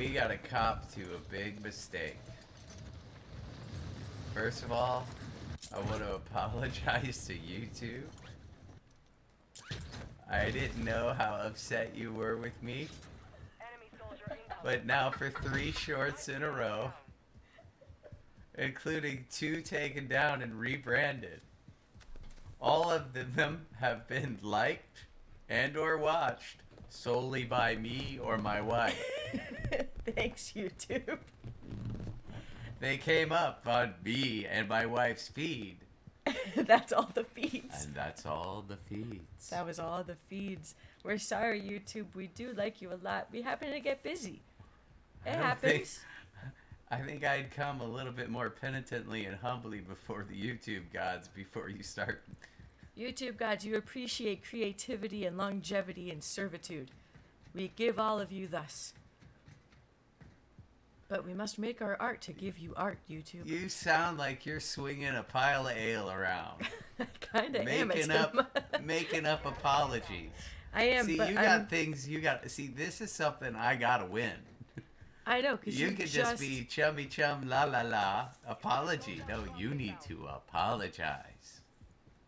We gotta cop to a big mistake. First of all, I want to apologize to YouTube. I didn't know how upset you were with me. But now for 3 shorts in a row, including 2 taken down and rebranded, all of them have been liked and or watched solely by me or my wife. Thanks, YouTube. They came up on me and my wife's feed. That's all the feeds. And that's all the feeds. That was all the feeds. We're sorry, YouTube. We do like you a lot. We happen to get busy. It happens. I think I'd come a little bit more penitently and humbly before the YouTube gods before you start. YouTube gods, you appreciate creativity and longevity and servitude. We give all of you thus. But we must make our art to give you art, YouTube. You sound like you're swinging a pile of ale around. I kind of am. Making up apologies. I am. See, but you got things you got. See, this is something I gotta win. I know, because you could just be chummy chum la la la apology. No, you need to apologize.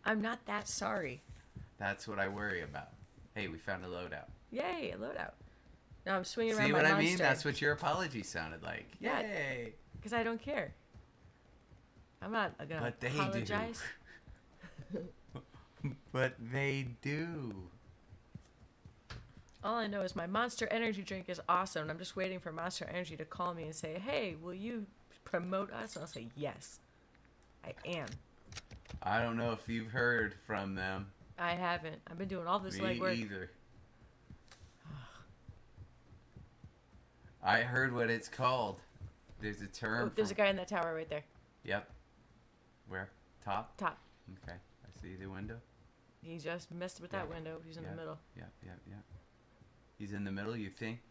I'm not that sorry. That's what I worry about. Hey, we found a loadout. Yay, a loadout. Now I'm swinging around See my what I monster. mean? That's what your apology sounded like. Yeah, Yay! because I don't care. I'm not gonna But they apologize. do. But they do. All I know is my Monster Energy drink is awesome. And I'm just waiting for Monster Energy to call me and say, "Hey, will you promote us?" And I'll say, "Yes, I am." I don't know if you've heard from them. I haven't. I've been doing all this legwork. Me either. I heard what it's called. There's a term. Oh, there's a guy in that tower right there. Yep. Where? Top? Top. Okay. I see the window. He just messed with that window. He's in the middle. Yep. He's in the middle, you think?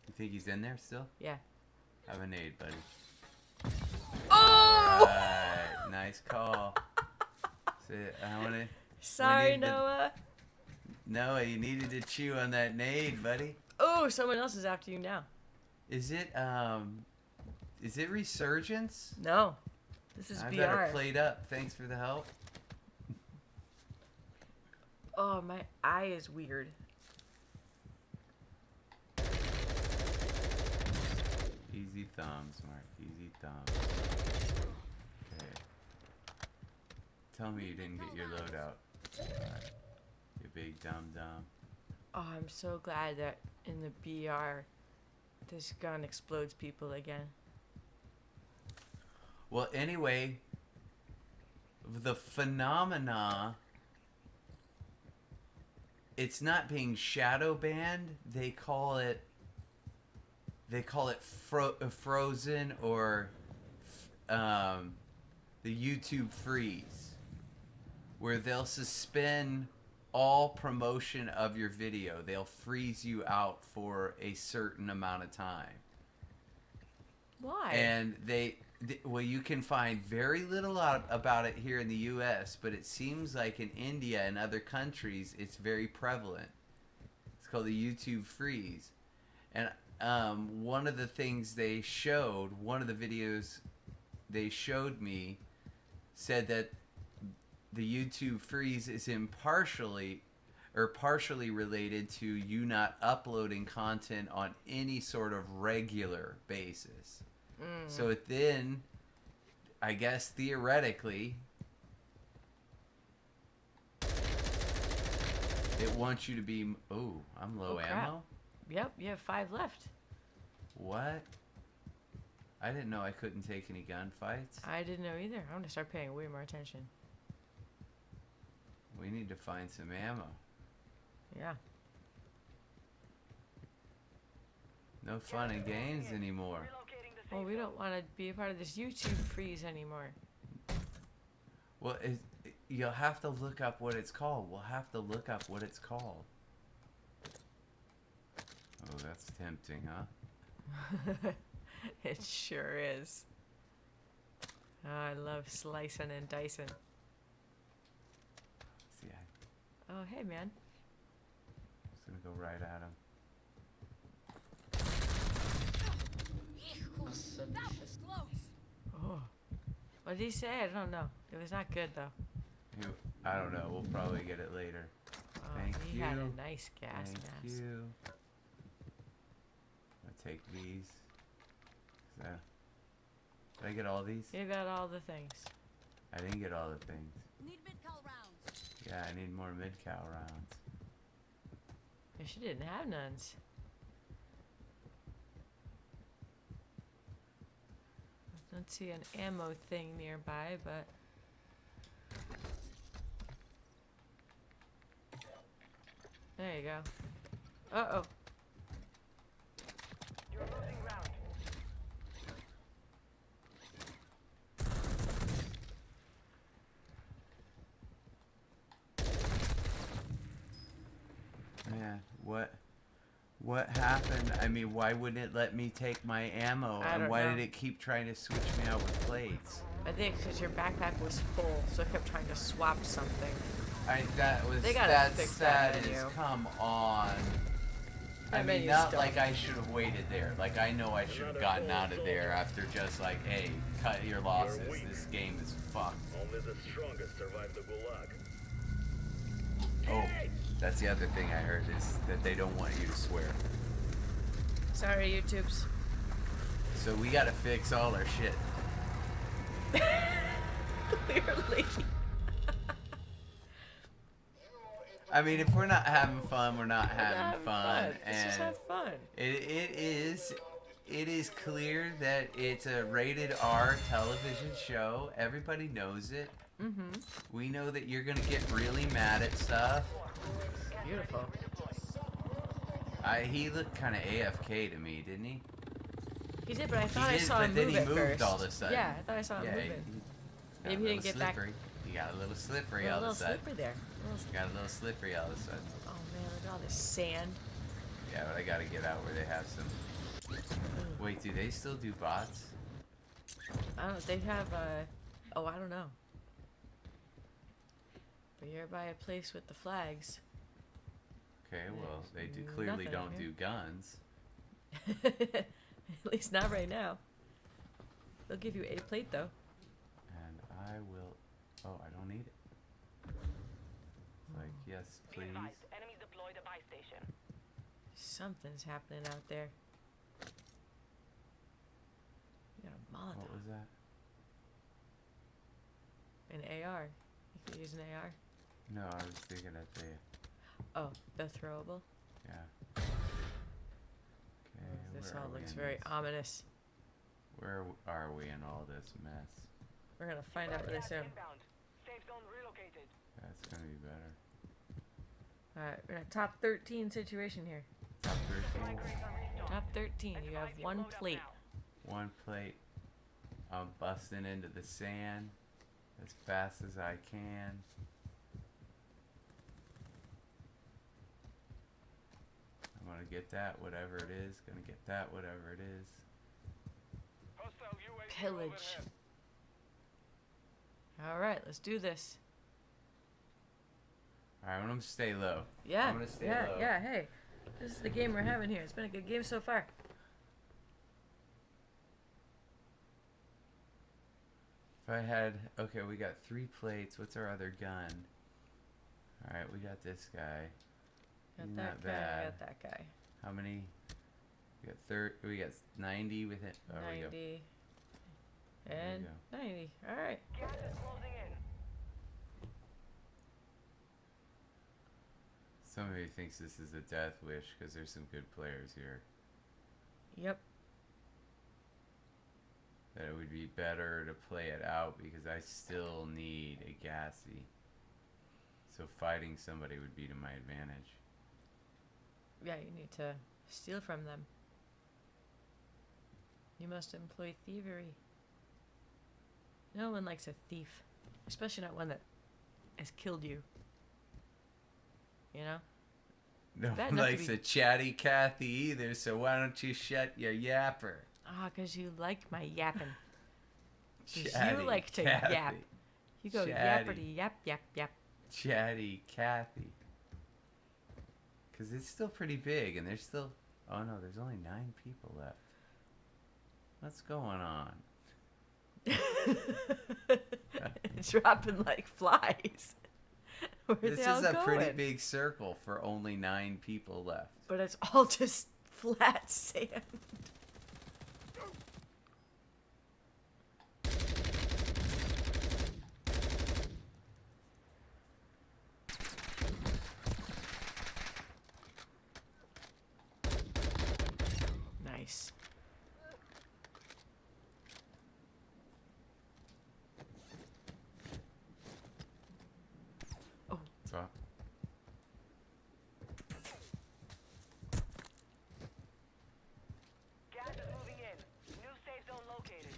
You think he's in there still? Yeah. Have a nade, buddy. Oh! Right. Nice call. I wanna. Sorry, Noah. Noah, you needed to chew on that nade, buddy. Oh, someone else is after you now. Is it Resurgence? No. This is I BR. better played up. Thanks for the help. Oh, my eye is weird. Easy thumbs, Mark. Easy thumbs. Okay. Tell me you didn't get your loadout. You big dum-dum. Oh, I'm so glad that in the BR, this gun explodes people again. Well, anyway, the phenomena, it's not being shadow banned. They call it frozen or the YouTube freeze, where they'll suspend all promotion of your video. They'll freeze you out for a certain amount of time. Why? And well, you can find very little out about it here in the U.S., but it seems like in India and other countries, it's very prevalent. It's called the YouTube freeze. And one of the things they showed, one of the videos they showed me, said that the YouTube freeze is partially related to you not uploading content on any sort of regular basis. So then, I guess theoretically, it wants you to be. Oh, I'm low ammo. Yep, you have 5 left. What? I didn't know I couldn't take any gunfights. I didn't know either. I'm gonna start paying way more attention. We need to find some ammo. Yeah. No fun and games anymore. Well, we don't want to be a part of this YouTube freeze anymore. Well, you'll have to look up what it's called. We'll have to look up what it's called. Oh, that's tempting, huh? It sure is. Oh, I love slicing and dicing. See, Oh, hey, man. I'm just gonna go right at him. Oh. What did he say? I don't know. It was not good though. I don't know. We'll probably get it later. Oh, Thank he you. had a nice gas Thank mask. you. I'll take these. So, did I get all these? You got all the things. I didn't get all the things. Need mid-cal rounds. Yeah, I need more mid-cal rounds. Yeah, she didn't have nuns. I don't see an ammo thing nearby, but there you go. Uh-oh. You're losing ground. Yeah, what happened? I mean, why wouldn't it let me take my ammo? I And don't why know. did it keep trying to switch me out with plates? I think because your backpack was full, so I kept trying to swap something. They gotta that's fix that that is menu. come on. I That mean, menu's not dumb. like I should have waited there. Like I know I should have gotten out of there after just like, hey, cut your losses. This game is fucked. Only the strongest survive the gulag. Oh, that's the other thing I heard is that they don't want you to swear. Sorry, YouTubes. So we gotta fix all our shit. Clearly. I mean, if we're not having fun, we're not having Have fun. Let's just And have fun. it is clear that it's a rated R television show. Everybody knows it. Mm-hmm. We know that you're gonna get really mad at stuff. Beautiful. He looked kind of AFK to me, didn't he? He did, but I thought I did, saw but him then move he at moved first. all of a sudden. Yeah, I thought I saw him moving. got Maybe a he little didn't get back. slippery. He got a little slippery A all of little a sudden. slippery there. Got a little slippery all of a sudden. Oh man, look at all this sand. Yeah, but I gotta get out where they have some. Wait, do they still do bots? I don't. They have oh, I don't know. But you're by a place with the flags. Okay, well, they do There's clearly nothing don't here. do guns. At least not right now. They'll give you a plate though. And I will. Oh, I don't need it. Like, yes, Be please. advised, enemies deployed a buy station. Something's happening out there. You got a What Molotov. was that? An AR. You could use an AR. No, I was thinking at the. Oh, the throwable. Yeah. Okay. This where all are we looks in very this? ominous. Where are we in all this mess? We're gonna find out really Gas soon. inbound. Safe zone relocated. That's gonna be better. Alright, we're in a top 13 situation here. Top 13. Flank rates on restore. Top 13. You have Advise one load up plate. now. One plate. I'm busting into the sand as fast as I can. I'm gonna get that, whatever it is. Gonna get that, whatever it is. Hostile UAV Pillage. overhead. Alright, let's do this. Alright, I'm gonna stay low. Yeah, I'm gonna stay yeah, low. yeah, hey. This is the game we're having here. It's been a good game so far. If I had, okay, we got 3 plates. What's our other gun? Alright, we got this guy. Got He's that not guy, bad. got that guy. How many? We got 90 with it. Oh, there we go. 90. There we And go. 90. Alright. Gas is closing in. Somebody thinks this is a death wish because there's some good players here. Yep. That it would be better to play it out because I still need a gassy. So fighting somebody would be to my advantage. Yeah, you need to steal from them. You must employ thievery. No one likes a thief. Especially not one that has killed you. You know? No Bad one enough to likes be- a chatty Cathy either, so why don't you shut your yapper? Ah, 'cause you like my yapping. 'Cause Chatty you like to Cathy. yap. You go Chatty. yappity yap yap yap. Chatty Cathy. Because it's still pretty big, and there's still... Oh no, there's only 9 people left. What's going on? Dropping like flies. Where This they all is a pretty going? big circle for only 9 people left. But it's all just flat sand. Nice. So, Gas is moving in. New safe zone located.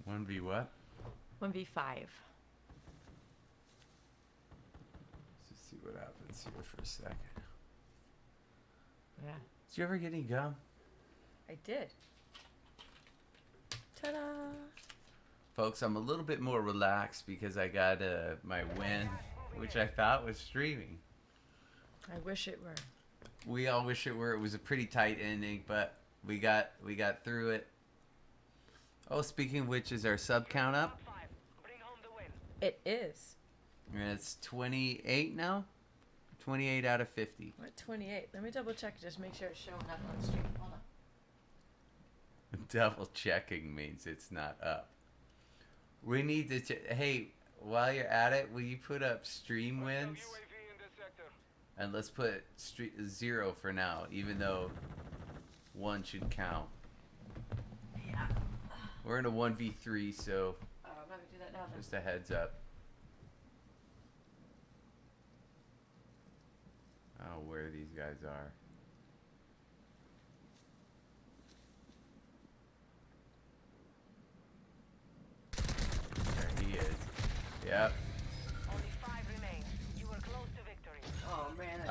one v what? 1v5. Let's just see what happens here for a second. Yeah. Did you ever get any gum? I did. Ta-da! Folks, I'm a little bit more relaxed because I got my win, which I thought was streaming. I wish it were. We all wish it were. It was a pretty tight ending, but we got through it. Oh, speaking of which, is our sub count up? 5. Bring home the win. It is. And it's 28 now? 28 out of 50. We're at 28. Let me double check. Just make sure it's showing up on the stream. Hold on. Double checking means it's not up. We need to hey, while you're at it, will you put up stream wins? UAV in this sector. And let's put 0 for now, even though 1 should count. Yeah. We're in a 1v3, so I'm not gonna do that now. Then. just a heads up. I don't know where these guys are. There he is. Yep. Only 5 remain. You were close to victory. Oh man.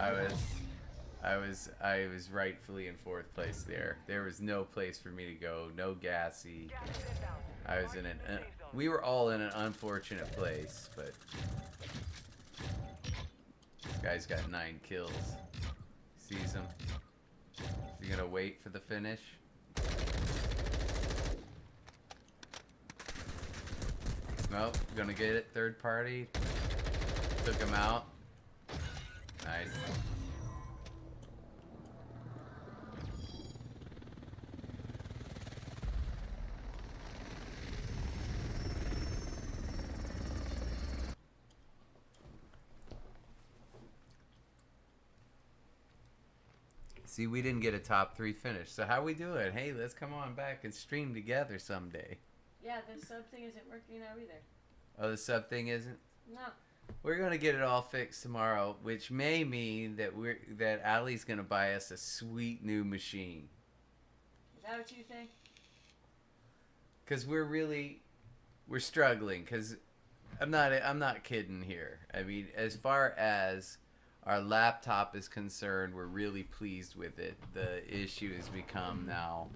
I was rightfully in 4th place there. There was no place for me to go, no gassy. Gas is inbound. I was in an we were all in an unfortunate place, but this guy's got 9 kills. Sees him. Is he gonna wait for the finish? Nope, gonna get it. 3rd party. Took him out. Nice. See, we didn't get a top 3 finish. So how we doing? Hey, let's come on back and stream together someday. Yeah, the sub thing isn't working now either. Oh, the sub thing isn't? No. We're gonna get it all fixed tomorrow, which may mean that that Allie's gonna buy us a sweet new machine. Is that what you think? Cause we're struggling. Cause I'm not kidding here. I mean, as far as our laptop is concerned, we're really pleased with it. The issue has become now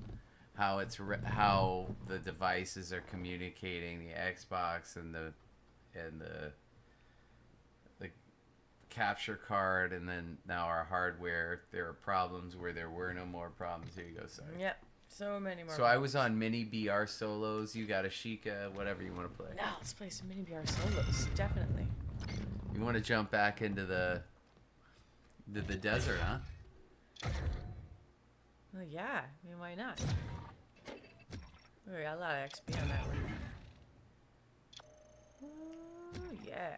how the devices are communicating, the Xbox and the capture card, and then now our hardware. There are problems where there were no more problems. Here you go, sorry. Yep. So many more. So I was on mini BR solos. You got a Sheikah, whatever you want to play. No, let's play some mini BR solos. Definitely. You want to jump back into the desert, huh? Well, yeah. I mean, why not? We got a lot of XP on that one. Oh, yeah.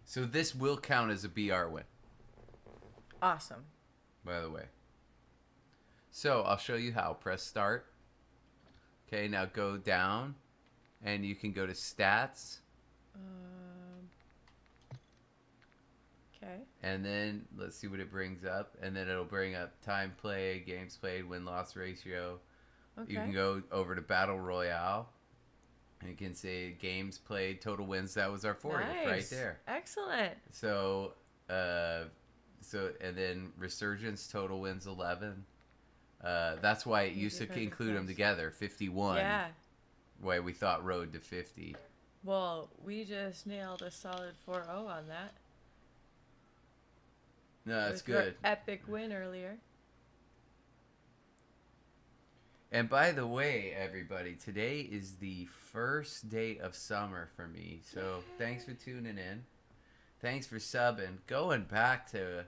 So this will count as a BR win, Awesome. by the way. So I'll show you how. Press start. Okay, now go down, and you can go to stats, Okay. and then let's see what it brings up, and then it'll bring up time played, games played, win-loss ratio. Okay. You can go over to Battle Royale. You can say games played, total wins. That was our 40th right there. Excellent. So, and then Resurgence total wins 11. That's why it used to include them together, 51. Yeah. Why we thought Road to 50. Well, we just nailed a solid 4-0 on that. No, that's With our good. epic win earlier. And by the way, everybody, today is the first day of summer for me. So thanks for tuning in. Thanks for subbing. Going back to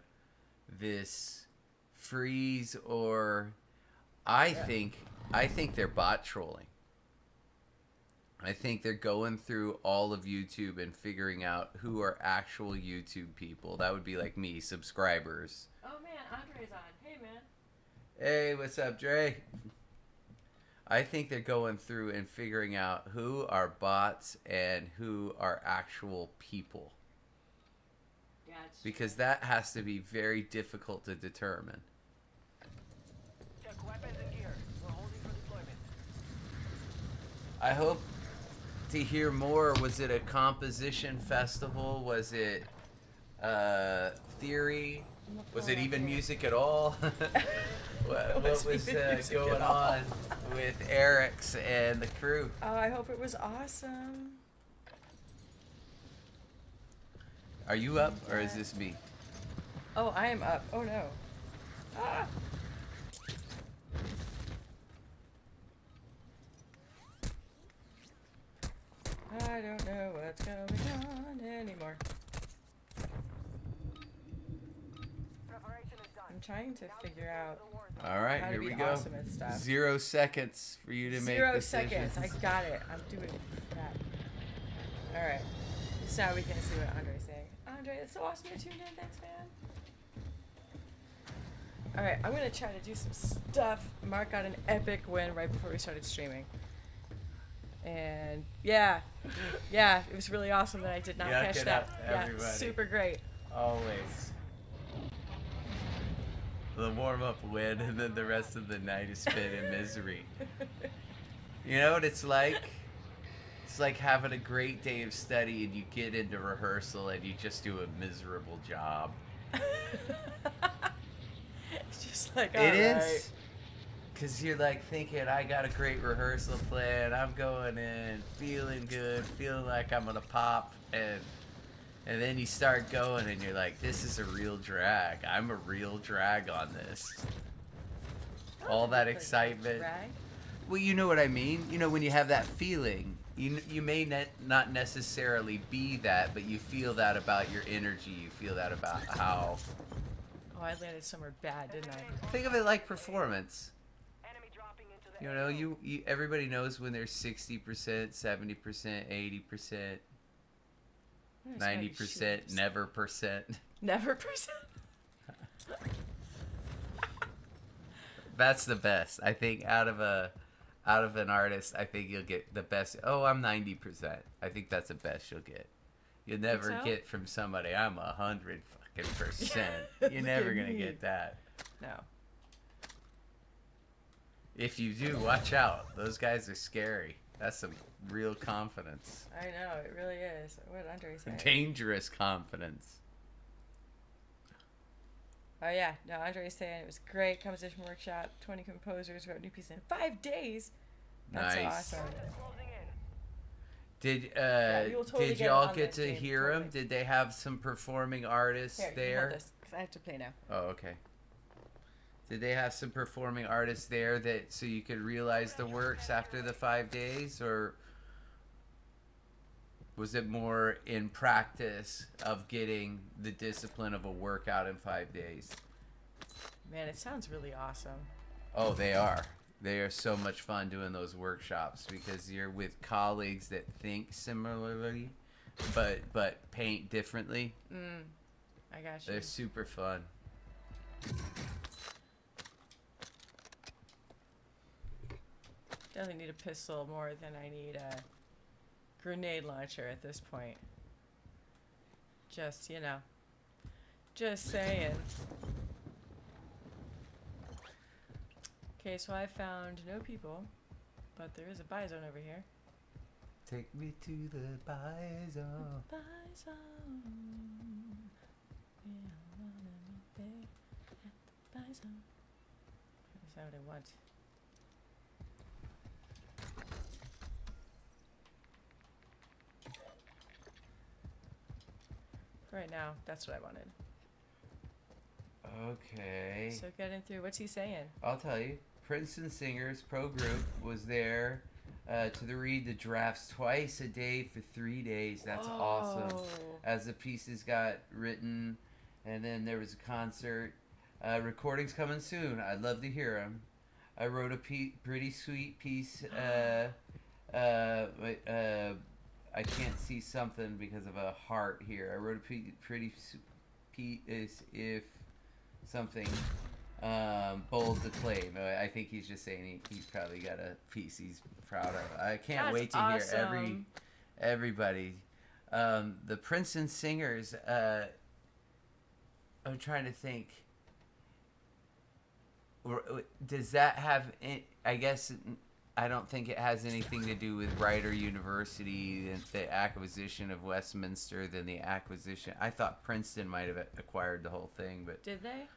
this freeze, or I think they're bot trolling. I think they're going through all of YouTube and figuring out who are actual YouTube people. That would be like me, subscribers. Oh man, Andre's on. Hey man. Hey, what's up, Dre? I think they're going through and figuring out who are bots and who are actual people. Gotcha. Because that has to be very difficult to determine. Check weapons and gear. We're holding for deployment. I hope to hear more. Was it a composition festival? Was it theory? Was it even music at all? what was going on with Eric's and the crew? Oh, I hope it was awesome. Are you up or is this me? Oh, I am up. Oh no. Ah! I don't know what's going on anymore. Preparation is done. I'm trying to figure out All right, how to here be we go. awesome at stuff. 0 seconds for you to make 0 decisions. seconds. I got it. I'm doing that. All right. So now we can see what Andre's saying. Andre, it's so awesome you tuned in. Thanks, man. All right, I'm gonna try to do some stuff. Mark got an epic win right before we started streaming, and yeah, it was really awesome that I did not Yuck catch it that. up, Yeah, everybody. super great. Always. The warm-up win, and then the rest of the night is spent in misery. You know what it's like? It's like having a great day of study and you get into rehearsal and you just do a miserable job. It's just like, It all is. right. Because you're like thinking, I got a great rehearsal plan. I'm going in, feeling good, feeling like I'm going to pop. And then you start going and you're like, this is a real drag. I'm a real drag on this. All that excitement. Right? Well, you know what I mean. You know, when you have that feeling, you may not necessarily be that, but you feel that about your energy. You feel that about how. Oh, I landed somewhere bad, didn't I? Think of it like performance. Enemy dropping into the You know, you everybody knows when there's 60%, 70%, 80%, 90%, never percent. Never percent. That's the best. I think out of an artist, I think you'll get the best. Oh, I'm 90%. I think that's the best you'll get. You'll never so? get from somebody, I'm 100 fucking percent. Look You're never at gonna me. get that. No. If you do, watch out. Those guys are scary. That's some real confidence. I know, it really is. What did Andre say? Dangerous confidence. Oh yeah, no, Andre's saying it was great. Composition workshop, 20 composers wrote new piece in 5 days. That's so Nice. awesome. closing in. Did we will totally did get y'all on get this, to James, hear totally. them? Did they have some performing artists Here, you there? hold this, 'cause I have to play now. Oh, okay. Did they have some performing artists there that so you could realize the works after the 5 days, or was it more in practice of getting the discipline of a workout in 5 days? Man, it sounds really awesome. Oh, they are. They are so much fun doing those workshops because you're with colleagues that think similarly, but paint differently. I got you. They're super fun. Definitely need a pistol more than I need a grenade launcher at this point. Just, just saying. Okay, so I found no people, but there is a buy zone over here. Take me to the bison. Bison. Yeah, I wanna meet there at the bison. Is that what I want? Right now, that's what I wanted. Okay. So getting through, what's he saying? I'll tell you. Princeton Singers Pro Group was there to read the drafts twice a day for 3 days. That's awesome. Oh. As the pieces got written, and then there was a concert. Recordings coming soon. I'd love to hear them. I wrote a pretty sweet piece. I can't see something because of a heart here. I wrote a pretty piece if something bold to claim. I think he's just saying he's probably got a piece he's proud of. I can't That's wait to awesome. hear everybody. The Princeton Singers. I'm trying to think. Does that have? I guess I don't think it has anything to do with Rider University and the acquisition of Westminster. Than the acquisition. I thought Princeton might have acquired the whole thing, but Did they?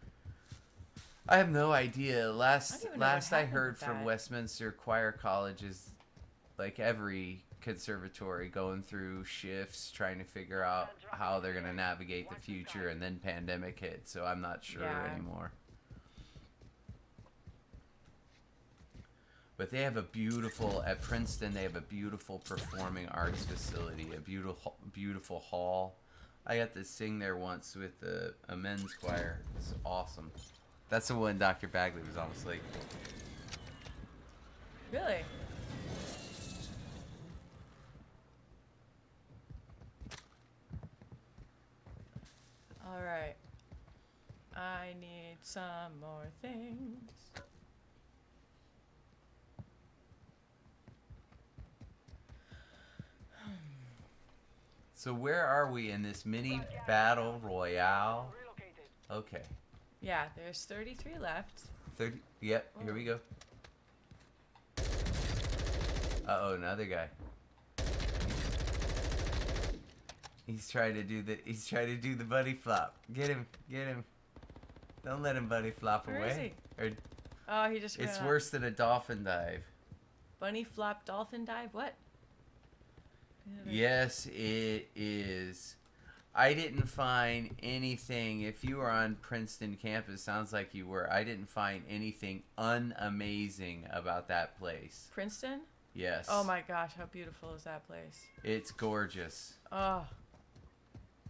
I have no idea. Last even know what I happened heard with from that. Westminster Choir College is like every conservatory going through shifts, trying to figure out how they're going to navigate the future, and then pandemic hit, so I'm not sure Yeah. anymore. But they have at Princeton, they have a beautiful performing arts facility, a beautiful hall. I got to sing there once with a men's choir. It's awesome. That's the one Dr. Bagley was almost like. Really? All right. I need some more things. So where are we in this mini battle royale? Relocated. Okay. Yeah, there's 33 left. 30. Yep, here we go. Uh-oh, another guy. He's trying to do the buddy flop. Get him. Don't let him buddy flop Where away. is he? Oh, he just ran It's up. worse than a dolphin dive. Bunny flop dolphin dive? What? Yes, it is. I didn't find anything. If you were on Princeton campus, sounds like you were. I didn't find anything unamazing about that place. Princeton? Yes. Oh my gosh, how beautiful is that place? It's gorgeous. Oh,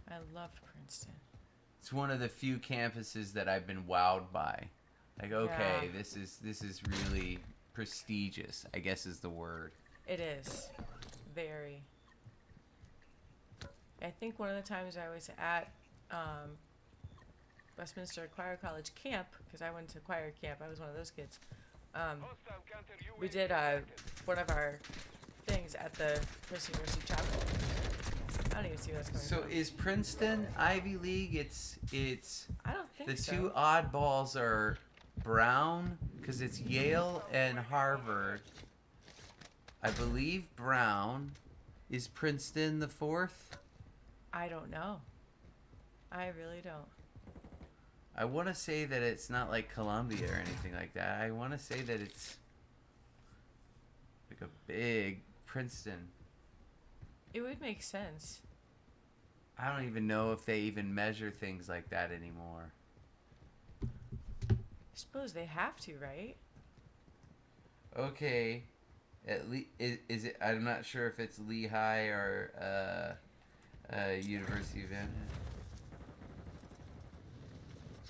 I loved Princeton. It's one of the few campuses that I've been wowed by. Like, okay, Yeah. this is really prestigious, I guess is the word. It is. Very. I think one of the times I was at Westminster Choir College camp, because I went to choir camp, I was one of those kids. We did one of our things at the Princeton University Chapel. I don't even see where that's coming So from. is Princeton Ivy League? It's I don't think the so. two oddballs are Brown, because it's Yale and Harvard. I believe Brown. Is Princeton the fourth? I don't know. I really don't. I want to say that it's not like Columbia or anything like that. I want to say that it's like a big Princeton. It would make sense. I don't even know if they even measure things like that anymore. I suppose they have to, right? Okay, at least is it? I'm not sure if it's Lehigh or University of Indiana.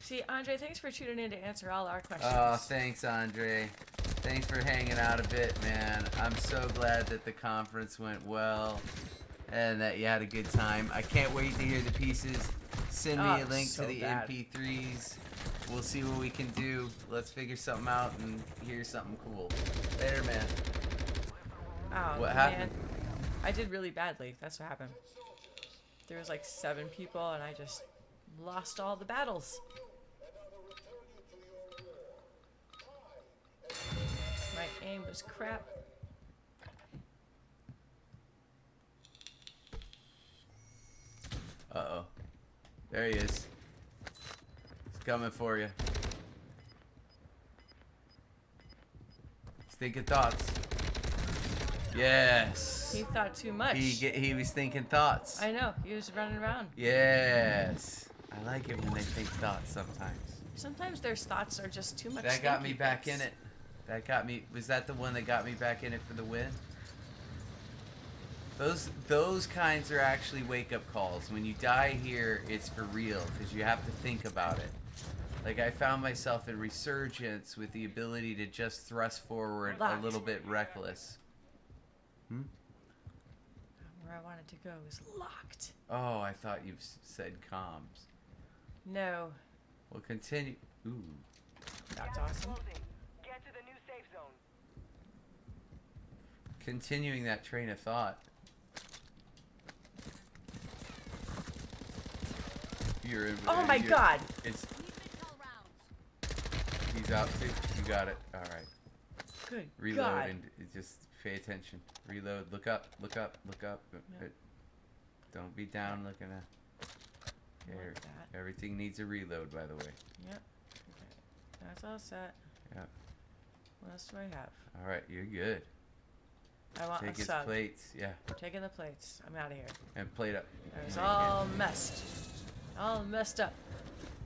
See, Andre, thanks for tuning in to answer all our questions. Oh, thanks, Andre. Thanks for hanging out a bit, man. I'm so glad that the conference went well and that you had a good time. I can't wait to hear the pieces. Send me a link so to the bad. MP3s. We'll see what we can do. Let's figure something out and hear something cool. Later, man. Oh, What man. happened? I did really badly. That's what happened. There was like 7 people, and I just lost all the battles. My aim was crap. There he is. He's coming for you. He's thinking thoughts. Yes. He thought too much. He was thinking thoughts. I know. He was running around. Yes. I like it when they think thoughts sometimes. Sometimes their thoughts are just too much. That got me thinking back things. in it. That got me. Was that the one that got me back in it for the win? Those kinds are actually wake-up calls. When you die here, it's for real because you have to think about it. Like I found myself in Resurgence with the ability to just thrust forward Locked. a little bit reckless. Where I wanted to go is locked. Oh, I thought you said comms. No. Well, continue. Ooh. That's Gas is awesome. closing. Get to the new safe zone. Continuing that train of thought. You're in. Oh my God. It's Need mid-call rounds. he's out too. You got it. All right. Good Reload God. and just pay attention. Reload. Look up. Look up. Look up. Yep. Don't be down looking at. Like Here. that. Everything needs a reload, by the way. Yep. Okay. That's all set. Yep. What else do I have? All right. You're good. I want Take a his sub. plates. Yeah. Taking the plates. I'm out of here. And plate up. I was all messed. All messed up.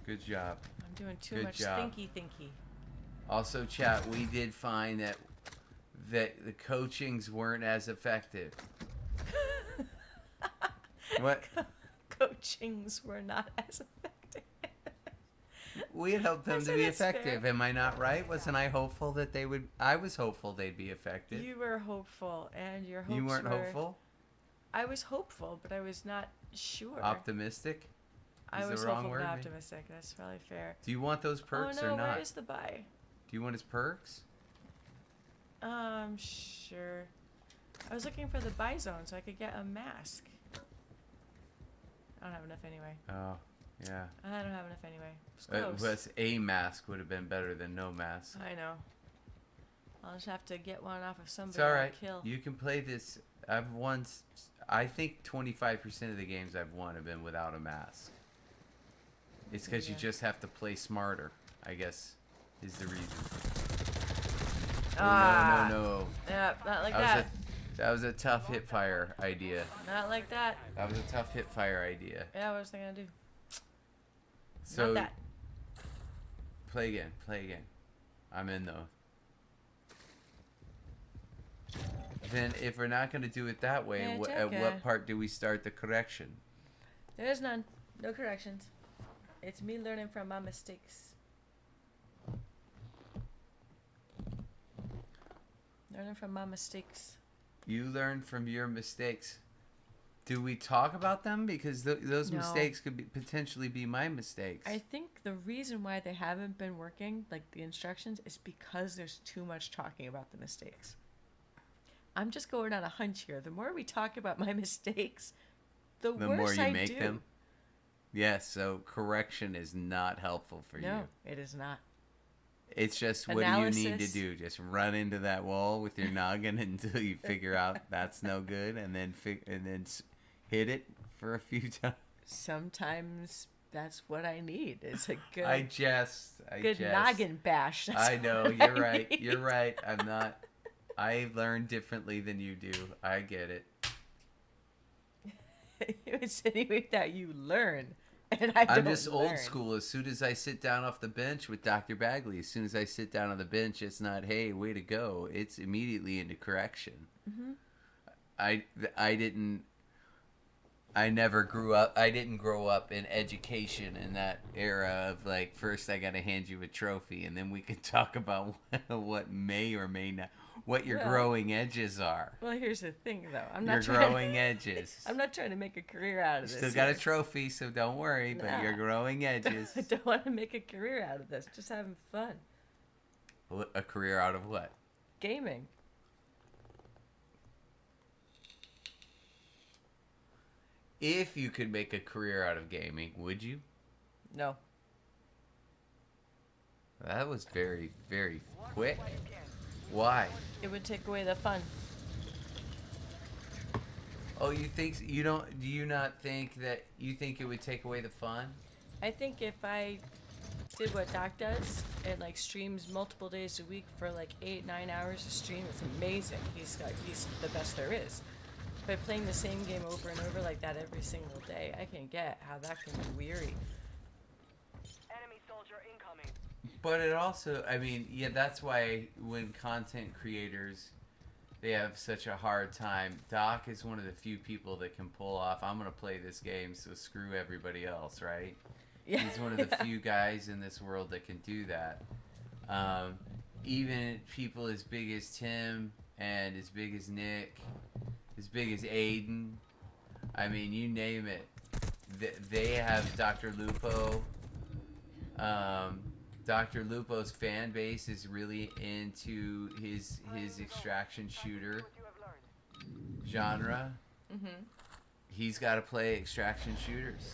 Good job. I'm doing too Good much job. thinky. Also, chat, we did find that the coachings weren't as effective. What? Coachings were not as effective. We had hoped them I to said be it's effective. fair. Am I not right? Wasn't I hopeful that they would? I was hopeful they'd be effective. You were hopeful, and your hopes You weren't were... hopeful? I was hopeful, but I was not sure. Optimistic? I is was the wrong hopeful word, but maybe? optimistic. That's probably fair. Do you want those perks oh no, or not? where is the buy? Do you want his perks? Sure. I was looking for the buy zone so I could get a mask. I don't have enough anyway. Oh, yeah. I don't have enough anyway. It's close. But a mask would have been better than no mask. I know. I'll just have to get one off of somebody It's all I'll right. kill. You can play this. I've won. I think 25% of the games I've won have been without a mask. It's because you Yeah. just have to play smarter, I guess, is the reason. Ah. Oh, no. Yeah, not like That was that. That was a tough hip fire idea. Not like that. That was a tough hip fire idea. Yeah, what was I gonna do? So not that. play again. Play again. I'm in though. Then if we're not going to do it that way, Yeah, it's at okay. what part do we start the correction? There's none. No corrections. It's me learning from my mistakes. Learning from my mistakes. You learn from your mistakes. Do we talk about them? Because those No. mistakes could potentially be my mistakes. I think the reason why they haven't been working, like the instructions, is because there's too much talking about the mistakes. I'm just going on a hunch here. The more we talk about my mistakes, the the worse more you I make do. them. Yes, so correction is not helpful for No, you. it is not. It's just what do you need to Analysis. do? Just run into that wall with your noggin until you figure out that's no good, and then hit it for a few times. Sometimes that's what I need. Is a good, I jest. noggin bash. That's I know what you're I right. need. You're right. I'm not. I learn differently than you do. I get it. You insinuate that you learn, and I don't I'm just old learn. school. As soon as I sit down off the bench with Dr. Bagley, as soon as I sit down on the bench, it's not, hey, way to go. It's immediately into correction. Mm-hmm. I didn't grow up in education in that era of like, first I got to hand you a trophy and then we can talk about what may or may not, what your Well, growing edges are. Well, here's the thing, though. I'm Your not trying. growing edges. I'm not trying to make a career out of this. Still got a here. trophy, so don't worry, but your Nah. growing edges. I don't want to make a career out of this. Just having fun. A career out of what? Gaming. If you could make a career out of gaming, would you? No. That was very, very quick. Why? It would take away the fun. Oh, you think you don't? Do you not think that you think it would take away the fun? I think if I did what Doc does and like streams multiple days a week for like 8-9 hours a stream, it's amazing. He's the best there is. But playing the same game over and over like that every single day, I can get how that can be weary. Enemy soldier incoming. But it also, I mean, yeah, that's why when content creators, they have such a hard time. Doc is one of the few people that can pull off, I'm going to play this game, so screw everybody else, right? Yeah. He's one of the few guys in this world that can do that. Even people as big as Tim and as big as Nick, as big as Aiden, I mean, you name it. They have Dr. Lupo. Dr. Lupo's fan base is really into his extraction shooter What you have learned. genre. Mhm. He's got to play extraction shooters.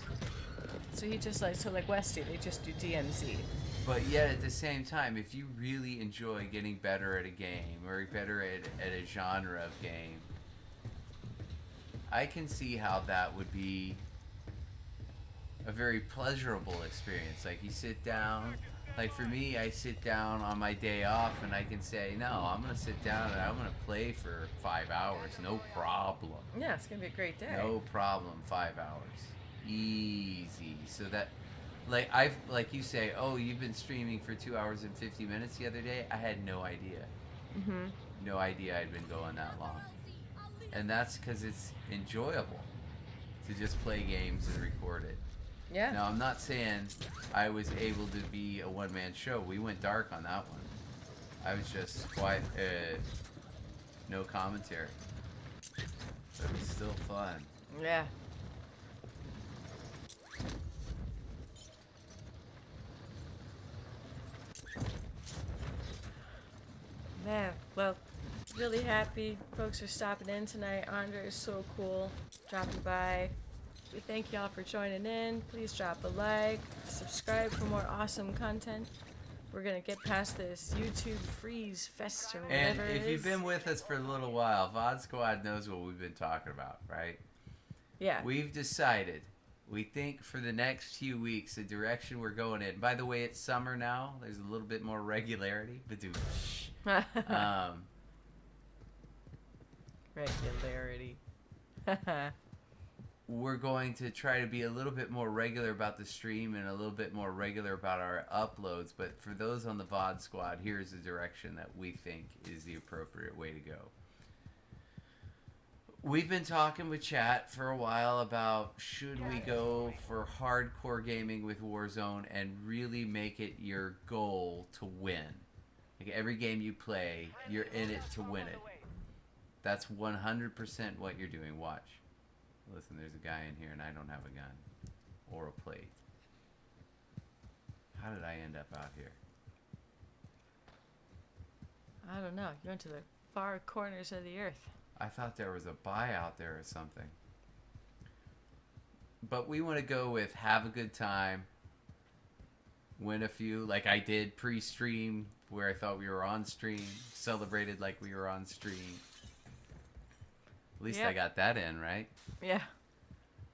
So he just like Westy, they just do DMZ. But yet at the same time, if you really enjoy getting better at a game or better at a genre of game, I can see how that would be a very pleasurable experience. Like you sit down, like for me, I sit down on my day off and I can say, no, I'm going to sit down and I'm going to play for 5 hours. No problem. Yeah, it's gonna be a great day. No problem, 5 hours. Easy. So that, like you say, oh, you've been streaming for 2 hours and 50 minutes the other day. I had no idea. Mhm. No idea I'd been going that long. And that's because it's enjoyable to just play games and record it. Yeah. Now, I'm not saying I was able to be a one-man show. We went dark on that one. I was just quiet, no commentary. But it was still fun. Yeah. Man, well, really happy folks are stopping in tonight. Andre is so cool dropping by. We thank y'all for joining in. Please drop a like, subscribe for more awesome content. We're gonna get past this YouTube freeze fest or And whatever it if you've is. been with us for a little while, VOD Squad knows what we've been talking about, right? Yeah. We've decided, we think for the next few weeks, the direction we're going in. By the way, it's summer now. There's a little bit more regularity. But dude, Regularity. we're going to try to be a little bit more regular about the stream and a little bit more regular about our uploads. But for those on the VOD Squad, here's the direction that we think is the appropriate way to go. We've been talking with chat for a while about should we go for hardcore gaming with Warzone and really make it your goal to win. Like every game you play, you're in it to win it. That's 100% what you're doing. Watch. Listen, there's a guy in here and I don't have a gun or a plate. How did I end up out here? I don't know. You went to the far corners of the earth. I thought there was a buy out there or something. But we want to go with have a good time, win a few, like I did pre-stream where I thought we were on stream, celebrated like we were on stream. At least I Yep. got that in, right? Yeah.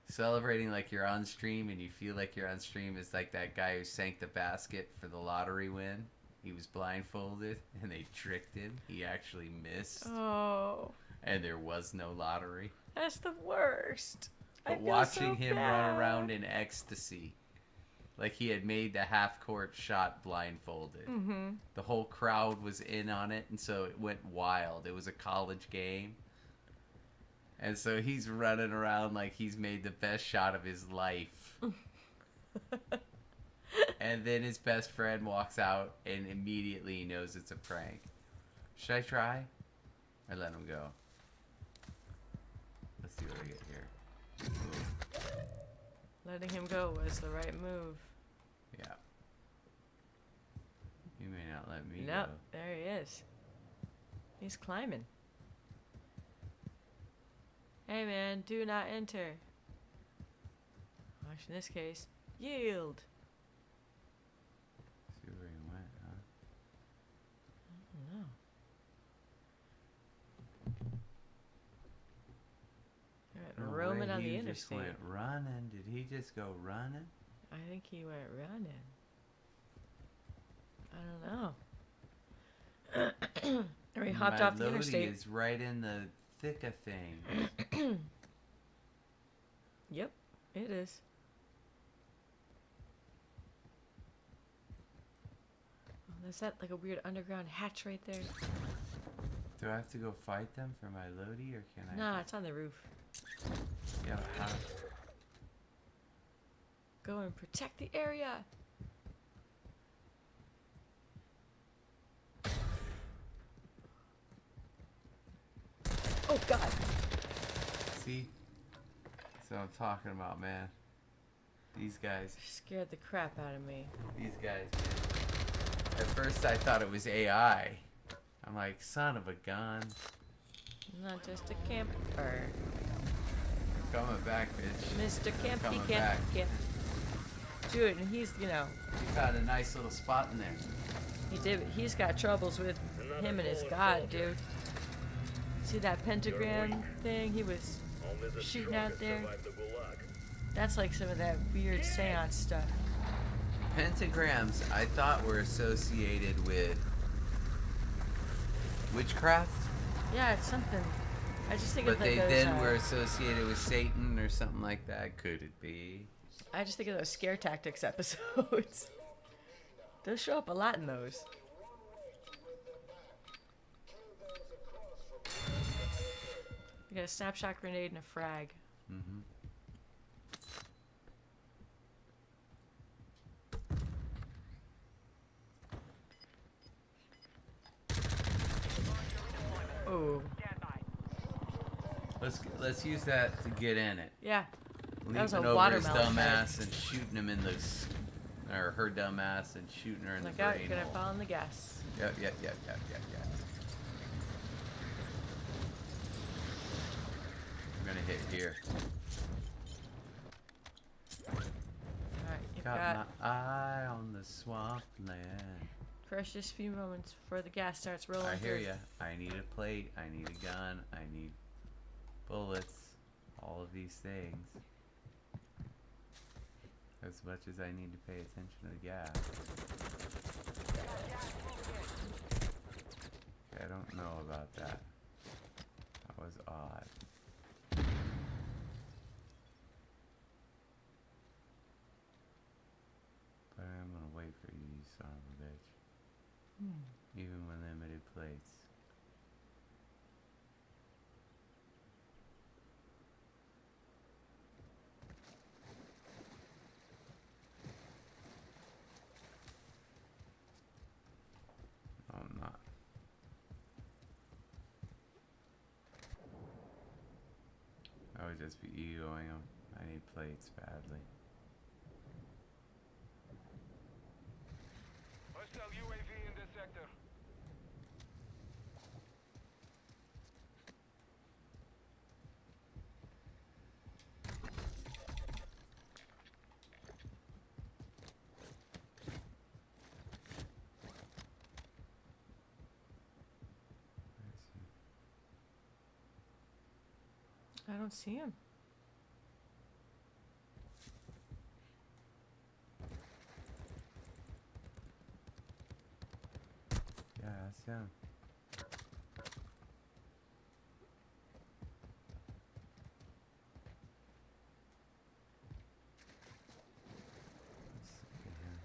Celebrating like you're on stream and you feel like you're on stream is like that guy who sank the basket for the lottery win. He was blindfolded and they tricked him. He actually missed. Oh, And there was no lottery. that's the worst. I But feel watching so him bad. run around in ecstasy, like he had made the half-court shot blindfolded. Mm-hmm. The whole crowd was in on it, and so it went wild. It was a college game. And so he's running around like he's made the best shot of his life. And then his best friend walks out and immediately knows it's a prank. Should I try? Or let him go? Let's see what I get here. Ooh, Letting him go was the right move. yeah. You may not let me Nope, go. there he is. He's climbing. Hey man, do not enter. Watch in this case, yield. See where he went, huh? No. the you interstate. just went running. Did he just go running? I think he went running. I don't know. Or he hopped off the Lodi interstate. is right in the thick of things. Yep, it is. Oh, is that like a weird underground hatch right there? Do I have to go fight them for my Lodi, or can I? Nah, it's on the roof. Yeah, how? Go and protect the area. Oh God! See? So I'm talking about, man. These guys. Scared the crap out of me. These guys, man. At first I thought it was AI. I'm like, son of a gun. I'm not just a camper. Coming back, bitch. Mr. Campy Coming Camp back. Camp. Dude, and he's, you know, You found a nice little spot in there. he did. He's got troubles with him and his god, dude. See that pentagram thing he was Only the shooting out strongest there? survive the Gulag. That's like some of that weird seance stuff. Pentagrams, I thought were associated with witchcraft, Yeah, it's something. I just think but of like they those. then were associated with Satan or something like that. Could it be? I just think of those scare tactics episodes. Those show up a lot in those. You got a snapshot grenade and a frag. Mm-hmm. Oh, Stand by. Let's use that to get in it. yeah. That was a Leaping over his watermelon head. dumbass and shooting him in the, or her dumbass and shooting her in Look the out, brain. you're gonna hole. fall on the gas. Yep. I'm gonna hit here. Alright, you've Got got my eye on the swampland. precious few moments before the gas starts rolling I hear through. ya. I need a plate. I need a gun. I need bullets. All of these things. As much as I need to pay attention to the gas. Okay, I don't know about that. That was odd. But I'm gonna wait for you, you son of a bitch. Even with limited plates. No, I'm not. That would just be egoing them. I need plates badly. Hostile UAV in this sector. I don't see him. Yeah, that's him. Let's look at him.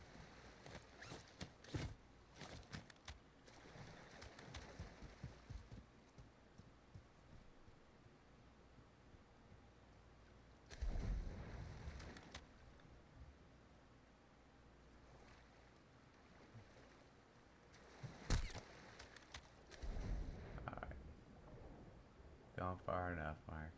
Alright. Gone far enough, Mark.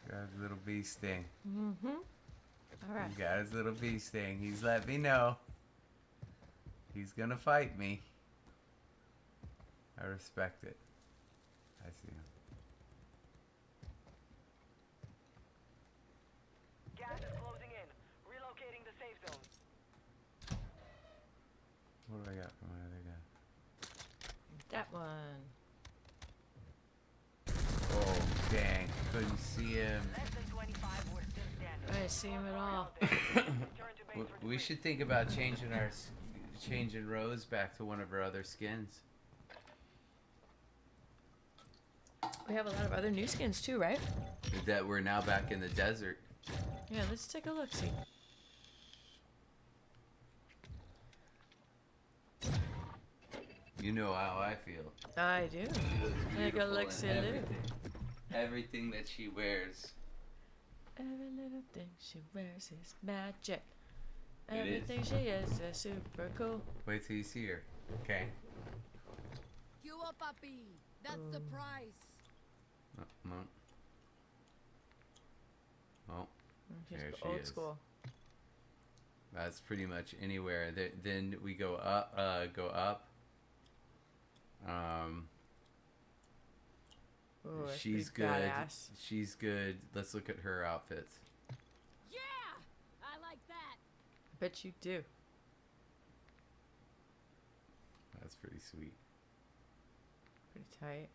Got his little bee sting. Mm-hmm. Alright. He got his little bee sting. He's let me know. He's gonna fight me. I respect it. I see him. Gas is closing in. Relocating the safe zone. What do I got from my other gun? That one. Oh, dang. Couldn't see him. Less than 25, we're still standing. I didn't see him at all. Return to base for We should think about changing Rose back to one of her other skins. We have a lot of other new skins too, right? That we're now back in the desert. Yeah, let's take a look. See. You know how I feel. I do. She looks Take a beautiful look, in see, everything that she wears. Every little thing she wears is magic. It is. Everything she is super cool. Wait till you see her. Okay. You up, puppy. That's the price. No. No. Oh, She's There she old is. school. that's pretty much anywhere. Then we go up. Go up. Ooh, that's She's pretty good. badass. She's good. Let's look at her outfits. Yeah, I like that. Bet you do. That's pretty sweet. Pretty tight.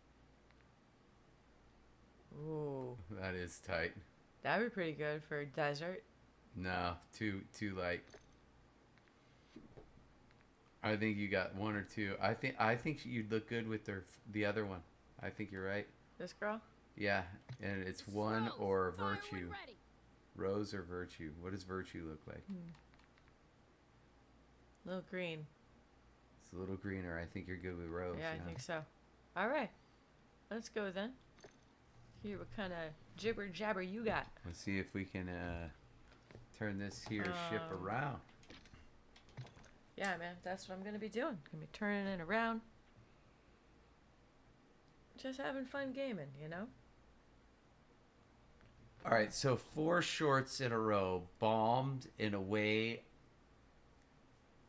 Ooh, That is tight. that'd be pretty good for a desert. No, too light. I think you got one or two. I think you'd look good with the other one. I think you're right. This girl? Yeah, and it's This is one Rose. or Firewood virtue. ready. Rose or virtue. What does virtue look like? Little green. It's a little greener. I think you're good with rose. Yeah, I think so. All right, let's go then. Hear what kind of jibber jabber you got. Let's see if we can turn this here ship around. Yeah, man, that's what I'm gonna be doing. Gonna be turning it around. Just having fun gaming, you know? All right, so 4 shorts in a row, bombed in a way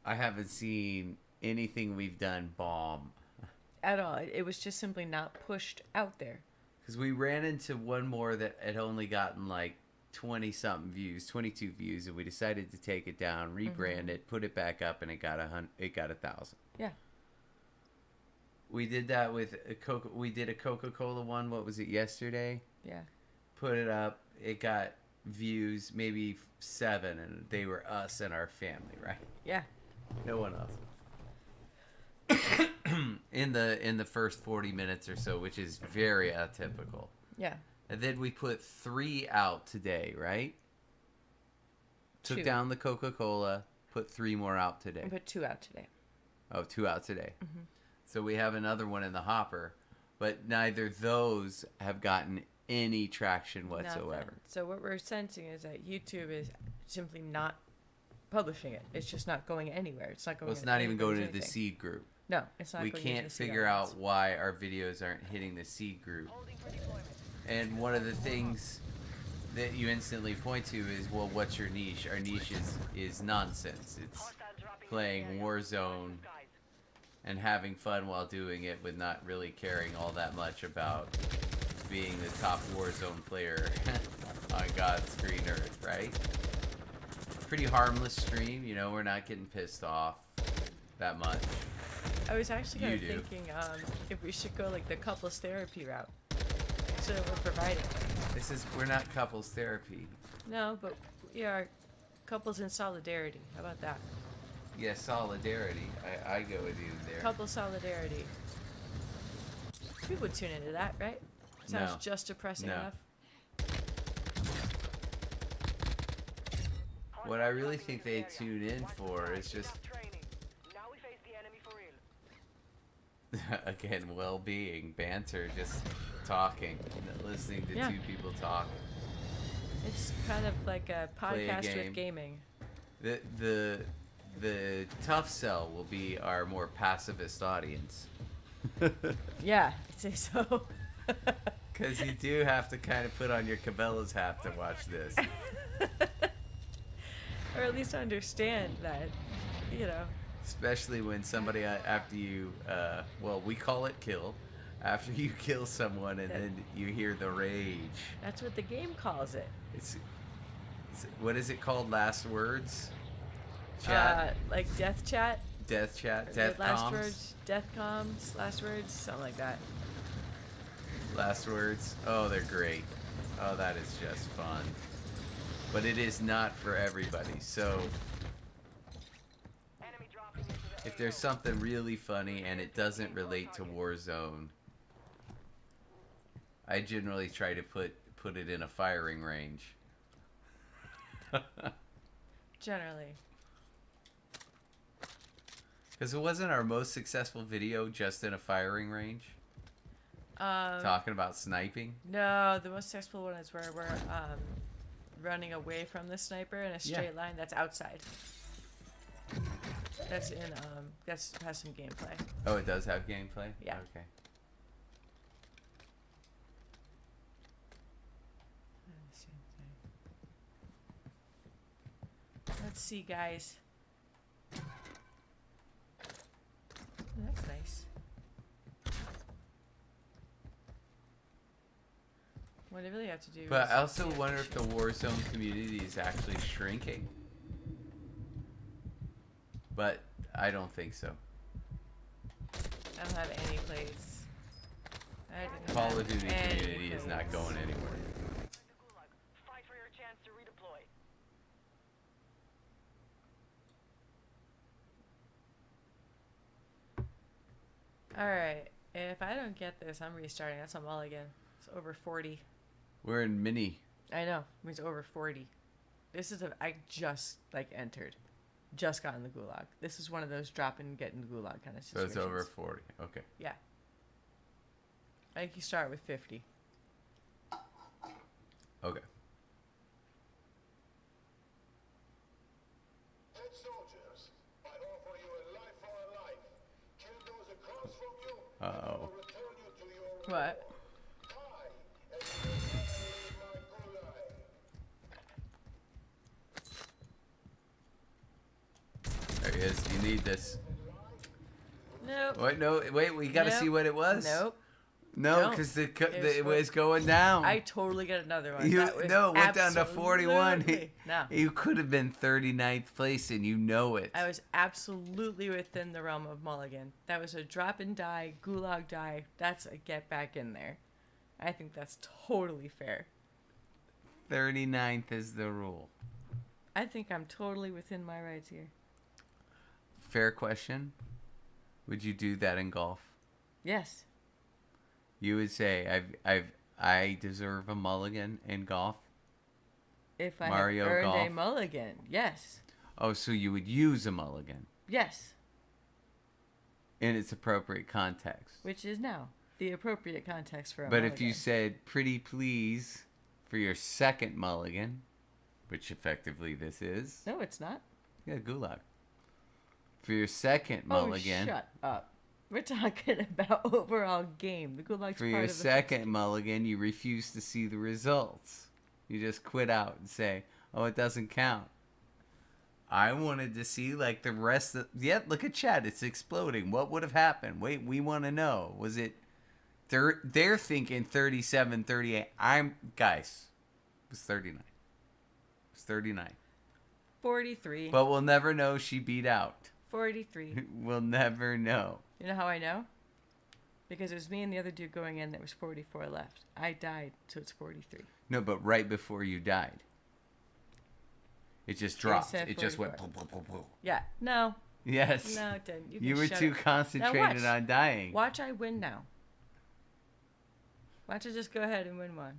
I haven't seen anything we've done bomb. At all. It was just simply not pushed out there. Because we ran into one more that had only gotten like 20-something views, 22 views, and we decided to take it down, rebrand it, put it back up, and it got 1,000. Yeah. We did that with we did a Coca-Cola one. What was it, yesterday? Yeah. Put it up. It got views, maybe 7, and they were us and our family, right? Yeah. No one else. in the first 40 minutes or so, which is very atypical. Yeah. And then we put 3 out today, right? Took 2. down the Coca-Cola, put 3 more out today. I put 2 out today. Oh, 2 out today. So we have another one in the hopper, but neither those have gotten any traction whatsoever. Nothing. So what we're sensing is that YouTube is simply not publishing it. It's just not going anywhere. It's not going. Well, it's in not even going to anything. the seed group. No, it's not. We going into can't the seed figure audience. out why our videos aren't hitting the seed group. holding for deployment. And one of the things that you instantly point to is, well, what's your niche? Our niche is nonsense. It's Hostiles dropping playing into the area. Warzone Skies. and having fun while doing it with not really caring all that much about being the top Warzone player on God's green earth, right? Pretty harmless stream, you know, we're not getting pissed off that much. I was actually kind of You do. thinking if we should go like the couples therapy route. So that we're providing. We're not couples therapy. No, but we are couples in solidarity. How about that? Yeah, solidarity. I go with you there. Couple solidarity. People would tune into that, right? Sounds No. just depressing No. enough. What I really Hostiles think dropping they into the area. tune in Watch the for skies. is just, Enough training. Now we face the enemy for real. again, well-being, banter, just talking, listening to Yeah. 2 people talk. It's kind of like a Play a podcast game. with gaming. The tough sell will be our more pacifist audience. Yeah, I'd say so. Because you do have to kind of put on your Cabela's hat to watch this. Or at least understand that, you know. Especially when somebody, after you, well, we call it kill. After you kill someone and then you hear the rage. That's what the game calls it. It's what is it called? Last words? Chat? Like death chat. Death chat, Or death last comms, words, death comms, last words, something like that. last words. Oh, they're great. Oh, that is just fun. But it is not for everybody. So Enemy dropping into the if there's something really funny and it doesn't relate to Warzone, I generally try to put it in a firing range. Generally. Because it wasn't our most successful video just in a firing range? Talking about sniping? No, the most successful one is where we're running away from the sniper in a straight line. That's outside. That's in that's has some gameplay. Oh, it does have gameplay? Yeah. Okay. Let's see, guys. Oh, that's nice. What I really have to do But is I also see wonder if the Warzone community is actually shrinking. But I don't think so. I don't have any plays. I didn't Call have of Duty any community is not plays. going anywhere. Fight for your chance to redeploy. Alright, if I don't get this, I'm restarting. That's a mulligan. It's over 40. We're in mini. I know. It means over 40. This is I just, entered. Just got in the gulag. This is one of those drop and get in the gulag kind of So situations. it's over 40. Okay. Yeah. I think you start with 50. Okay. Head soldiers, I offer you a life for a life. Kill those across from you, and I Uh-oh. will return you to your What? I am my gulag. There he is. You need this. Nope. Wait, no. Wait, we got to Nope. see what it was. Nope. No, No. because It it was was going down. I totally get another one. You, That was no, it went down to 41. absolutely- No. You could have been 39th place, and you know it. I was absolutely within the realm of mulligan. That was a drop and die, gulag die. That's a get back in there. I think that's totally fair. 39th is the rule. I think I'm totally within my rights here. Fair question. Would you do that in golf? Yes. You would say I deserve a mulligan in golf. If I Mario have earned a Golf. mulligan, yes. Oh, so you would use a mulligan Yes. in its appropriate context. Which is now the appropriate context for a But mulligan. if you said pretty please for your second mulligan, which effectively this is, No, it's not. yeah, gulag. For your second mulligan, Oh, shut up. We're talking about overall game. The gulag's for part your of the second mulligan, you refuse to see the results. You just quit out and say, "Oh, it doesn't count." I wanted to see like the rest of. Yeah, look at chat. It's exploding. What would have happened? Wait, we want to know. Was it? They're thinking 37, 38. Guys. It was 39. It was 39. 43. But we'll never know she beat out. 43. We'll never know. You know how I know? Because it was me and the other dude going in. There was 44 left. I died, so it's 43. No, but right before you died. It just dropped. said It just went. 44. Boom, boom, boom, boom. Yeah. No. Yes. No, it didn't. You, You can were shut too up. concentrated Now on dying. Watch I win now. Watch I just go ahead and win one.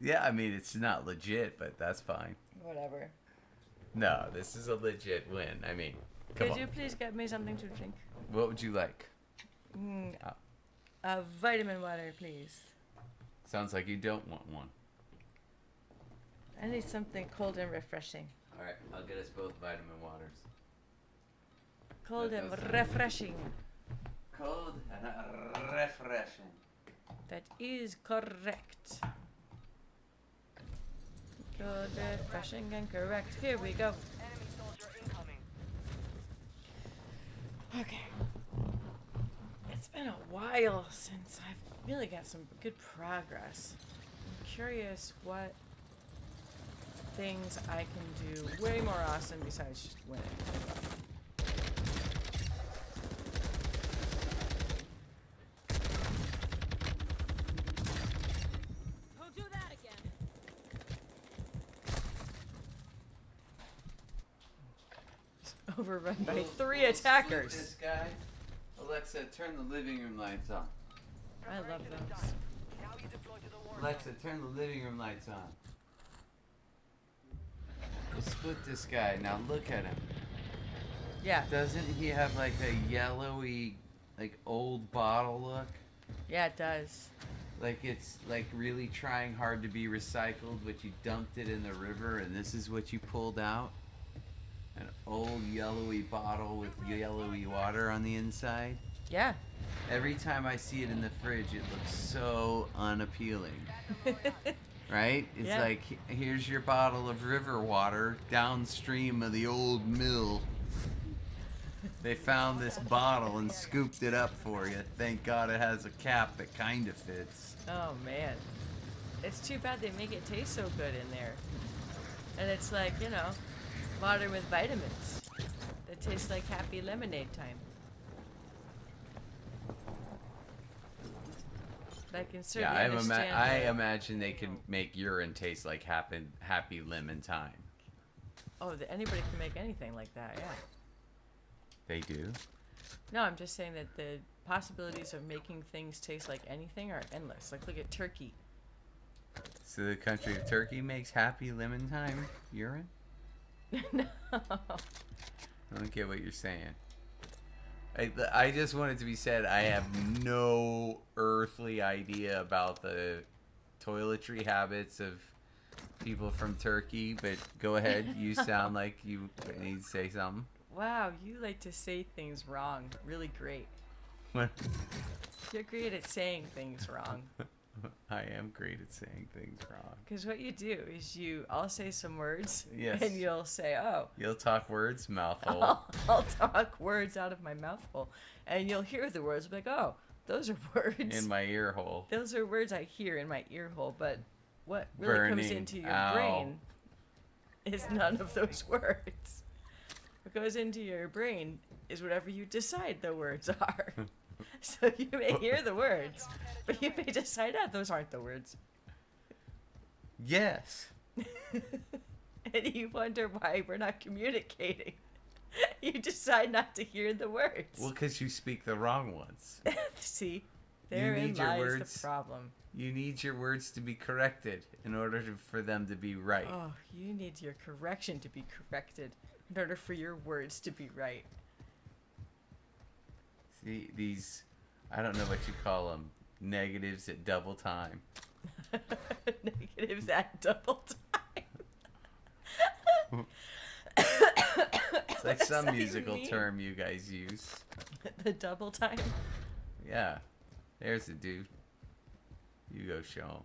Yeah, I mean, it's not legit, but that's fine. Whatever. No, this is a legit win. I mean, come Could on. you please get me something to drink? What would you like? Vitamin water, please. Sounds like you don't want one. I need something cold and refreshing. All right, I'll get us both vitamin waters. Cold That and does sound- refreshing. Cold and refreshing. That is correct. Cold, refreshing, and correct. Here we go. Enemy soldier incoming. Okay. It's been a while since I've really got some good progress. I'm curious what things I can do way more awesome besides just winning. overrun by We'll- 3 we'll split attackers. This guy. Alexa, turn the living room lights on. I love those. Now you deploy to the war Alexa, turn the living room lights on. We'll split this guy. Now look at him. Yeah, Doesn't he have like a yellowy, like old bottle look? yeah, it does. Like it's like really trying hard to be recycled, but you dumped it in the river and this is what you pulled out? An old yellowy bottle with yellowy water on the inside? Yeah. Every time I see it in the fridge, it looks so unappealing. Right? It's Yeah. like, here's your bottle of river water downstream of the old mill. They found this bottle and scooped it up for you. Thank God it has a cap that kind of fits. Oh man, it's too bad they make it taste so good in there. And it's like, you know, water with vitamins. It tastes like happy lemonade time. But I can certainly understand. I the- imagine they could make urine taste like happy lemon time. Anybody can make anything like that, yeah. They do? No, I'm just saying that the possibilities of making things taste like anything are endless. Like, look at turkey. So the country of Turkey makes happy lemon time urine? No. I don't get what you're saying. I just want it to be said, I have no earthly idea about the toiletry habits of people from Turkey, but go ahead. You sound like you need to say something. Wow, you like to say things wrong. Really great. What? You're great at saying things wrong. I am great at saying things wrong. Because what you do is I'll say some words, Yes. and you'll say, oh, You'll talk words, mouthful. I'll talk words out of my mouth hole, and you'll hear the words, like, oh, those are words. In my ear hole. Those are words I hear in my ear hole, but what really comes Burning. into your Ow. brain is none of those words. What goes into your brain is whatever you decide the words are. So you may hear the words, but you may decide that those aren't the words. Yes. And you wonder why we're not communicating. You decide not to hear the words. Well, because you speak the wrong ones. See, therein need your lies words. the problem. You need your words to be corrected in order for them to be right. Oh, you need your correction to be corrected in order for your words to be right. See, these, I don't know what you call them, negatives at double time. Negatives at double time. It's like What's some that musical mean? term you guys use. The double time? Yeah. There's the dude. You go show him.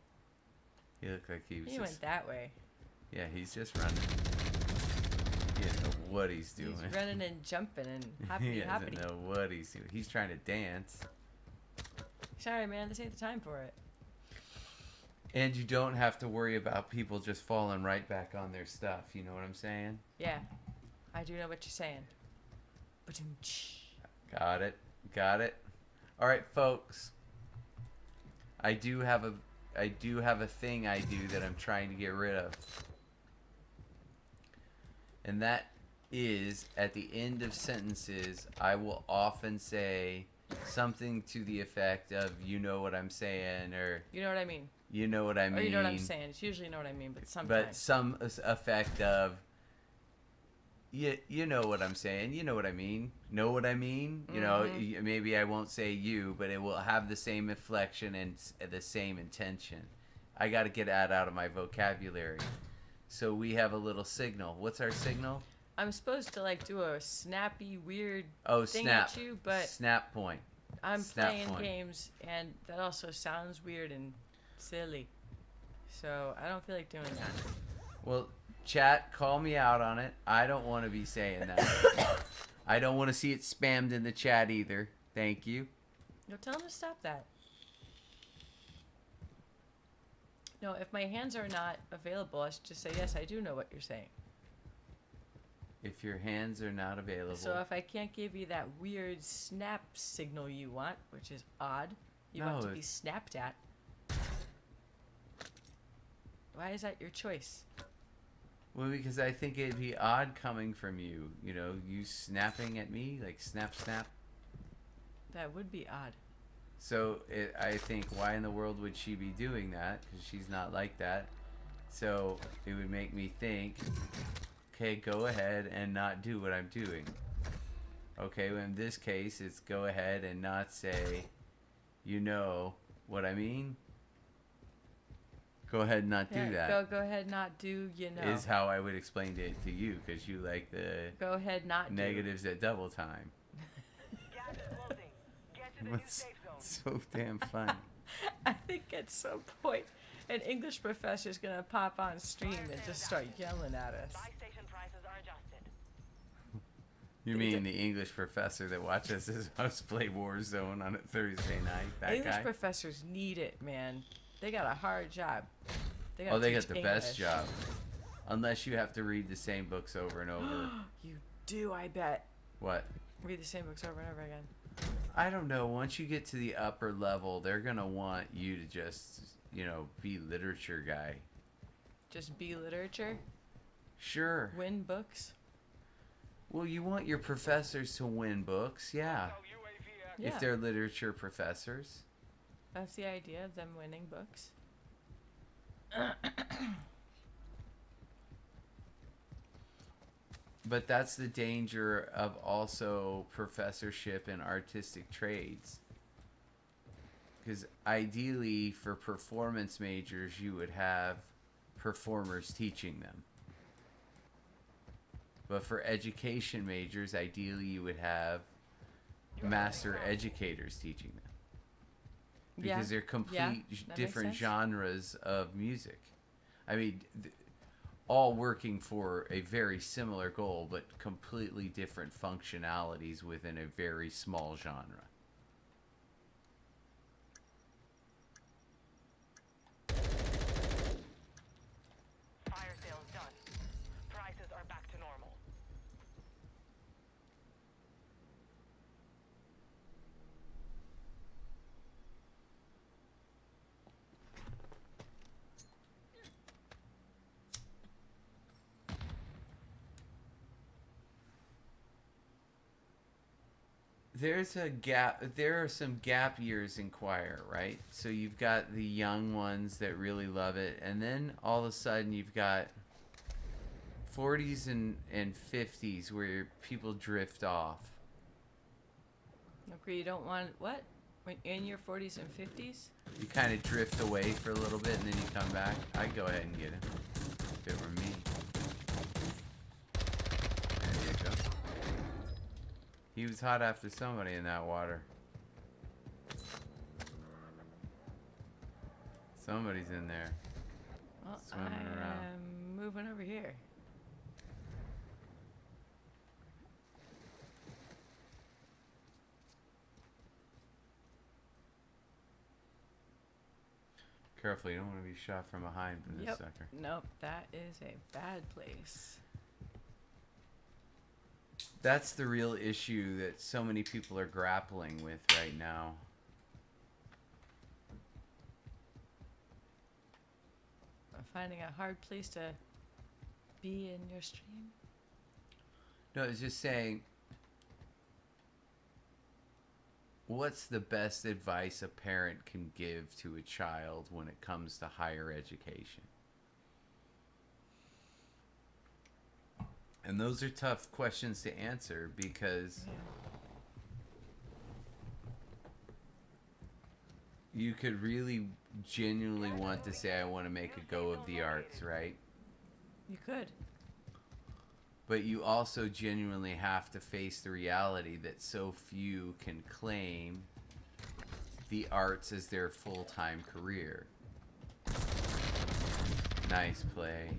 He looked like he was He just... went that way. Yeah, he's just running. He doesn't know what he's doing. He's running and jumping and He hoppity doesn't hoppity. know what he's doing. He's trying to dance. Sorry, man, this ain't the time for it. And you don't have to worry about people just falling right back on their stuff. You know what I'm saying? Yeah, I do know what you're saying. Ba-doom-tsh. Got it. Got it. All right, folks. I do have a thing I do that I'm trying to get rid of. And that is at the end of sentences, I will often say something to the effect of, you know what I'm saying, or You know what I mean? you know what I mean. Or you know what I'm saying. It's usually you know what I mean, but But sometimes. some effect of, you know what I'm saying. You know what I mean. Know what I mean. You know, maybe I won't say you, but it will have the same inflection and the same intention. I got to get that out of my vocabulary. So we have a little signal. What's our signal? I'm supposed to like do a snappy, weird Oh, thing snap. at you, but Snap point. I'm Snap playing point. games, and that also sounds weird and silly. So I don't feel like doing that. Well, chat, call me out on it. I don't want to be saying that. I don't want to see it spammed in the chat either. Thank you. No, tell him to stop that. No, if my hands are not available, I should just say, yes, I do know what you're saying. If your hands are not available. So if I can't give you that weird snap signal you want, which is odd, you want No, to be snapped at. Why is that your choice? Well, because I think it'd be odd coming from you. You know, you snapping at me like snap, snap. That would be odd. So I think, why in the world would she be doing that? Because she's not like that. So it would make me think, okay, go ahead and not do what I'm doing. Okay, well, in this case, it's go ahead and not say, you know what I mean? Go ahead and not do that. Go ahead, not do, you know. Is how I would explain it to you, because you like the Go ahead, not negatives at double time. Gas is closing. Get to the new What's safe zone. so damn funny? I think at some point an English professor's gonna pop on stream and just start yelling at us. Buy station prices are adjusted. You mean the English professor that watches his house play Warzone on a Thursday night? That English guy? professors need it, man. They got a hard job. They Oh, they teach got the best English. job. Unless you have to read the same books over and over. You do, I bet. What? Read the same books over and over again. I don't know. Once you get to the upper level, they're going to want you to just, you know, be literature guy. Just be literature. Sure. Win books. Well, you want your professors to win books, yeah. Hostile UAV active. Yeah. If they're literature professors. That's the idea of them winning books. But that's the danger of also professorship in artistic trades. Because ideally, for performance majors, you would have performers teaching them. But for education majors, ideally, you would have master educators teaching them. Because they're complete that makes different sense. genres of music. I mean, all working for a very similar goal, but completely different functionalities within a very small genre. Fire sales done. Prices are back to normal. There's a gap. There are some gap years in choir, right? So you've got the young ones that really love it, and then all of a sudden you've got 40s and 50s where people drift off. Okay, you don't want what? When in your 40s and 50s? You kind of drift away for a little bit, and then you come back. I'd go ahead and get him if it were me. There you go. He was hot after somebody in that water. Somebody's in there. Well, Swimming around. I'm moving over here. Careful, you don't want to be shot from behind from this Yep. sucker. Nope, that is a bad place. That's the real issue that so many people are grappling with right now. I'm finding a hard place to be in your stream. No, it's just saying, what's the best advice a parent can give to a child when it comes to higher education? And those are tough questions to answer because you could really genuinely want to say, I want to make a go of the arts, right? You could. But you also genuinely have to face the reality that so few can claim the arts as their full-time career. Nice play.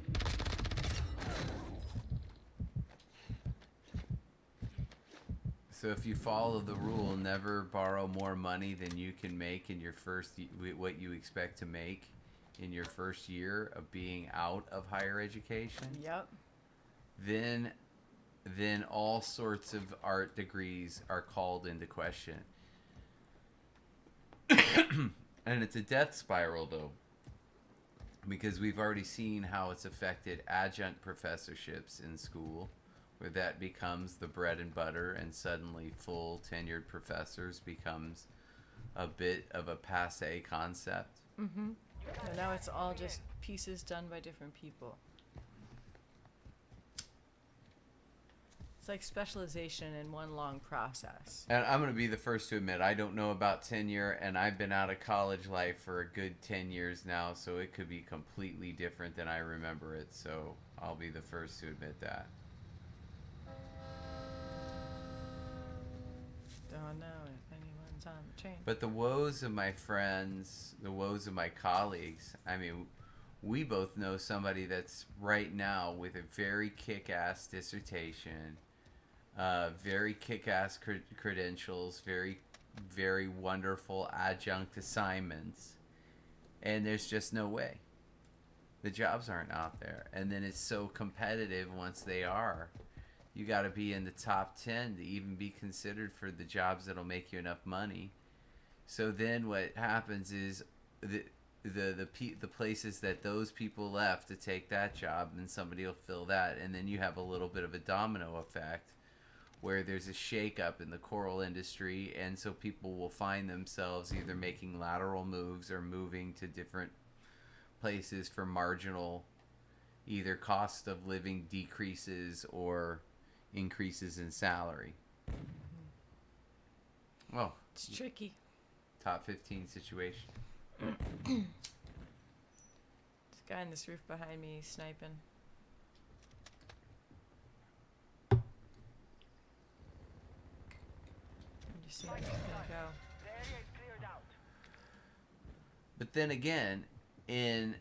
So if you follow the rule, never borrow more money than you can make in your what you expect to make in your first year of being out of higher education. Yep. Then all sorts of art degrees are called into question. And it's a death spiral, though. because we've already seen how it's affected adjunct professorships in school, where that becomes the bread and butter, and suddenly full tenured professors becomes a bit of a passé concept. And now it's all just pieces done by different people. It's like specialization in one long process. And I'm going to be the first to admit, I don't know about tenure, and I've been out of college life for a good 10 years now, so it could be completely different than I remember it, so I'll be the first to admit that. Don't know if anyone's on the train. But the woes of my friends, the woes of my colleagues, I mean, we both know somebody that's right now with a very kick-ass dissertation, very kick-ass credentials, very, very wonderful adjunct assignments, and there's just no way. The jobs aren't out there. And then it's so competitive once they are. You got to be in the top 10 to even be considered for the jobs that'll make you enough money. So then what happens is the places that those people left to take that job, and somebody will fill that, and then you have a little bit of a domino effect where there's a shakeup in the coral industry, and so people will find themselves either making lateral moves or moving to different places for marginal either cost of living decreases or increases in salary. Well, It's tricky. top 15 situation. This guy on this roof behind me sniping. I'm just seeing where he's gonna go. The area is cleared out. But then again, in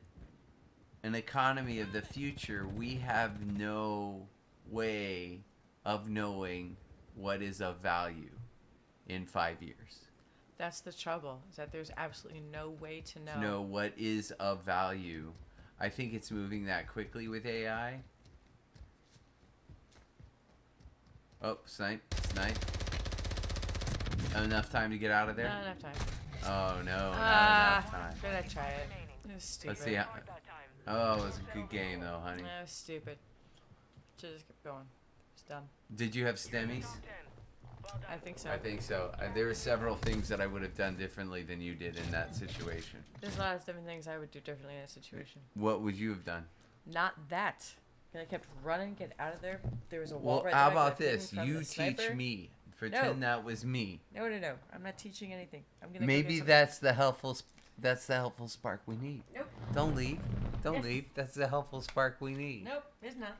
an economy of the future, we have no way of knowing what is of value in 5 years. That's the trouble, is that there's absolutely no way to know. To know what is of value. I think it's moving that quickly with AI. Oh, snipe. Enough time to get out of there? Not enough time. Oh, no, not enough time. Gonna try it. It was stupid. Let's see how... At that time. Oh, it was a good game, though, honey. That was stupid. Should've just kept going. It's done. Did you have STEMIs? Top 10. Well done. I think so. I think so. There were several things that I would have done differently than you did in that situation. There's a lot of different things I would do differently in a situation. What would you have done? Not that. And I kept running, get out of there. There was a wall Well, right how there. I about got hidden this? from You the teach sniper. me. Pretend that was me. No. I'm not teaching anything. I'm gonna. go Maybe get some- that's the helpful. That's the helpful spark we need. Nope. Don't leave. Don't Yes. leave. That's the helpful spark we need. Nope. It's not.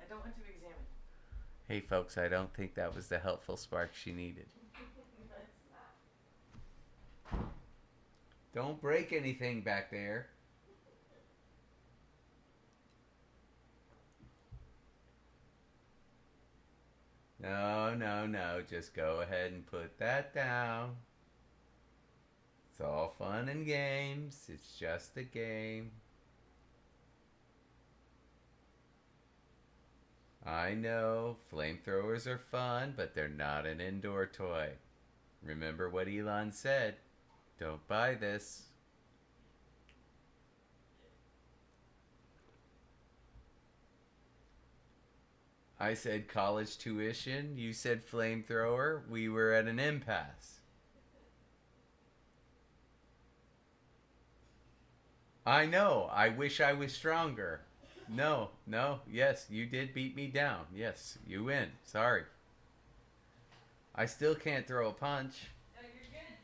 I don't want to examine. Hey, folks, I don't think that was the helpful spark she needed. It's not. Don't break anything back there. No. Just go ahead and put that down. It's all fun and games. It's just a game. I know, flamethrowers are fun, but they're not an indoor toy. Remember what Elon said. Don't buy this. I said college tuition. You said flamethrower. We were at an impasse. I know. I wish I was stronger. No. Yes, you did beat me down. Yes, you win. Sorry. I still can't throw a punch. No, you're good.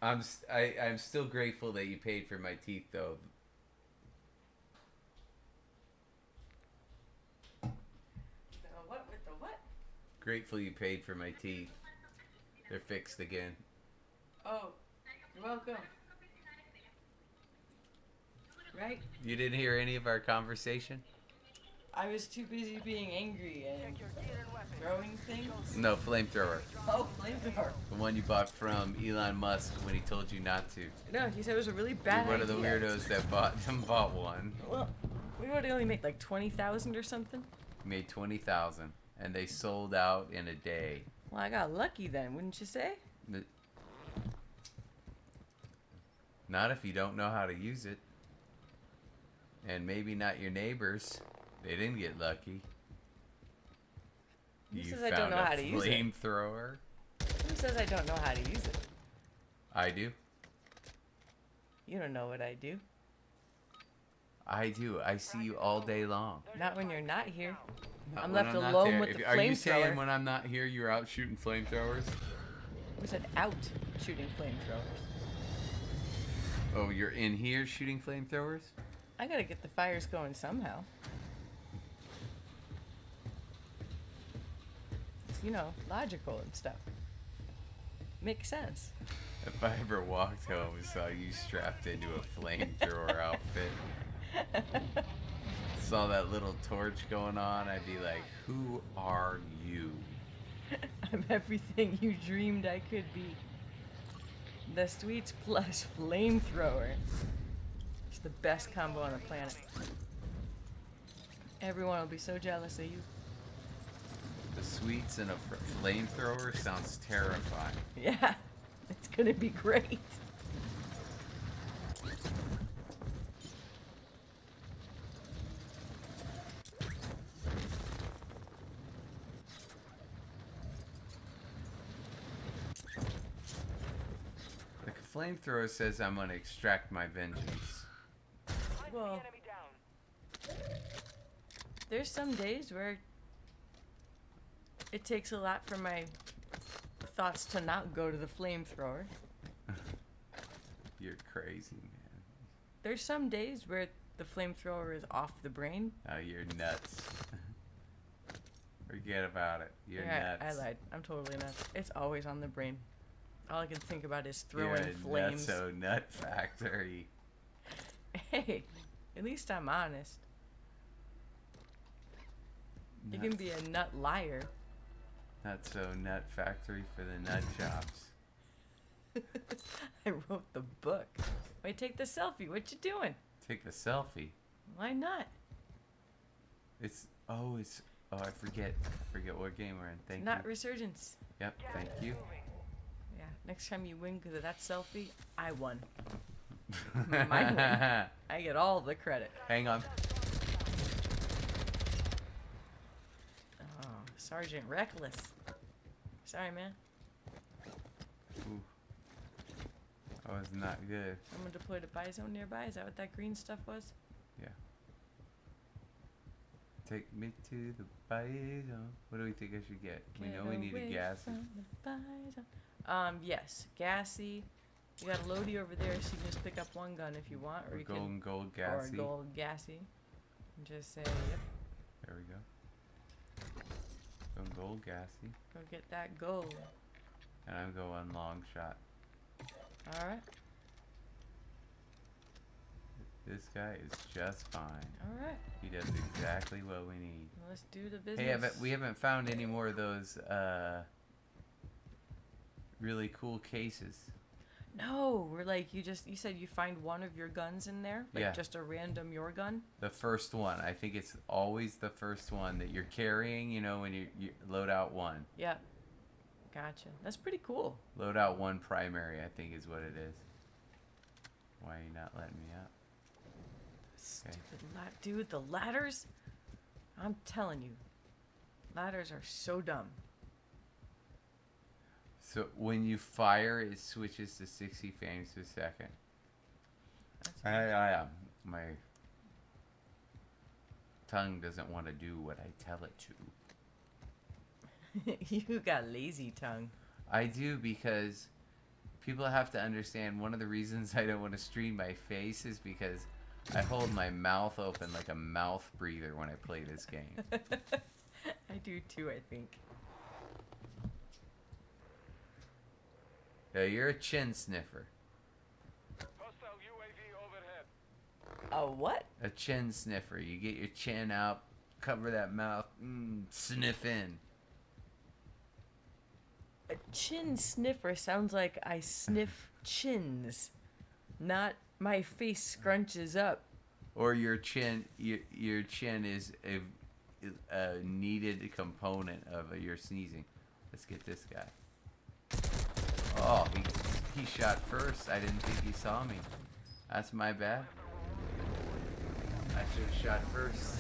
You're good at things. I'm still grateful that you paid for my teeth, though. What with the what? Grateful you paid for my teeth. They're fixed again. Oh, you're welcome. Right? You didn't hear any of our conversation? I was too busy being angry and Check your gear and weapons. throwing things. No, flamethrower. Oh, flamethrower. The one you bought from Elon Musk when he told you not to. No, he said it was a really You're bad one of the idea. weirdos that bought one. Well, we would only make like 20,000 or something. Made 20,000, and they sold out in a day. Well, I got lucky then, wouldn't you say? Not if you don't know how to use it. And maybe not your neighbors. They didn't get lucky. Who You says I found don't know a how to use it? flamethrower. Who says I don't know how to use it? I do. You don't know what I do. I do. I see you all day long. Not when you're not here. Not I'm when left not alone there. with the Are you saying flamethrower. when I'm not here, you're out shooting flamethrowers? We said out shooting flamethrowers. Oh, you're in here shooting flamethrowers? I gotta get the fires going somehow. It's, logical and stuff. Makes sense. If I ever walked home and saw you strapped into a flamethrower outfit, saw that little torch going on, I'd be like, who are you? I'm everything you dreamed I could be. The sweets plus flamethrower. It's the best combo on the planet. Everyone will be so jealous of you. The sweets and a flamethrower sounds terrifying. Yeah, it's gonna be great. Like a flamethrower says I'm gonna extract my vengeance. Well, Enemy down. there's some days where it takes a lot for my thoughts to not go to the flamethrower. You're crazy, man. There's some days where the flamethrower is off the brain. Oh, you're nuts. Forget about it. You're Yeah, nuts. I lied. I'm totally nuts. It's always on the brain. All I can think about is You're throwing a flames. nutso nut factory. Hey, at least I'm honest. You can be a nut liar. Nutso nut factory for the nut jobs. I wrote the book. Wait, take the selfie. What you doing? Take the selfie. Why not? Oh, I forget what game we're in. Thank Not you. Resurgence. Yep, thank you. Yeah, next time you win because of that selfie, I won. My win. I get all the credit. Hang on. Oh, Sergeant Reckless. Sorry, man. Ooh. That was not good. Someone deployed a buy zone nearby. Is that what that green stuff was? Yeah. Take me to the buy zone. What do we think I should get? We know we need a Get gas. away from the buy zone. Yes, gassy. You got a loadie over there, so you can just pick up one gun if you want, or Or you golden can, gold or a gassy. gold gassy. And just say, yep, There we go. Golden gold gassy. go get that gold. And I'm going long shot. All right, This guy is just fine. all right. He does exactly what we need. Let's do the business. Hey, we haven't found any more of those really cool cases. No, we're like you said you find one of your guns in there, like Yeah. just a random your gun. The first one. I think it's always the first one that you're carrying, when you load out one. Yep. Gotcha. That's pretty cool. Load out one primary, I think is what it is. Why are you not letting me up? Okay. Stupid dude, the ladders. I'm telling you, ladders are so dumb. So when you fire, it switches to 60 frames per second. My tongue doesn't want to do what I tell it to. You got lazy tongue. I do, because people have to understand one of the reasons I don't want to stream my face is because I hold my mouth open like a mouth breather when I play this game. I do too, I think. Yeah, you're a chin sniffer. Hostile UAV overhead. A what? A chin sniffer. You get your chin out, cover that mouth, sniff in. A chin sniffer sounds like I sniff chins, not my face scrunches up. Or your chin is a needed component of your sneezing. Let's get this guy. Oh, he he shot first. I didn't think he saw me. That's my bad. I should have shot first.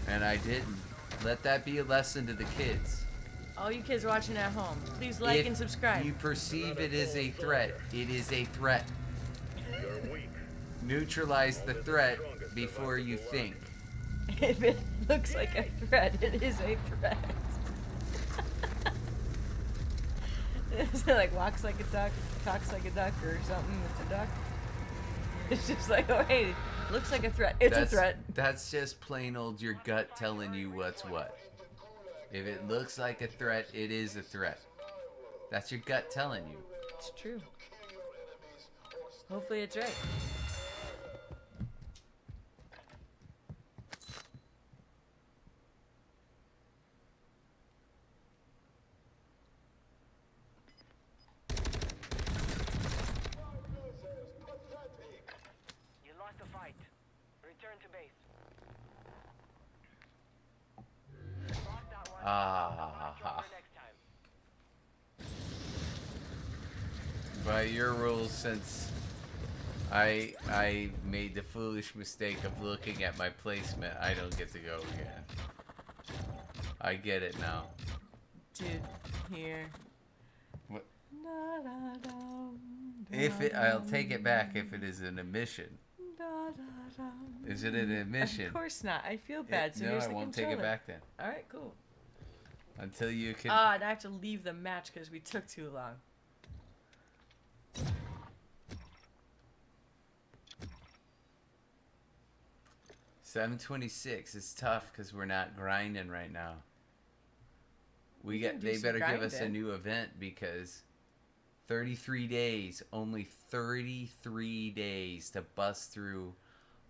And I didn't. Let that be a lesson to the kids. All you kids watching at home, please like and subscribe. If you perceive it as a threat, it is a threat. Neutralize the threat before you think. If it looks like a threat, it is a threat. Is it like walks like a duck, talks like a duck, or something? It's a duck. It's just like, oh hey, looks like a threat. It's a threat. That's just plain old your gut telling you what's what. If it looks like a threat, it is a threat. That's your gut telling you. It's true. Hopefully it's right. You lost the fight. Return to base. Lost that one. Much stronger next time. By your rules, since I made the foolish mistake of looking at my placement, I don't get to go again. I get it now. Dude, here. What? Da, da, da, If it, I'll take it back if it is an admission. da, da, da. Is it an admission? Of course not. I feel bad. So no, here's I the won't take controller. it back then. All right, cool. Until you can. I'd have to leave the match because we took too long. $726. It's tough because we're not grinding right now. We can do They some better give us a grinding. new event because 33 days, only 33 days to bust through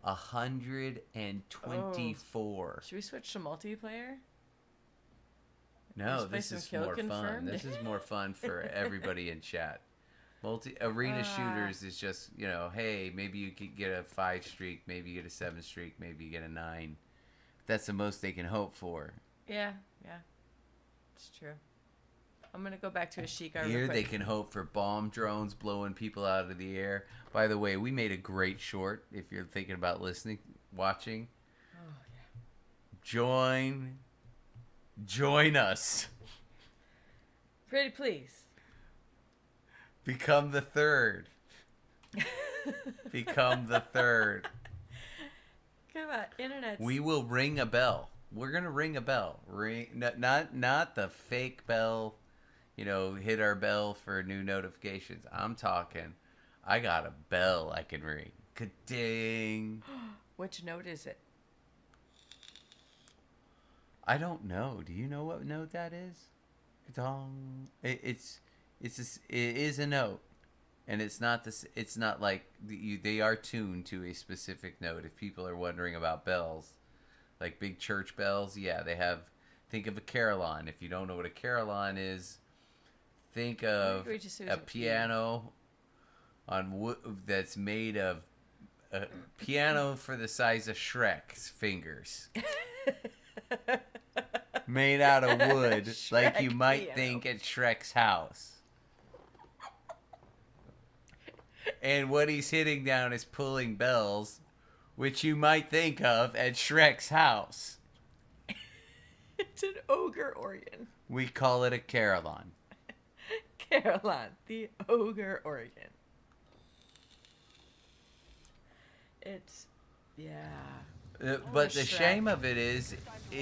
124. Should we switch to multiplayer? No, Just play this some is Kill more fun. Confirmed? This is more fun for everybody in chat. Arena shooters is just, hey, maybe you could get a 5 streak, maybe you get a 7 streak, maybe you get a 9. That's the most they can hope for. Yeah. It's true. I'm going to go back to a Sheikah real Here quick. they can hope for bomb drones blowing people out of the air. By the way, we made a great short if you're thinking about watching. Oh, yeah. Join us. Pretty please. Become the third. Become the third. Come on, internet. We will ring a bell. We're gonna ring a bell. Not the fake bell. Hit our bell for new notifications. I'm talking. I got a bell I can ring. Ka-ding. Which note is it? I don't know. Do you know what note that is? Ka-dong. It is a note, and it's not this. It's not like they are tuned to a specific note. If people are wondering about bells, like big church bells, yeah, they have. Think of a carillon. If you don't know what a carillon is, think of we just say it a was a key. piano on wood that's made of a piano for the size of Shrek's fingers. Made out of wood, like you Shrek might piano. think at Shrek's house. And what he's hitting down is pulling bells, which you might think of at Shrek's house. It's an ogre organ. We call it a carillon. Caroline, the ogre organ. It's, yeah. But the Shrek. shame of it is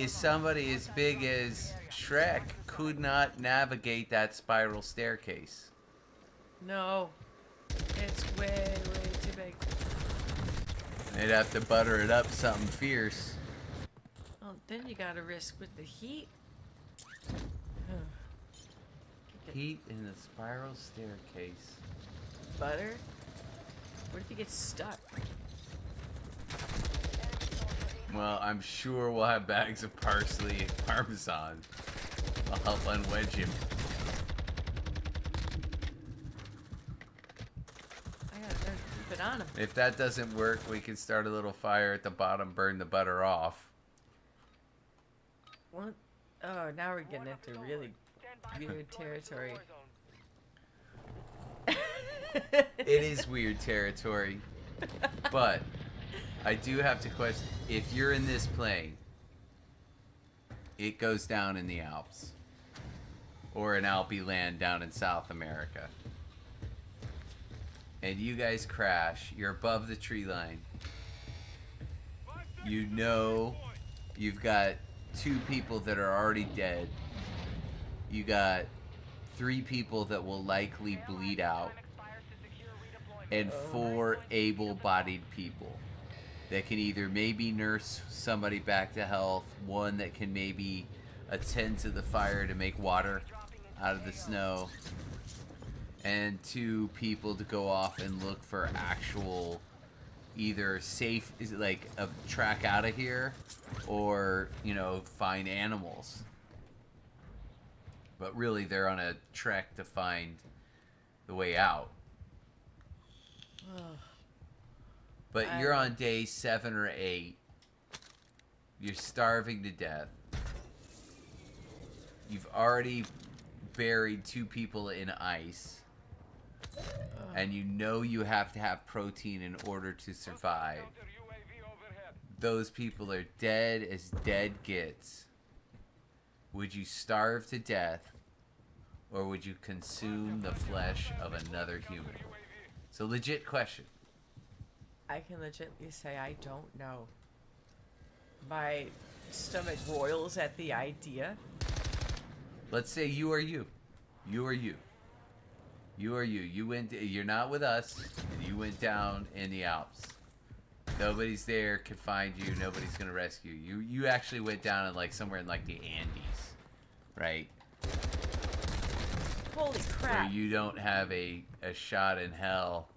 somebody as big as Shrek could not navigate that spiral staircase. No. It's way, way too big. They'd have to butter it up something fierce. Well, then you gotta risk with the heat. Heat in the spiral staircase. Butter? What if you get stuck? Well, I'm sure we'll have bags of parsley and parmesan. I'll help unwedge him. I gotta learn to keep it on him. If that doesn't work, we can start a little fire at the bottom, burn the butter off. What? Oh, now we're getting into really Stand by for weird deployment to the territory. war It is weird territory. But I do have to question, if you're in this plane, it goes down in the Alps. Or an Alpy land down in South America. And you guys crash, you're above the tree line. You know you've got 2 people that are already dead. You got 3 people that will likely bleed out. And 4 able-bodied people that can either maybe nurse somebody back to health, 1 that can maybe attend to the fire to make water out of the snow, and 2 people to go off and look for actual either safe, is it like a track out of here, or, you know, find animals. But really they're on a trek to find the way out. But you're on day 7 or 8. You're starving to death. You've already buried 2 people in ice. And you know you have to have protein in order to survive. Those people are dead as dead gets. Would you starve to death, or would you consume the flesh of another human? It's a legit question. I can legitimately say I don't know. My stomach roils at the idea. Let's say you are you. You are you. You are you. You're not with us, and you went down in the Alps. Nobody's there can find you. Nobody's gonna rescue you. You actually went down in like somewhere in like the Andes, right? Holy crap. Where you don't have a shot in hell.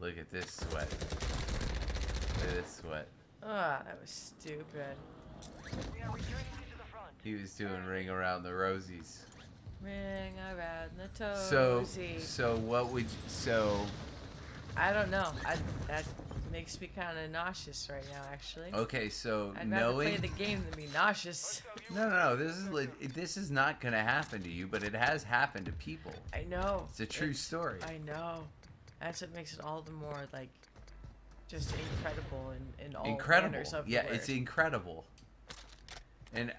Look at this sweat. Look at this sweat. Ah, that was stupid. He was doing ring around the rosies. Ring around the So toesy. what would I don't know. That makes me kind of nauseous right now, actually. okay, so I'd rather play the game than be nauseous. No, this is not gonna happen to you, but it has happened to people. I know. It's a true story. I know. That's what makes it all the more, like, just incredible in all manners of the Yeah, word. it's incredible. And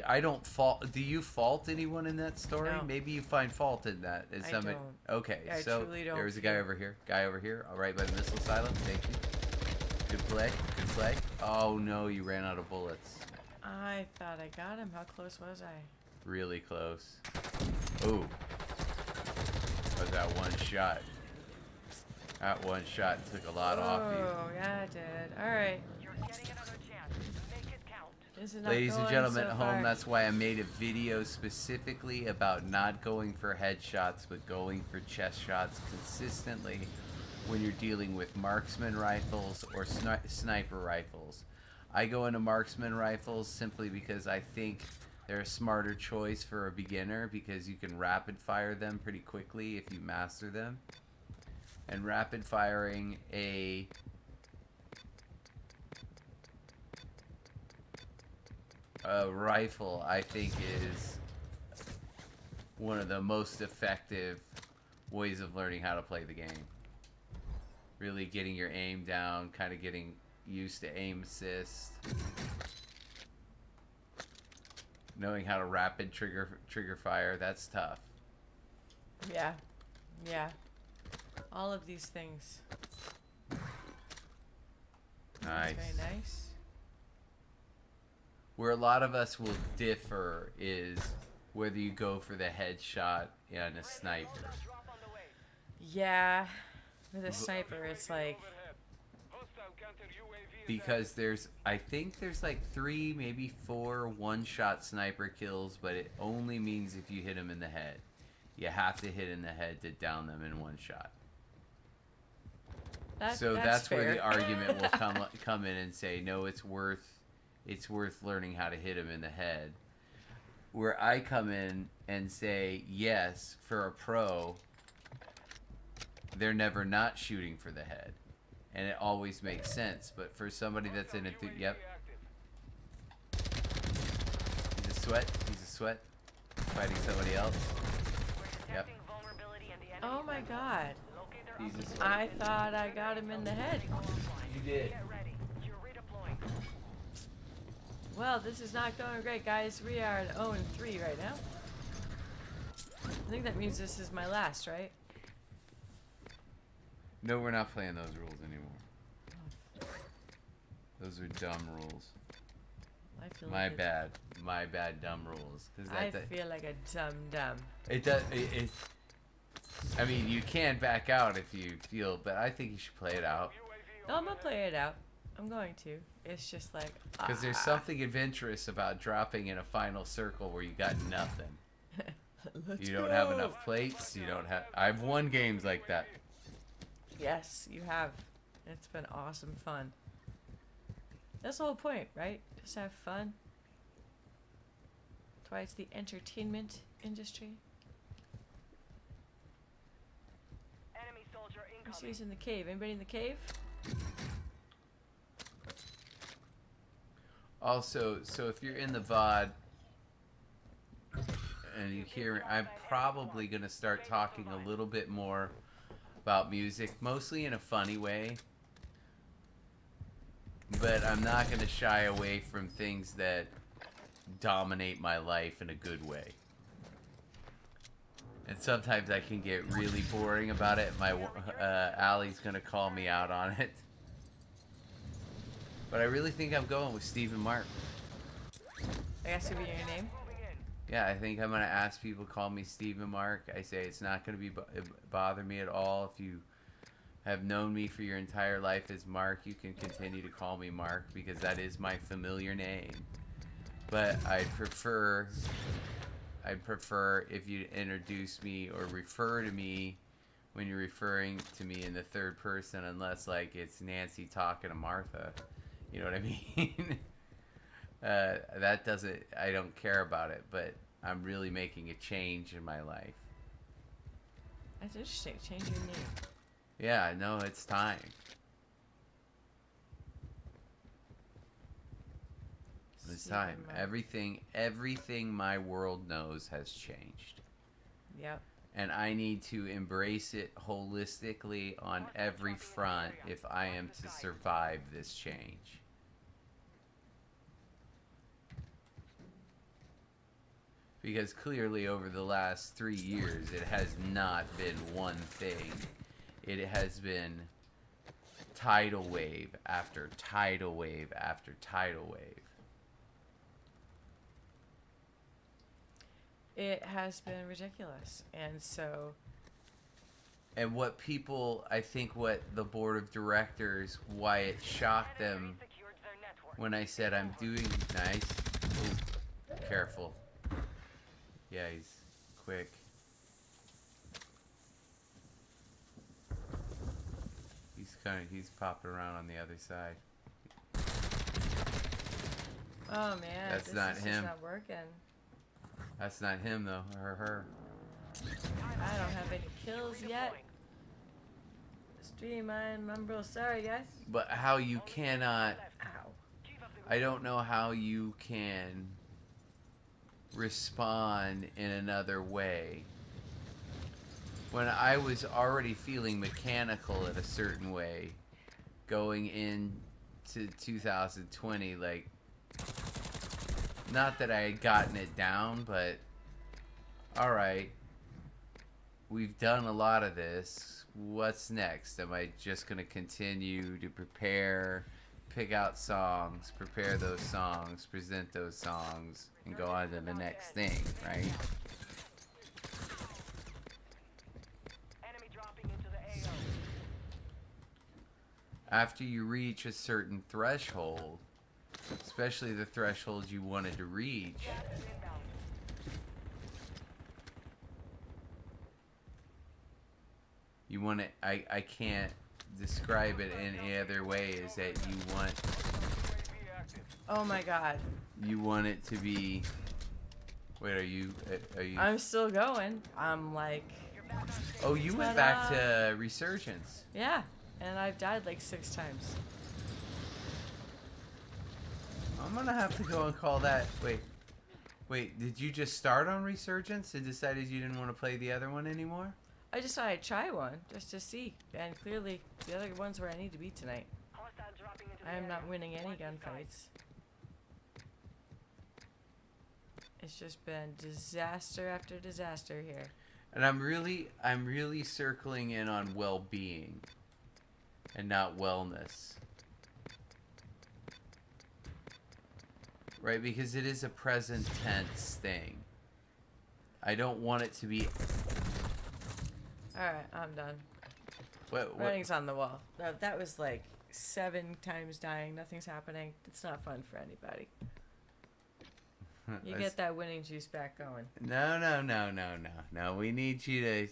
I don't fault. Do you fault anyone in that story? No. Maybe you find fault in that. As I somebody, don't. okay, I so truly don't there's a guy feel- over here. Guy over here. All right, by the missile silence. Thank you. Good play. Good play. Oh no, you ran out of bullets. I thought I got him. How close was I? Really close. Ooh. Was that one shot? That one shot took a lot off you. Oh, yeah, it did. All right. You're getting another chance. Make it count. This is not Ladies and going gentlemen so at far. home, that's why I made a video specifically about not going for headshots, but going for chest shots consistently when you're dealing with marksman rifles or sniper rifles. I go into marksman rifles simply because I think they're a smarter choice for a beginner, because you can rapid fire them pretty quickly if you master them. And rapid firing a rifle, I think, is one of the most effective ways of learning how to play the game. Really getting your aim down, kind of getting used to aim assist, knowing how to rapid trigger fire. That's tough. Yeah. Yeah. All of these things. Nice. That's very nice. Where a lot of us will differ is whether you go for the headshot and a sniper. Drop on the way. Yeah. With a sniper, it's like... Because I think there's like 3, maybe 4 one-shot sniper kills, but it only means if you hit them in the head. You have to hit in the head to down them in one shot. So that's where the fair. argument will come in and say, no, it's worth learning how to hit him in the head. Where I come in and say, yes, for a pro, they're never not shooting for the head, and it always makes sense. But for somebody that's in it, yep. sweat. He's a sweat. Fighting somebody else. We're Yep. detecting vulnerability in the enemy. Oh my god. Locate their He's a office. sweat. I thought I got him in the head. You did. Get ready. You're redeploying. Well, this is not going great, guys. We are at 0-3 right now. I think that means this is my last, right? No, we're not playing those rules anymore. Those are dumb rules. I feel My like it- bad. My bad. Dumb rules. Cause I that feel like a dum-dum. it does. I mean, you can back out if you feel, but I think you should play it out. No, I'm gonna play it out. I'm going to. It's just like Because there's something adventurous about dropping in a final circle where you got nothing. Let's You don't have go. enough plates. You don't have. I've won games like that. Yes, you have. It's been awesome fun. That's the whole point, right? Just have fun. That's why it's the entertainment industry. Enemy soldier Who's incoming. using the cave? Anybody in the cave? Also, so if you're in the VOD and you hear, I'm probably going to start talking a little bit more about music, mostly in a funny way. But I'm not going to shy away from things that dominate my life in a good way. And sometimes I can get really boring about it. My Allie's going to call me out on it. But I really think I'm going with Steve and Mark. I guess to be your name. Moving in. Yeah, I think I'm going to ask people to call me Steve and Mark. I say it's not going to be bother me at all. If you have known me for your entire life as Mark, you can continue to call me Mark because that is my familiar name. But I'd prefer if you introduce me or refer to me when you're referring to me in the third person, unless like it's Nancy talking to Martha. You know what I mean? That doesn't, I don't care about it, but I'm really making a change in my life. That's interesting. Change your name. Yeah, no, it's time. It's Steve time. and Mark. Everything my world knows has changed. Yep. And I need to embrace it holistically on every front if I am to survive this change. Because clearly over the last 3 years, it has not been one thing. It has been tidal wave after tidal wave after tidal wave. It has been ridiculous. And so And what people, I think what the board of directors, why it shocked them Secured their network. when I said I'm doing nice. Ooh, careful. Yeah, he's quick. He's popping around on the other side. oh man, That's this not is him. just not working. That's not him though, or her. I don't have any kills yet. Stream, I'm real sorry, guys. But how you cannot, Ow. I don't know how you can respond in another way. When I was already feeling mechanical in a certain way, going into 2020, like, not that I had gotten it down, but alright, we've done a lot of this. What's next? Am I just going to continue to prepare, pick out songs, prepare those songs, present those songs, and go on to the next thing, right? Enemy dropping into the AO. After you reach a certain threshold, especially the threshold you wanted to reach, Gas is inbound. you want to, I can't describe it in any other way, is that Oh my god. you want it to be, wait, are you, I'm still going. I'm like, oh, you went back to Resurgence. yeah. And I've died like 6 times. I'm gonna have to go and call that, wait, Wait, did you just start on Resurgence and decided you didn't want to play the other one anymore? I just thought I'd try one just to see, and clearly the other one's where I need to be tonight. Hostile dropping into the I am not area. winning any Watch the skies. gunfights. It's just been disaster after disaster here. And I'm really circling in on well-being and not wellness. Right, because it is a present tense thing. I don't want it to be. Alright, I'm done. What? Writing's on the wall. That was like 7 times dying. Nothing's happening. It's not fun for anybody. You get that winning juice back going. No. We need you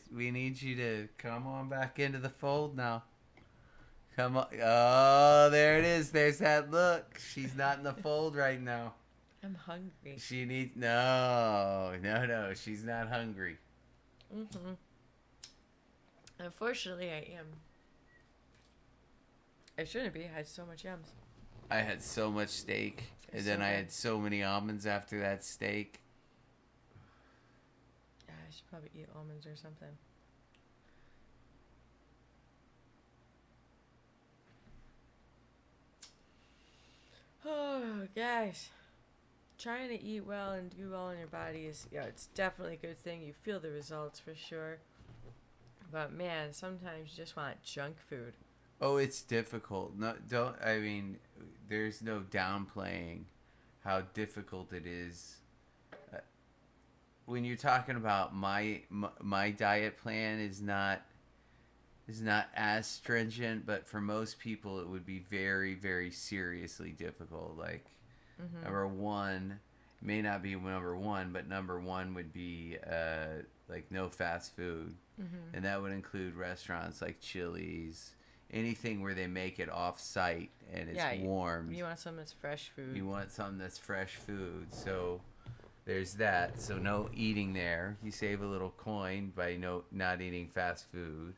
to come on back into the fold now. Come on. Oh, there it is. There's that look. She's not in the fold right now. I'm hungry. She needs no. She's not hungry. Mm-hmm. Unfortunately, I am. I shouldn't be. I had so much yums. I had so much steak, and It's then so I good. had so many almonds after that steak. Yeah, I should probably eat almonds or something. Oh, guys. Trying to eat well and do well in your body is, it's definitely a good thing. You feel the results for sure. But man, sometimes you just want junk food. Oh, it's difficult. No, don't. I mean, there's no downplaying how difficult it is. When you're talking about my diet plan is not as stringent, but for most people it would be very, very seriously difficult. Like number one may not be number one, but number one would be like no fast food, and that would include restaurants like Chili's. Anything where they make it off-site and it's warm. You want something that's fresh food. You want something that's fresh food. So there's that. So no eating there. You save a little coin by not eating fast food.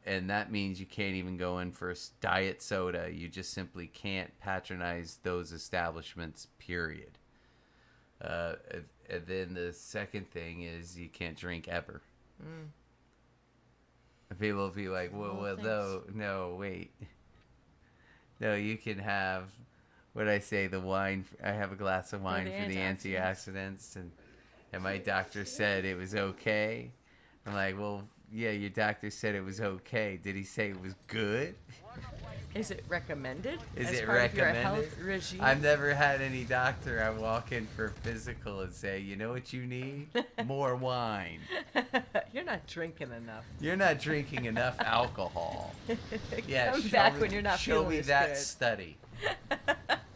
And that means you can't even go in for a diet soda. You just simply can't patronize those establishments, period. And then the second thing is you can't drink ever. People will be like, no, wait. No, you can have, what I say, the wine. I have a glass of wine for the antioxidants. And my doctor said it was okay. I'm like, well, yeah, your doctor said it was okay. Did he say it was good? Is it recommended? Is as it part of your recommended? health regime? I've never had any doctor I walk in for a physical and say, you know what you need? More wine. You're not drinking enough. You're not drinking enough alcohol. Yeah, Come show back me, when you're not show feeling me as that good. study.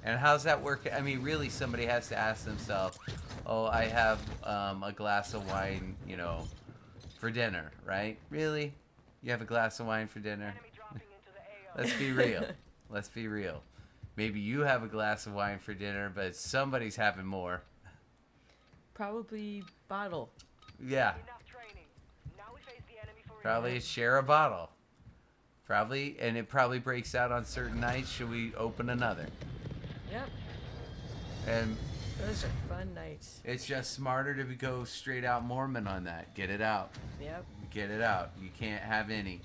And how's that work? I mean, really, somebody has to ask themselves, oh, I have a glass of wine, for dinner, right? Really? You have a glass of wine for dinner? Enemy dropping into the AO. Let's be real. Let's be real. Maybe you have a glass of wine for dinner, but somebody's having more. Probably bottle. Yeah, Enough training. Now we face the enemy for probably share a bottle. Probably, and it probably breaks out on certain nights. Should we open another? Yep. And Those are fun nights. it's just smarter to go straight out Mormon on that. Get it out. Yep. Get it out. You can't have any.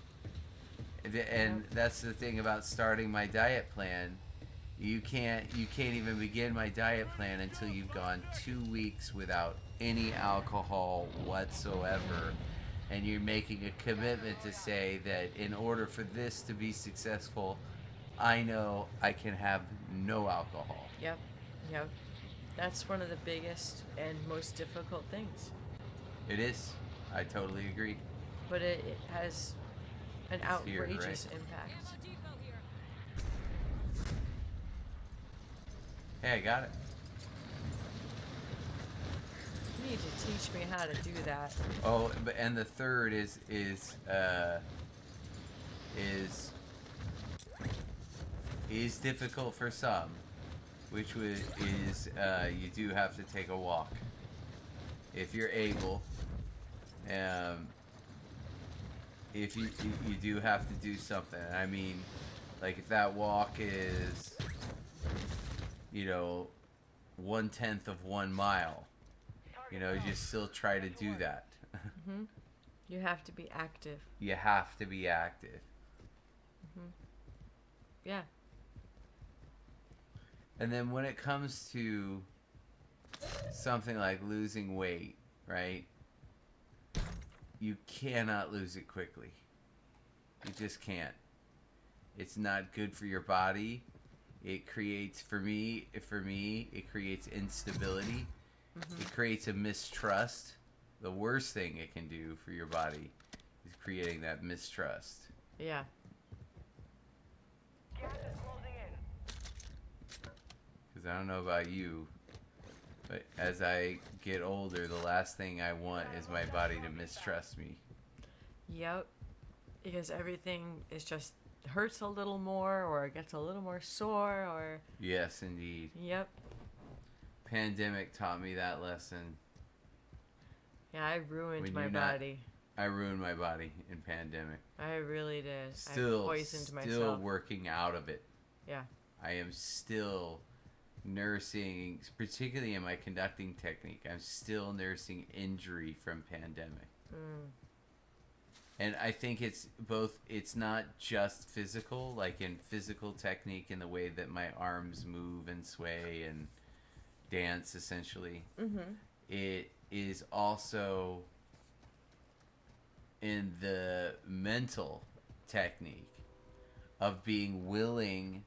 And that's the thing about starting my diet plan. You can't even begin my diet plan until you've gone 2 weeks without any alcohol whatsoever. And you're making a commitment to say that in order for this to be successful, I know I can have no alcohol. Yep. Yep. That's one of the biggest and most difficult things. It is. I totally agree. But it has an here, outrageous right? impact. Hey, I got it. You need to teach me how to do that. Oh, and the third is difficult for some, which is you do have to take a walk if you're able. If you do have to do something. I mean, like if that walk is 1/10 of 1 mile, You know, just still try to do that. You have to be active. You have to be active. Yeah. And then when it comes to something like losing weight, right? You cannot lose it quickly. You just can't. It's not good for your body. It creates, for me, it creates instability. It creates a mistrust. The worst thing it can do for your body is creating that mistrust. Yeah. Gas is closing in. Because I don't know about you, but as I get older, the last thing I want is my body to mistrust me. Yep. Because everything is just hurts a little more, or it gets a little more sore, or. Yes, indeed. Yep. Pandemic taught me that lesson. Yeah, I ruined When my you're not- body. I ruined my body in pandemic. I really did. Still, I poisoned still myself. working out of it. Yeah. I am still nursing, particularly in my conducting technique. I'm still nursing injury from pandemic. And I think it's both. It's not just physical, like in physical technique, in the way that my arms move and sway and dance, essentially. It is also in the mental technique of being willing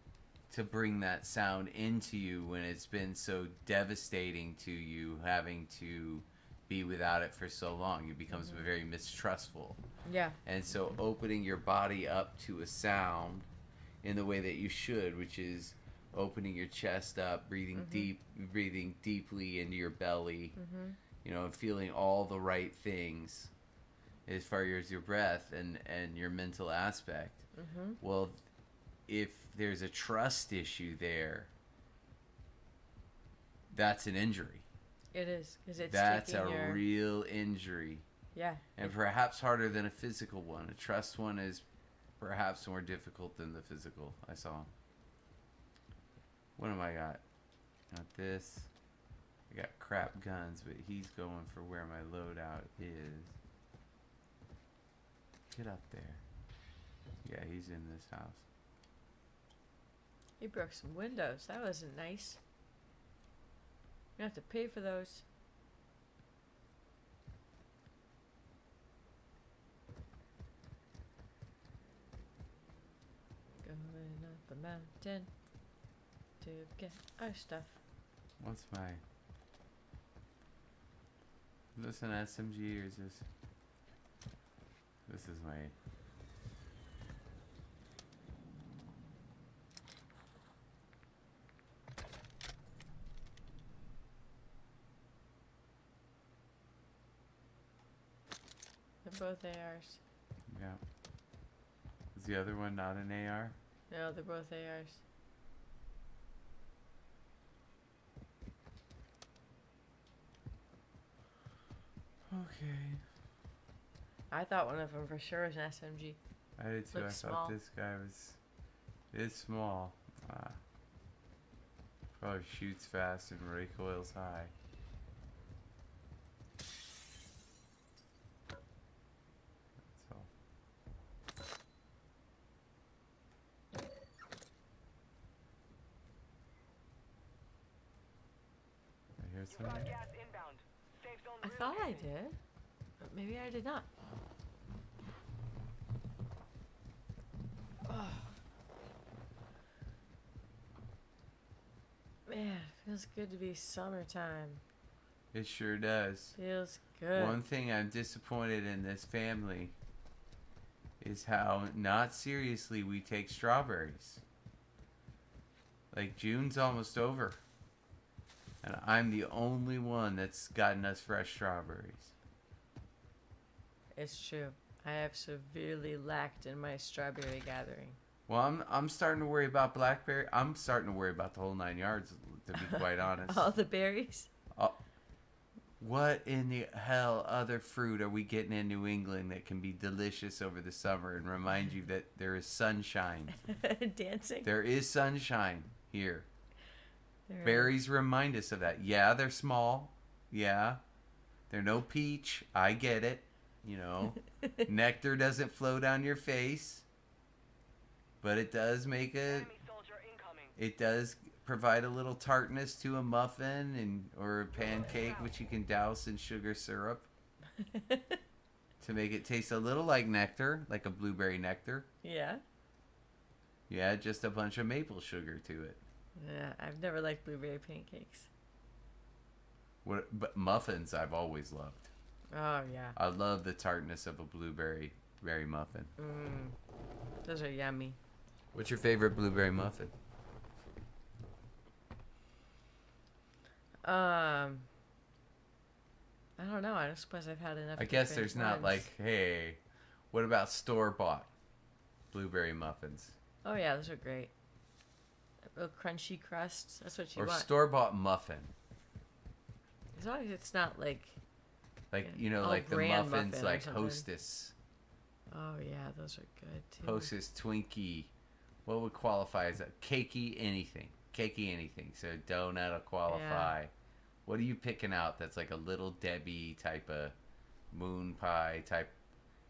to bring that sound into you when it's been so devastating to you, having to be without it for so long. It becomes very mistrustful. Yeah. And so opening your body up to a sound in the way that you should, which is opening your chest up, breathing deeply into your belly, you know, and feeling all the right things as far as your breath and your mental aspect. Well, if there's a trust issue there, that's an injury. It is, because it's That's a taking your. real injury. Yeah. And perhaps harder than a physical one. A trust one is perhaps more difficult than the physical. I saw. What am I got? Got this. I got crap guns, but he's going for where my loadout is. Get up there. Yeah, he's in this house. He broke some windows. That wasn't nice. You have to pay for those. Going up the mountain to get our stuff. What's my... Is this an SMG or is this... This is my... They're both ARs. Yeah. Is the other one not an AR? No, they're both ARs. Okay. I thought one of them for sure was an SMG. I did too. I Looks thought small. this guy was... It's small. Probably shoots fast and recoils high. That's all. I hear You've something. got gas inbound. Safe zone I thought I did, but maybe I did not. Oh. Man, feels good to be summertime. It sure does. Feels good. One thing I'm disappointed in this family is how not seriously we take strawberries. Like, June's almost over. And I'm the only one that's gotten us fresh strawberries. It's true. I have severely lacked in my strawberry gathering. Well, I'm starting to worry about blackberry. I'm starting to worry about the whole 9 yards, to be quite honest. All the berries? What in the hell other fruit are we getting in New England that can be delicious over the summer and remind you that there is sunshine? Dancing? There is sunshine here. There is. Berries remind us of that. Yeah, they're small. Yeah. They're no peach. I get it. You know, nectar doesn't flow down your face, but it does make a. Enemy soldier incoming. It does provide a little tartness to a muffin or a pancake, which you can douse in sugar syrup to make it taste a little like nectar, like a blueberry nectar. Yeah. You add just a bunch of maple sugar to it. Yeah, I've never liked blueberry pancakes. But muffins I've always loved. Oh, yeah. I love the tartness of a blueberry muffin. Those are yummy. What's your favorite blueberry muffin? I don't know. I don't suppose I've had enough. I guess different there's not ones. like, hey, what about store-bought blueberry muffins? Oh yeah, those are great. A real crunchy crust. That's what you Or want. store-bought muffin. As long as it's not like. Like, Yeah. you know, Oh, like the bran muffins muffin or like something. Hostess. Oh yeah, those are good too. Hostess, Twinkie. What would qualify as a cakey anything? Cakey anything. So donut will qualify. What are you picking out that's like a little Debbie type of moon pie type?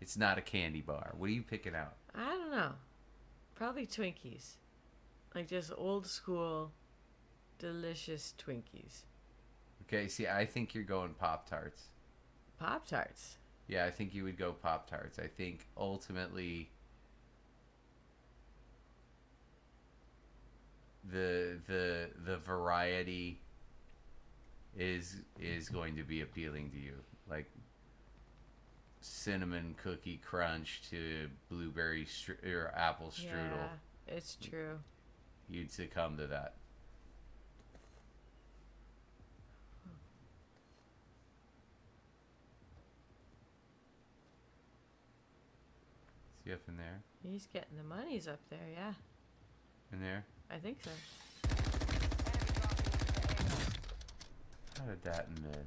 It's not a candy bar. What are you picking out? I don't know. Probably Twinkies. Like just old school, delicious Twinkies. Okay, see, I think you're going Pop-Tarts. Pop Tarts. Yeah, I think you would go Pop-Tarts. I think ultimately the variety is going to be appealing to you. Like cinnamon cookie crunch to blueberry or apple strudel. Yeah, it's true. You'd succumb to that. See up in there? He's getting the monies up there, yeah. In there? I think so. How did that miss?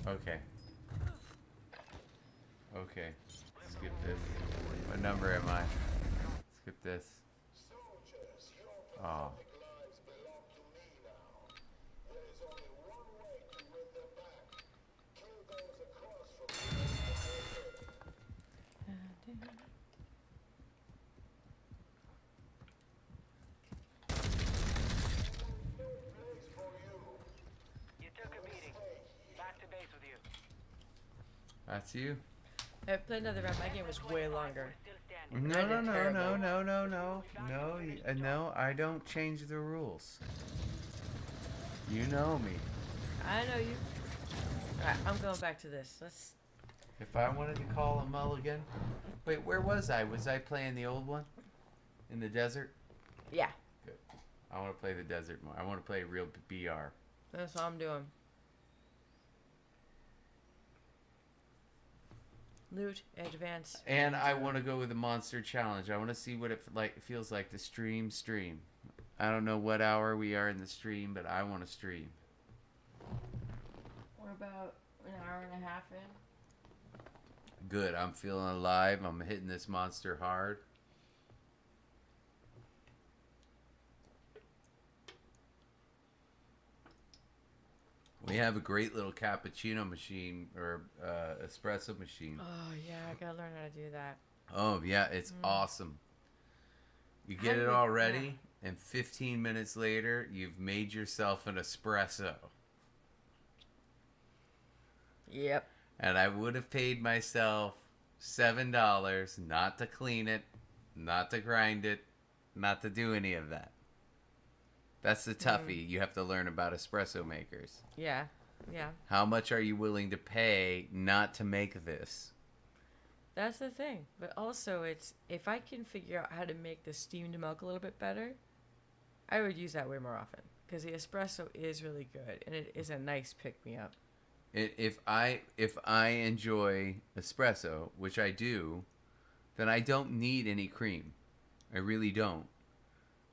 Okay. Okay. Skip this. What number am I? Skip this. Soldiers, your Oh. pathetic lives belong to me now. There is only one way to win them back. Kill those across from you. No place for you. You took a beating. Back to base with you. That's you? I played another round. My game was way longer. Still standing. No, no, did no, terrible. no, no, no, no. No, no, I don't change the rules. You know me. I know you. Alright, I'm going back to this. Let's. If I wanted to call a mulligan. Wait, where was I? Was I playing the old one? In the desert? Yeah, Good. I want to play the desert more. I want to play real BR. that's all I'm doing. Loot, advance. And I want to go with the monster challenge. I want to see what it feels like to stream. I don't know what hour we are in the stream, but I want to stream. We're about an hour and a half in. Good. I'm feeling alive. I'm hitting this monster hard. We have a great little cappuccino machine or espresso machine. Oh yeah, I gotta learn how to do that. Oh, yeah, it's awesome. You get How it do all we- ready, and 15 minutes later, you've made yourself an espresso. Yep. And I would have paid myself $7 not to clean it, not to grind it, not to do any of that. That's the toughie. You have to learn about espresso makers. Yeah. Yeah. How much are you willing to pay not to make this? That's the thing. But also, it's if I can figure out how to make the steamed milk a little bit better, I would use that way more often because the espresso is really good and it is a nice pick me up. If I enjoy espresso, which I do, then I don't need any cream. I really don't.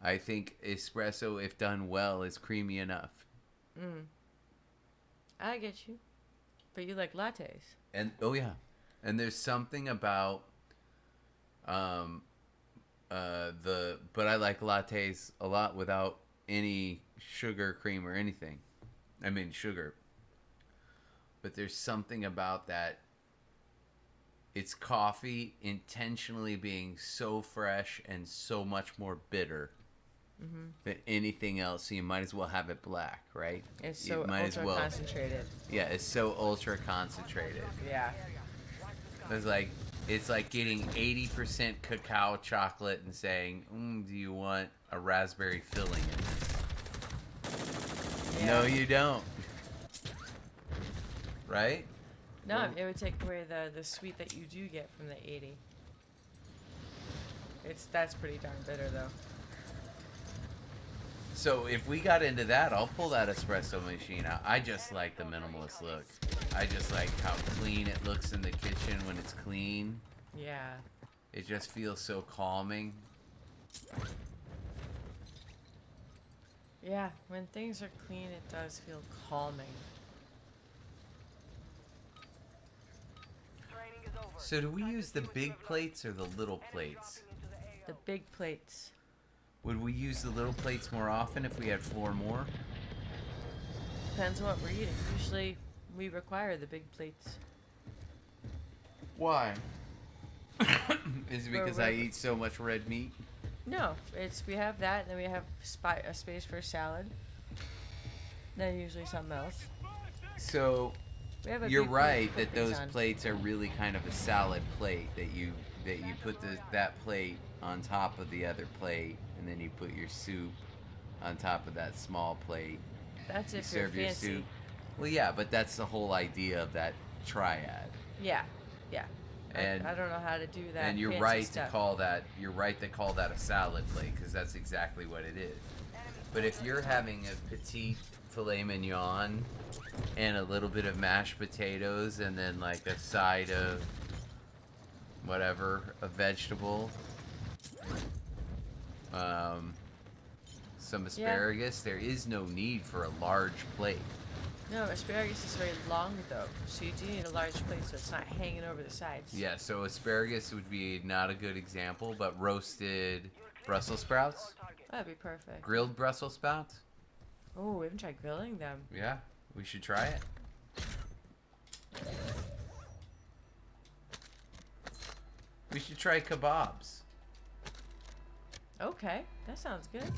I think espresso, if done well, is creamy enough. I get you, but you like lattes. And oh yeah, and there's something about but I like lattes a lot without any sugar, cream, or anything. I mean sugar. But there's something about that. It's coffee intentionally being so fresh and so much more bitter than anything else. So you might as well have it black, right? It's You so might as ultra well. concentrated. Yeah, it's so ultra concentrated. Yeah. It's like getting 80% cacao chocolate and saying, do you want a raspberry filling in this? Yeah. No, you don't. Right? No, it would take away the sweet that you do get from the 80. That's pretty darn bitter though. So if we got into that, I'll pull that espresso machine out. I just like the minimalist look. I just like how clean it looks in the kitchen when it's clean. Yeah. It just feels so calming. Yeah, when things are clean, it does feel calming. Training is over. So do we use the big plates or the little plates? The big plates. Would we use the little plates more often if we had 4 more? Depends on what we're eating. Usually, we require the big plates. Why? Is it because I whatever. eat so much red meat? No, we have that, and then we have a space for salad. Then usually something else. So We have a you're big plate right to that put things those on. plates are really kind of a salad plate that you put that plate on top of the other plate, and then you put your soup on top of that small plate. That's You if you're serve your fancy. soup. Well, yeah, but that's the whole idea of that triad. Yeah, yeah. And- I don't know how to do that. And you're fancy right stuff. to call that a salad plate, because that's exactly what it is. But if you're having a petite filet mignon and a little bit of mashed potatoes and then like a side of whatever, a vegetable, some asparagus, there is no need for a large plate. No, asparagus is very long though, so you do need a large plate so it's not hanging over the sides. Yeah, so asparagus would be not a good example, but roasted Brussels sprouts, That'd be perfect. grilled Brussels sprouts. Oh, we haven't tried grilling them. Yeah, we should try it. We should try kebabs. Okay, that sounds good.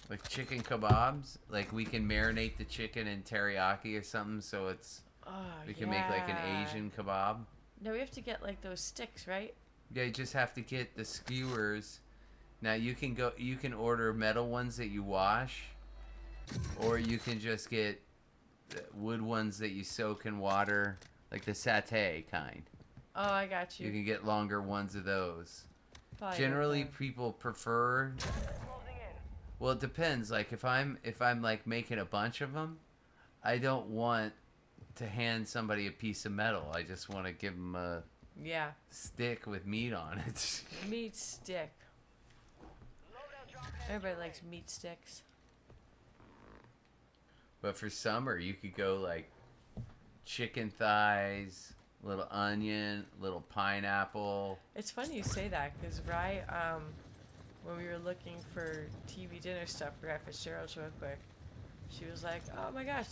Like chicken kebabs. Like we can marinate the chicken in teriyaki or something so it's Oh, we can make like an Asian kebab. No, we have to get like those sticks, right? Yeah, you just have to get the skewers. Now you can order metal ones that you wash, or you can just get wood ones that you soak in water, like the satay kind. Oh, I got you. You can get longer ones of those. Probably Generally, get them. people prefer. Well, it depends. Like if I'm like making a bunch of them, I don't want to hand somebody a piece of metal. I just want to give them a Yeah, stick with meat on it. meat stick. Everybody likes meat sticks. But for summer, you could go like chicken thighs, little onion, little pineapple. It's funny you say that because Rye, when we were looking for TV dinner stuff for Guy Fitzgerald's real quick, she was like, "Oh my gosh,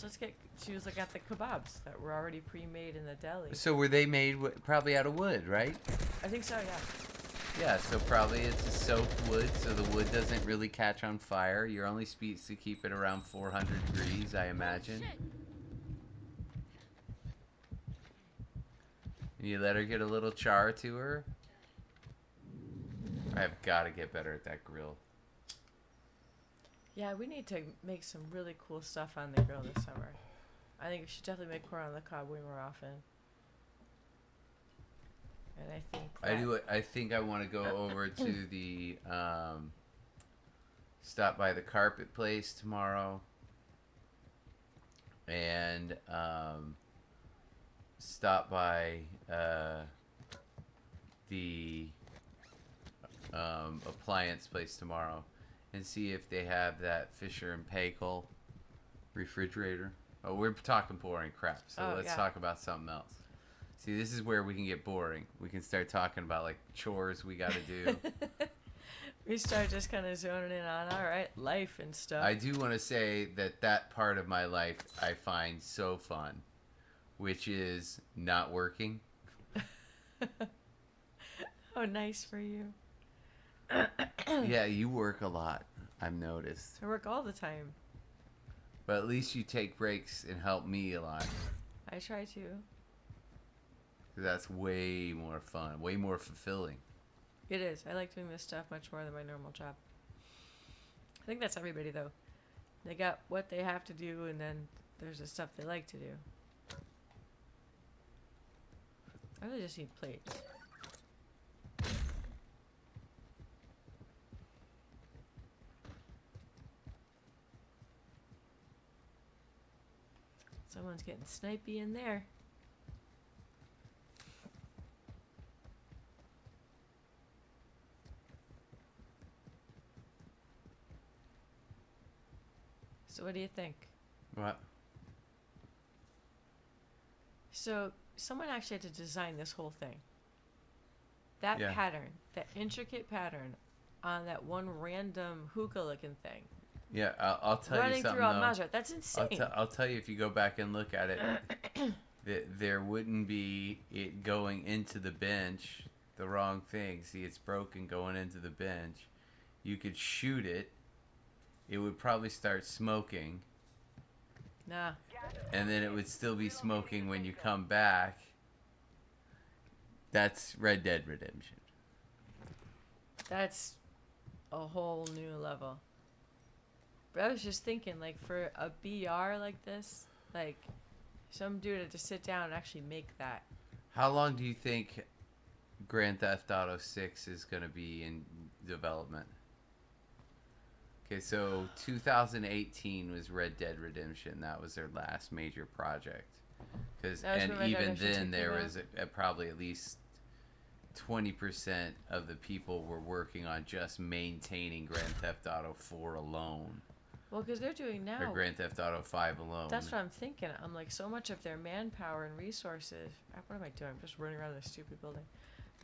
She was like at the kebabs that were already pre-made in the deli. So were they made probably out of wood, right? I think so, yeah. Yeah, so probably it's a soaked wood, so the wood doesn't really catch on fire. You're only supposed to keep it around 400 degrees, I imagine. And you let her get a little char to her. I've got to get better at that grill. Yeah, we need to make some really cool stuff on the grill this summer. I think we should definitely make corn on the cob way more often. And I think I think I want to go over to the stop by the carpet place tomorrow and stop by the appliance place tomorrow and see if they have that Fisher and Paykel refrigerator. Oh, we're talking boring crap, so Oh, let's yeah. talk about something else. See, this is where we can get boring. We can start talking about like chores we got to do. We start just kind of zoning in on, all right, life and stuff. I do want to say that part of my life I find so fun, which is not working. Oh, nice for you. Yeah, you work a lot, I've noticed. I work all the time. But at least you take breaks and help me a lot. I try to. 'Cause that's way more fun, way more fulfilling. It is. I like doing this stuff much more than my normal job. I think that's everybody, though. They got what they have to do, and then there's the stuff they like to do. I really just need plates. Someone's getting snipey in there. So what do you think? What? So someone actually had to design this whole thing. That Yeah. pattern, that intricate pattern on that one random hookah looking thing. Yeah, I'll tell you Running something through though. Al-Mazrah. That's insane. I'll tell you if you go back and look at it, that there wouldn't be it going into the bench the wrong thing. See, it's broken going into the bench. You could shoot it. It would probably start smoking, Nah. and then it would still be smoking when you come back. That's Red Dead Redemption. That's a whole new level. But I was just thinking, like, for a BR like this, like, some dude had to sit down and actually make that. How long do you think Grand Theft Auto 6 is going to be in development? Okay, so 2018 was Red Dead Redemption. That was their last major project. That was And when Red Dead even Redemption then, 2 there came was probably at least 20% of the people were working on just maintaining Grand Theft Auto 4 alone. Well, because they're doing Or now. Grand Theft Auto 5 alone. That's what I'm thinking. I'm like, so much of their manpower and resources. What am I doing? I'm just running around this stupid building.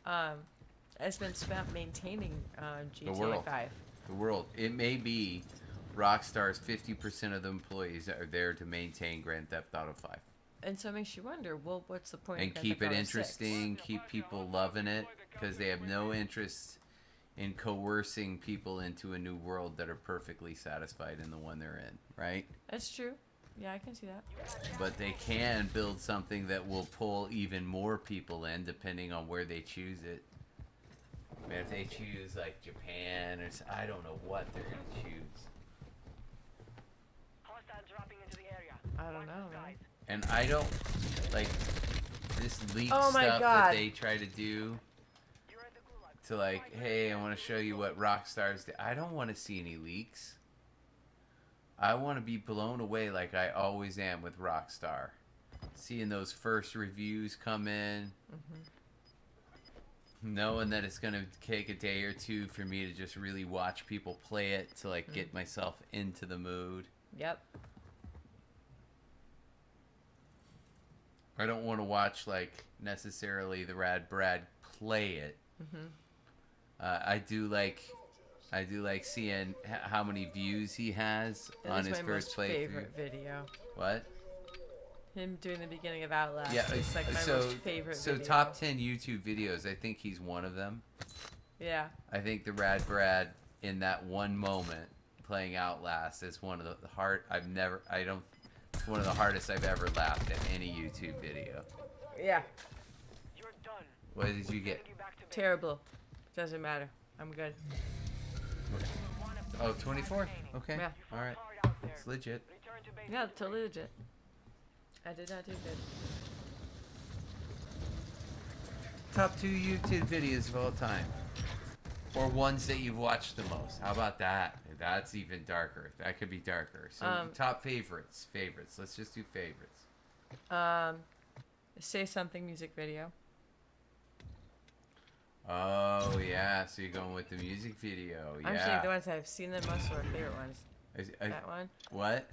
Has been spent maintaining GTA world. 5. The world. It may be Rockstar's 50% of the employees are there to maintain Grand Theft Auto 5. And so it makes you wonder, well, what's the point And of Grand keep Theft it Auto interesting, keep people loving it, because they have no interest in coercing people into a new world that are perfectly satisfied in the one they're in, right? 6? That's true. Yeah, I can see that. But they can build something that will pull even more people in depending on where they choose it. Man, if they choose like Japan or I don't know what they're gonna choose. Hostiles dropping into the area. I don't Watch know, the man. skies. And I don't like this leak Oh my stuff God. that they try to do You're at the gulag. to like, hey, I want to show you what Rockstar's do. I don't want to see any leaks. I want to be blown away like I always am with Rockstar. Seeing those first reviews come in. Knowing that it's going to take a day or two for me to just really watch people play it to like get myself into the mood. Yep. I don't want to watch like necessarily the Rad Brad play it. I do like seeing how many views he has That on is his my first most playthrough. favorite video. What? Him doing the beginning of Outlast. Yeah, It's like my so most favorite so video. top 10 YouTube videos. I think he's one of them. Yeah. I think the Rad Brad in that one moment playing Outlast is one of the it's one of the hardest I've ever laughed at any YouTube video. Yeah. You're done. What did you get? Sending you back to base. Terrible. Doesn't matter. I'm good. Oh, 24? Okay. Yeah. All right. Hard out there. It's legit. Return to base. Yeah, totally legit. I did not do good. Top 2 YouTube videos of all time. Or ones that you've watched the most. How about that? That's even darker. That could be darker. So top favorites. Favorites. Let's just do favorites. Say Something music video. Oh, yeah. So you're going with the music video. Yeah. I'm saying the ones I've seen the most are favorite ones. That one. What?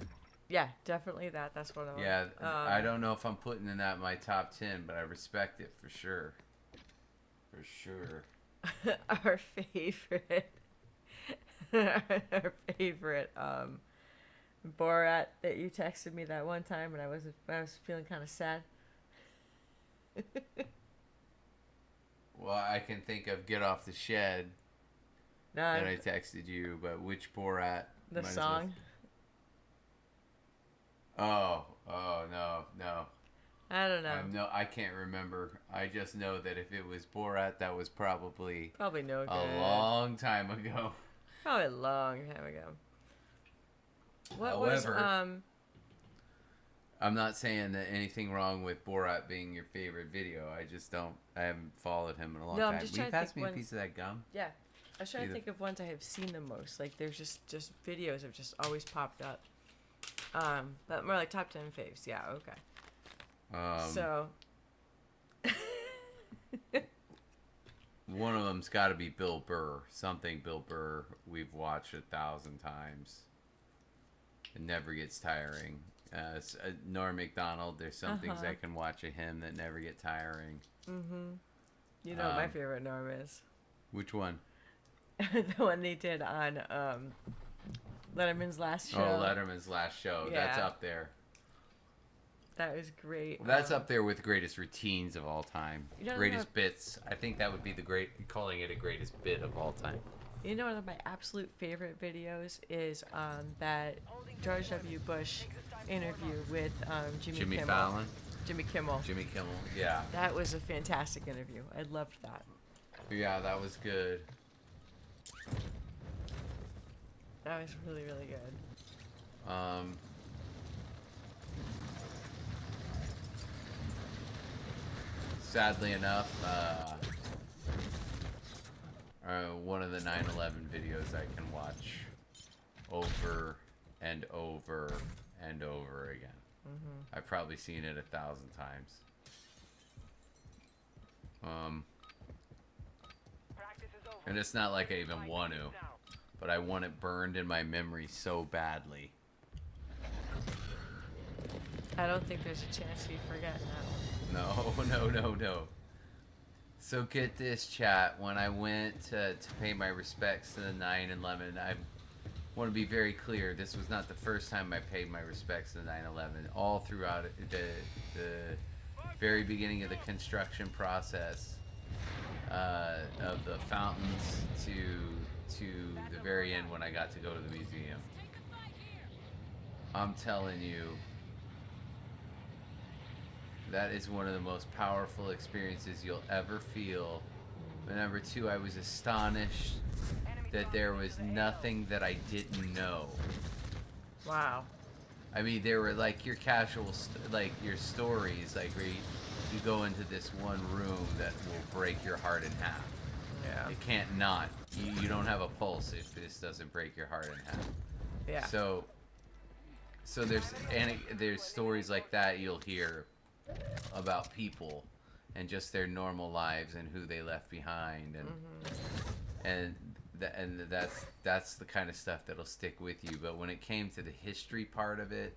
Yeah, definitely that. That's one of them. Yeah, I don't know if I'm putting in that my top 10, but I respect it for sure. For sure. Our favorite. our favorite Borat that you texted me that one time when I was feeling kind of sad. Well, I can think of "Get Off the Shed" No, that I texted you, but which Borat? the Might as well- song. Oh, no. I don't know. I can't remember. I just know that if it was Borat, that was probably Probably no good. a long time ago. Probably a long time ago. What was However, I'm not saying that anything wrong with Borat being your favorite video. I just don't. I haven't followed him in a long No, I'm time. just Will you trying to pass think me a when- piece of that gum? Yeah. I was trying Either. to think of ones I have seen the most. Like there's just videos have just always popped up. But more like top 10 faves. Yeah, okay. So One of them's got to be Bill Burr. Something Bill Burr we've watched 1,000 times. It never gets tiring. Norm Macdonald, there's some things I can watch of him that never get tiring. you know what my favorite Norm is. Which one? The one they did on Letterman's last show. Oh, Letterman's last show. That's Yeah. up there. That was great. That's up there with greatest routines of all time. You know Greatest what- bits. I think that would be calling it a greatest bit of all time. You know one of my absolute favorite videos is that George W. Bush interview with Jimmy Jimmy Kimmel. Fallon. Jimmy Kimmel. Jimmy Kimmel. Yeah. That was a fantastic interview. I loved that. Yeah, that was good. That was really, really good. Sadly enough, one of the 9/11 videos I can watch over and over and over again. I've probably seen it 1,000 times. Practice is over. And it's not like I even Find want to, now. but I want it burned in my memory so badly. I don't think there's a chance you forget now. No. So get this, chat. When I went to pay my respects to the 9/11, I want to be very clear. This was not the first time I paid my respects to the 9/11. All throughout the very beginning of the construction process, of the fountains to the very end when I got to go to the museum. I'm telling you, that is one of the most powerful experiences you'll ever feel. But number two, I was astonished that there was nothing that I didn't know. Wow. I mean, there were like your casual, like your stories, like where you go into this one room that will break your heart in half. Yeah. It can't not. You don't have a pulse if this doesn't break your heart in half. Yeah. So there's stories like that you'll hear about people and just their normal lives and who they left behind, and that's the kind of stuff that'll stick with you. But when it came to the history part of it,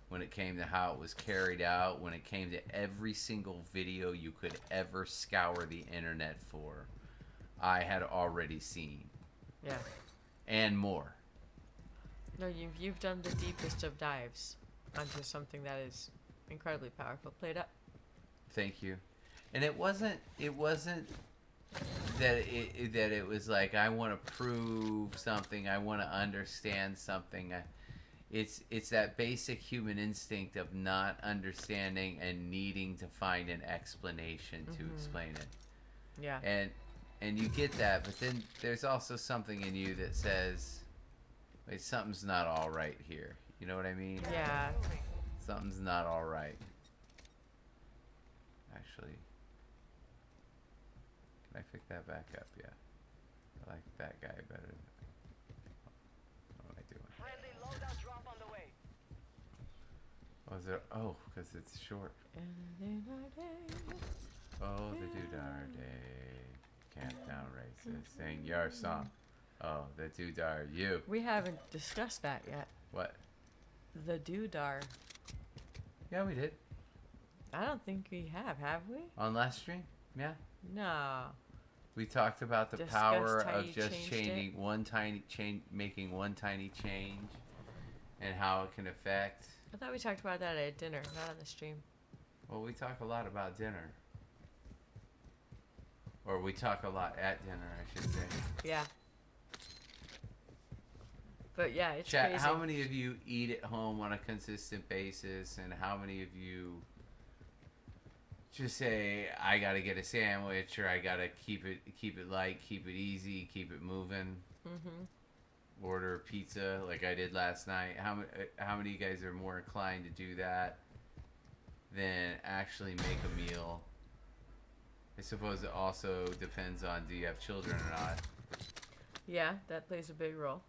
when it came to how it was carried out, when it came to every single video you could ever scour the internet for, I had already seen, Yeah. and more. No, you've done the deepest of dives onto something that is incredibly powerful. Play it up. Thank you. And it wasn't that it was like I want to prove something, I want to understand something. It's that basic human instinct of not understanding and needing to find an explanation to explain it. Yeah. And you get that, but then there's also something in you that says, wait, something's not all right here. You know what I mean? Yeah. Something's not all right. Actually, can I pick that back up? Yeah. I like that guy better. What am I doing? Friendly loadout drop on the way. Was it? Oh, because it's short. Oh, the Doodar Day. Camptown races. Sing your song. Oh, the Doodar. You. We haven't discussed that yet. What? The doodar. Yeah, we did. I don't think we have we? On last stream? Yeah. No. We talked about the Discussed power how of you just changed changing it. one tiny change, making one tiny change, and how it can affect. I thought we talked about that at dinner, not on the stream. Well, we talk a lot about dinner, or we talk a lot at dinner, I should say. Yeah. But yeah, it's Chat, crazy. how many of you eat at home on a consistent basis, and how many of you just say, I gotta get a sandwich, or I gotta keep it light, keep it easy, keep it moving, order pizza like I did last night? How many of you guys are more inclined to do that than actually make a meal? I suppose it also depends on, do you have children or not? Yeah, that plays a big role.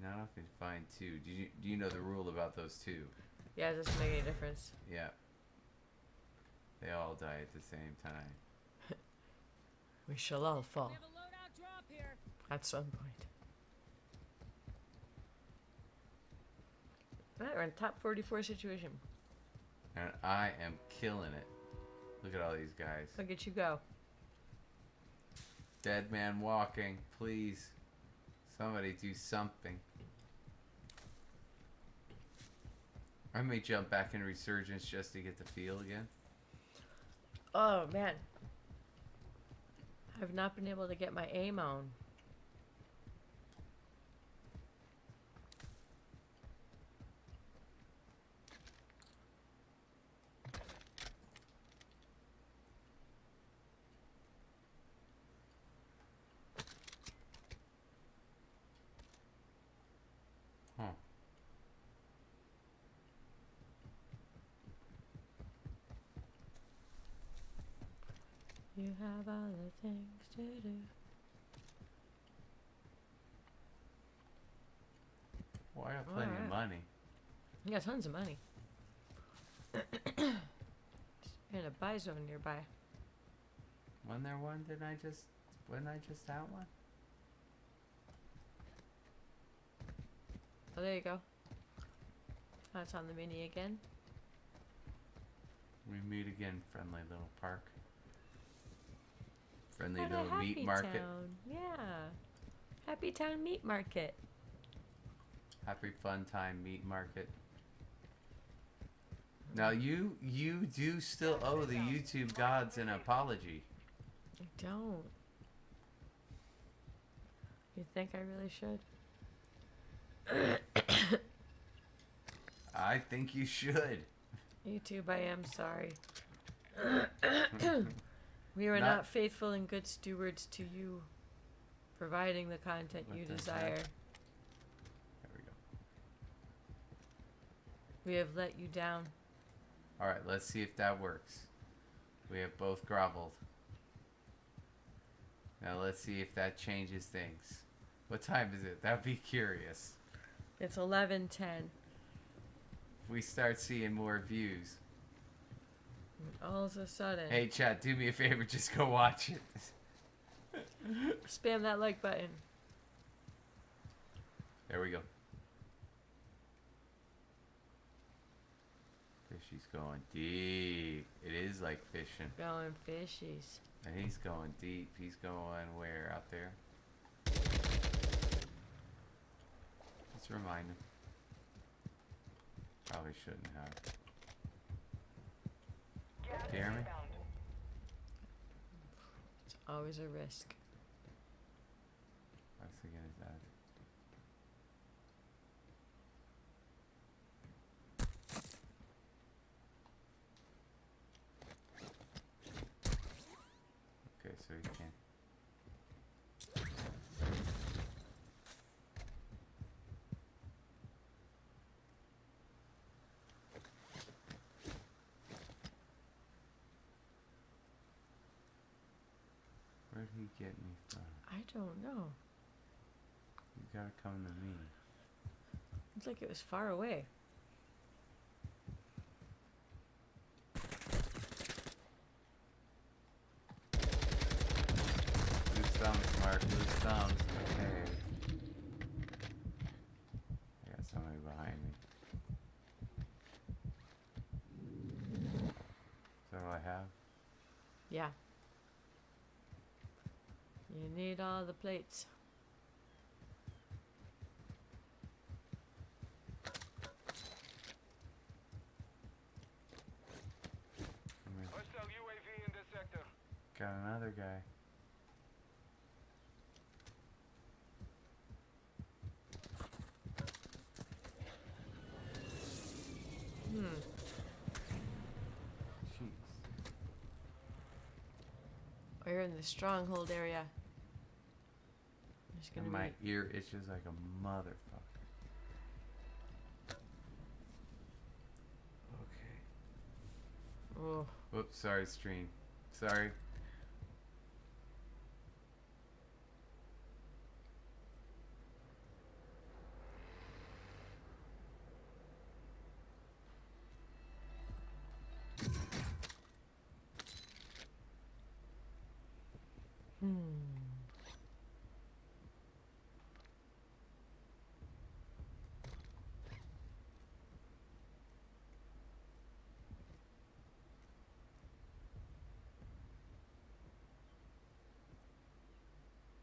Now I can find two. Do you know the rule about those two? Yeah, it doesn't make any difference. Yeah. They all die at the same time. We shall all fall We have a loadout drop here. at some point. Alright, we're in top 44 situation. And I am killing it. Look at all these guys. Look at you go. Dead man walking. Please. Somebody do something. I may jump back in Resurgence just to get the feel again. Oh man, I've not been able to get my aim on. Huh. You have all the things to do. Well, I got plenty of Alright. money. You got tons of money. And a buy zone nearby. Wasn't there one? Wasn't I just out one? Oh, there you go. Oh, it's on the mini again. We meet again, friendly little park. Friendly At a little meat Happy market. Town. Yeah. Happy Town Meat Market. Happy fun time meat market. Now you do still owe the YouTube gods an apology. I don't. You think I really should? I think you should. YouTube, I am sorry. We were Not- not faithful and good stewards to you, providing the content What you the desire. heck? There we go. We have let you down. All right, let's see if that works. We have both groveled. Now let's see if that changes things. What time is it? That'd be curious. It's 11:10. If we start seeing more views. All of a sudden, Hey, chat, do me a favor, just go watch it. spam that like button. There we go. Fishy's going deep. It is like fishing. Going fishies. And he's going deep. He's going where out there? Let's remind him. Probably shouldn't have. Gas Hear me? inbound. It's always a risk. Once again, is that? Okay, so he can't. Where'd he get me from? I don't know. You gotta come to me. It's like it was far away. Loose thumbs, Mark. Loose thumbs. Okay. I got somebody behind me. Is that all I have? Yeah. You need all the plates. Hostile UAV in this sector. Got another guy. Jeez. We're in the stronghold area. There's gonna And my be ear itches like a motherfucker. Okay. oh, Whoops, sorry, stream. Sorry.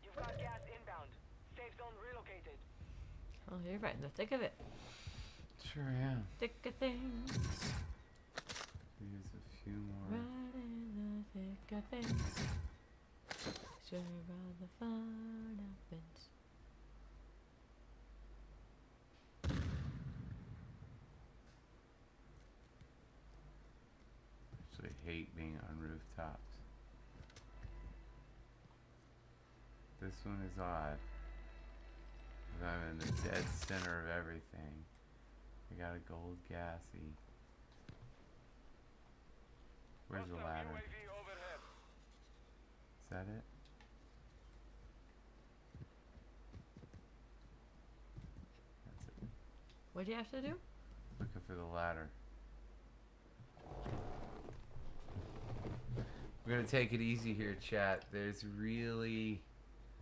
You've got gas inbound. Safe zone relocated. oh, you're right in the thick of it. Sure am. Thick of things. Use a few more. Right in the thick of things. Sure all the fun happens. Actually hate being on rooftops. This one is odd. 'Cause I'm in the dead center of everything. I got a gold gassy. Where's the Hostile ladder? UAV overhead. Is that it? That's it. What do you have to do? Looking for the ladder. We're gonna take it easy here, chat. There's really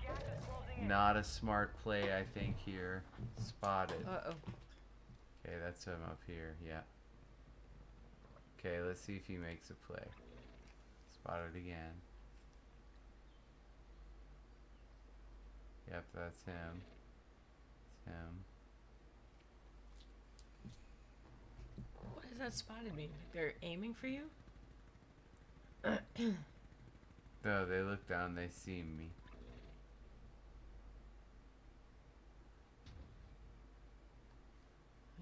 Gas is closing in. not a smart play, I think, here. Spotted. Uh-oh. Okay, that's him up here, yeah. Okay, let's see if he makes a play. Spotted again. Yep, that's him. It's him. What does that spotted mean? Like they're aiming for you? No, they look down, they see me.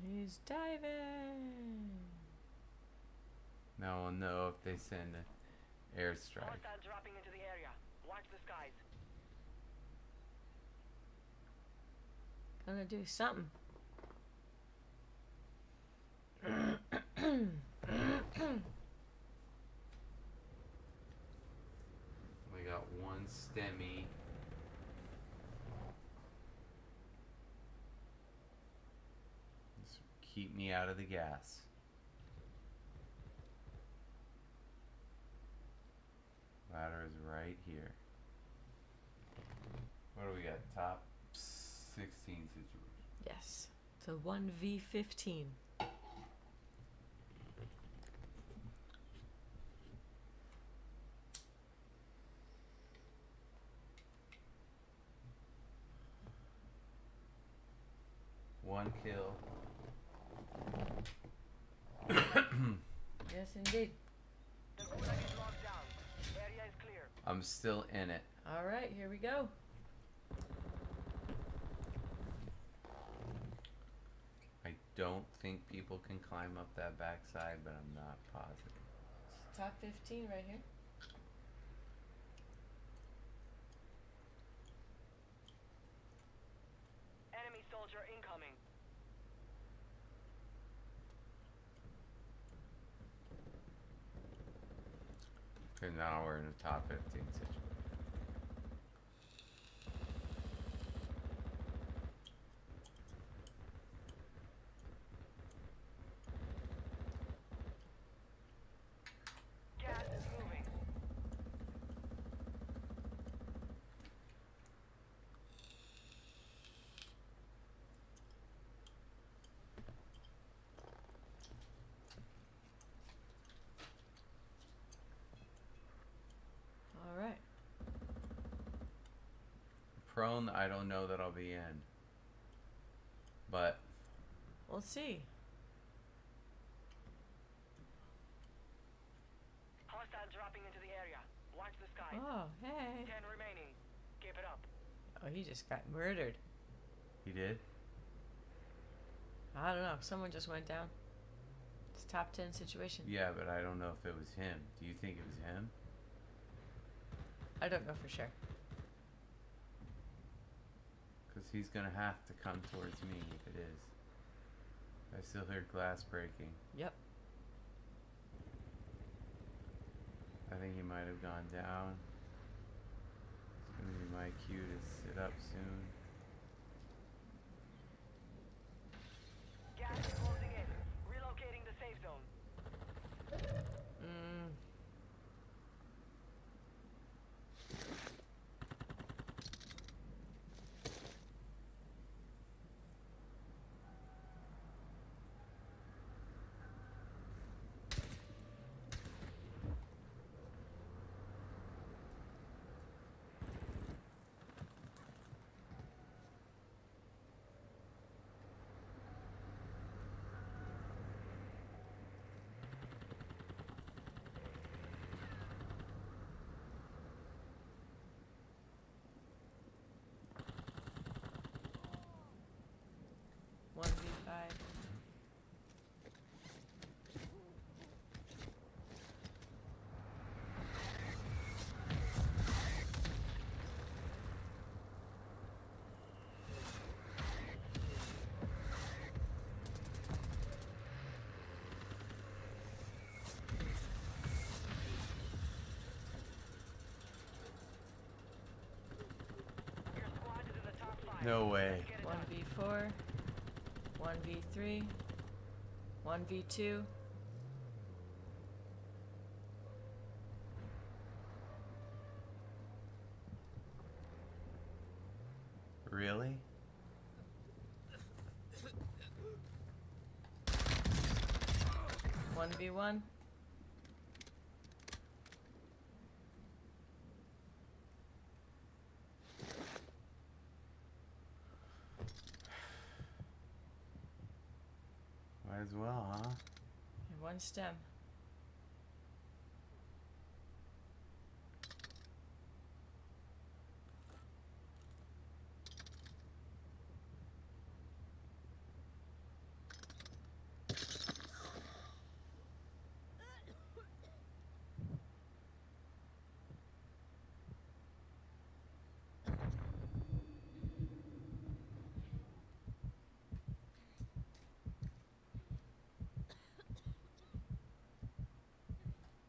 He's diving. Now we'll know if they send an airstrike. Hostile dropping into the area. Watch the skies. Gonna do something. We got one STEMI. Just keep me out of the gas. Ladder is right here. What do we got? Top 16 situation. Yes. It's a 1v15. One kill. Yes, indeed. The gulag is locked down. Area is clear. I'm still in it. All right, here we go. I don't think people can climb up that backside, but I'm not positive. It's top 15 right here. Enemy soldier incoming. Okay, now we're in the top 15 situation. Gas is moving. All right. prone, I don't know that I'll be in. But We'll see. Hostile dropping into the area. Watch the sky. Oh, hey. 10 remaining. Keep it up. Oh, he just got murdered. he did. I don't know. Someone just went down. It's a top 10 situation. Yeah, but I don't know if it was him. Do you think it was him? I don't know for sure. Because he's gonna have to come towards me if it is. I still hear glass breaking. Yep. I think he might have gone down. It's gonna be my cue to sit up soon. Gas is closing in. Relocating the safe zone. Mm. One v5. Your squad is in the top 5. No way. Get it One done. v4. One v3. One v2. Really? One v1. Might as well, huh? And one stem.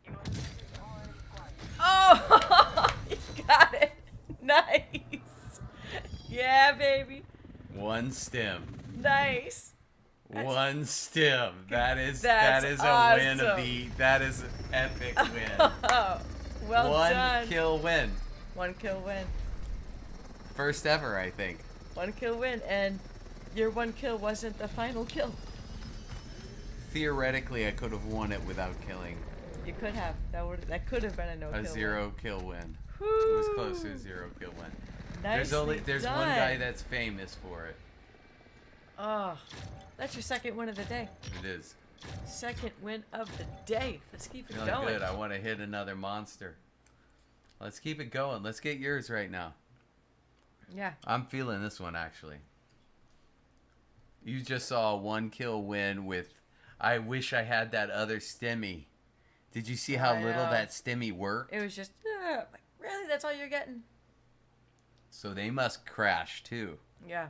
You know, this is already squad. Oh, he got it. Nice. Yeah, baby. One stem. Nice. One stem. That is That's a win of awesome. that is an epic win. Well One done. kill win. One kill win. First ever, I think. One kill win, and your one kill wasn't the final kill. Theoretically, I could have won it without killing. You could have. That could have been a no kill. A zero kill win. Win. It was close to a zero kill win. Nicely There's done. one guy that's famous for it. Oh, that's your second win of the day. It is. Second win of the day. Let's keep it Feeling going. good. I want to hit another monster. Let's keep it going. Let's get yours right now. Yeah. I'm feeling this one actually. You just saw a one kill win with. I wish I had that other stimmy. Did you see how I little know. that stimmy worked? It was just, like, really? That's all you're getting? So they must crash too. Yeah.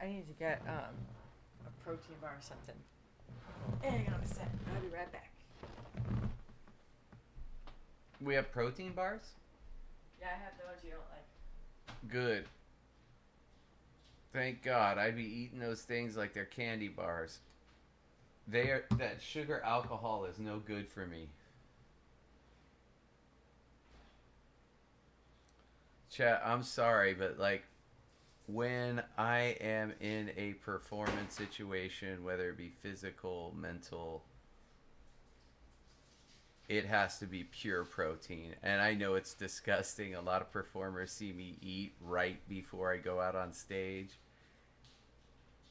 I need to get a protein bar or something. Hang on a sec. I'll be right back. We have protein bars? Yeah, I have the ones you don't like. Good. Thank God. I'd be eating those things like they're candy bars. That sugar alcohol is no good for me. Chat, I'm sorry, but like when I am in a performance situation, whether it be physical, mental, it has to be pure protein. And I know it's disgusting. A lot of performers see me eat right before I go out on stage.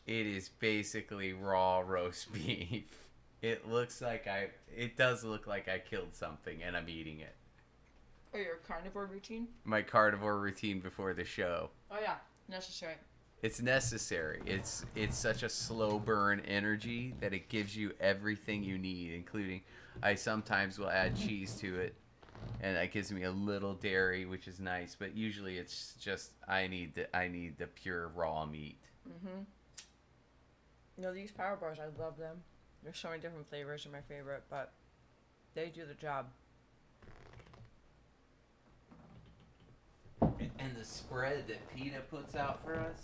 It is basically raw roast beef. It does look like I killed something and I'm eating it. Oh, your carnivore routine? My carnivore routine before the show. Oh yeah, necessary. It's necessary. It's such a slow burn energy that it gives you everything you need, including I sometimes will add cheese to it, and that gives me a little dairy, which is nice. But usually it's just I need the pure raw meat. Mm-hmm. You know, these power bars, I love them. There's so many different flavors are my favorite, but they do the job. And the spread that PETA puts out for us.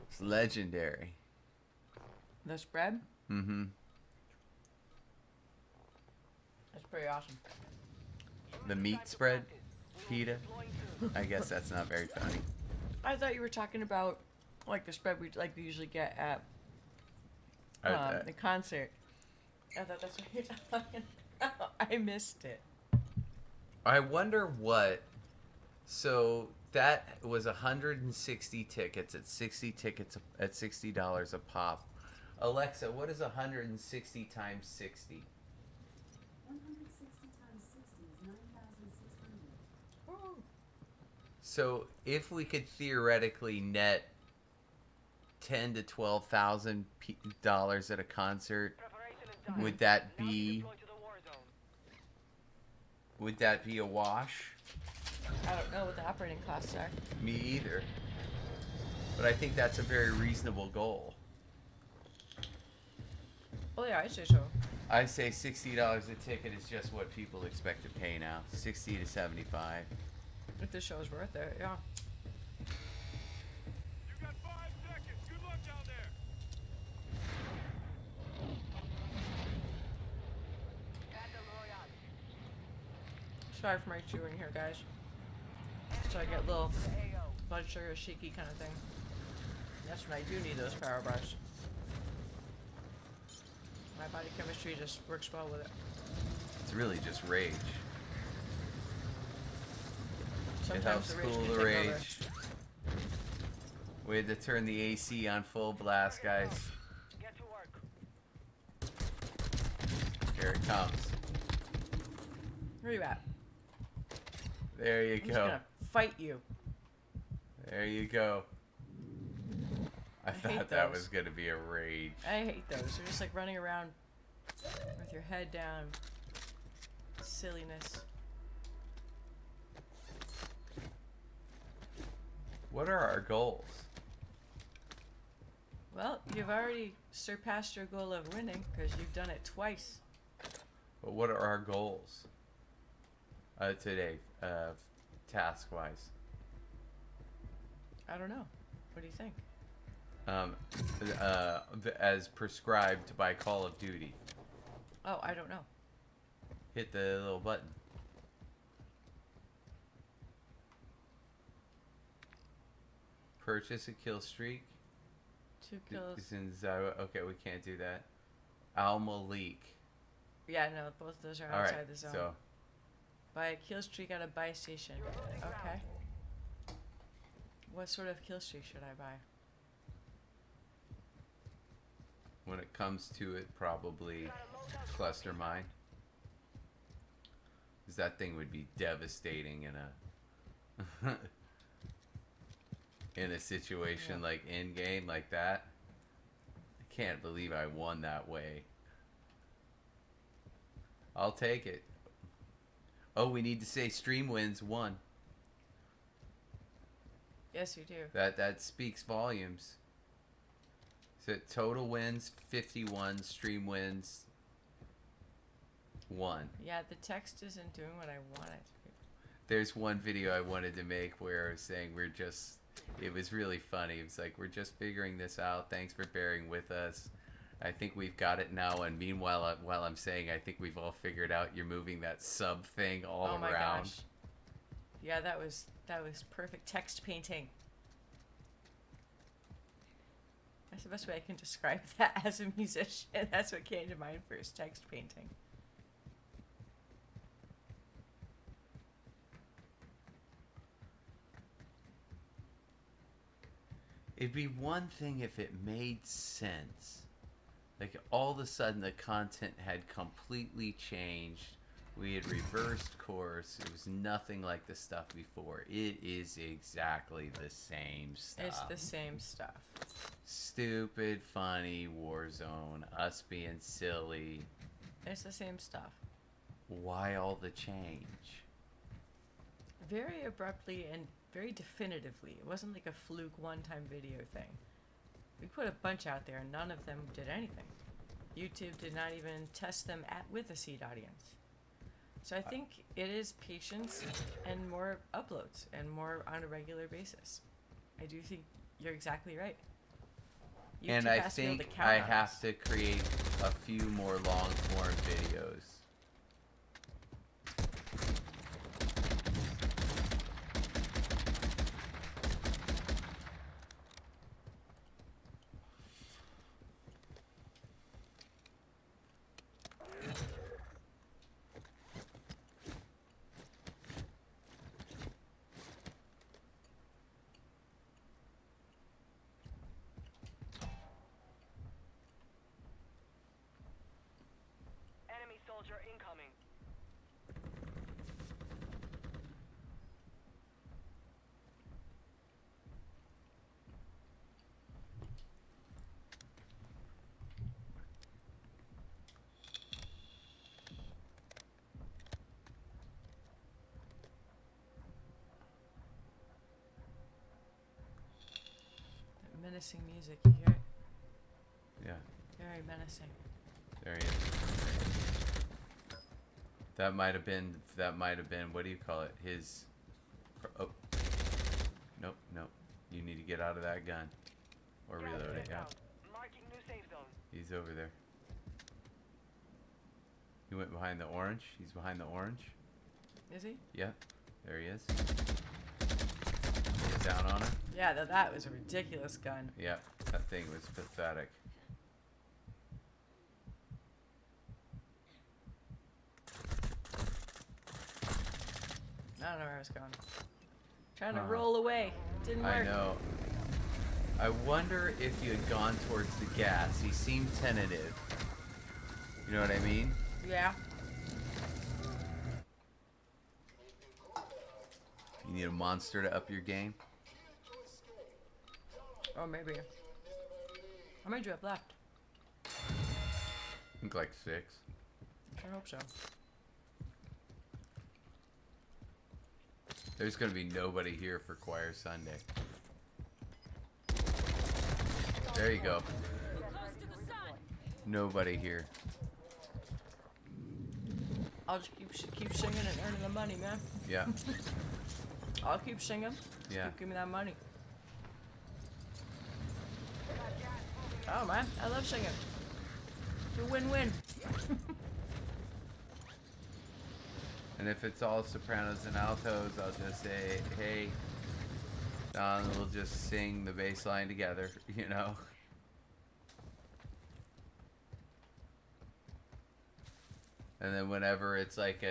It's legendary. The spread? Mm-hmm. That's pretty awesome. The meat spread, PETA. I guess that's not very funny. I thought you were talking about like the spread we usually get at the concert. I thought that's what you're talking about. I missed it. I wonder what. So that was 160 tickets at 60 tickets at $60 a pop. Alexa, what is 160 times 60? 160 times 60 is 9,600. So if we could theoretically net $10,000 to $12,000 at a concert, would that be a wash? I don't know what the operating costs are. Me either. But I think that's a very reasonable goal. Oh yeah, I say so. I say $60 a ticket is just what people expect to pay now. 60 to 75. If the show's worth it, yeah. You got 5 seconds. Good luck down there. Battle Royale. Sorry for my chewing here, guys. So I get a little AO. blood sugar shaky kind of thing. That's when I do need those power bars. My body chemistry just works well with it. It's really just rage. It Sometimes helps the rage cool can the take rage. over. We had to turn the AC on full blast, guys. Get to work. Here it comes. Where are you at? There you I'm just go. gonna fight you. There you go. I hate thought that those. was going to be a rage. I hate those. They're just like running around with your head down. Silliness. What are our goals? Well, you've already surpassed your goal of winning because you've done it twice. But what are our goals today, task-wise? I don't know. What do you think? As prescribed by Call of Duty. Oh, I don't know. Hit the little button. Purchase a kill streak. 2 kills. Okay, we can't do that. Al Malik. Yeah, no, both those are All outside right, the zone. so Buy a kill streak at a buy station. Okay. What sort of kill streak should I buy? when it comes to it, probably cluster mine. Because that thing would be devastating in a in a situation like in game like that. I can't believe I won that way. I'll take it. Oh, we need to say stream wins 1. Yes, you do. That speaks volumes. So total wins 51, stream wins 1. Yeah, the text isn't doing what I want it to. There's one video I wanted to make where I was saying it was really funny. It was like, we're just figuring this out. Thanks for bearing with us. I think we've got it now. And meanwhile, while I'm saying I think we've all figured out, you're moving that sub thing all Oh my around. gosh. Yeah, that was perfect text painting. That's the best way I can describe that as a musician. That's what came to mind first, text painting. It'd be one thing if it made sense. Like all of a sudden the content had completely changed. We had reversed course. It was nothing like the stuff before. It is exactly the same stuff. It's the same stuff. Stupid, funny, Warzone, us being silly. It's the same stuff. Why all the change? Very abruptly and very definitively. It wasn't like a fluke one-time video thing. We put a bunch out there and none of them did anything. YouTube did not even test them with a seed audience. So I think it is patience and more uploads and more on a regular basis. I do think you're exactly right. YouTube And I has to be able to think count I on have us. to create a few more long form videos. Enemy soldier incoming. That menacing music, you hear it? Yeah, Very menacing. there he is. That might have been, what do you call it? His, oh. Nope, nope. You need to get out of that gun. Or Gas reload it, is yeah. inbound. Marking new safe zone. He's over there. He went behind the orange. He's behind the orange. Is he? Yep, there he is. Get down on him. Yeah, that was a ridiculous gun. Yep, that thing was pathetic. I don't know where I was going. Trying to Huh. roll away. Didn't work. I know. I wonder if you had gone towards the gas. He seemed tentative. You know what I mean? Yeah. You need a monster to up your game. Oh, maybe. How many do you have left? I think like 6. I hope so. There's gonna be nobody here for Choir Sunday. There you go. Nobody here. I'll just keep singing and earning the money, man. Yeah, I'll keep singing. Just yeah. Keep giving me that money. Oh man, I love singing. It's a win-win. And if it's all sopranos and altos, I'll just say, hey, Don, we'll just sing the bass line together, you know? And then whenever it's like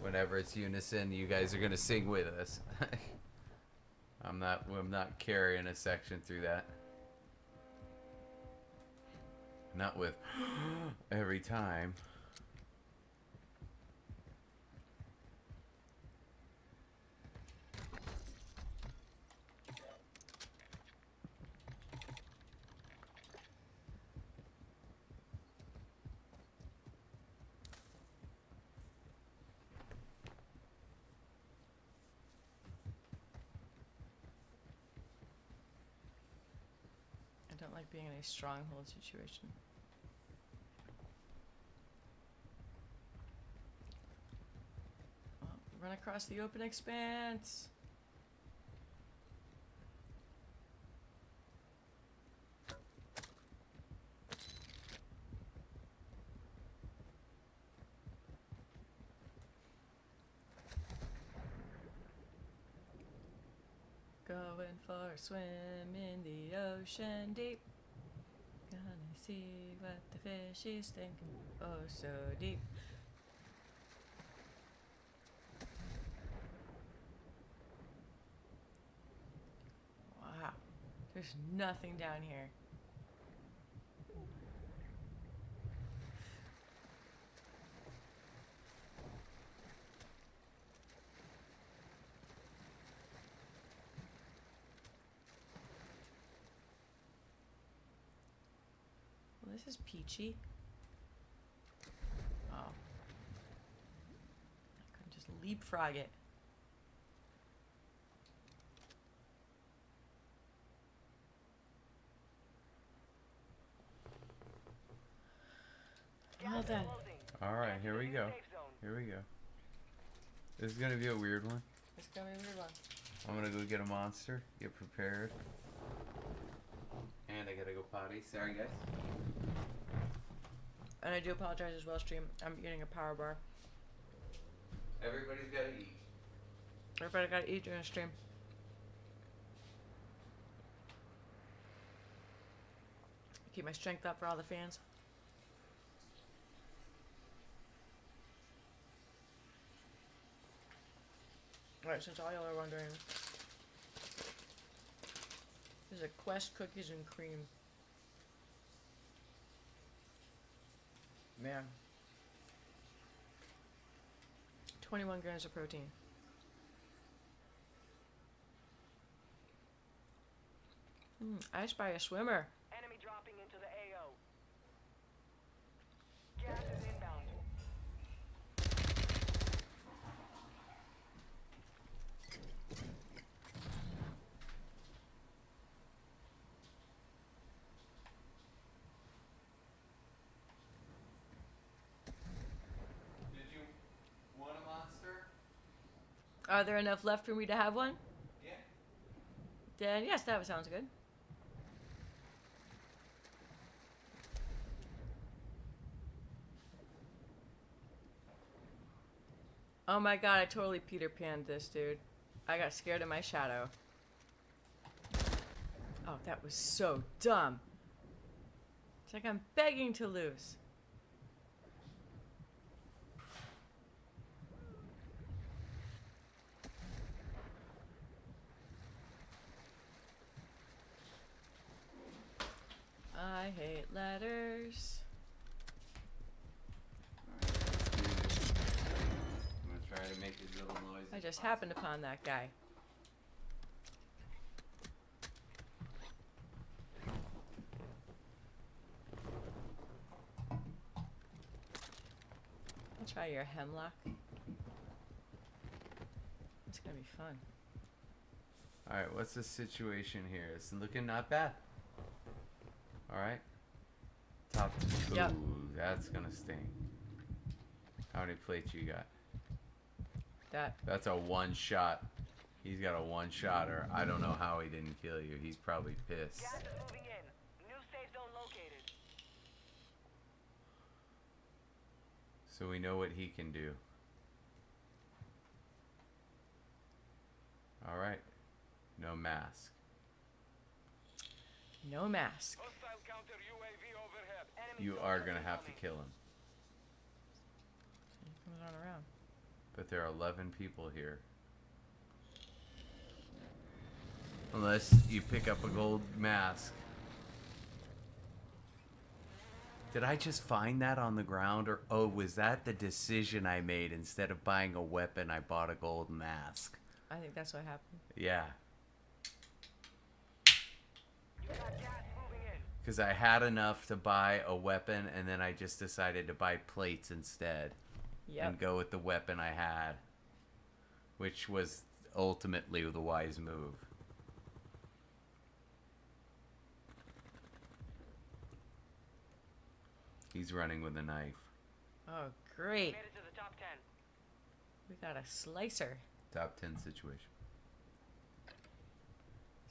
whenever it's unison, you guys are gonna sing with us. I'm not carrying a section through that. Not with every time. I don't like being in a stronghold situation. Well, run across the open expanse. Going for a swim in the ocean deep. Gonna see what the fishies think. Oh, so deep. Wow. There's nothing down here. Well, this is peachy. Oh. I couldn't just leapfrog it. Well then. All right, here we go. Here we go. This is gonna be a weird one. It's gonna be a weird one. I'm gonna go get a monster. Get prepared. And I gotta go potty. Sorry, guys. And I do apologize as well, stream. I'm eating a power bar. Everybody's gotta eat. Everybody gotta eat during a stream. Keep my strength up for all the fans. Alright, since all y'all are wondering, this is a Quest cookies and cream. Man. 21 grams of protein. I spy a swimmer. Enemy dropping into the AO. Gas is inbound. Did you want a monster? Are there enough left for me to have one? Yeah. Then yes, that sounds good. Oh my god, I totally Peter Panned this, dude. I got scared of my shadow. Oh, that was so dumb. It's like I'm begging to lose. I hate letters. I'm gonna try to make as little noise. I as just possible. happened upon that guy. I'll try your hemlock. It's gonna be fun. All right, what's the situation here? It's looking not bad. All right. Top. Yep. Ooh, that's gonna sting. How many plates you got? That. That's a one shot. He's got a one shotter. I don't know how he didn't kill you. He's probably pissed. Gas is moving in. New safe zone located. So we know what he can do. All right. No mask. No mask. Hostile counter UAV overhead. Enemy You soldier are gonna have to incoming. kill him. He comes on around. But there are 11 people here. Unless you pick up a gold mask. Did I just find that on the ground? Or, oh, was that the decision I made? Instead of buying a weapon, I bought a gold mask. I think that's what happened. Yeah. You got gas moving in. Because I had enough to buy a weapon, and then I just decided to buy plates instead. Yep. And go with the weapon I had. Which was ultimately the wise move. He's running with a knife. Oh, great. Made it to the top 10. We got a slicer. Top 10 situation.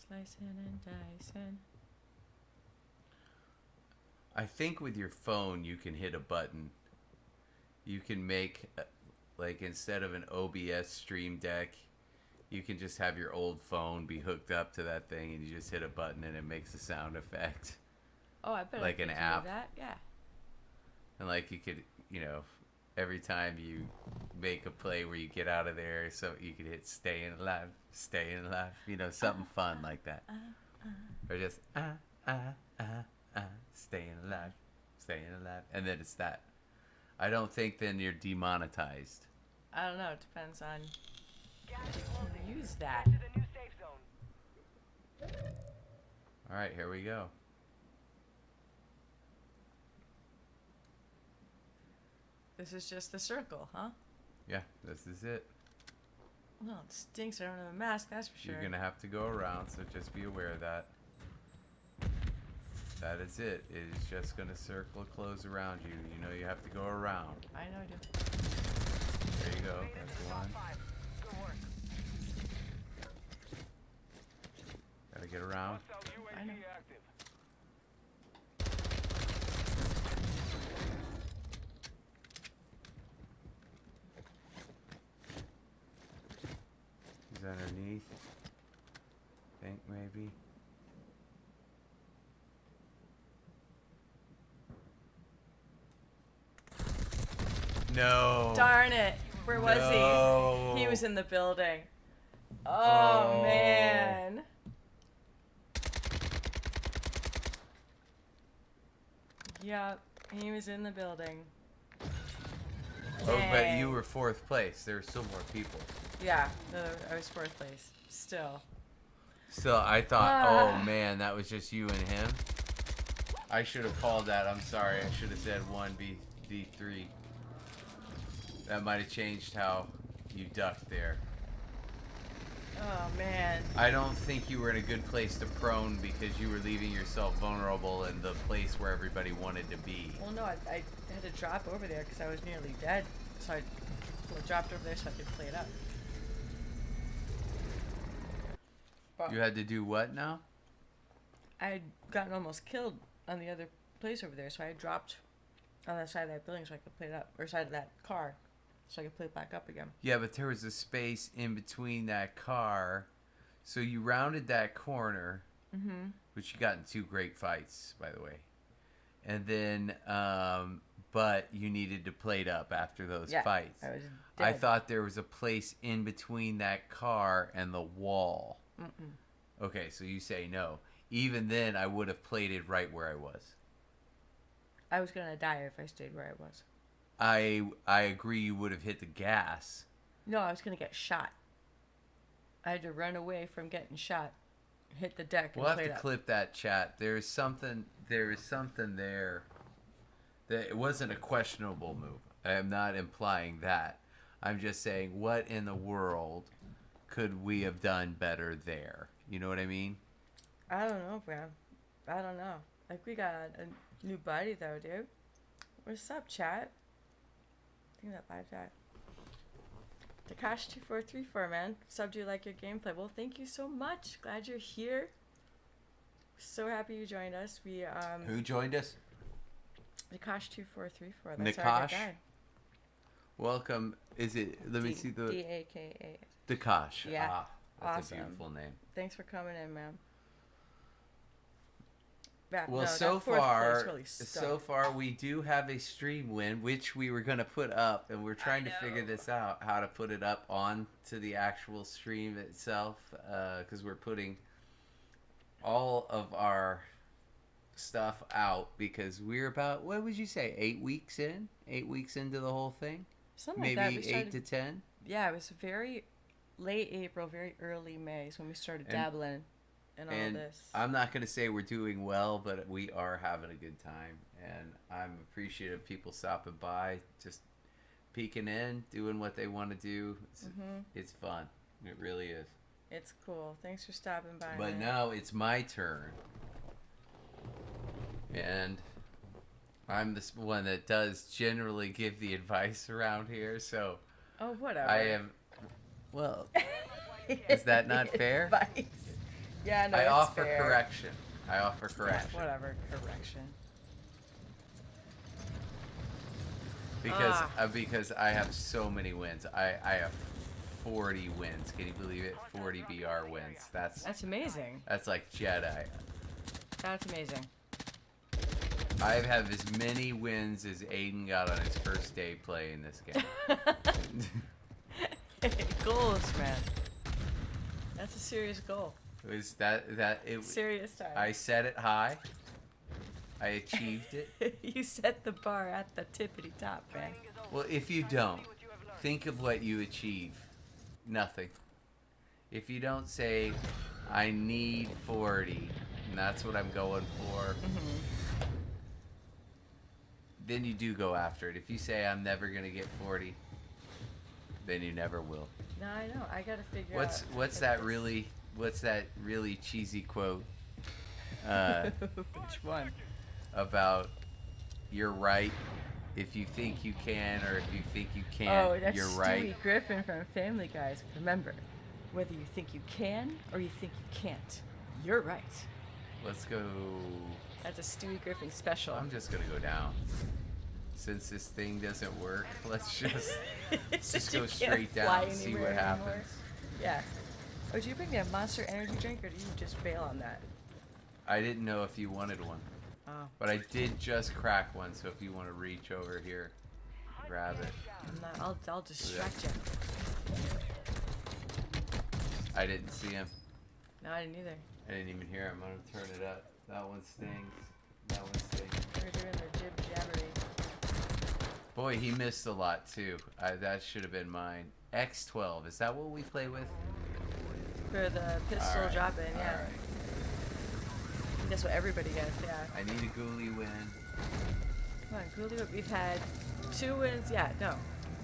Slicing and dicing. I think with your phone you can hit a button. You can make, like, instead of an OBS stream deck, you can just have your old phone be hooked up to that thing, and you just hit a button and it makes a sound effect. Oh, I bet Like I an could app. do that. Yeah. And like you could, every time you make a play where you get out of there, so you could hit staying alive, something fun like that. Or just staying alive, and then it's that. I don't think then you're demonetized. I don't know. It depends on Gas is closing. use that. Get to the new safe zone. All right, here we go. This is just the circle, huh? Yeah, this is it. Well, it stinks. I don't have a mask. That's for sure. You're gonna have to go around, so just be aware of that. That is it. It is just gonna circle, close around you. You know you have to go around. I know I do. There you go. Made it That's to top one. 5. Good work. Gotta get around. Hostile I know. UAV active. He's underneath. Think maybe. No. Darn it. Where was No. he? He was in the building. Oh, Oh. man. Yep. He was in the building. Oh, but Dang. you were fourth place. There were still more people. Yeah. No, I was fourth place. Still. So I thought, Ah. oh man, that was just you and him. I should have called that. I'm sorry. I should have said 1v3. That might have changed how you ducked there. Oh, man. I don't think you were in a good place to prone because you were leaving yourself vulnerable in the place where everybody wanted to be. Well, no, I had to drop over there because I was nearly dead. So I dropped over there so I could play it up. But You had to do what now? I had gotten almost killed on the other place over there, so I dropped on the side of that building so I could play it up, or side of that car, so I could play it back up again. Yeah, but there was a space in between that car. So you rounded that corner, which you got in 2 great fights, by the way. And then, but you needed to plate up after those Yeah, fights. I was I dead. thought there was a place in between that car and the wall. Okay, so you say no. Even then, I would have plated right where I was. I was gonna die if I stayed where I was. I agree you would have hit the gas. No, I was gonna get shot. I had to run away from getting shot, hit the deck, and We'll have play to it up. clip that chat. There is something there that it wasn't a questionable move. I am not implying that. I'm just saying, what in the world could we have done better there? You know what I mean? I don't know, man. I don't know. Like, we got a new buddy, though, dude. What's up, chat? Think of that vibe chat. Takash2434, man. Sub, do you like your gameplay? Well, thank you so much. Glad you're here. So happy you joined us. We, Who joined us? Takash2434. That's our Nakash? good guy. Welcome. Is it? Let me see the D-A-K-A. Dakash. Yeah. Ah, that's Awesome. a beautiful name. Thanks for coming in, man. Yeah, Well, no, so that fourth place far, really so stunk. far we do have a stream win, which we were gonna put up, and we're trying to figure this out, how to put it up onto the actual stream itself, because we're putting all of our stuff out because we're about, what would you say, 8 weeks in? 8 weeks into the whole thing? Something Maybe like that. We 8 started, to 10? yeah, it was very late April, very early May is when we started And- dabbling in all And this. I'm not going to say we're doing well, but we are having a good time. And I'm appreciative of people stopping by, just peeking in, doing what they want to do. It's fun. It really is. It's cool. Thanks for stopping by. But man. now it's my turn. And I'm this one that does generally give the advice around here. So Oh, whatever. I am, well, is that not fair? Advice. Yeah, no, I it's offer fair. correction. I offer Yeah, correction. whatever. Correction. Because I have so many wins. I have 40 wins. Can you believe it? 40 BR wins. That's amazing. That's like Jedi. That's amazing. I have as many wins as Aiden got on his first day playing this game. Goals, man. That's a serious goal. It was Serious time. I set it high. I achieved it. You set the bar at the tippity top, man. Well, if you don't, think of what you achieve. Nothing. If you don't say, I need 40, and that's what I'm going for, then you do go after it. If you say, I'm never going to get 40, then you never will. No, I know. I gotta figure out. What's that really cheesy quote? Which one? About you're right if you think you can, or if you think you can't, Oh, that's you're Stewie right. Griffin from Family Guy. Remember, whether you think you can or you think you can't, you're right. Let's go. That's a Stewie Griffin special. I'm just gonna go down. Since this thing doesn't work, let's just Since go you can't straight fly down and see what anywhere happens. anymore. Yeah. Oh, did you bring me a Monster Energy drink, or did you just bail on that? I didn't know if you wanted one, Oh. but I did just crack one. So if you want to reach over here, grab it. I'm not, I'll distract you. I didn't see him. No, I didn't either. I didn't even hear him. I'm gonna turn it up. That one stings. That one stings. We're doing the jib jabbery. Boy, he missed a lot too. That should have been mine. X12. Is that what we play with? For the pistol Alright, drop-in, yeah. Alright. I think that's what everybody gets, yeah. I need a ghoulie win. Come on, Coolio, we've had 2 wins. Yeah, no.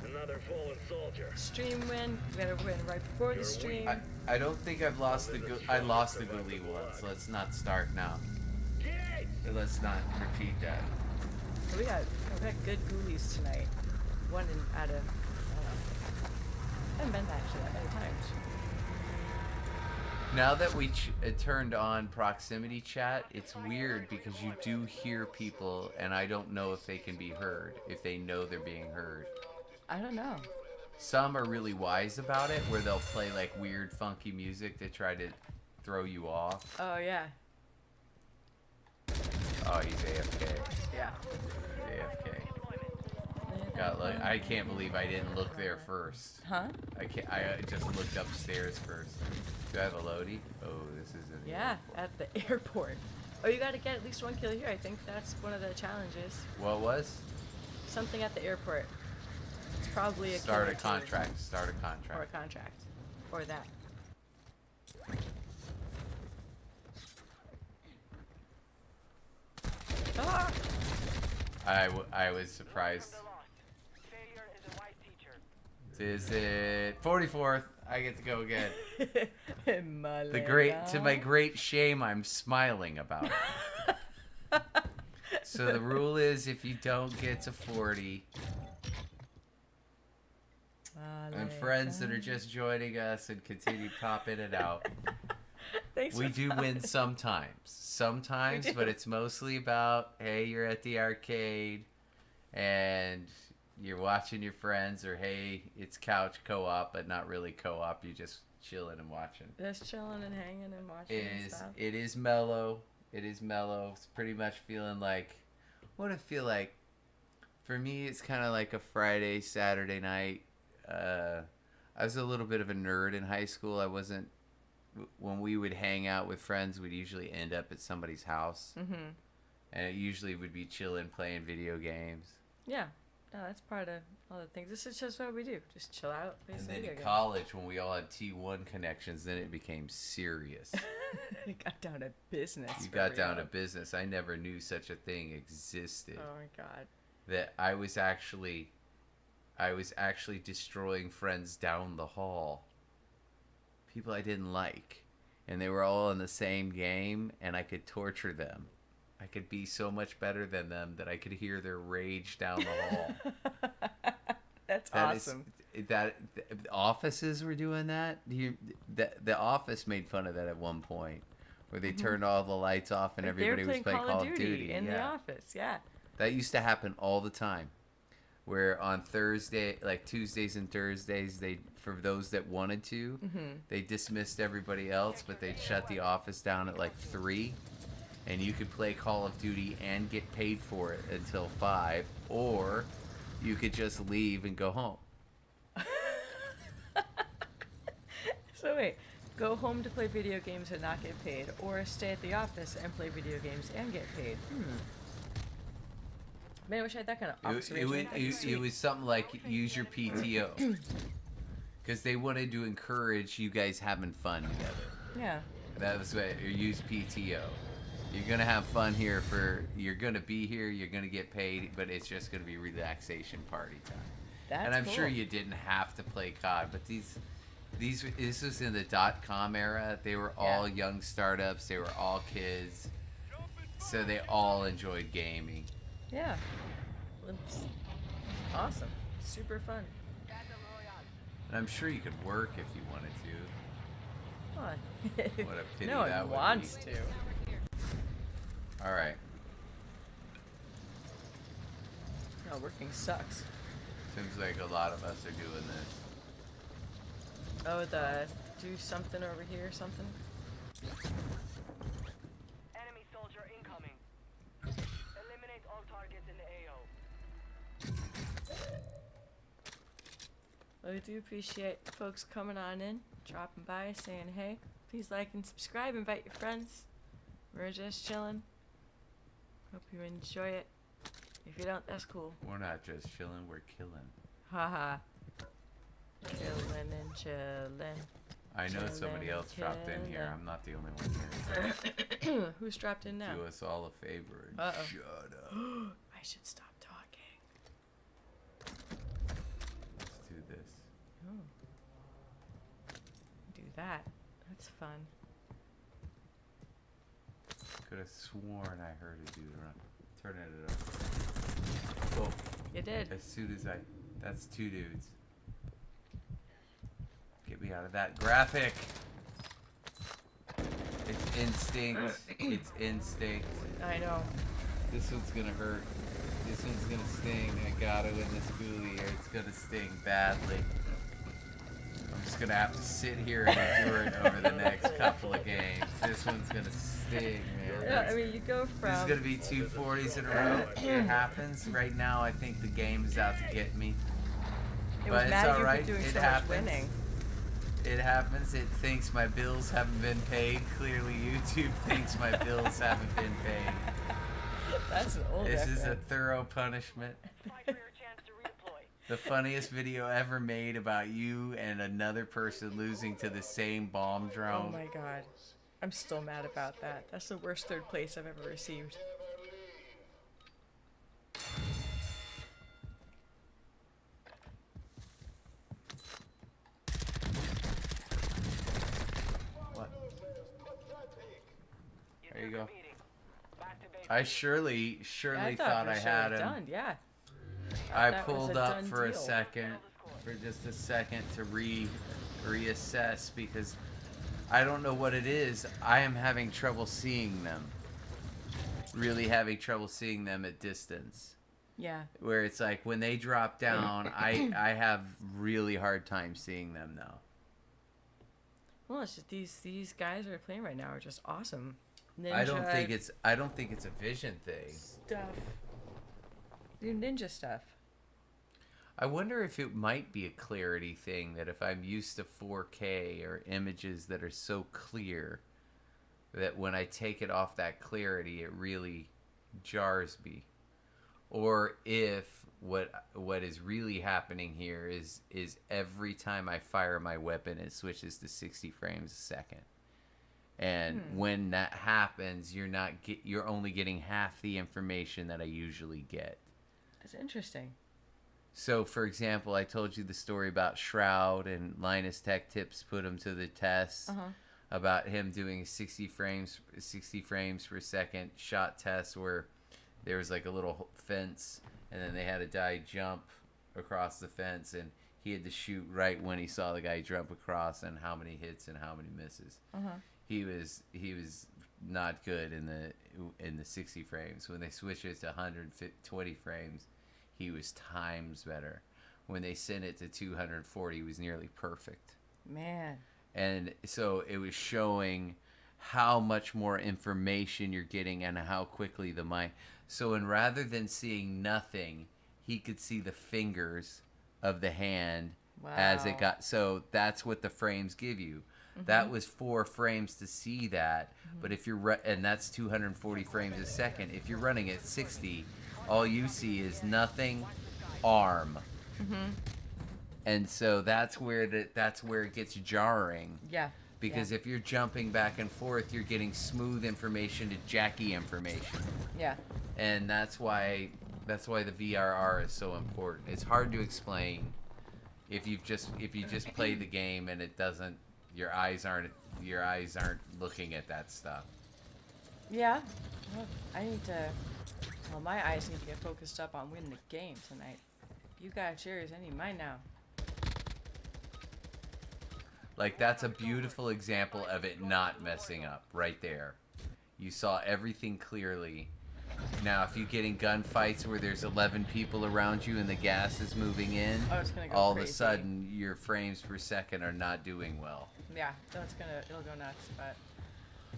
Another fallen soldier. Stream win. We got a win right before the stream. I don't think I've lost I lost the ghoulie once. Let's not start now. Let's not repeat that. We got good ghoulies tonight. One out of, I don't know. I haven't been actually that many times. Now that we turned on proximity chat, it's weird because you do hear people, and I don't know if they can be heard, if they know they're being heard. I don't know. Some are really wise about it, where they'll play like weird, funky music to try to throw you off. Oh, yeah. Oh, he's AFK. Yeah. He's AFK. I can't believe I didn't look there first. Huh? I just looked upstairs first. Do I have a loadie? Oh, this isn't. Yeah, at the airport. Oh, you gotta get at least 1 kill here. I think that's one of the challenges. What was? Something at the airport. It's probably a Start a kill or two. contract. Start a Or a contract. contract. Or that. Ah! I was surprised. Failure is a wise teacher. Is it 44th? I get to go again. To my Malena. great shame, I'm smiling about it. So the rule is, if you don't get to 40, and friends that are just joining us and continue to pop in and out, Thanks we for do win following. sometimes, We but do. it's mostly about, hey, you're at the arcade and you're watching your friends, or hey, it's couch co-op, but not really co-op, you're just chilling and watching. Just chilling and hanging and watching and stuff. It is mellow. It is mellow. It's pretty much feeling like, what it feel like? For me, it's kind of like a Friday, Saturday night. I was a little bit of a nerd in high school. I wasn't. When we would hang out with friends, we'd usually end up at somebody's house, and it usually would be chilling, playing video games. Yeah. No, that's part of all the things. This is just what we do. Just chill out. Play And some then video in games. college, when we all had T1 connections, then it became serious. It got down to business. You for got down to real. business. I never knew such a thing existed. Oh my god. That I was actually destroying friends down the hall. People I didn't like. And they were all in the same game, and I could torture them. I could be so much better than them that I could hear their rage down the hall. That's That is- awesome. the offices were doing that. The office made fun of that at one point, where they turned all the lights off and Like, they were everybody was playing Call of Duty. in the Yeah. office. Yeah. That used to happen all the time. where on Thursday, like Tuesdays and Thursdays, they for those that wanted to, they dismissed everybody else, but they'd shut the office down at like 3, and you could play Call of Duty and get paid for it until 5, or you could just leave and go home. So wait, go home to play video games and not get paid, or stay at the office and play video games and get paid. Man, I wish I had that kind of office arrangement. That'd be It sweet. was something like use your PTO. Because they wanted to encourage you guys having fun together. Yeah. That was what, or use PTO. You're going to have fun here you're going to be here, you're going to get paid, but it's just going to be relaxation party time. That's And I'm cool. sure you didn't have to play COD, but this was in the .com era. They were all young startups. They were all kids. So they all enjoyed gaming. Yeah. It's awesome. Super fun. And I'm sure you could work if you wanted to. Fun. What a pity no one that would wants be. to. All right. No, working sucks. Seems like a lot of us are doing this. Oh, do something over here or something? Enemy soldier incoming. Eliminate all targets in the AO. Well, we do appreciate folks coming on in, dropping by, saying hey. Please like and subscribe. Invite your friends. We're just chilling. Hope you enjoy it. If you don't, that's cool. We're not just chilling, we're killing. Haha. Chillin' and chillin'. I know somebody Chillin', else dropped in here. chillin'. I'm not the only one here. Who's dropped in now? Do us all a favor and Uh-oh. shut up. I should stop talking. Let's do this. Oh. Do that. That's fun. Could have sworn I heard a dude run. Turning it up. Whoa. You did. As soon as that's 2 dudes. Get me out of that graphic. It's instinct. It's instinct. I know. This one's gonna hurt. This one's gonna sting. I gotta win this ghoulie or it's gonna sting badly. I'm just gonna have to sit here and endure it over the next couple of games. This one's gonna sting, man. Yeah, I mean, you go from. This is gonna be 240s in a row. It happens. Right now, I think the game is out to get me. It But was it's mad at you alright. for doing It so happens. much winning. It happens. It thinks my bills haven't been paid. Clearly, YouTube thinks my bills haven't been paid. That's an old This is a reference. thorough punishment. Fight for your chance to redeploy. The funniest video ever made about you and another person losing to the same bomb Oh drone. my god. I'm still mad about that. That's the worst third place I've ever received. What? There you go. Meeting. Back to base. I surely I thought for I sure had him. done. Yeah. I That was pulled a up done for a deal. second, for just a second to reassess because I don't know what it is. I am having trouble seeing them. Really having trouble seeing them at distance. Yeah. Where it's like when they drop down, I have really hard time seeing them now. Well, it's just these guys that are playing right now are just awesome. Ninja I don't think it's a vision thing. stuff. Do ninja stuff. I wonder if it might be a clarity thing, that if I'm used to 4K or images that are so clear that when I take it off that clarity it really jars me, or if what is really happening here is every time I fire my weapon it switches to 60 frames a second, and when that happens you're only getting half the information that I usually get. That's interesting. So, for example, I told you the story about Shroud, and Linus Tech Tips put him to the test about him doing 60 frames per second shot test where there was like a little fence, and then they had a guy jump across the fence, and he had to shoot right when he saw the guy jump across, and how many hits and how many misses. He was not good in the 60 frames. When they switched it to 120 frames, he was times better. When they sent it to 240, he was nearly perfect. Man. And so it was showing how much more information you're getting and how quickly the mind. So, and rather than seeing nothing, he could see the fingers of the hand as it Wow. got. So that's what the frames give you. That was 4 frames to see that. But if you're and that's 240 frames a second. If you're running at 60, all you see is nothing, arm. And so that's where it gets jarring. Yeah. Because if you're jumping back and forth, you're getting smooth information to jacky information. Yeah. And that's why the VRR is so important. It's hard to explain if you just play the game and it doesn't your eyes aren't looking at that stuff. Yeah. Well, I need to. Well, my eyes need to get focused up on winning the game tonight. You got yours, I need mine now. Like, that's a beautiful example of it not messing up right there. You saw everything clearly. Now, if you get in gunfights where there's 11 people around you and the gas is moving in, Oh, it's gonna go all crazy. of a sudden your frames per second are not doing well. Yeah, so it'll go nuts, but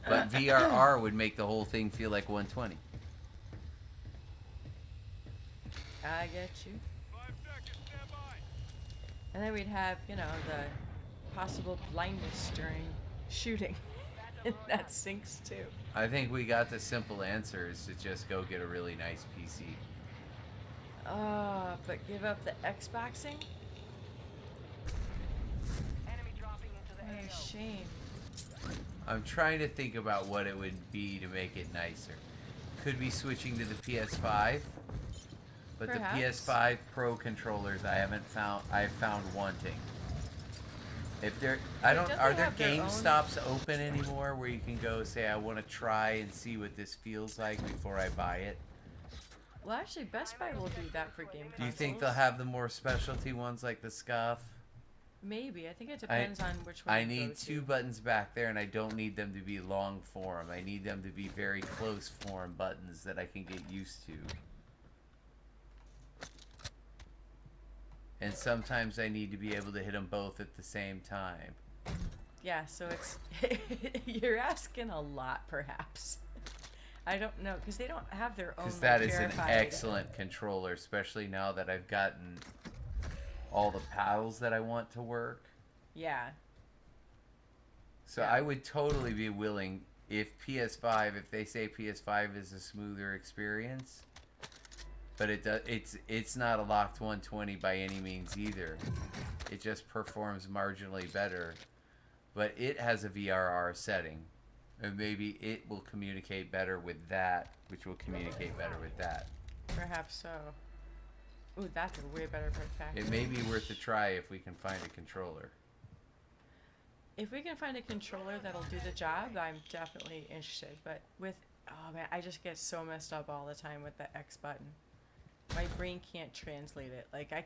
But VRR would make the whole thing feel like 120. I get you. And then we'd have, the possible blindness during shooting. And that sinks too. I think we got the simple answer is to just go get a really nice PC. But give up the Xboxing? Enemy dropping into the What a AO. shame. I'm trying to think about what it would be to make it nicer. Could be switching to the PS5, but Perhaps. the PS5 Pro controllers I've found wanting. If they're, Don't they are there have their own- GameStops open anymore where you can go say I want to try and see what this feels like before I buy it? Well, actually, Best Buy will do that for game consoles. Do you think they'll have the more specialty ones like the Scuff? Maybe. I think it depends on which one I you go need to. 2 buttons back there, and I don't need them to be long form. I need them to be very close form buttons that I can get used to. And sometimes I need to be able to hit them both at the same time. Yeah, so it's you're asking a lot, perhaps. I don't know, because they don't have their own. Because that is an verified- excellent controller, especially now that I've gotten all the paddles that I want to work. Yeah. So Yeah. I would totally be willing if they say PS5 is a smoother experience, but it's not a locked 120 by any means either. It just performs marginally better, but it has a VRR setting, and maybe it will communicate better with that, which will communicate better with that. Perhaps so. Ooh, that's a way better package. It may be worth a try if we can find a controller. If we can find a controller that'll do the job, I'm definitely interested. But oh man, I just get so messed up all the time with the X button. My brain can't translate it. Like I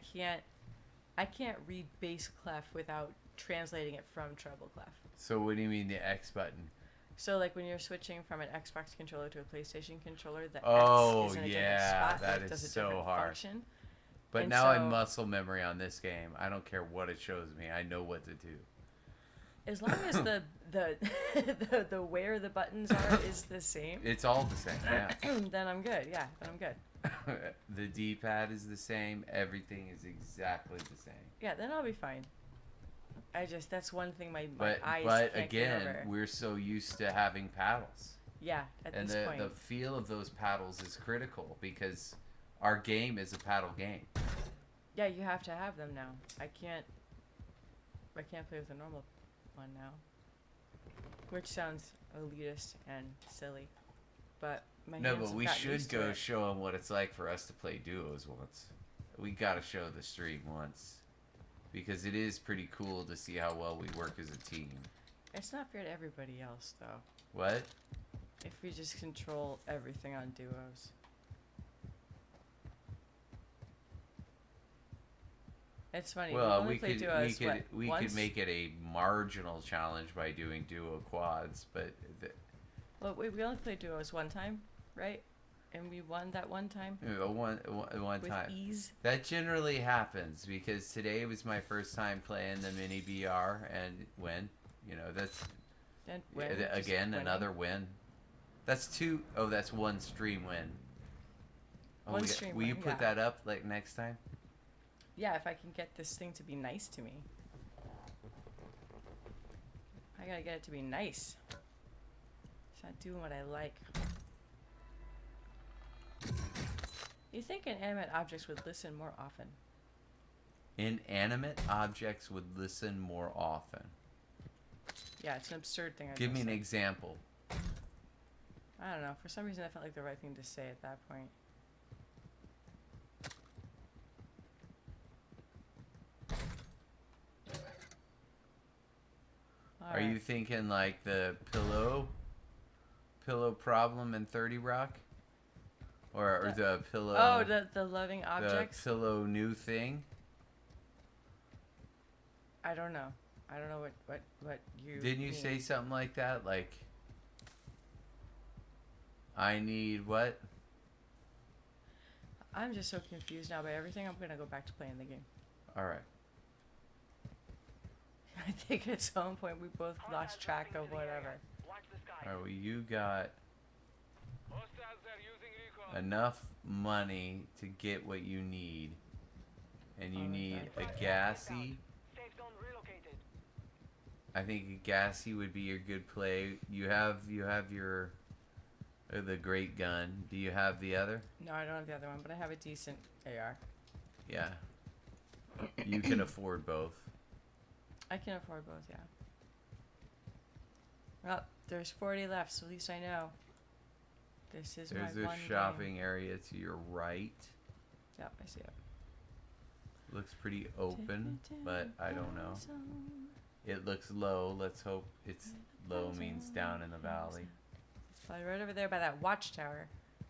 can't read bass clef without translating it from treble clef. So what do you mean the X button? So like when you're switching from an Xbox controller to a PlayStation controller, the Oh, X is in a yeah, different spot. that it is does a so different hard. function. But And now I'm so- muscle memory on this game. I don't care what it shows me. I know what to do. As long as the where the buttons are is the same, It's all the same, yeah. then I'm good. Yeah, then I'm good. The D-pad is the same. Everything is exactly the same. Yeah, then I'll be fine. That's one thing my But eyes can't get again, over. we're so used to having paddles. Yeah, at And this point. the feel of those paddles is critical because our game is a paddle game. Yeah, you have to have them now. I can't play with a normal one now. Which sounds elitist and silly. But my No, hands but have we gotten should used to go it. show them what it's like for us to play duos once. We gotta show the stream once. Because it is pretty cool to see how well we work as a team. It's not fair to everybody else though. What? If we just control everything on duos. It's funny. Well, only we play could duos, we once? could make it a marginal challenge by doing duo quads, but Well, we only played duos one time, right? And we won that one time One with time. ease. That generally happens because today was my first time playing the mini VR and win. You know, that's And win, just again winning. another win. That's two oh that's one stream win. Oh, One will stream you win, put yeah. that up like next time? Yeah, if I can get this thing to be nice to me. I gotta get it to be nice. It's not doing what I like. You think inanimate objects would listen more often? Inanimate objects would listen more often. Yeah, it's an absurd thing. I Give me just an said. example. I don't know. For some reason, I felt like the right thing to say at that point. Are you thinking like the pillow problem in 30 Rock? Or the pillow Oh, the loving objects? the pillow new thing? I don't know. I don't know what you Didn't you mean. say something like that? Like I need what? I'm just so confused now by everything. I'm gonna go back to playing the game. Alright. I think at some point we both lost track of whatever. Watch the skies. Alright, well you got Hostiles are using recon. enough money to get what you need. And you Oh, need okay. a gassy. Safe zone relocated. I think a gassy would be your good play. You have your the great gun. Do you have the other? No, I don't have the other one, but I have a decent AR. Yeah. You can afford both. I can afford both, yeah. Well, there's 40 left, so at least I know. This is There's my a one shopping game. area to your right. Yep, I see it. Looks pretty open, but I don't know. It looks low. Let's hope it's low means down in the valley. It's probably right over there by that watchtower.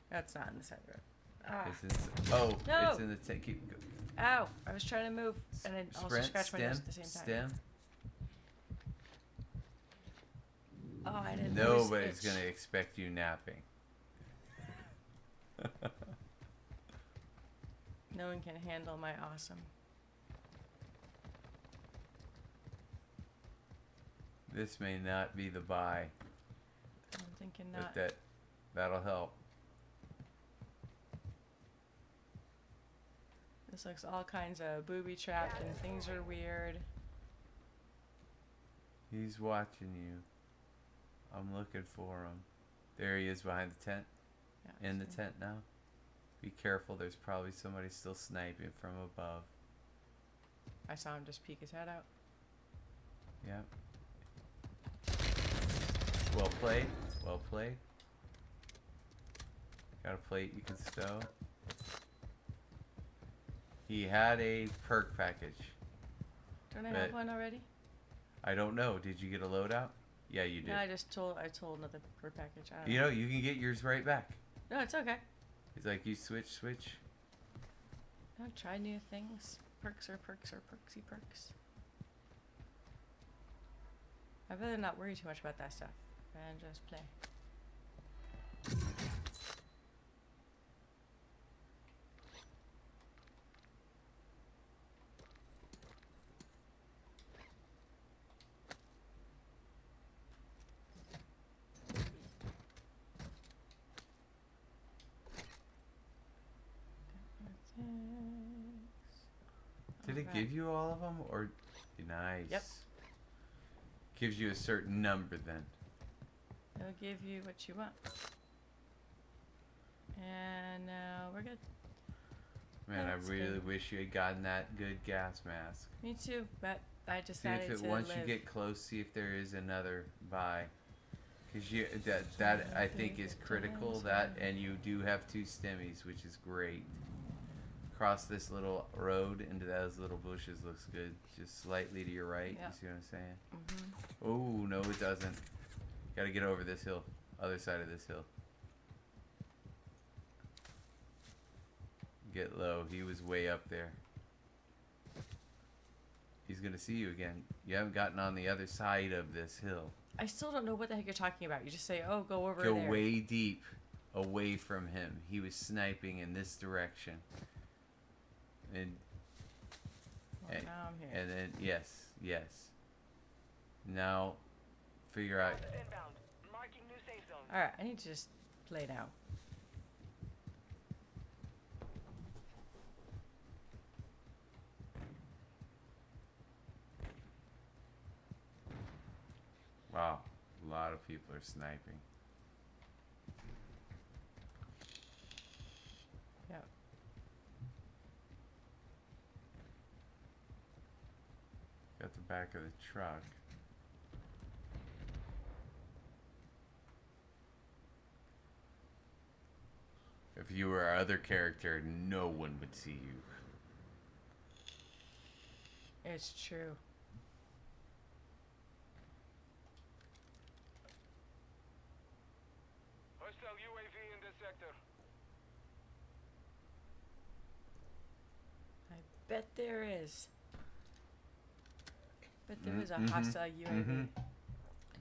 That's not in the side of the road. Ah. It's in, oh, No. it's in the keep go. Ow! I was trying to move and then also Sprint, scratch my stem, nose at the same time. stem. Oh, I didn't know this Nobody's itch. gonna expect you napping. No one can handle my awesome. This may not be the buy, I'm thinking but not. that'll help. This looks all kinds of booby trapped and things are weird. He's watching you. I'm looking for him. There he is behind the tent. Yeah, In the so- tent now. Be careful, there's probably somebody still sniping from above. I saw him just peek his head out. Yep. Well played. Well played. Got a plate you can stow. He had a perk package. Don't I But- have one already? I don't know. Did you get a loadout? Yeah, you did. No, I told another per package. I don't You know. know, you can get yours right back. No, it's okay. He's like, you switch. Don't try new things. Perks are perksy perks. I'd rather not worry too much about that stuff and just play. Did it give you all of them, or nice? Yep. Gives you a certain number then. It'll give you what you want. And now we're good. Man, That's I really good. wish you had gotten that good gas mask. Me too, but I just See if added it to once live. you get close, see if there is another buy. Cause you that I think is critical. That and you do have two stemmies, which is great. Cross this little road into those little bushes looks good. Just slightly to your right. Yeah. You see what I'm saying? Mm-hmm. Oh no, it doesn't. Got to get over this hill. Other side of this hill. Get low. He was way up there. He's gonna see you again. You haven't gotten on the other side of this hill. I still don't know what the heck you're talking about. You just say, "Oh, go over Go there." way deep. away from him. He was sniping in this direction. And Well, now I'm here. and then yes. Now figure out. Hostiles inbound. Marking new safe zone. Alright, I need to just play now. Wow, a lot of people are sniping. Yep. Got the back of the truck. If you were our other character, no one would see you. It's true. Hostile UAV in this sector. I bet there is. Bet there is a Mhm, hostile UAV. mhm.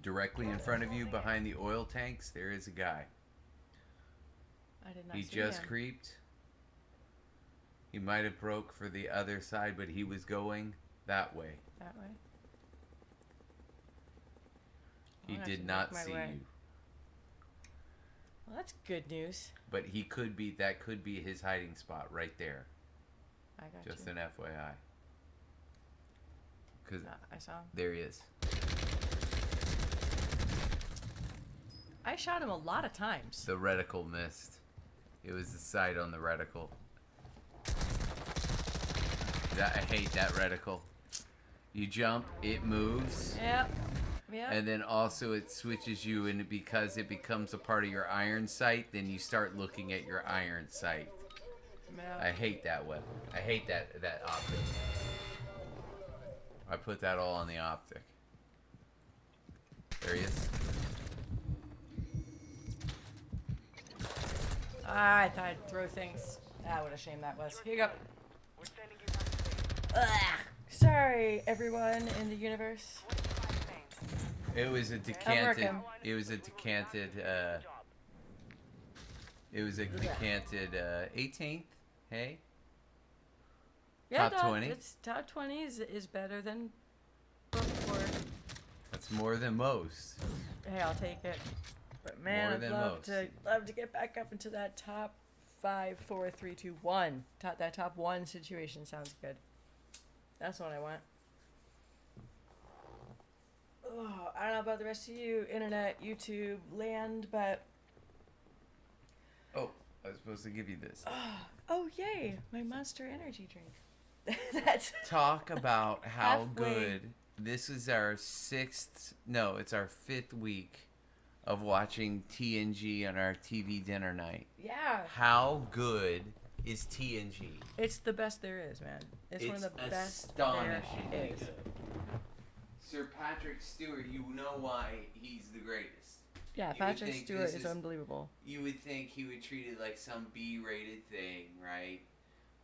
Directly in front of you, behind the oil tanks, there is a guy. I did not He see just him. creeped. He might have broke for the other side, but he was going that way. That way. He I'll have did to not make my see way. you. Well, that's good news. But he could be, that could be his hiding spot right there. I got Just you. an FYI. Because I saw him. there he is. I shot him a lot of times. The reticle missed. It was the sight on the reticle. I hate that reticle. You jump, it moves. Yep. Yep. And then also it switches you, and because it becomes a part of your iron sight, then you start looking at your iron sight. Yep. I hate that weapon. I hate that optic. I put that all on the optic. There he is. I thought I'd throw things. Ah, what a shame that was. Here you go. We're sending you back to safe. Ugh. Sorry, everyone in the universe. 25 remain. It was a decanted. working. It was a decanted. Job. It was a decanted 18th. Hey. Yeah, Top no, 20? It's top 20 is better than before. That's more than most. Hey, I'll take it. But man, More I'd than love to get back up into that top 5, 4, 3, 2, 1. That top 1 situation sounds good. That's what I want. Oh, I don't know about the rest of you, internet, YouTube, land, but Oh, I was supposed to give you this. oh yay, my Monster Energy drink. That's Talk about how Halfway. good. This is our it's our 5th week of watching TNG on our TV dinner night. yeah. How good is TNG? It's the best there is, man. It's one of the best there astonishingly is. good. Sir Patrick Stewart, you know why he's the greatest. Yeah, You would Patrick think Stewart this is is- unbelievable. You would think he would treat it like some B-rated thing, right?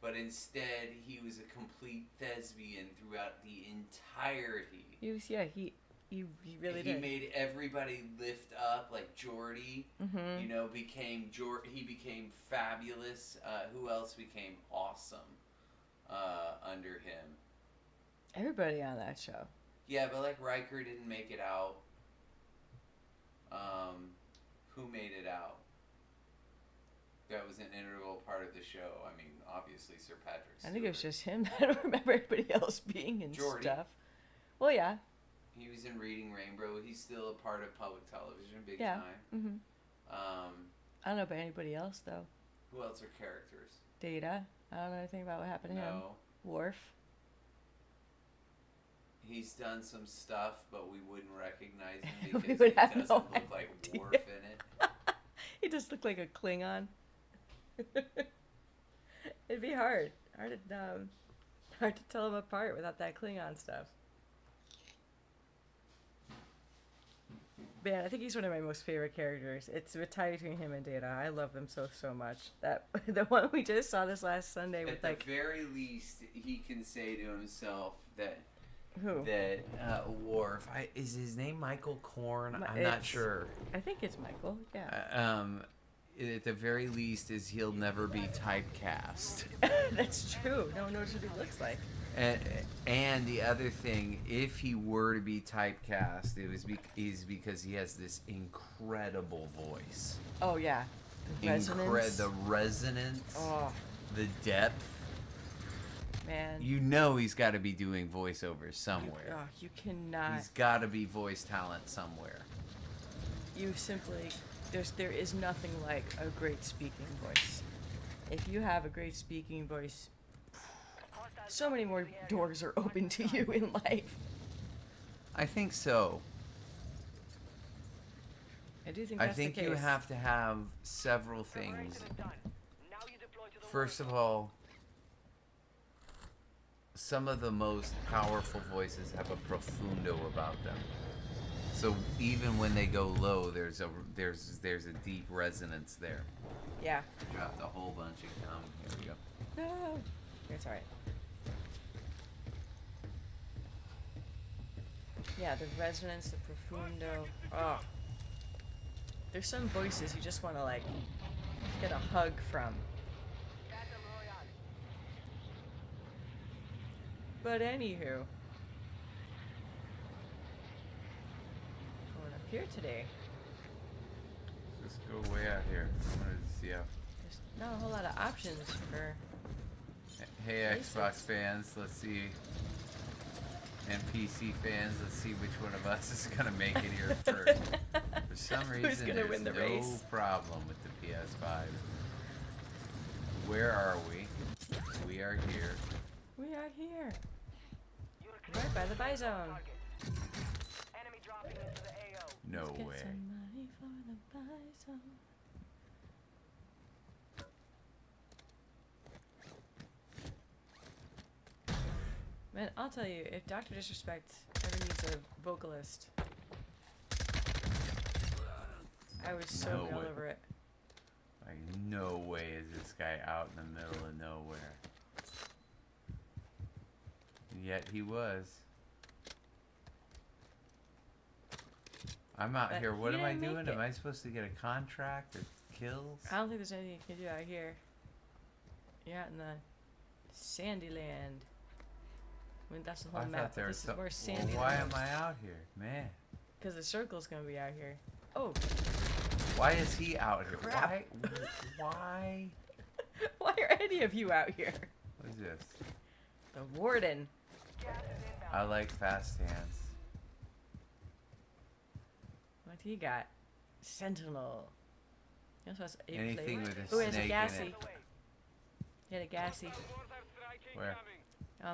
But instead, he was a complete thespian throughout the entirety. He really He did. made everybody lift up, like Geordi. Mm-hmm. You know, he became fabulous. Who else became awesome under him? Everybody on that show. Yeah, but like Riker didn't make it out. Who made it out? That was an integral part of the show. I mean, obviously Sir Patrick Stewart. I think it was just him. I don't remember anybody else being in Geordi. stuff. Well, yeah. He was in Reading Rainbow. He's still a part of public television, big Yeah. time. Mm-hmm. I don't know about anybody else, though. Who else are characters? Data. I don't know anything about what happened to him. No. Worf. He's done some stuff, but we wouldn't recognize him We because would he have doesn't no look like idea. Worf in it. He just looked like a Klingon. It'd be hard. Hard to tell them apart without that Klingon stuff. Man, I think he's one of my most favorite characters. It's a tie between him and Data. I love them so much. That the one we just saw this last Sunday with At like the very least, he can say to himself that who? Worf. Is his name Michael Korn? I'm not It's- sure. I think it's Michael. Yeah. at the very least, is he'll never be typecast. That's true. No one knows what he looks like. And the other thing, if he were to be typecast, is because he has this incredible voice. Oh yeah, the resonance. The resonance, Oh the depth. man. You know he's got to be doing voiceovers somewhere. You cannot. He's got to be voice talent somewhere. You simply there is nothing like a great speaking voice. If you have a great speaking voice, so many more doors are open to you in life. I think so. I do think I that's think the case. you have to have several things. First of all, some of the most powerful voices have a profundo about them. So even when they go low, there's a deep resonance there. Yeah. Dropped a whole bunch of gum. Here we go. No. It's alright. Yeah, the resonance, the profundo. Oh. There's some voices you just want to like get a hug from. But anywho, going up here today. Just go way out here. I wanted to see how. There's not a whole lot of options for. Hey Places. Xbox fans, let's see. And PC fans, let's see which one of us is gonna make it here first. For some reason, gonna there's win the no race? problem with the PS5. Where are we? We are here. We are here. Right by the buy zone. Enemy dropping into the AO. No Let's get way. some money for the buy zone. Man, I'll tell you, if Dr. Disrespect ever needs a vocalist, I would so No be all way. over it. Like, no way is this guy out in the middle of nowhere. And yet he was. I'm out But here. What he am I didn't make doing? it. Am I supposed to get a contract or kills? I don't think there's anything you can do out here. You're out in the sandy land. I mean, that's the whole I map, thought there but was this is some. more Well, sandy why land. am I out here, man? Because the circle's gonna be out here. Oh, Why is he out here? Crap. Why? Why? why are any of you out here? What is this? The warden. I like fast hands. What he got? Sentinel. He also has a Anything with a Oh, he has a snake in gassy. it. He had a gassy. Where?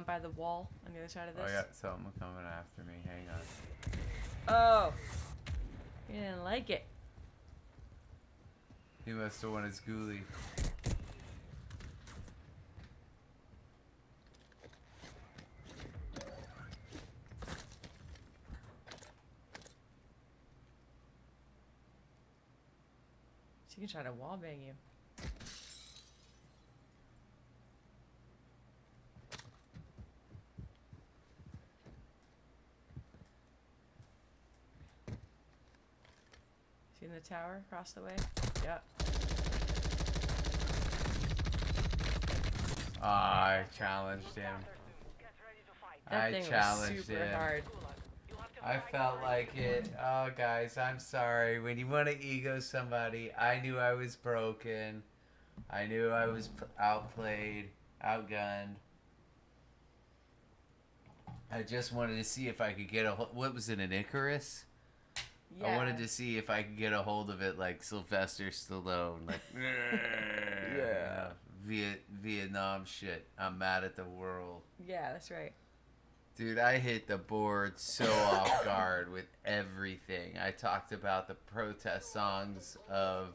By the wall on the other side of Oh, this. I got something coming after me. Hang on. Oh. He didn't like it. He must have won his ghoulie. She can try to wallbang you. See in the tower across the way? Yep. I challenged him. That I thing challenged was super him. hard. I felt like it. Oh, guys, I'm sorry. When you want to ego somebody, I knew I was broken. I knew I was outplayed, outgunned. I just wanted to see if I could get a what was it, an Icarus? Yeah. I wanted to see if I could get a hold of it like Sylvester Stallone, like Yeah. Vietnam shit. I'm mad at the world. Yeah, that's right. Dude, I hit the board so off guard with everything. I talked about the protest songs of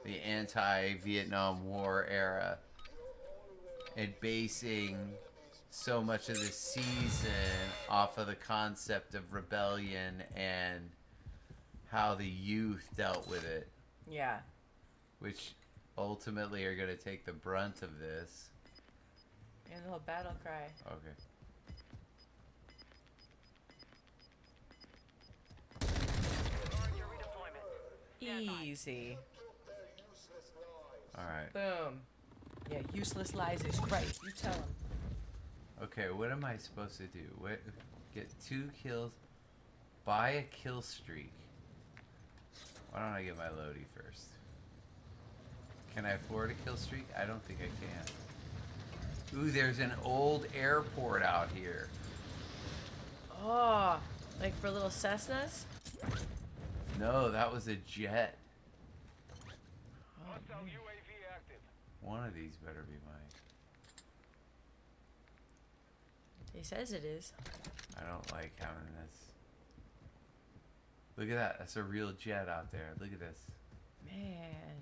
the anti-Vietnam War era and basing so much of the season off of the concept of rebellion and how the youth dealt with it, Yeah. which ultimately are going to take the brunt of this. And the whole battle cry. Okay. Easy. All right. Boom. Yeah, useless lies is right. You tell him. Okay, what am I supposed to do? What? Get 2 kills. Buy a kill streak. Why don't I get my Lodi first? Can I afford a kill streak? I don't think I can. Ooh, there's an old airport out here. Oh, like for little Cessnas? Oh, No, that was a jet. Hostile UAV active. One of these better be mine. He says it is. I don't like having this. Look at that. That's a real jet out there. Look at this. Man.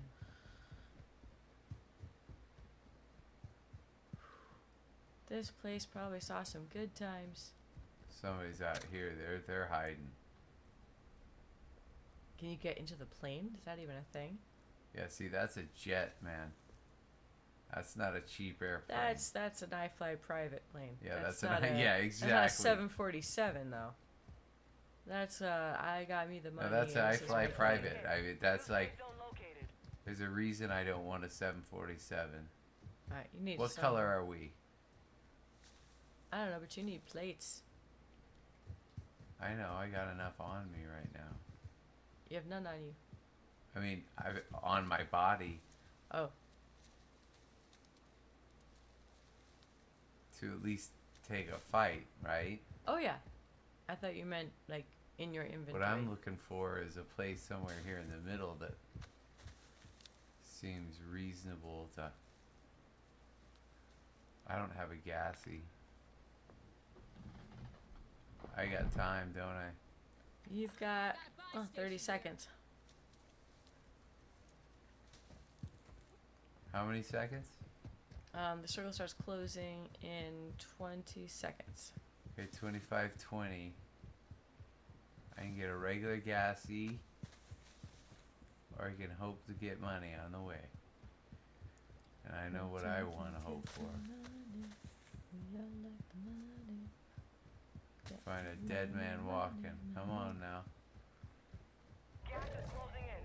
This place probably saw some good times. Somebody's out here. They're hiding. Can you get into the plane? Is that even a thing? Yeah, see, that's a jet, man. That's not a cheap airplane. That's an I Fly private plane. Yeah, that's not an- a, yeah, That's not a exactly. 747 though. That's I got me the money. No, that's and I this is fly my plane. private. I mean, that's New like, safe zone located. there's a reason I don't want a 747. Alright, you need What some- color are we? I don't know, but you need plates. I know, I got enough on me right now. You have none on you. I mean, on my body Oh, to at least take a fight, right? oh yeah. I thought you meant like in your inventory. What I'm looking for is a place somewhere here in the middle that seems reasonable to... I don't have a gassy. I got time, don't I? You've got 30 seconds. How many seconds? The circle starts closing in 20 seconds. Okay, 25:20. I can get a regular gassy, or I can hope to get money on the way. And I know what I want to hope for. Find a dead man walking. Come on now. Gas is closing in.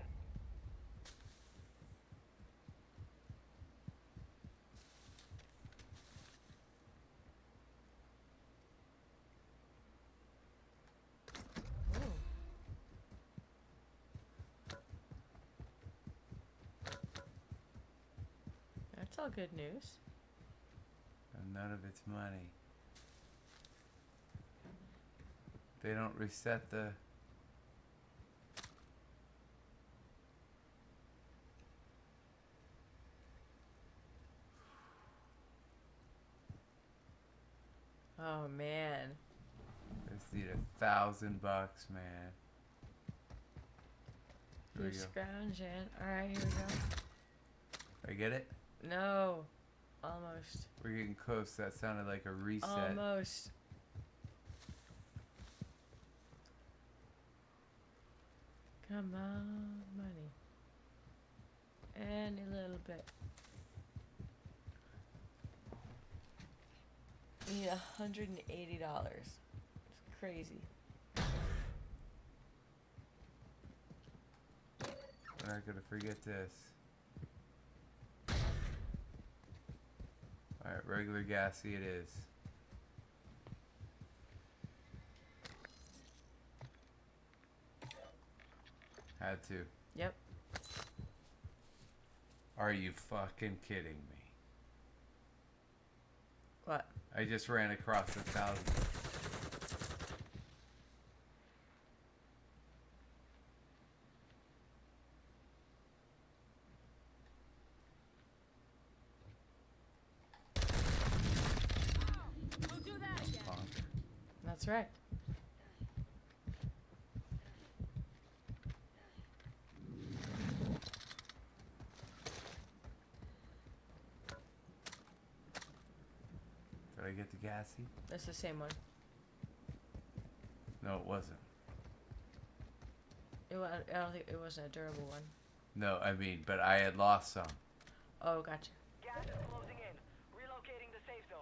Ooh. That's all good news. And none of it's money. They don't reset the... Oh man. Just need $1,000, man. Here we Keep go. scrounging. Alright, here we go. I get it? No. Almost. We're getting close. That sounded like a reset. Almost. Come on, money. Any little bit. We need $180. It's crazy. We're not gonna forget this. Alright, regular gassy it is. Had to. Yep. Are you fucking kidding me? What? I just ran across 1,000. Don't do that again. Punk. That's right. Did I get the gassy? That's the same one. No, it wasn't. I don't think it wasn't a durable one. No, I mean, but I had lost some. Oh, gotcha. Gas is closing in. Relocating the safe zone.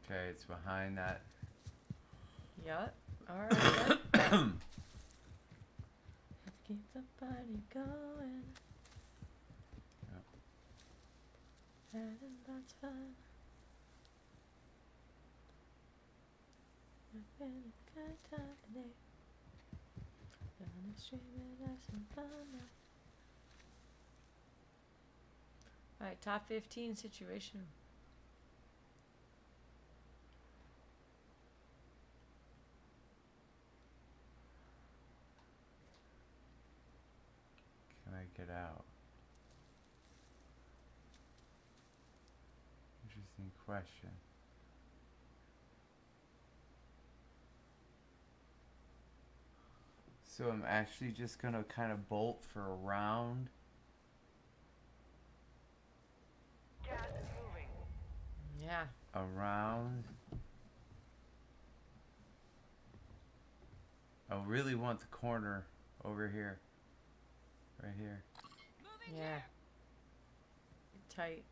Okay, it's behind that. Yep. Alright. Let's keep the party going. Having lots of fun. Having a good time today. Down the street and have some fun now. Alright, top 15 situation. Can I get out? Interesting question. So I'm actually just gonna kind of bolt for a round. Gas is moving. Yeah. Around. I really want the corner over here. Right here. Yeah. Tight.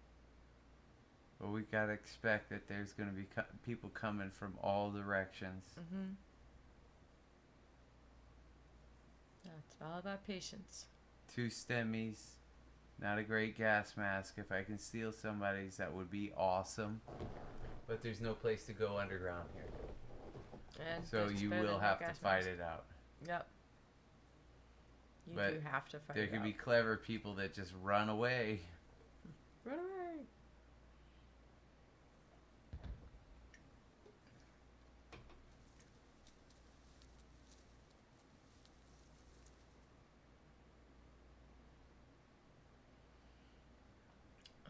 But we gotta expect that there's gonna be people coming from all directions. Mm-hmm. It's all about patience. 2 stemmies. Not a great gas mask. If I can steal somebody's, that would be awesome. But there's no place to go underground here. And So it's you better will than have no to gas fight mask. it out. Yep. You But do have to fight There it could out. be clever people that just run away. Run away.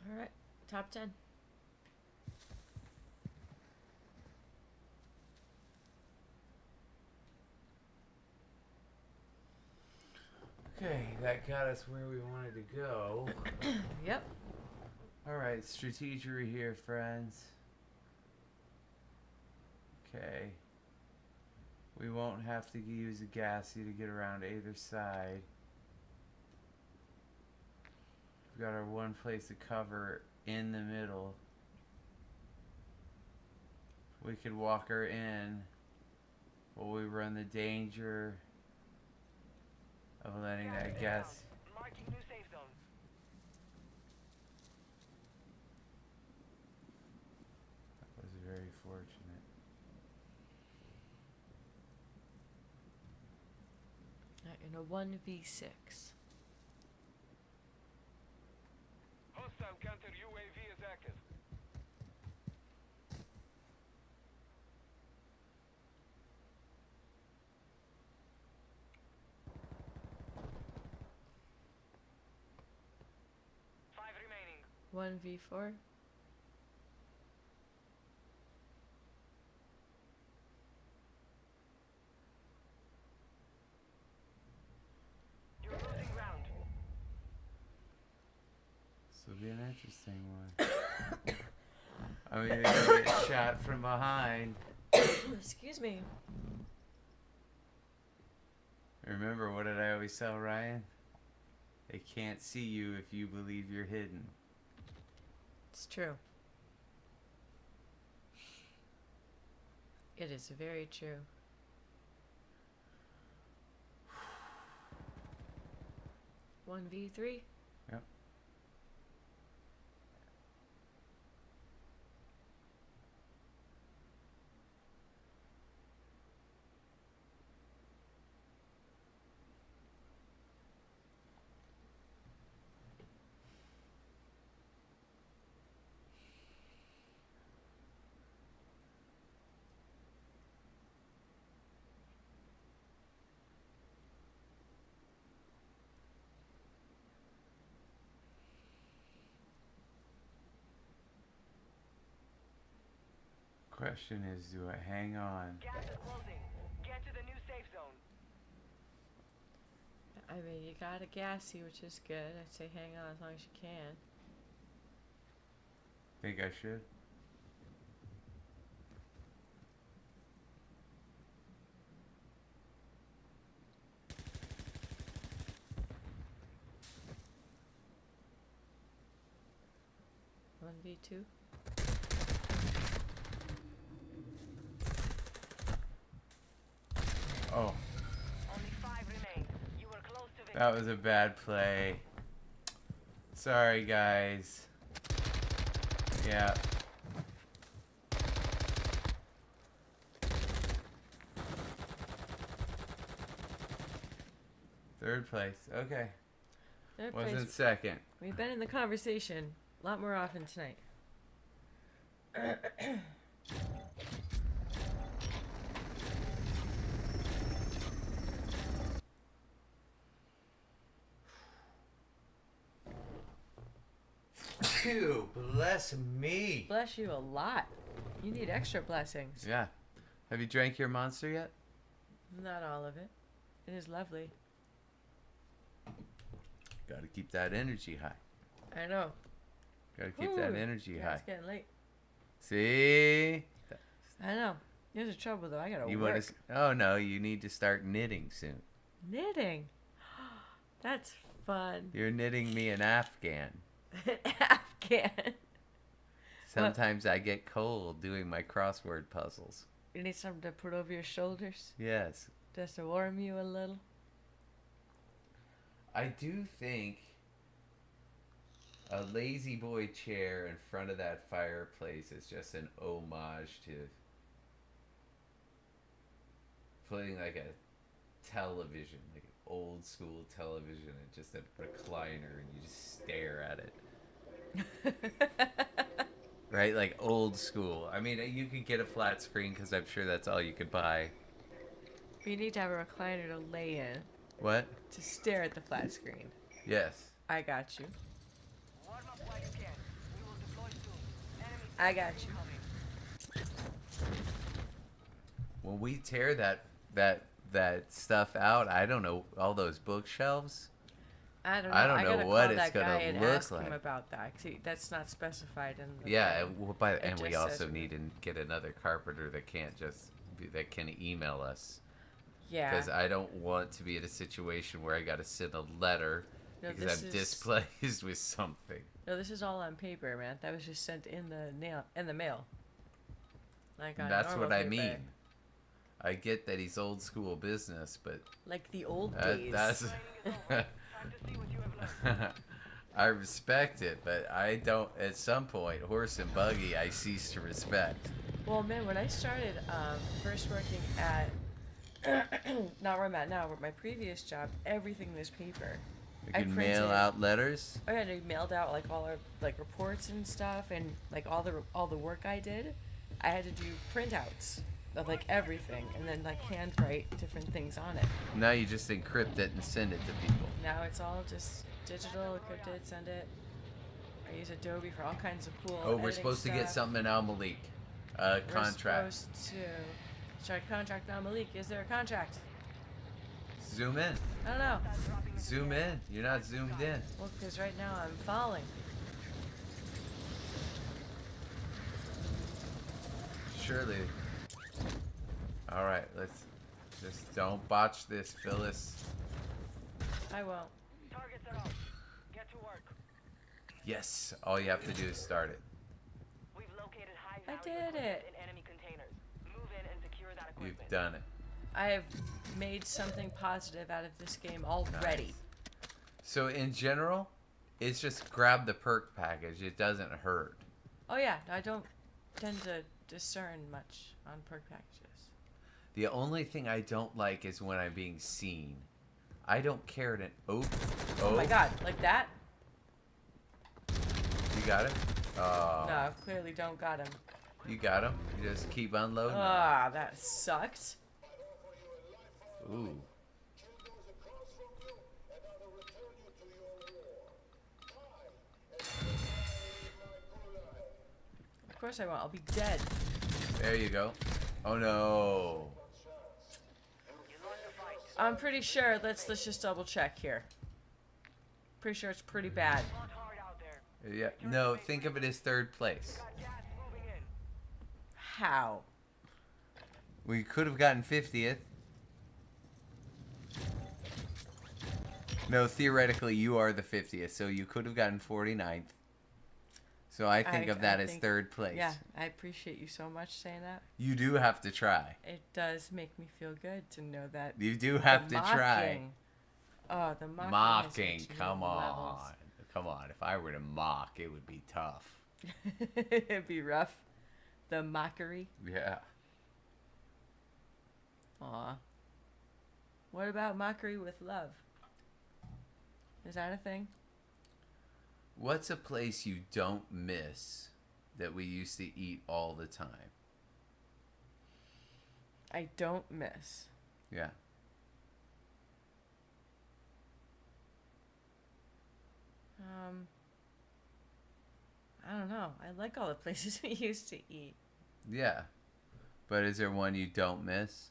All right, top 10. Okay, that got us where we wanted to go. Yep. Alright, strategery here, friends. Okay. We won't have to use a gassy to get around either side. We've got our one place to cover in the middle. We could walk her in while we run the danger of letting Gas that is gas. inbound. Marking new safe zone. That was very fortunate. Alright, in a 1v6. Hostile counter UAV is active. Five remaining. 1v4. You're losing ground. This will be an interesting one. I'm either gonna get shot from behind. Excuse me. Remember, what did I always tell Ryan? They can't see you if you believe you're hidden. It's true. It is very true. One v3. Yep. Question is, do I hang on? Gas is closing. Get to the new safe zone. I mean, you got a gassy, which is good. I'd say hang on as long as you can. Think I should? One v2. Oh, Only five remain. You were close to victory. that was a bad play. Sorry, guys. Yeah. Third place. Okay. Third Wasn't place. second. We've been in the conversation a lot more often tonight. Phew, bless me. Bless you a lot. You need extra blessings. Yeah. Have you drank your monster yet? Not all of it. It is lovely. Gotta keep that energy high. I know. Gotta keep that Ooh, energy yeah, high. it's getting late. See? I know. Here's the trouble, though. I gotta You work. want to? Oh no, you need to start knitting soon. Knitting. That's fun. You're knitting me an Afghan. Afghan. Sometimes I get cold doing my crossword puzzles. You need something to put over your shoulders Yes. just to warm you a little. I do think a lazy boy chair in front of that fireplace is just an homage to putting like a television, like an old school television, and just a recliner, and you just stare at it. Right? Like old school. I mean, you could get a flat screen because I'm sure that's all you could buy. You need to have a recliner to lay in What? to stare at the flat screen. Yes. I got you. Warm up while you can. We will deploy soon. Enemy I got you. incoming. When we tear that stuff out, I don't know, all those bookshelves. I don't know. I don't know gotta what call it's that gonna guy and look ask him like. about that. See, that's not specified in the Yeah, thing. and we just also says- need to get another carpenter that can't just that can email us, Yeah. because I don't want to be in a situation where I got to send a letter No, because this I'm is- displeased with something. No, this is all on paper, man. That was just sent in the mail. Like on That's normal what I paper. mean. I get that he's old school business, but Like the old days. that's. Training is over. Time to see what you have learned. I respect it, but I don't. At some point, horse and buggy, I cease to respect. Well, man, when I started first working at not where I'm at now, but my previous job, everything was paper. You I can mail printed- out letters. Oh yeah, they mailed out like all our like reports and stuff, and like all the work I did. I had to do printouts of like everything, and then like handwrite different things on it. Now you just encrypt it and send it to people. Now it's all just digital, encrypted, send it. I use Adobe for all kinds of cool. Oh, we're editing supposed to get stuff. something in Al Malik. We're Contract. supposed to start contract on Malik. Is there a contract? Zoom in. I don't know. Zoom in. You're not zoomed in. Well, because right now I'm falling. Surely. All right, let's just don't botch this, Phyllis. I won't. Targets are up. Get to work. Yes. All you have to do is start it. We've located high I value did equipment it. in enemy containers. Move in and secure that equipment. You've done it. I have made something positive out of this game already. Nice. So in general, it's just grab the perk package. It doesn't hurt. Oh yeah, I don't tend to discern much on perk packages. The only thing I don't like is when I'm being seen. I don't care to. Oh my god, like that? You got it? Oh. No, I clearly don't got him. You got him. You just keep unloading. 'em. Ah, that sucked. Ooh. Kill those across from you, and I will return you to your war. I am my Gulai. Of course I won't. I'll be dead. There you go. Oh no. You lost the fight. I'm pretty sure. Let's just double check here. Pretty sure it's pretty bad. Fought hard out there. Yeah. No, think of it as third place. Got gas moving in. How? We could have gotten 50th. No, theoretically, you are the 50th, so you could have gotten 49th. So I think of that as think- third place. Yeah, I appreciate you so much saying that. You do have to try. It does make me feel good to know that. You do have the to try. mocking- Oh, the mocking. has Mocking, reached new come levels. on. Come on. If I were to mock, it would be tough. It'd be rough. The mockery. Yeah. Aw. What about mockery with love? Is that a thing? What's a place you don't miss that we used to eat all the time? I don't miss. Yeah. I don't know. I like all the places we used to eat. Yeah. But is there one you don't miss?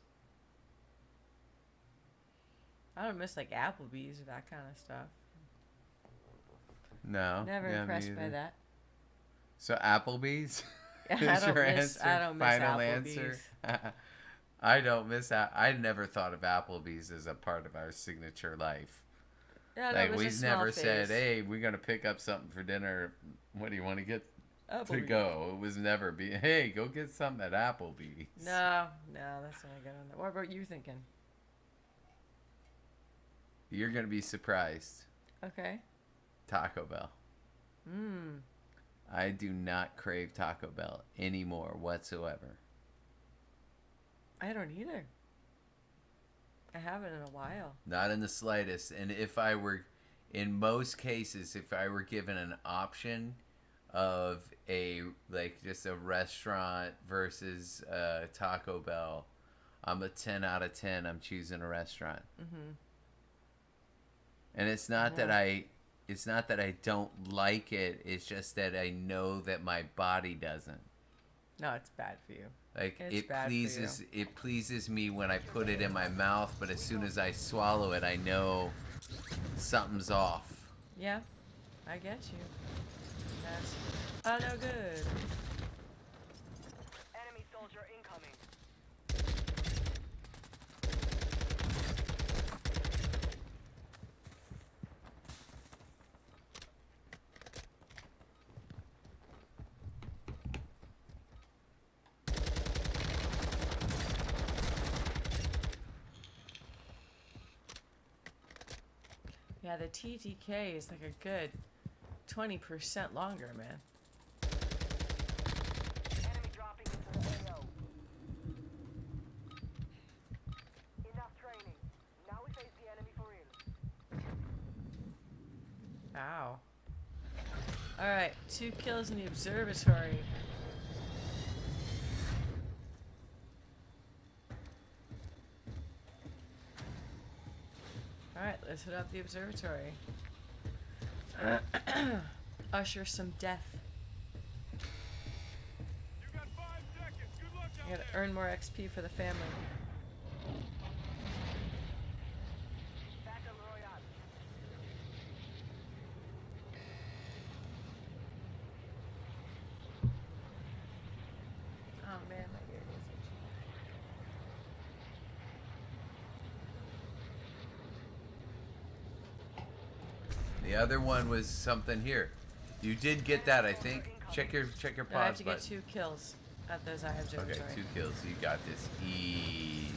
I don't miss like Applebee's or that kind of stuff. No. Never yeah, me impressed by either. that. So Applebee's I is don't your miss. answer? I don't miss Final Applebee's. answer. I don't miss that. I never thought of Applebee's as a part of our signature life. Yeah, no, Like it was a we small never said, phase. "Hey, we're gonna pick up something for dinner. What do you want to get to Applebee's. go?" It was never be, "Hey, go get something at Applebee's." No, that's not good on that. What about you thinking? You're gonna be surprised. Okay. Taco Bell. Mmm. I do not crave Taco Bell anymore whatsoever. I don't either. I haven't in a while. Not in the slightest. And if I were, in most cases, if I were given an option of just a restaurant versus Taco Bell, I'm a 10 out of 10. I'm choosing a restaurant. Mm-hmm. And it's not that I don't like it. It's just that I know that my body doesn't. No, it's bad for you. Like It's bad for it pleases me when I put it in my mouth, but as soon as I swallow it, I know something's off. Yeah, I get you. That's no good. Enemy soldier incoming. Yeah, the TTK is like a good 20% longer, man. Enemy dropping into the AO. Enough training. Now we face the enemy for real. Ow. Alright, 2 kills in the observatory. Alright, let's hit up the observatory. Usher some death. You got 5 seconds. Good luck I out gotta there. earn more XP for the family. Battle Royale. Oh man, my ear is itchy. The other one was something here. You did get that, I think. Check your No, I have pause to get button. 2 kills at those eye Okay, observatory. 2 kills. You got this easy.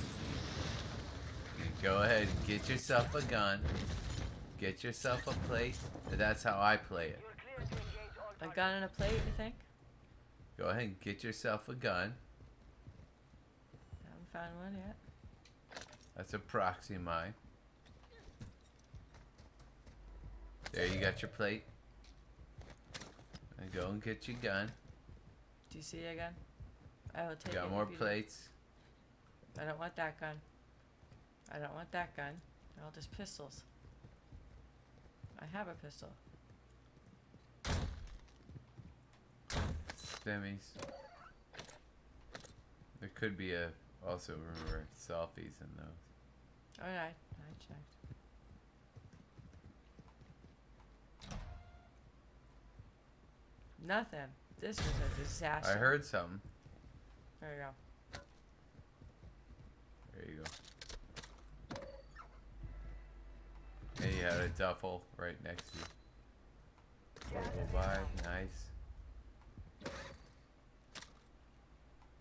You go ahead and get yourself a gun. Get yourself a plate. That's how I play it. You're clear to engage all A targets. gun and a plate, you think? Go ahead and get yourself a gun. Haven't found one yet. That's a proxy mine. There, you got your plate. And go and get your gun. Do you see a gun? I will take it. Got more if you do. plates. I don't want that gun. I don't want that gun. They're all just pistols. I have a pistol. Stimmies. There could be also remember selfies in those. Alright, I checked. Nothing. This was a disaster. I heard something. There you go. There you go. And you had a duffel right next to you. Portable buy, nice.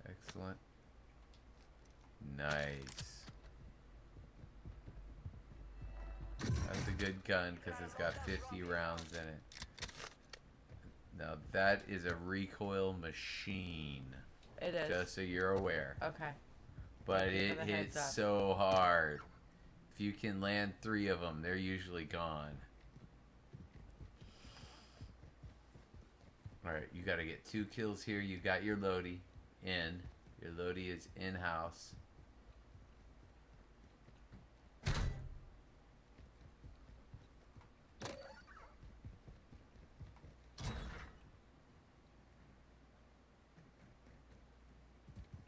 Excellent. Nice. That's a good gun because it's got 50 rounds in it. Now that is a recoil machine. It is. Just so you're aware. Okay. But Thank you it for the hits heads up. so hard. If you can land 3 of them, they're usually gone. Alright, you gotta get 2 kills here. You got your Lodi in. Your Lodi is in-house.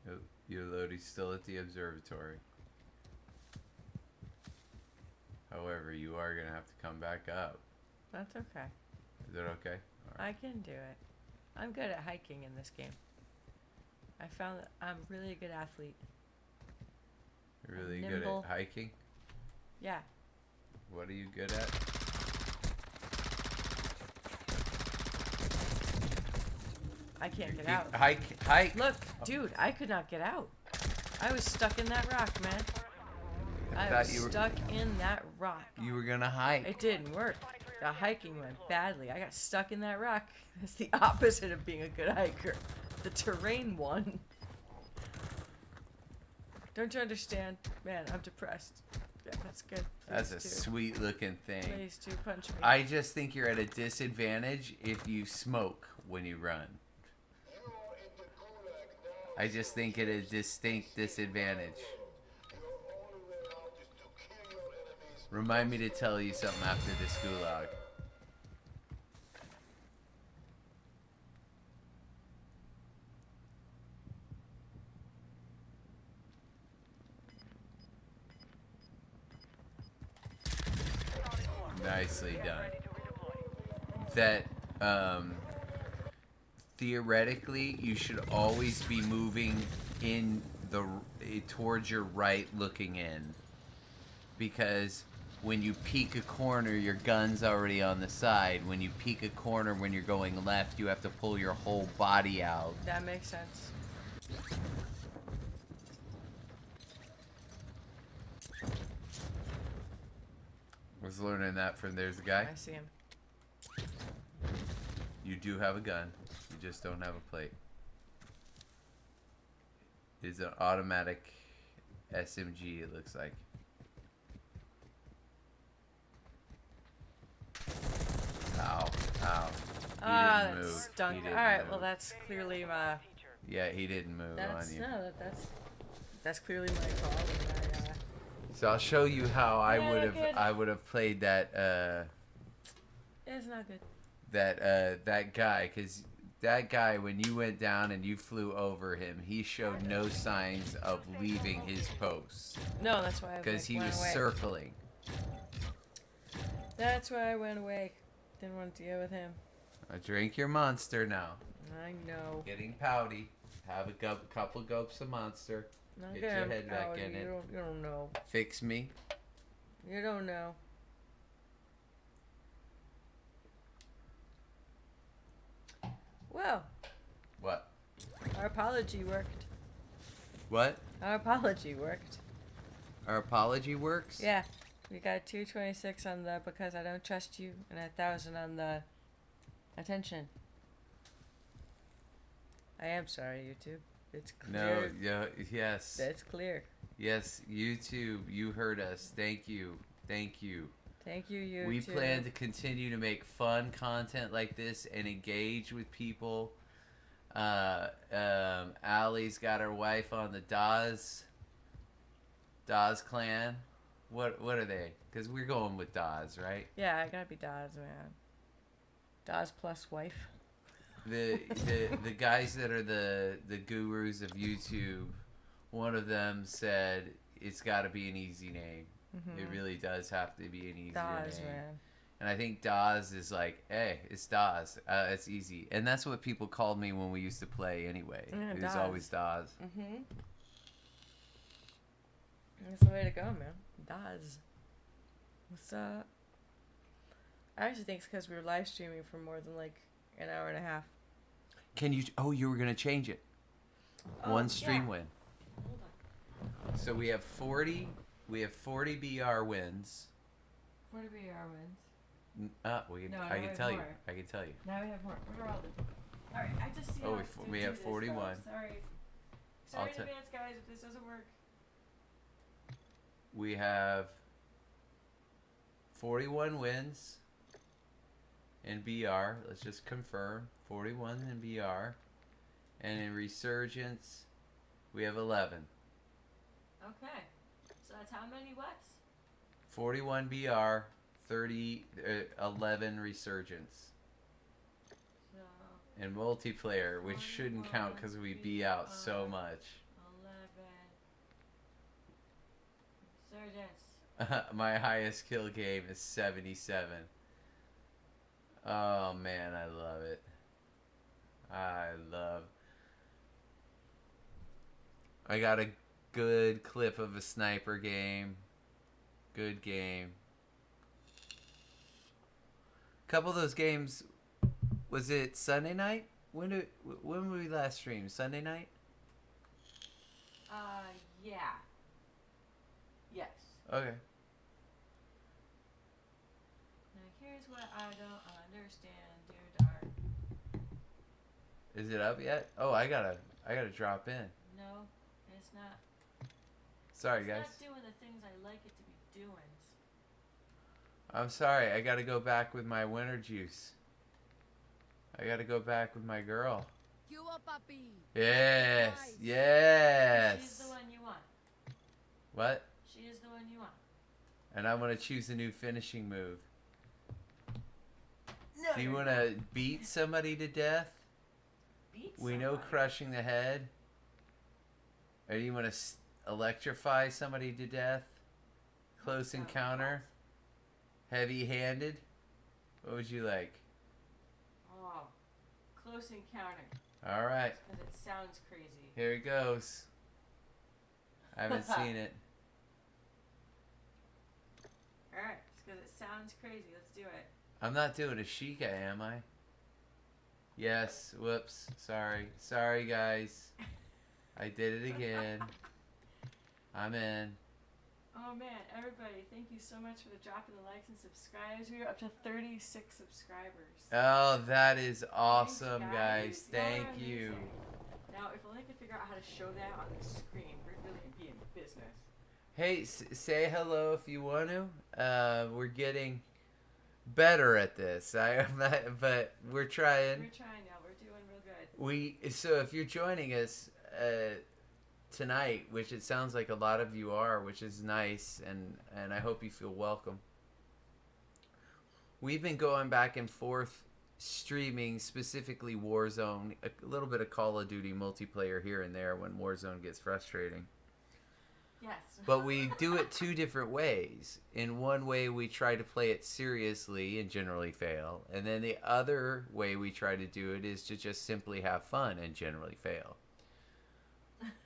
Oh, your Lodi's still at the observatory. However, you are gonna have to come back up. That's okay. Is it okay? I can do it. I'm good at hiking in this game. I found that I'm really a good athlete. You're really good Nimble. at hiking? Yeah. What are you good at? I can't get Keep- out. Hike. Look, dude, I could not get out. I was stuck in that rock, man. I thought was you were- stuck in that rock. You were gonna hike. It didn't work. The hiking went badly. I got stuck in that rock. It's the opposite of being a good hiker. The terrain won. Don't you understand? Man, I'm depressed. Yeah, that's good. That's a Please do. sweet looking thing. Please do punch me. I just think you're at a disadvantage if you smoke when you run. You're in the gulag now. I just think it a distinct disadvantage. Your only way out is to kill your enemies. Remind me to tell you something after this gulag. Nicely done. Ready to redeploy. That theoretically you should always be moving in the towards your right, looking in, because when you peek a corner your gun's already on the side. When you peek a corner when you're going left, you have to pull your whole body out. That makes sense. I was learning that from there's a guy. I see him. You do have a gun, you just don't have a plate. It's an automatic SMG, it looks like. Ow, ow. He Ah, didn't that move. stunk. He didn't Alright, move. well that's clearly Yeah, he didn't move that's on you. no, that's clearly my fault. And So I'll show you how I Yeah, would good. have played that it's not good. that guy, because that guy, when you went down and you flew over him, he showed no signs of leaving his post No, that's why I because he went was away. circling. That's why I went away. Didn't want to deal with him. Drink your monster now. I know. Getting pouty. Have a couple gulps of monster. Not Get good. your head back Howdy, in it. You don't know. Fix me. You don't know. Well, What? our apology worked. What? Our apology worked. Our apology works? Yeah. We got 226 on the because I don't trust you and 1,000 on the attention. I am sorry, YouTube. It's No, clear. yeah, yes. It's clear. Yes, YouTube, you heard us. Thank you. Thank you. Thank you, YouTube. We plan to continue to make fun content like this and engage with people. Allie's got her wife on the Dawes clan. What are they? Because we're going with Dawes, right? Yeah, I gotta be Dawes, man. Dawes plus wife. The guys that are the gurus of YouTube, one of them said it's got to be an easy name. It really does have to be an easier Dawes, name. man. And I think Dawes is like, hey, it's Dawes. It's easy. And that's what people called me when we used to play anyway. Yeah, It was Dawes. always Dawes. Mm-hmm. That's the way to go, man. Dawes. What's up? I actually think it's because we were live streaming for more than like an hour and a half. Can you? Oh, you were gonna change it. Oh, One stream yeah. win. So we have 40. We have 40 BR wins. What are we our wins? No, I we can have tell you. more. I can tell you. Now we have more. What are all the? All right, I just see. Oh, how we to have do this, 41. though. Sorry. I'll Sorry in ta- advance, guys, if this doesn't work. We have 41 wins in BR. Let's just confirm. 41 in BR. And in Resurgence, we have 11. Okay. So that's how many what's? 41 BR, 11 Resurgence. So And multiplayer, which shouldn't count because we be out so much. 11. Resurgence. My highest kill game is 77. Oh man, I love it. I got a good clip of a sniper game. Good game. Couple of those games. Was it Sunday night? When did we last stream? Sunday night? Yeah. Yes. Okay. Now here's what I don't understand, dear dark. Is it up yet? Oh, I gotta drop in. No, it's not. Sorry, It's guys. not doing the things I like it to be doing. I'm sorry. I gotta go back with my winter juice. I gotta go back with my girl. You up, papi. Yes. Nice. Yes. She's the one you want. What? She is the one you want. And I'm gonna choose a new finishing move. No. Do you wanna beat somebody to death? beat We know somebody? crushing the head. Or do you wanna electrify somebody to death? Close encounter? Heavy-handed? What would you like? Oh, close encounter. All right, Because it sounds crazy. here it goes. I haven't seen it. Alright, just because it sounds crazy. Let's do it. I'm not doing a Sheikah, am I? Yes. Whoops. Sorry. Sorry, guys. I did it again. I'm in. Oh man, everybody, thank you so much for the drop in the likes and subscribes. We are up to 36 subscribers. Oh, that is awesome, Thanks, guys. Y'all are Thank you. amazing. Now, if only I could figure out how to show that on the screen, we'd really be in business. Hey, say hello if you want to. We're getting better at this. But we're trying. We're trying now. We're doing real good. So if you're joining us tonight, which it sounds like a lot of you are, which is nice, and I hope you feel welcome. We've been going back and forth streaming, specifically Warzone, a little bit of Call of Duty multiplayer here and there when Warzone gets frustrating. Yes. But we do it two different ways. In one way, we try to play it seriously and generally fail. And then the other way we try to do it is to just simply have fun and generally fail.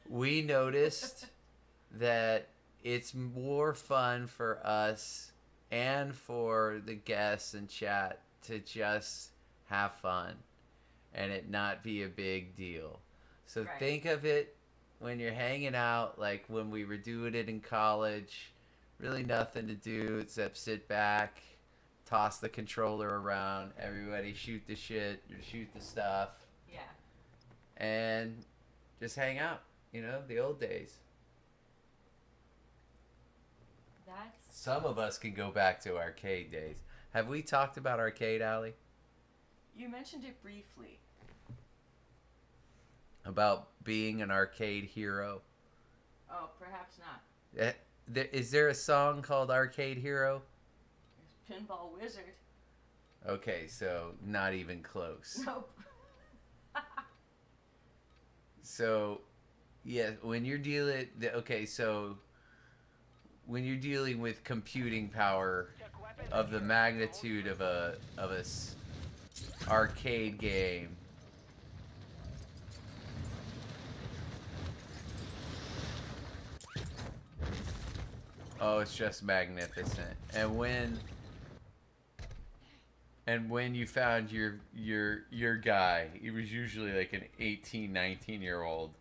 We noticed that it's more fun for us and for the guests and chat to just have fun and it not be a big deal. So Right. think of it when you're hanging out, like when we were doing it in college, really nothing to do except sit back, toss the controller around, everybody shoot the shit, shoot the stuff, Yeah. and just hang out. You know, the old days. That's Some of us can go back to arcade days. Have we talked about Arcade Alley? you mentioned it briefly. About being an arcade hero? Oh, perhaps not. Is there a song called Arcade Hero? There's Pinball Wizard. Okay, so not even close. Nope. So, yeah, when you're dealing... Okay, so when you're dealing with computing power of the magnitude of a arcade game, oh, it's just magnificent. And when you found your guy, he was usually like an 18, 19-year-old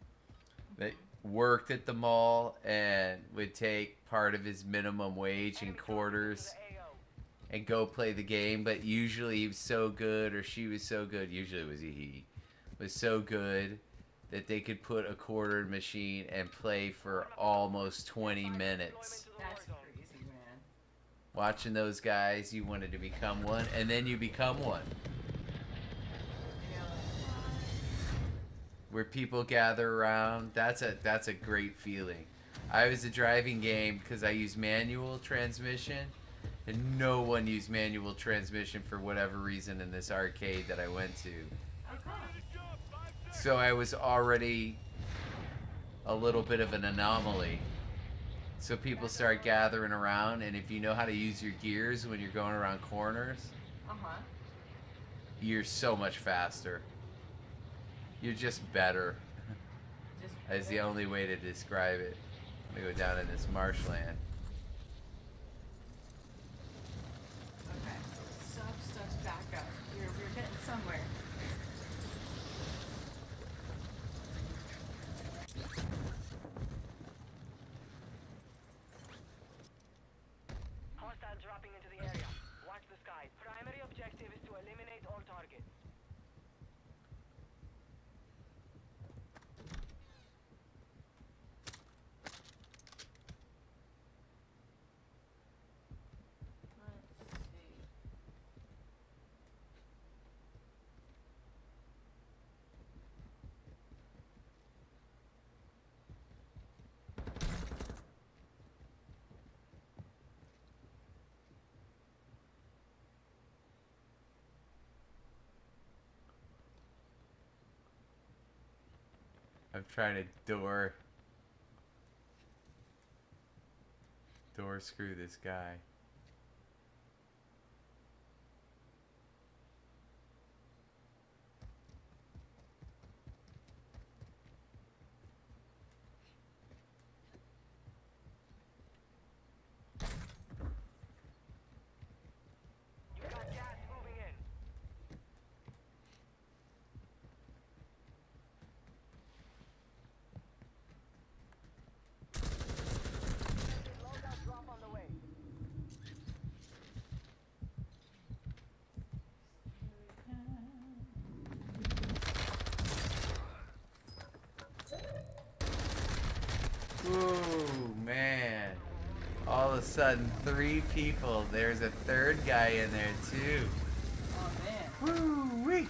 that worked at the mall and would take part of his minimum wage in quarters and go play the game, but usually he was so good or she was so good, usually it was he, was so good that they could put a quartered machine and play for almost 20 minutes. That's crazy, man. Watching those guys, you wanted to become one, and then you become one. Where people gather around, that's a great feeling. I was a driving game because I use manual transmission, and no one used manual transmission for whatever reason in this arcade that I went to. So I was already a little bit of an anomaly. So people start gathering around, and if you know how to use your gears when you're going around corners, you're so much faster. You're just better. Is the only way to describe it. Let me go down in this marshland. Okay, so stuff's back up. We're getting somewhere. Hostile dropping into the area. Watch the sky. Primary objective is to eliminate all targets. Let's see. I'm trying to door screw this guy. You got gas moving in. Loadout drop on the way. Ooh, man. All of a sudden, 3 people. There's a third guy in there, too. Oh man. Woo-wee.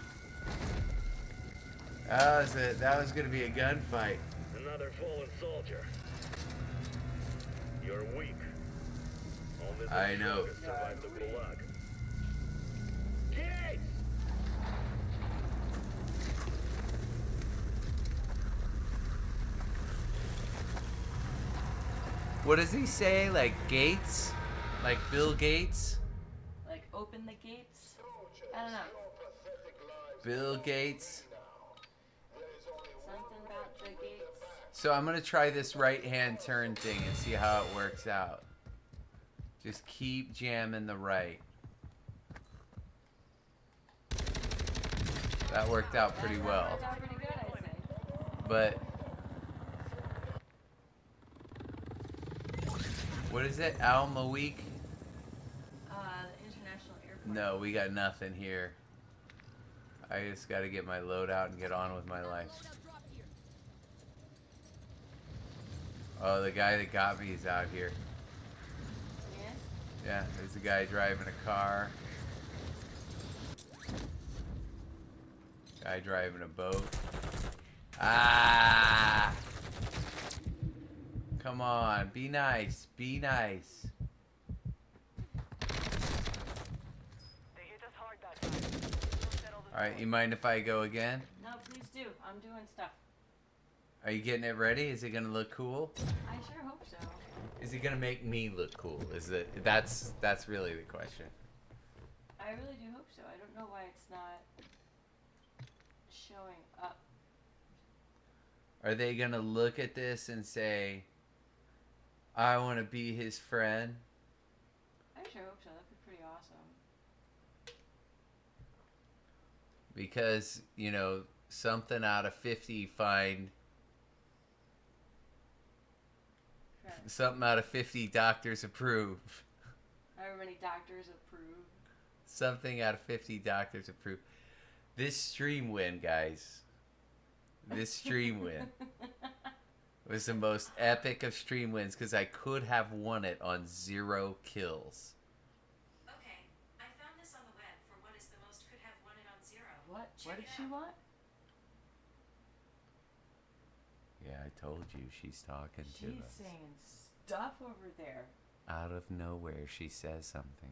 That was going to be a gunfight. Another fallen soldier. You're weak. Only the I know. strongest survive the gulag. Gates! What does he say? Like Gates? Like Bill Gates? Like open the gates? I don't know. Bill Gates? Something about the gates. So I'm going to try this right-hand turn thing and see how it works out. Just keep jamming the right. That worked out pretty well. Worked out pretty good, I say. But what is it? Al Mawik? The International Airport. No, we got nothing here. I just got to get my load out and get on with my life. Loadout drop here. Oh, the guy that got me is out here. Yes? Yeah, there's a guy driving a car. Guy driving a boat. Ah! Come on, be nice, be nice. They hit us hard that time. Settle the Alright, score. you mind if I go again? No, please do. I'm doing stuff. Are you getting it ready? Is it gonna look cool? I sure hope so. Is it gonna make me look cool? That's really the question. I really do hope so. I don't know why it's not showing up. Are they gonna look at this and say, I wanna be his friend? I sure hope so. That'd be pretty awesome. Because, you know, something out of 50 find Friends. something out of 50 doctors approve. However many doctors approve. Something out of 50 doctors approve. This stream win, guys. This stream win was the most epic of stream wins because I could have won it on 0 kills. Okay, I found this on the web for what is the most could have won it on 0. What? Check What did it she out. want? Yeah, I told you she's talking to She's us. saying stuff over there. Out of nowhere, she says something.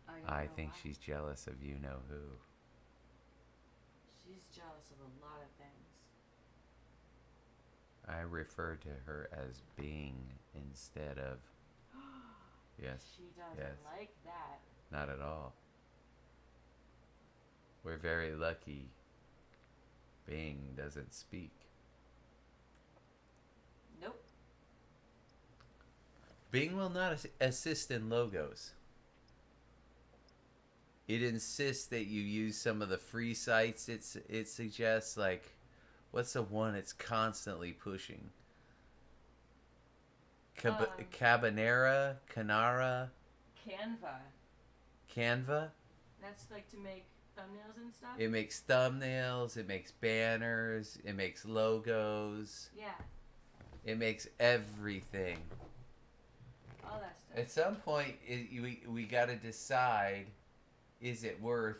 don't I know think why. she's jealous of you know who. She's jealous of a lot of things. I refer to her as being instead of. Yes, She doesn't yes. like that. Not at all. We're very lucky Bing doesn't speak. Nope. Bing will not assist in logos. It insists that you use some of the free sites it suggests, like, what's the one it's constantly pushing? Cabanera? Canara? Canva? That's like to make thumbnails and stuff? It makes thumbnails, it makes banners, it makes logos, Yeah. it makes everything. All that stuff. At some point, we got to decide, is it worth...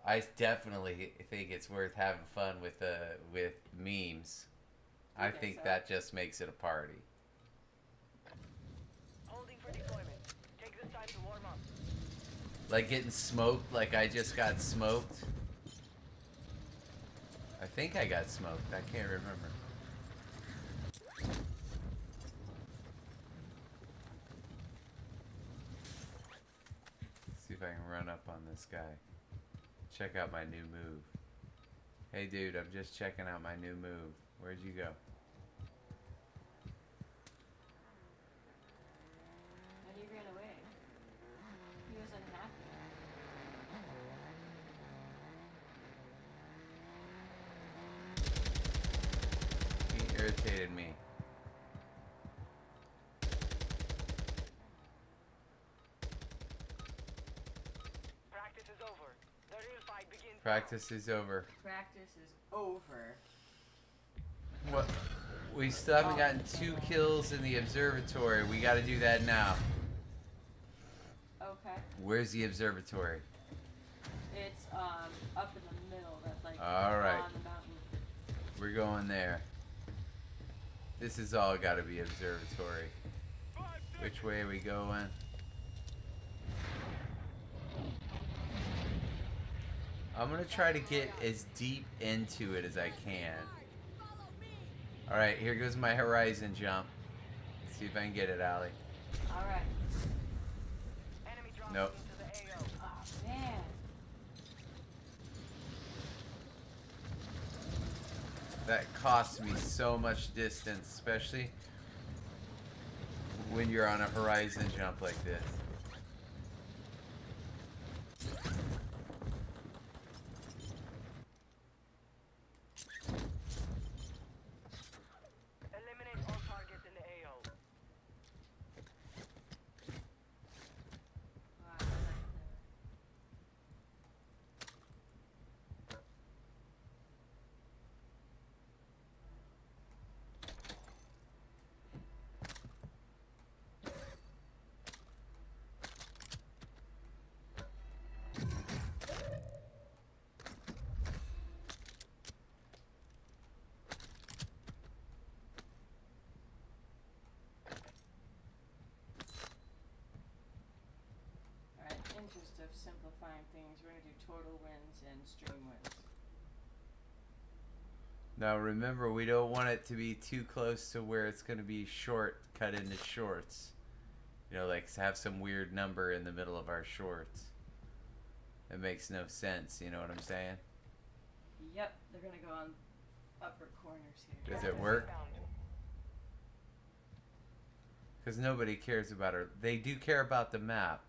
I definitely think it's worth having fun with memes. I You think think so? that just makes it a party. Holding for deployment. Take this time to warm up. Like getting smoked, like I just got smoked. I think I got smoked. I can't remember. See if I can run up on this guy. Check out my new move. Hey dude, I'm just checking out my new move. Where'd you go? And he ran away. He was unhappy. He irritated me. Practice is over. The real fight begins now. Practice is over. Practice is over. What? We still haven't gotten 2 kills in the observatory. We got to do that now. Okay. Where's the observatory? It's up in the middle. That's like All right. on the mountain. We're going there. This is all got to be observatory. Which way are we going? I'm going to try to get as deep into it as I can. Alright, here goes my horizon jump. See if I can get it, Allie. All right. Enemy dropping Nope. into the AO. Oh man. That costs me so much distance, especially when you're on a horizon jump like this. Eliminate all targets in the AO. Wow, I like that. Alright, interest of simplifying things, we're gonna do total wins and stream wins. Now remember, we don't want it to be too close to where it's going to be short, cut into shorts. You know, like have some weird number in the middle of our shorts. It makes no sense, you know what I'm saying? Yep, they're gonna go on upper corners here. Does it work? Inbound. Because nobody cares about our... They do care about the map.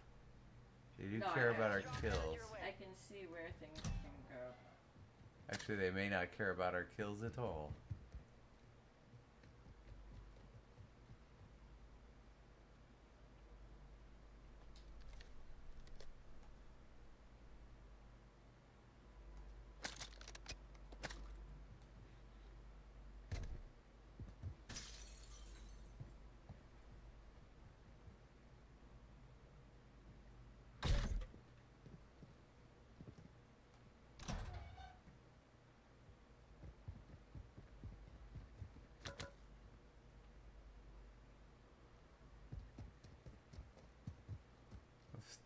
They do No, care I about our actually- kills. I can see where things can go. Actually, they may not care about our kills at all.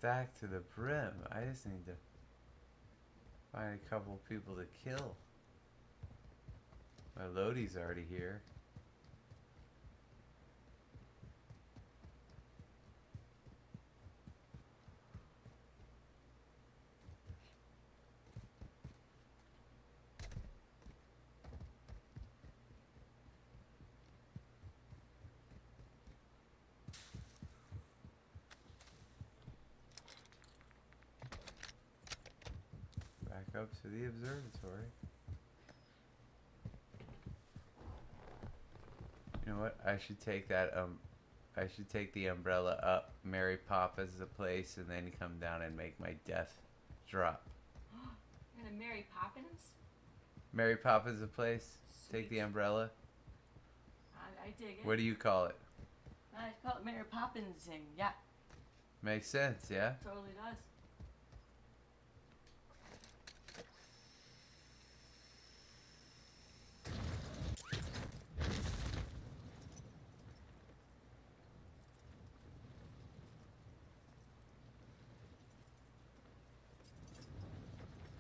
stacked to the brim. I just need to find a couple people to kill. My Lodi's already here. Back up to the observatory. You know what? I should take that I should take the umbrella up, Mary Poppins the place, and then come down and make my death drop. You're gonna Mary Poppins? Mary Poppins the place. Take the Sweet. umbrella. I dig it. What do you call it? I call it Mary Poppins thing. Yeah, Makes sense, yeah? totally does.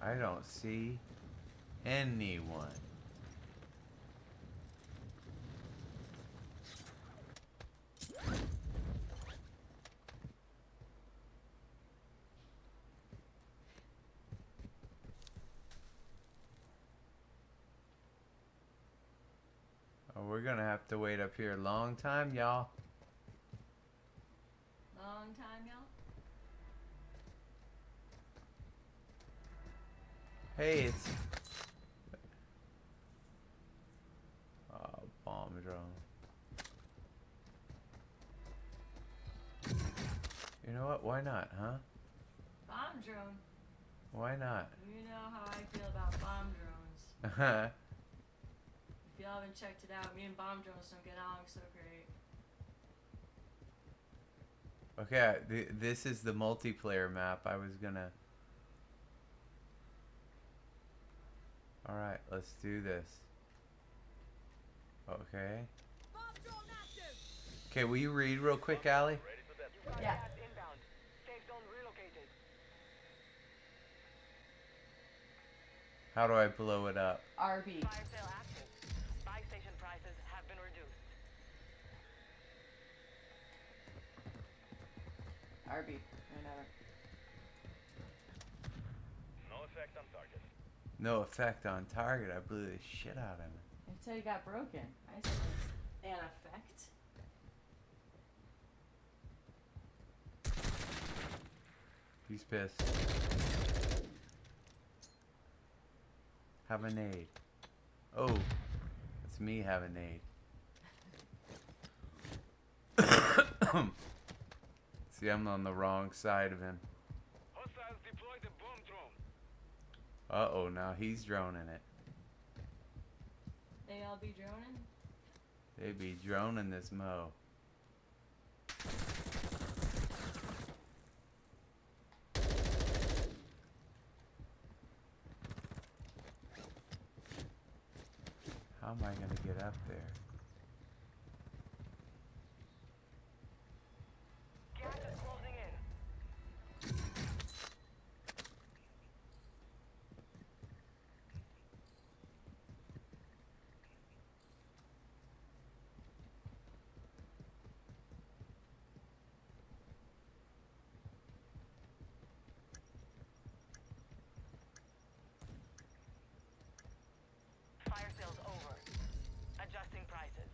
I don't see anyone. Oh, we're gonna have to wait up here a long time, y'all. Long time, y'all. Hey, it's... Oh, bomb drone. You know what? Why not, huh? Bomb drone. Why not? You know how I feel about bomb drones. If y'all haven't checked it out, me and bomb drones don't get along so great. Okay, this is the multiplayer map. I was gonna... Alright, let's do this. Okay. Bomb drone active! Okay, will you read real quick, Allie? Yeah. Gas inbound. Safe zone relocated. How do I blow it up? RB. Fire sale active. Buy station prices have been reduced. RB. Whatever. No effect on target. No effect on target. I blew the shit out of him. Until you got broken. I said it's an effect. He's pissed. Have a nade. Oh, it's me having nade. See, I'm on the wrong side of him. Hostiles deploy the bomb drone. Uh-oh, now he's droning it. They all be droning? They be droning this mo. How am I gonna get up there? Gas is closing in. Fire sales over. Adjusting prices.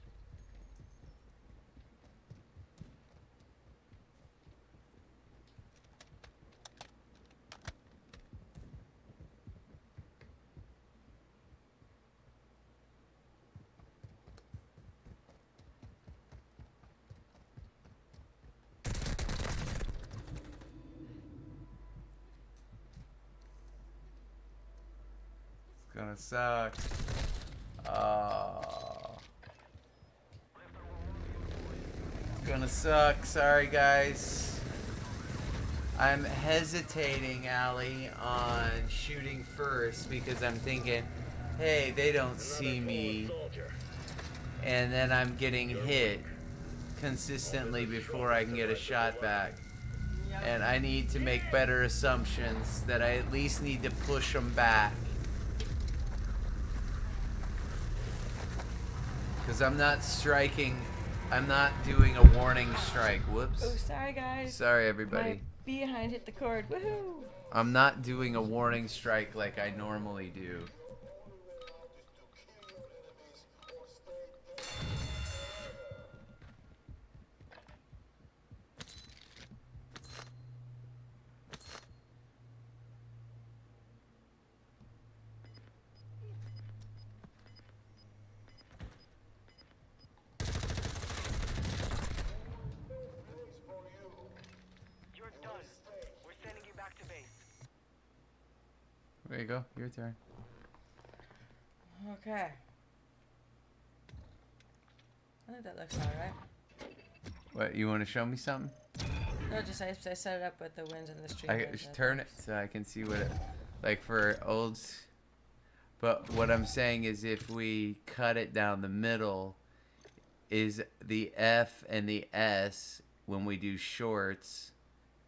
It's gonna suck. Oh. It's gonna suck. Sorry, guys. I'm hesitating, Allie, on shooting first because I'm thinking, hey, they don't see me. Soldier. And then I'm getting hit consistently before I can get a shot back. Yep. And I need to make better assumptions that I at least need to push them back. Because I'm not doing a warning strike. Whoops. Oh, sorry guys. Sorry, everybody. My behind hit the cord. Woohoo! I'm not doing a warning strike like I normally do. You're done. We're sending you back to base. There you go. Your turn. Okay. I think that looks alright. What, you want to show me something? No, just I set it up with the winds and the stream. I just turn it so I can see what it, like for olds. But what I'm saying is if we cut it down the middle, is the F and the S when we do shorts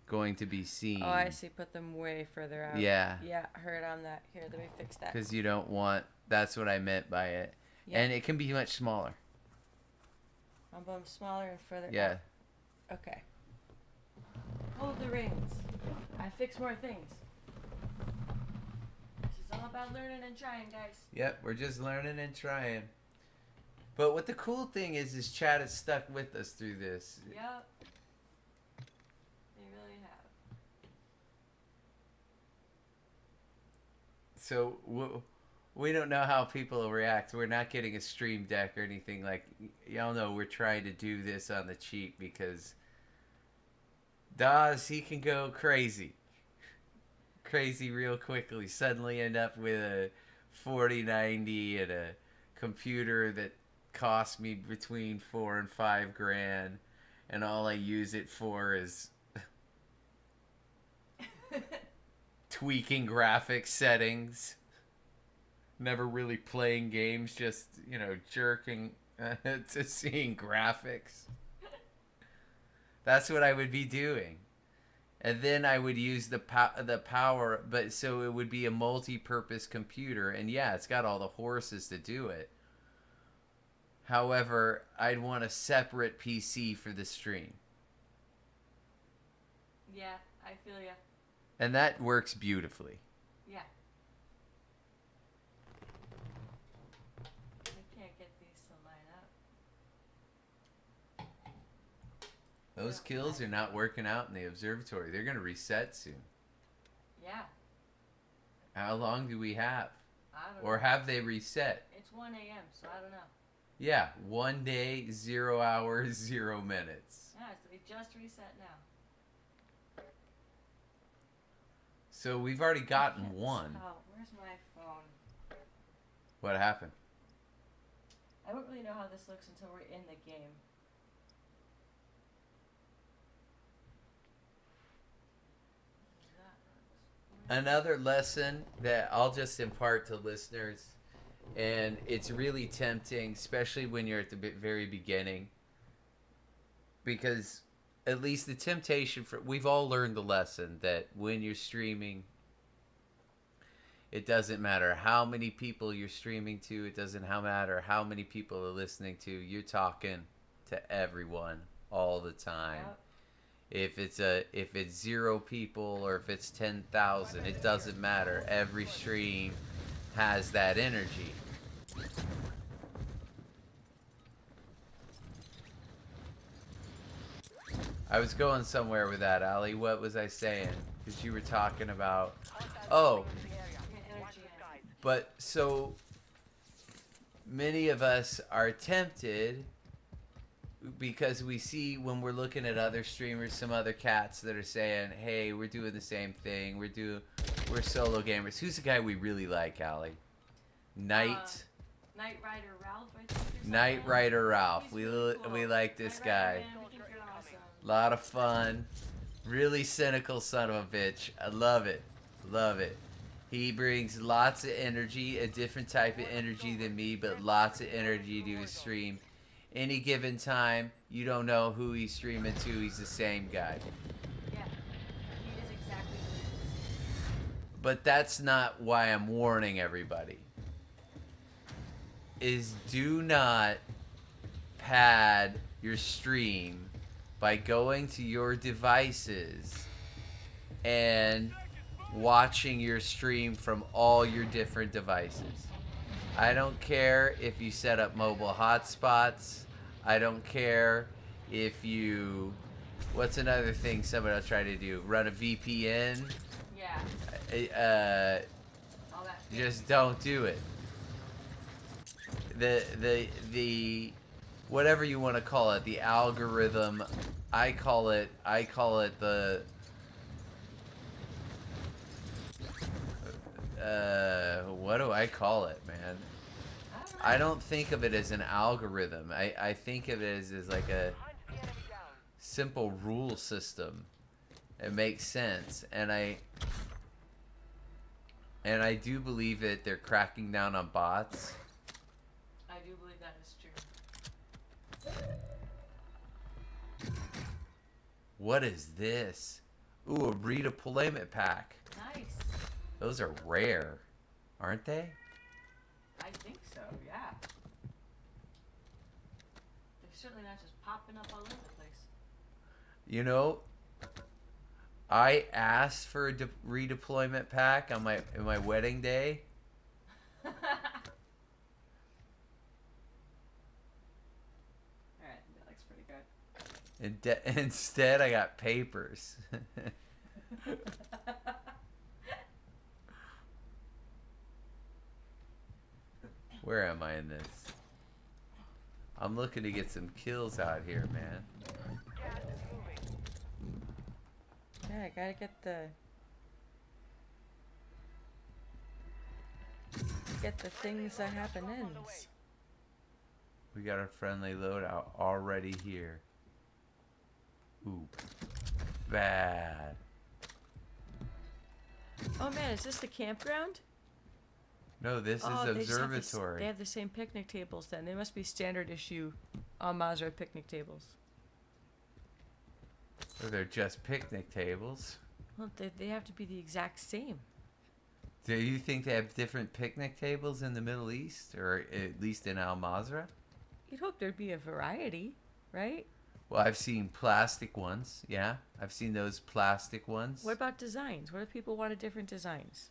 going to be seen? Oh, I see. Put them way further out. Yeah. Yeah, heard on that. Here, let me fix that. Because you don't want, that's what I meant by it. Yeah. And it can be much smaller. I'll put them smaller and further Yeah. out. Okay. Hold the reins. I fix more things. This is all about learning and trying, guys. Yep, we're just learning and trying. But what the cool thing is Chad has stuck with us through this. Yep. They really have. So we don't know how people will react. We're not getting a stream deck or anything like. Y'all know we're trying to do this on the cheap because Dawes, he can go crazy real quickly. Suddenly end up with a 4090 and a computer that cost me between $4,000 and $5,000, and all I use it for is tweaking graphics settings. Never really playing games, just, you know, jerking to seeing graphics. That's what I would be doing. And then I would use the power, but so it would be a multi-purpose computer. And yeah, it's got all the horses to do it. However, I'd want a separate PC for the stream. Yeah, I feel ya. And that works beautifully. Yeah. I can't get these to line up. Those kills are not working out in the observatory. They're going to reset soon. Yeah. How long do we have? I don't Or know. have they reset? It's 1 a.m., so I don't know. Yeah, 1 day, 0 hours, 0 minutes. Yeah, so it just reset now. So we've already gotten Can't one. tell. Where's my phone? What happened? I don't really know how this looks until we're in the game. Another lesson that I'll just impart to listeners, and it's really tempting, especially when you're at the very beginning, because at least the temptation for, we've all learned the lesson that when you're streaming, it doesn't matter how many people you're streaming to, it doesn't matter how many people are listening to, you're talking to everyone all the time. Yep. If it's 0 people or if it's 10,000, it doesn't matter. Every stream has that energy. I was going somewhere with that, Ali. What was I saying? Because you were talking about. Oh, but so many of us are tempted because we see when we're looking at other streamers, some other cats that are saying, "Hey, we're doing the same thing. We're solo gamers." Who's the guy we really like, Ali? Knight Rider Ralph, I think. Or Knight something. Rider Ralph. He's We really cool. we like this Knight guy. Rider, man, we think you're awesome. Lot of fun. Really cynical son of a bitch. I love it. Love it. He brings lots of energy, a different type of energy than me, but lots of energy to his stream. Any given time, you don't know who he's streaming to. He's the same guy. Yeah. But that's not why I'm warning everybody. Is do not pad your stream by going to your devices and watching your stream from all your different devices. I don't care if you set up mobile hotspots. I don't care if you... What's another thing somebody else try to do? Run a VPN? Yeah. All that. Just don't do it. The whatever you want to call it, the algorithm, I call it the what do I call it, man? I don't think of it as an algorithm. I think of it as like a simple rule system. It makes sense, and I do believe that they're cracking down on bots. I do believe that is true. What is this? Ooh, a redeployment pack. Nice. Those are rare, aren't they? I think so, yeah. They're certainly not just popping up all over the place. You know, I asked for a redeployment pack on my wedding day. Alright, that looks pretty good. Instead, I got papers. Where am I in this? I'm looking to get some kills out here, man. Gas is moving. Yeah, I gotta get the things that happen ends. We got a friendly loadout already here. Ooh. Bad. Oh man, is this the campground? No, this is They just have observatory. they have the same picnic tables then. They must be standard issue Mazra picnic tables. Or they're just picnic tables. Well, they have to be the exact same. Do you think they have different picnic tables in the Middle East, or at least in Al Mazrah? You'd hope there'd be a variety, right? Well, I've seen plastic ones. Yeah, I've seen those plastic ones. What about designs? What if people wanted different designs?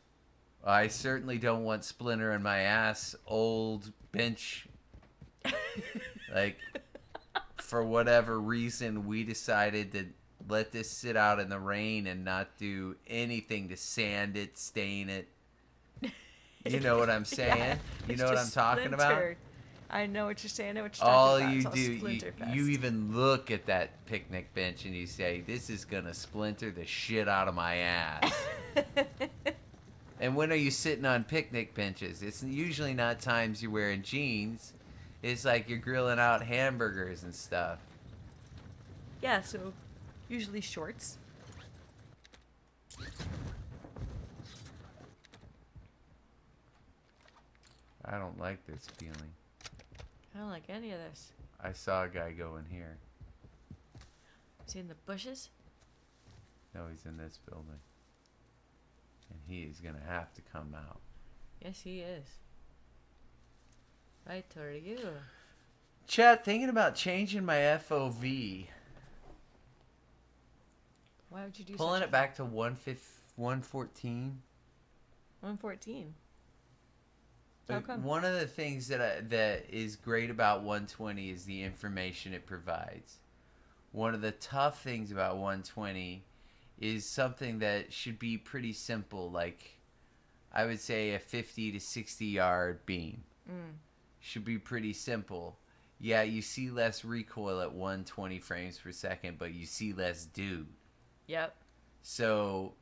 I certainly don't want Splinter in my ass old bench. Like, for whatever reason, we decided to let this sit out in the rain and not do anything to sand it, stain it. You know what I'm saying? Yeah, you it's know what I'm just talking about? splintered. I know what you're saying. I know what you're All talking you about. do, It's all splinter fest. you even look at that picnic bench and you say, this is going to splinter the shit out of my ass. And when are you sitting on picnic benches? It's usually not times you're wearing jeans. It's like you're grilling out hamburgers and stuff. Yeah, so usually shorts. I don't like this feeling. I don't like any of this. I saw a guy go in here. Is he in the bushes? No, he's in this building. And he is going to have to come out. Yes, he is. Right toward you. Chat, thinking about changing my FOV. Why would you do Pulling such it back to 114. 114. How come? One of the things that is great about 120 is the information it provides. One of the tough things about 120 is something that should be pretty simple, like I would say a 50 to 60 yard beam. Should be pretty simple. Yeah, you see less recoil at 120 frames per second, but you see less dude. Yep. So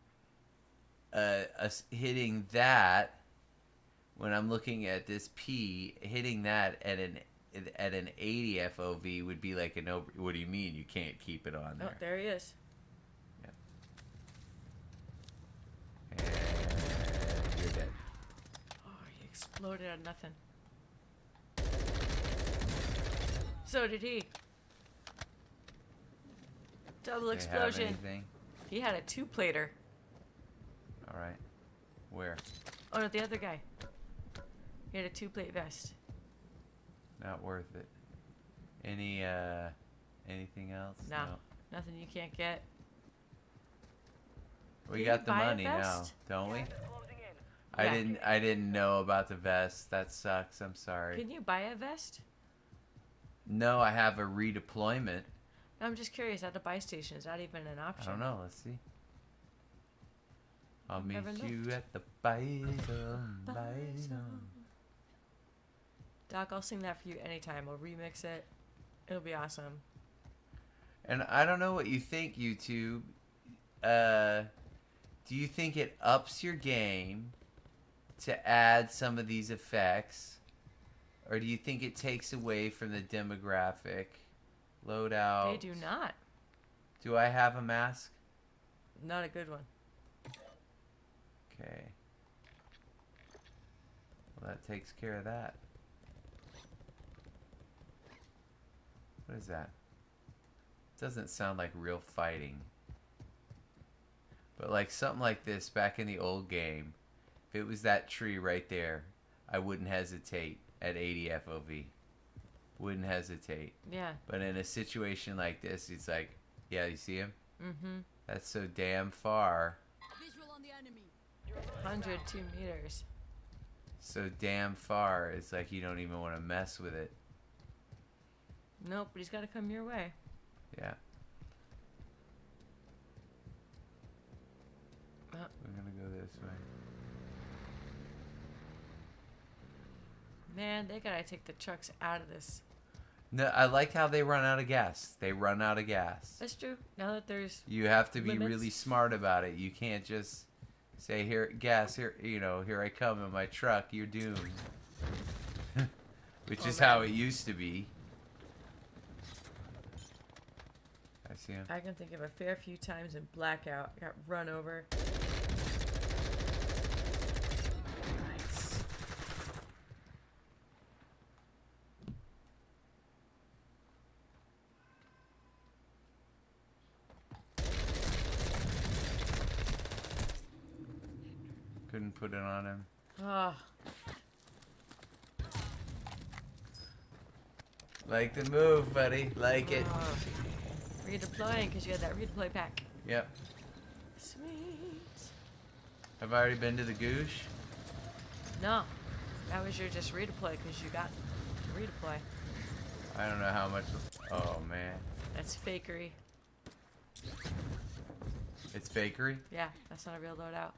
us hitting that, when I'm looking at this P, hitting that at an 80 FOV would be like what do you mean you can't keep it on there? Oh, there he is. Yep. And you're dead. Oh, he exploded on nothing. So did he. Double Do they have explosion. anything? He had a 2-plater. All right. Where? Oh no, the other guy. He had a 2-plate vest. Not worth it. Any anything else? No. Nothing you can't get. We Can got you the buy a money now, vest? don't we? Closing in. Yeah. I didn't know about the vest. That sucks. I'm sorry. Can you buy a vest? No, I have a redeployment. No, I'm just curious. At the buy station, is that even an I option? don't know. Let's see. I'll meet Never you looked. at the bison. Bison. Doc, I'll sing that for you anytime. We'll remix it. It'll be awesome. And I don't know what you think, YouTube. Do you think it ups your game to add some of these effects? Or do you think it takes away from the demographic? Loadout. They do not. Do I have a mask? Not a good one. Okay. Well, that takes care of that. What is that? Doesn't sound like real fighting. But like something like this back in the old game, if it was that tree right there, I wouldn't hesitate at 80 FOV. Wouldn't hesitate. Yeah. But in a situation like this, it's like, yeah, you see him? Mm-hmm. That's so damn far. Visual on the enemy. 102 meters. So damn far, it's like you don't even want to mess with it. Nope, but he's got to come your way. Yeah. Uh. We're gonna go this way. Man, they gotta take the trucks out of this. No, I like how they run out of gas. They run out of gas. That's true. Now that there's You have to be limits. really smart about it. You can't just say, here, gas, here, you know, here I come in my truck, you're doomed. Which is how it used to be. I see him. I can think of a fair few times in Blackout, I got run over. Nice. Couldn't put it on him. Oh, Like the move, buddy. Like it. redeploying because you had that redeploy pack. Yep. Sweet. Have I already been to the goosh? No, that was your just redeploy because you got to redeploy. I don't know how much. Oh, man. That's fakery. It's fakery? Yeah, that's not a real loadout.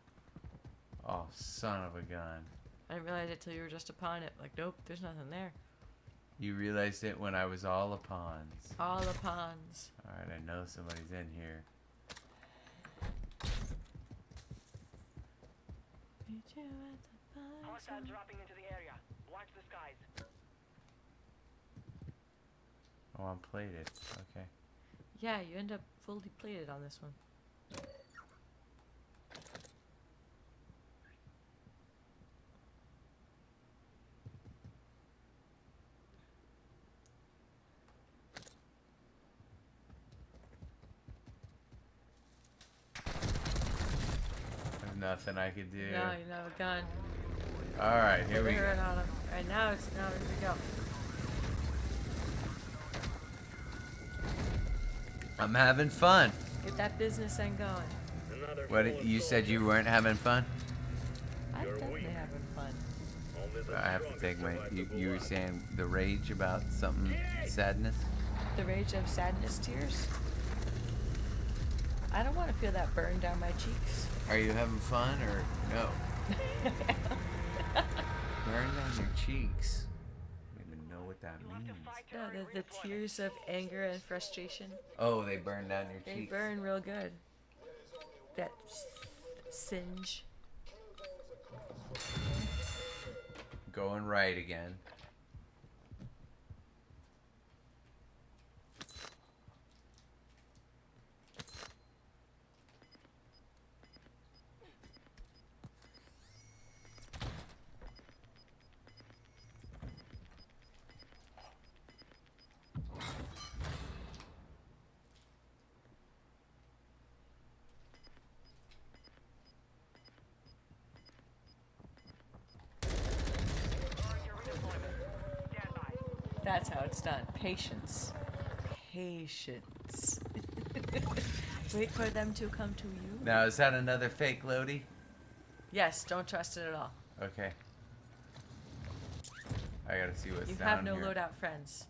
Oh, son of a gun. I didn't realize it till you were just upon it. Like, nope, there's nothing there. You realized it when I was all upon. All upons. Alright, I know somebody's in here. Meet you at the Hostiles bison. dropping into the area. Watch the skies. Oh, I'm plated. Okay. Yeah, you end up fully plated on this one. There's nothing I could do. No, you don't have a gun. Alright, here we They're go. on him. Alright, now here we go. I'm having fun. Get that business end going. Another What, you said you weren't having fun? I'm definitely having fun. I have to take my. You were saying the rage about something, sadness? The rage of sadness tears. I don't want to feel that burn down my cheeks. Are you having fun or no? Burn down your cheeks. I don't even know what that You have to means. fight to No, earn the redeployment. tears of anger and frustration. Oh, they burn down your They cheeks. burn real good. That singe. Going right again. That's how it's done. Patience. Patience. Wait for them to come to you. Now, is that another fake Lodi? Yes, don't trust it at all. Okay. I gotta see what's You down have no here. loadout friends.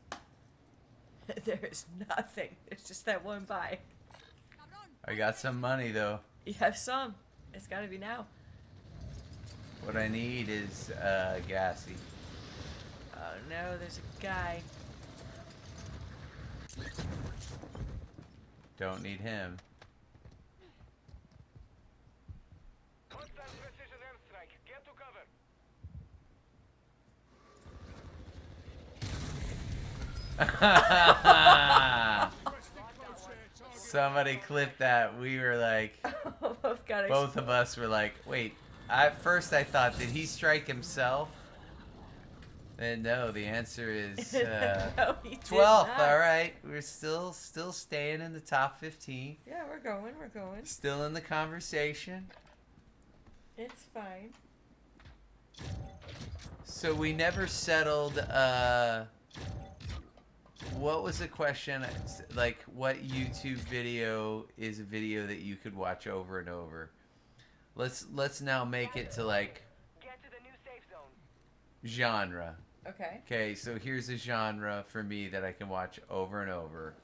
There is nothing. There's just that one buy. I got some money though. You have some. It's gotta be now. What I need is gassy. Oh no, there's a guy. Don't need him. Hostile precision airstrike. Get to cover. Somebody clipped that. We were like, Both got both of us were like, wait. At first I thought, did he strike himself? And no, the answer is No, he did 12th. not. All right, we're still staying in the top 15. Yeah, we're going. We're going. Still in the conversation. It's fine. So we never settled. What was the question? Like, what YouTube video is a video that you could watch over and over? Let's now make it to like Get to the new safe zone. genre. Okay. Okay, so here's a genre for me that I can watch over and over.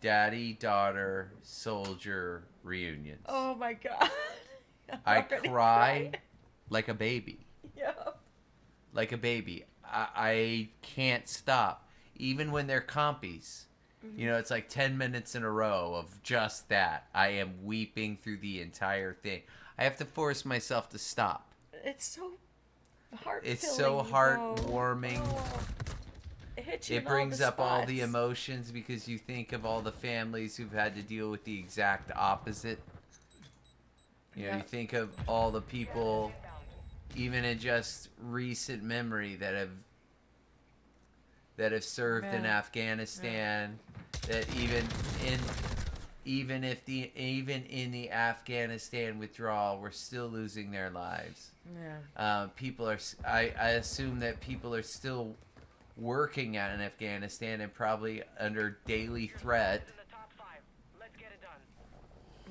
Daddy, daughter, soldier reunions. Oh my god. I already cry like a baby. Yep. Like a baby. I can't stop. Even when they're compies. You know, it's like 10 minutes in a row of just that. I am weeping through the entire thing. I have to force myself to stop. It's so heart. It's so heartwarming. It hits you. It brings up all the emotions because you think of all the families who've had to deal with the exact opposite. You know, Yeah. you think of all the people, even in just recent memory, that have served in Yeah. Afghanistan. That even in the Afghanistan withdrawal, we're still losing their lives. Yeah. People are. I assume that people are still working out in Afghanistan and probably under daily threat. In the top 5. Let's get it done.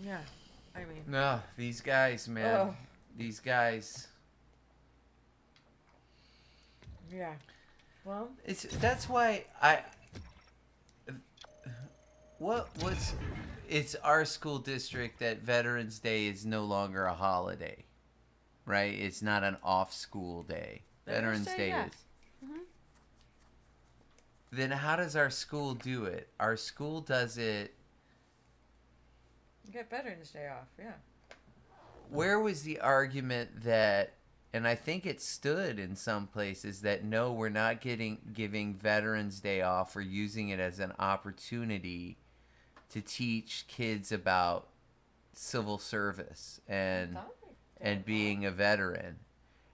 Yeah. I mean. No, these guys, man. Oh. These guys. Yeah. Well. That's why it's our school district that Veterans Day is no longer a holiday, right? It's not an off school day. Veterans Day yeah. is. Then how does our school do it? Our school does it. You get Veterans Day off. Yeah. Where was the argument that, and I think it stood in some places, that no, we're not giving Veterans Day off or using it as an opportunity to teach kids about civil service and being a veteran.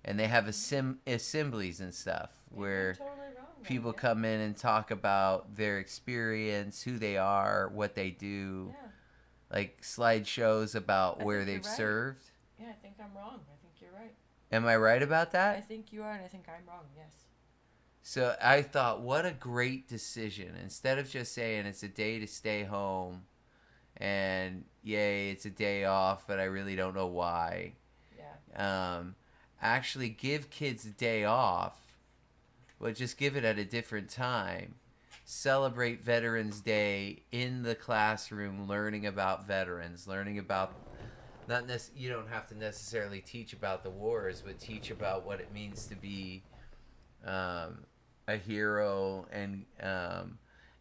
And they have assemblies and stuff where Totally wrong. people come in and talk about their experience, who they are, what they do, Yeah. like slideshows about I where think you're they've right. served. Yeah, I think I'm wrong. I think you're right. Am I right about I that? think you are, and I think I'm wrong. Yes. So I thought, what a great decision. Instead of just saying it's a day to stay home and yay, it's a day off, but I really don't know why. Yeah. Actually give kids a day off, but just give it at a different time. Celebrate Veterans Day in the classroom, learning about veterans, learning about you don't have to necessarily teach about the wars, but teach about what it means to be a hero, and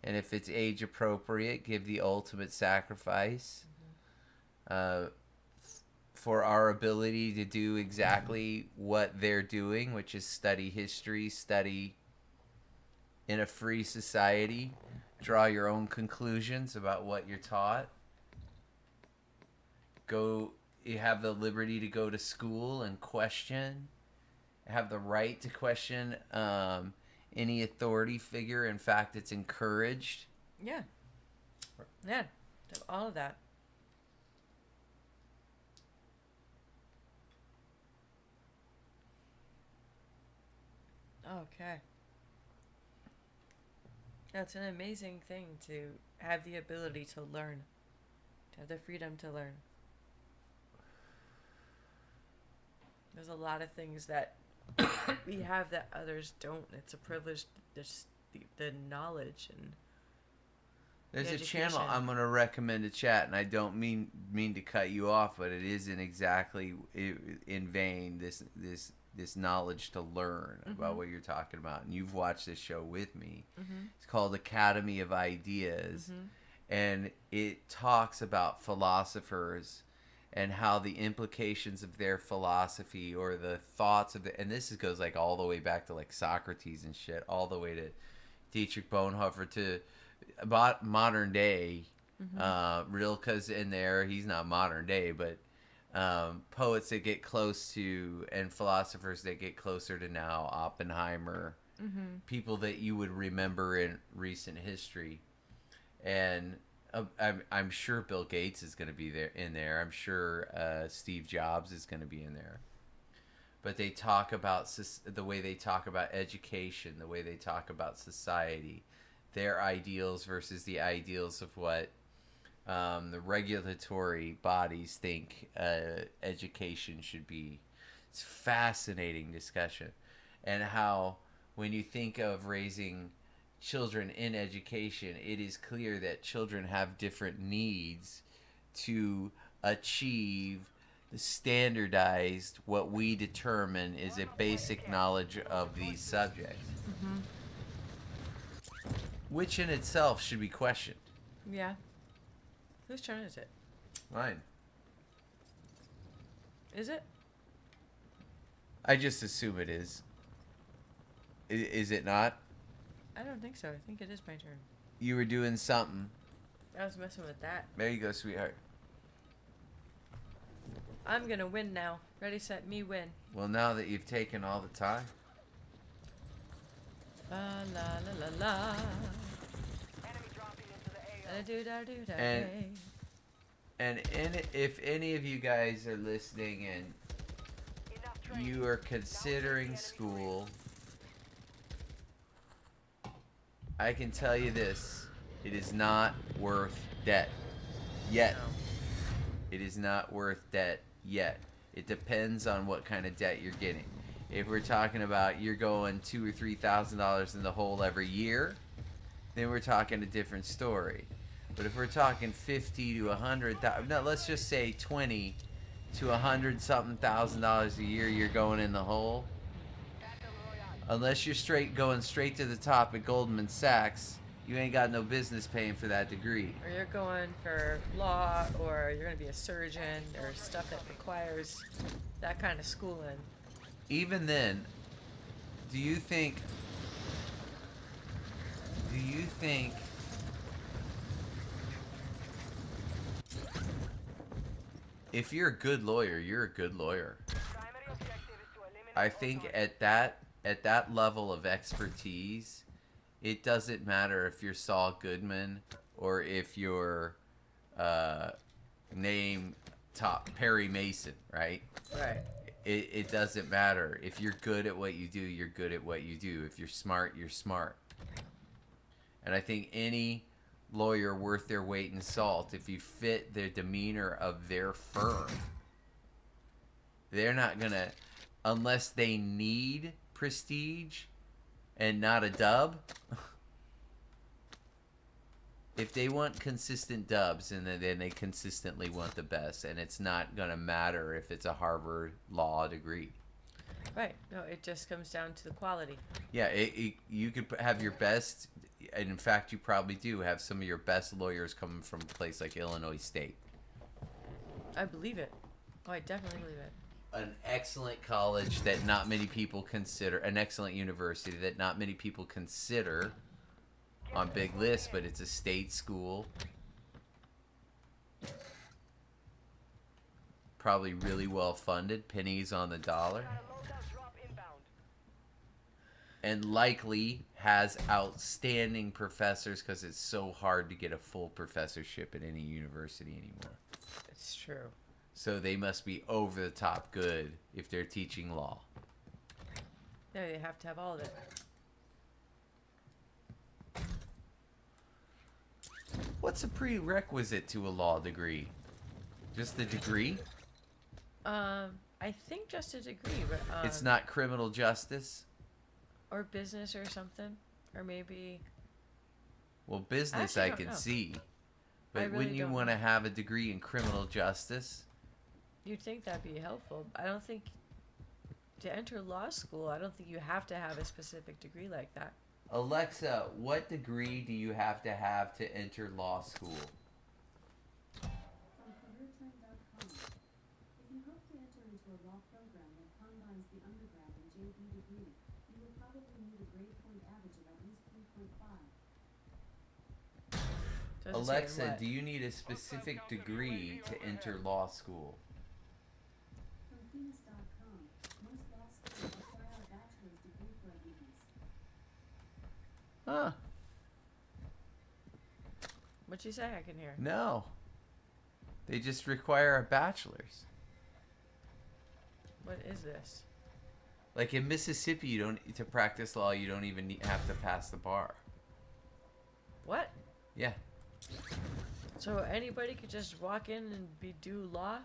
if it's age appropriate, give the ultimate sacrifice for our ability to do exactly what they're doing, which is study history, study in a free society, draw your own conclusions about what you're taught. You have the liberty to go to school and question, have the right to question any authority figure. In fact, it's encouraged. Yeah. Yeah. All of that. Okay. That's an amazing thing to have the ability to learn, to have the freedom to learn. There's a lot of things that we have that others don't. It's a privilege, just the knowledge and There's the a channel education. I'm gonna recommend to chat, and I don't mean to cut you off, but it isn't exactly in vain. This knowledge to learn about what you're talking about, and you've watched this show with me. It's called Academy of Ideas, and it talks about philosophers and how the implications of their philosophy or the thoughts of and this goes like all the way back to like Socrates and shit, all the way to Dietrich Bonhoeffer to about modern day. Rilke's in there. He's not modern day, but poets that get close to and philosophers that get closer to now, Oppenheimer, people that you would remember in recent history. And I'm sure Bill Gates is going to be there. I'm sure Steve Jobs is going to be in there. But they talk about the way they talk about education, the way they talk about society, their ideals versus the ideals of what the regulatory bodies think education should be. It's a fascinating discussion. And how when you think of raising children in education, it is clear that children have different needs to achieve the standardized, what we determine is a basic knowledge of these subjects. Which in itself should be questioned. Yeah. Whose turn is it? Mine. Is it? I just assume it is. Is it not? I don't think so. I think it is my turn. You were doing something. I was messing with that. There you go, sweetheart. I'm gonna win now. Ready, set, me, win. Well, now that you've taken all the time. La la la la la. Enemy dropping into the AO. Da do da do da. And if any of you guys are listening and Enough training. you are considering school, I can tell you this. It is not worth debt. Yet. It is not worth debt yet. It depends on what kind of debt you're getting. If we're talking about you're going $2,000 or $3,000 in the hole every year, then we're talking a different story. But if we're talking 50 to 100,000, no, let's just say 20 to 100 something $1,000 a year, you're going in the hole. Unless you're going straight to the top at Goldman Sachs, you ain't got no business paying for that degree. Or you're going for law, or you're gonna be a surgeon, or stuff that requires that kind of schooling. Even then, do you think if you're a good lawyer, you're a good lawyer? Primary objective is to eliminate I think at that level of expertise, it doesn't matter if you're Saul Goodman or if you're name Perry Mason, right? Right. It doesn't matter. If you're good at what you do, you're good at what you do. If you're smart, you're smart. And I think any lawyer worth their weight in salt, if you fit the demeanor of their firm, they're not gonna, unless they need prestige and not a dub. If they want consistent dubs, and then they consistently want the best, and it's not gonna matter if it's a Harvard law degree. Right. No, it just comes down to the quality. Yeah, you could have your best, and in fact, you probably do have some of your best lawyers coming from a place like Illinois State. I believe it. Oh, I definitely believe it. An excellent college that not many people consider, an excellent university that not many people consider on big lists, but it's a state school. Probably really well funded, pennies on the dollar. Got a loadout drop inbound. And likely has outstanding professors because it's so hard to get a full professorship at any university anymore. It's true. So they must be over the top good if they're teaching law. Yeah, they have to have all of it. What's a prerequisite to a law degree? Just the degree? I think just a degree, but It's not criminal justice? or business or something, or maybe Well, business actually I don't can know. see. I But really wouldn't you don't want to know. have a degree in criminal justice? you'd think that'd be helpful. I don't think to enter law school, I don't think you have to have a specific degree like that. Alexa, what degree do you have to enter law school? From CareerTrend.com. If you hope to enter into a law program that combines the undergrad and JD degree, you will probably need a grade point average of at least 3.5. Doesn't say in Alexa, what. do you need a specific degree to enter law school? From Phoenix.com. Most law schools require a bachelor's degree for admittance. Huh. What'd you say? I can hear. No. They just require a bachelor's. What is this? Like in Mississippi, you don't to practice law, you don't even have to pass the bar. What? Yeah. So anybody could just walk in and do law?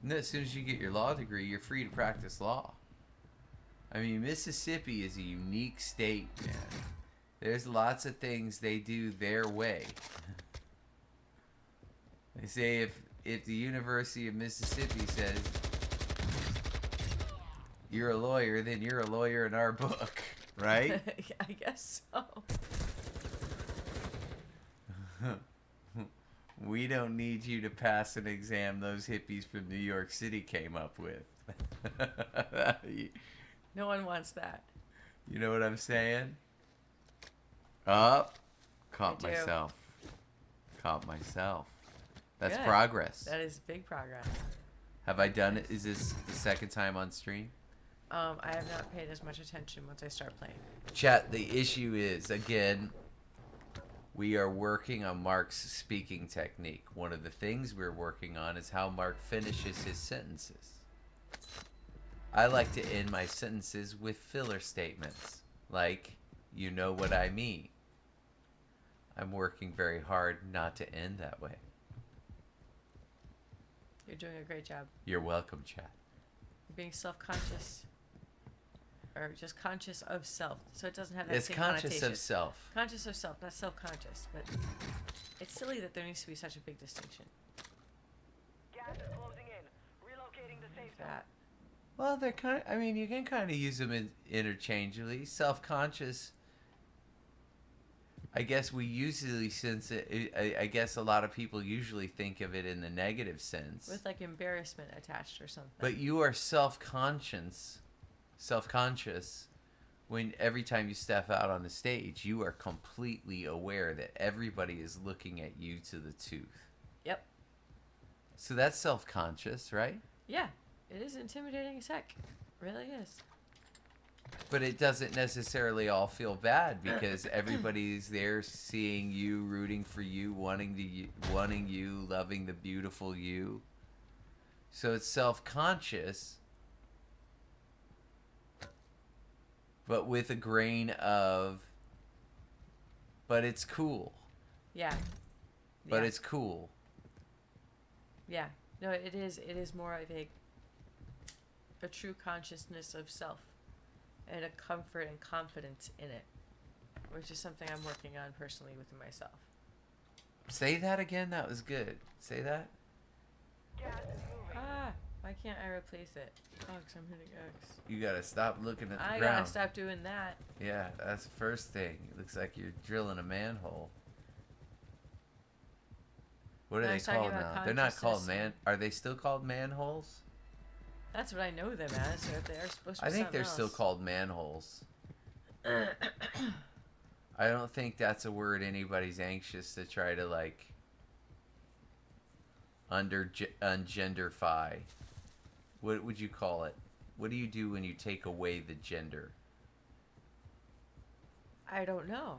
No, as soon as you get your law degree, you're free to practice law. I mean, Mississippi is a unique state, man. There's lots of things they do their way. They say if the University of Mississippi says you're a lawyer, then you're a lawyer in our book, right? I guess so. We don't need you to pass an exam those hippies from New York City came up with. No one wants that. You know what I'm saying? Up. Caught I do. myself. Caught myself. That's Good. progress. That is big progress. Have I done it? Is this the second time on stream? I have not paid as much attention once I start playing. Chat, the issue is, again, we are working on Mark's speaking technique. One of the things we're working on is how Mark finishes his sentences. I like to end my sentences with filler statements, like, you know what I mean. I'm working very hard not to end that way. You're doing a great job. You're welcome, chat. You're being self-conscious. Or just conscious of self. So it doesn't have that It's same conscious connotation. of self. Conscious of self, not self-conscious. But it's silly that there needs to be such a big distinction. Gas is closing in. Relocating the safe zone. That. Well, they're kind of, I mean, you can kind of use them interchangeably. Self-conscious, I guess we usually sense it, I guess a lot of people usually think of it in the negative sense. With like embarrassment attached or something. But you are self-conscious when every time you step out on the stage, you are completely aware that everybody is looking at you to the tooth. Yep. So that's self-conscious, right? Yeah. It is intimidating as heck. It really is. But it doesn't necessarily all feel bad because everybody's there seeing you, rooting for you, wanting you, loving the beautiful you. So it's self-conscious, but with a grain of, but it's cool. Yeah. But Yeah. it's cool. Yeah. No, it is more of a true consciousness of self and a comfort and confidence in it, which is something I'm working on personally within myself. Say that again. That was good. Say that. Gas is moving. Ah, why can't I replace it? Oh, 'cause I'm hitting X. You gotta stop looking at the I ground. gotta stop doing that. Yeah, that's the first thing. It looks like you're drilling a manhole. What are No, I they was talking called about now? They're not called consciousness. Are they still called manholes? That's what I know them as. So if they are supposed to be I think something they're still else. called manholes. I don't think that's a word anybody's anxious to try to like ungenderfy. What would you call it? What do you do when you take away the gender? I don't know.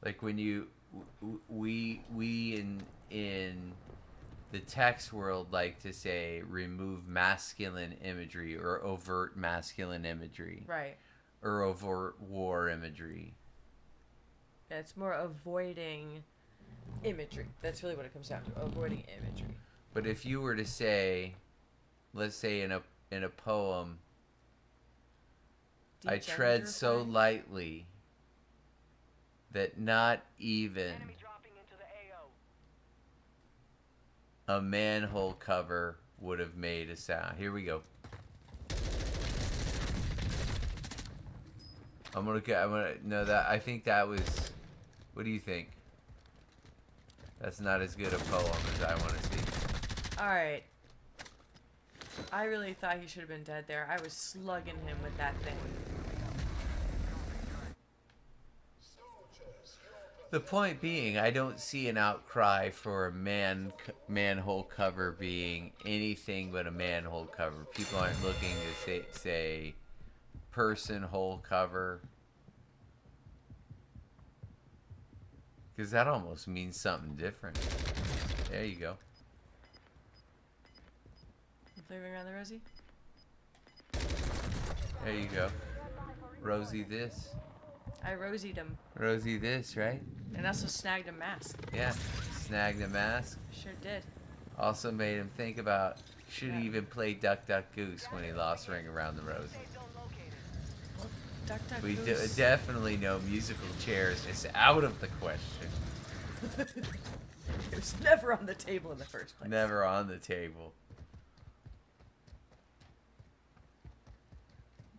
Like when you we in the text world like to say remove masculine imagery or overt masculine imagery Right. or overt war imagery. Yeah, it's more avoiding imagery. That's really what it comes down to. Avoiding imagery. But if you were to say, let's say in a poem, I tread so Degenderifying? lightly that not even Enemy dropping into the AO. a manhole cover would have made a sound. Here we go. No, that, I think that was, what do you think? That's not as good a poem as I want to see. Alright. I really thought he should have been dead there. I was slugging him with that thing. The point being, I don't see an outcry for a manhole cover being anything but a manhole cover. People aren't looking to say person hole cover, because that almost means something different. There you go. You flavoring around the Rosie? There you go. Rosie this. I rosied him. Rosie this, right? And also snagged a mask. Yeah. Snagged a mask. Sure did. Also made him think about, should he Yeah. even play Duck Duck Goose when he lost Ring Around the Rosie? Safe zone located. Well, Duck Duck We Goose. definitely know musical chairs is out of the question. It was never on the table in the first place. Never on the table.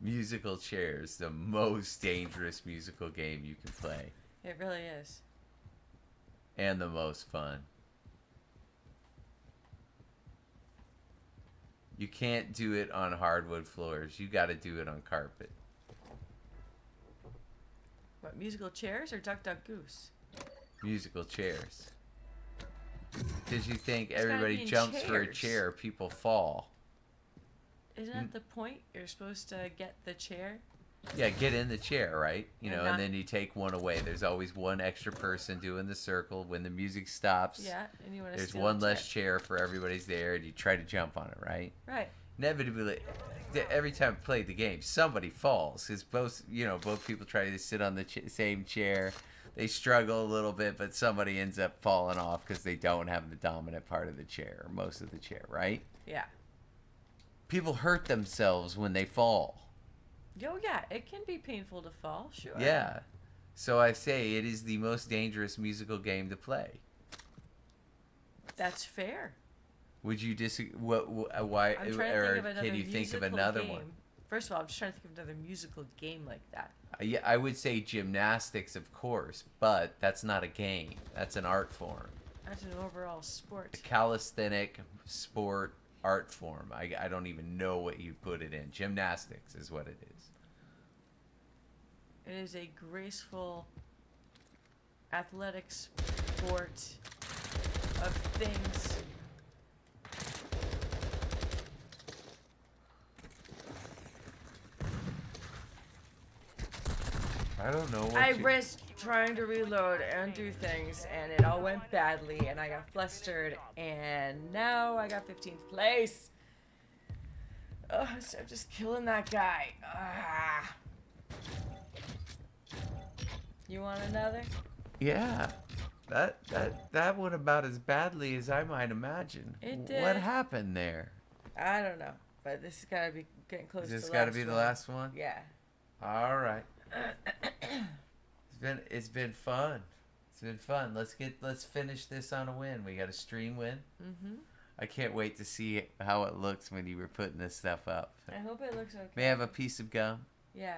Musical chairs, the most dangerous musical game you can play. It really is. And the most fun. You can't do it on hardwood floors. You got to do it on carpet. What, musical chairs or Duck Duck Goose? Musical chairs. Because you think It's gotta everybody be in jumps for a chairs. chair, people fall. Isn't that the point? You're supposed to get the chair? Yeah, get in the chair, right? You And know, not- and then you take one away. There's always one extra person doing the circle. When the music stops, Yeah, and you want to there's steal one the less chair for everybody's there, and you try to jump on it, right? Right. Inevitably, every time I play the game, somebody falls. Because both people try to sit on the same chair. They struggle a little bit, but somebody ends up falling off because they don't have the dominant part of the chair, or most of the chair, right? Yeah. People hurt themselves when they fall. Oh, yeah, it can be painful to fall, sure. Yeah. So I say it is the most dangerous musical game to play. That's fair. Would you disagree? Why? I'm trying to think Or of another can you think of musical another game. one? First of all, I'm just trying to think of another musical game like that. Yeah, I would say gymnastics, of course, but that's not a game. That's an art form. That's an overall sport. A calisthenic sport art form. I don't even know what you put it in. Gymnastics is what it is. It is a graceful athletic sport of things. I don't know what I you... risked trying to reload and do things, and it all went badly, and I got flustered, and now I got 15th place. Oh, so I'm just killing that guy. Ah. You want another? Yeah. That went about as badly as I might imagine. It did. What happened there? I don't know, but this has got to be getting close Is this to the got to last be the one. last one? Yeah. All right. It's been fun. It's been fun. Let's finish this on a win. We got a stream win. Mm-hmm. I can't wait to see how it looks when you were putting this stuff up. I hope it looks okay. May I have a piece of gum? Yeah.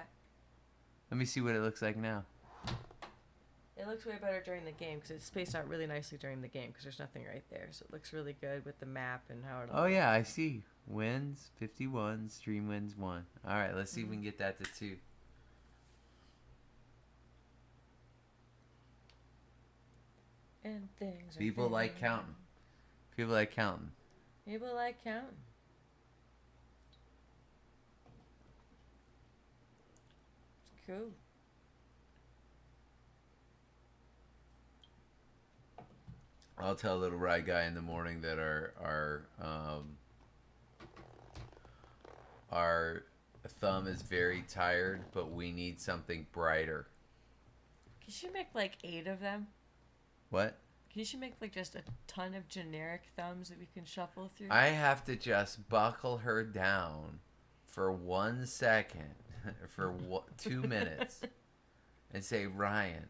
Let me see what it looks like now. It looks way better during the game because it's spaced out really nicely during the game because there's nothing right there. So it looks really good with the map and how it all Oh yeah, I see. Wins 51, stream wins 1. All right, let's see if we can get that to 2. And things are People like failing. counting. People like counting. People like counting. It's cool. I'll tell little Rye Guy in the morning that our thumb is very tired, but we need something brighter. Can she make like 8 of them? What? Can you make like just a ton of generic thumbs that we can shuffle through? I have to just buckle her down for 1 second, for 2 minutes, and say, Ryan,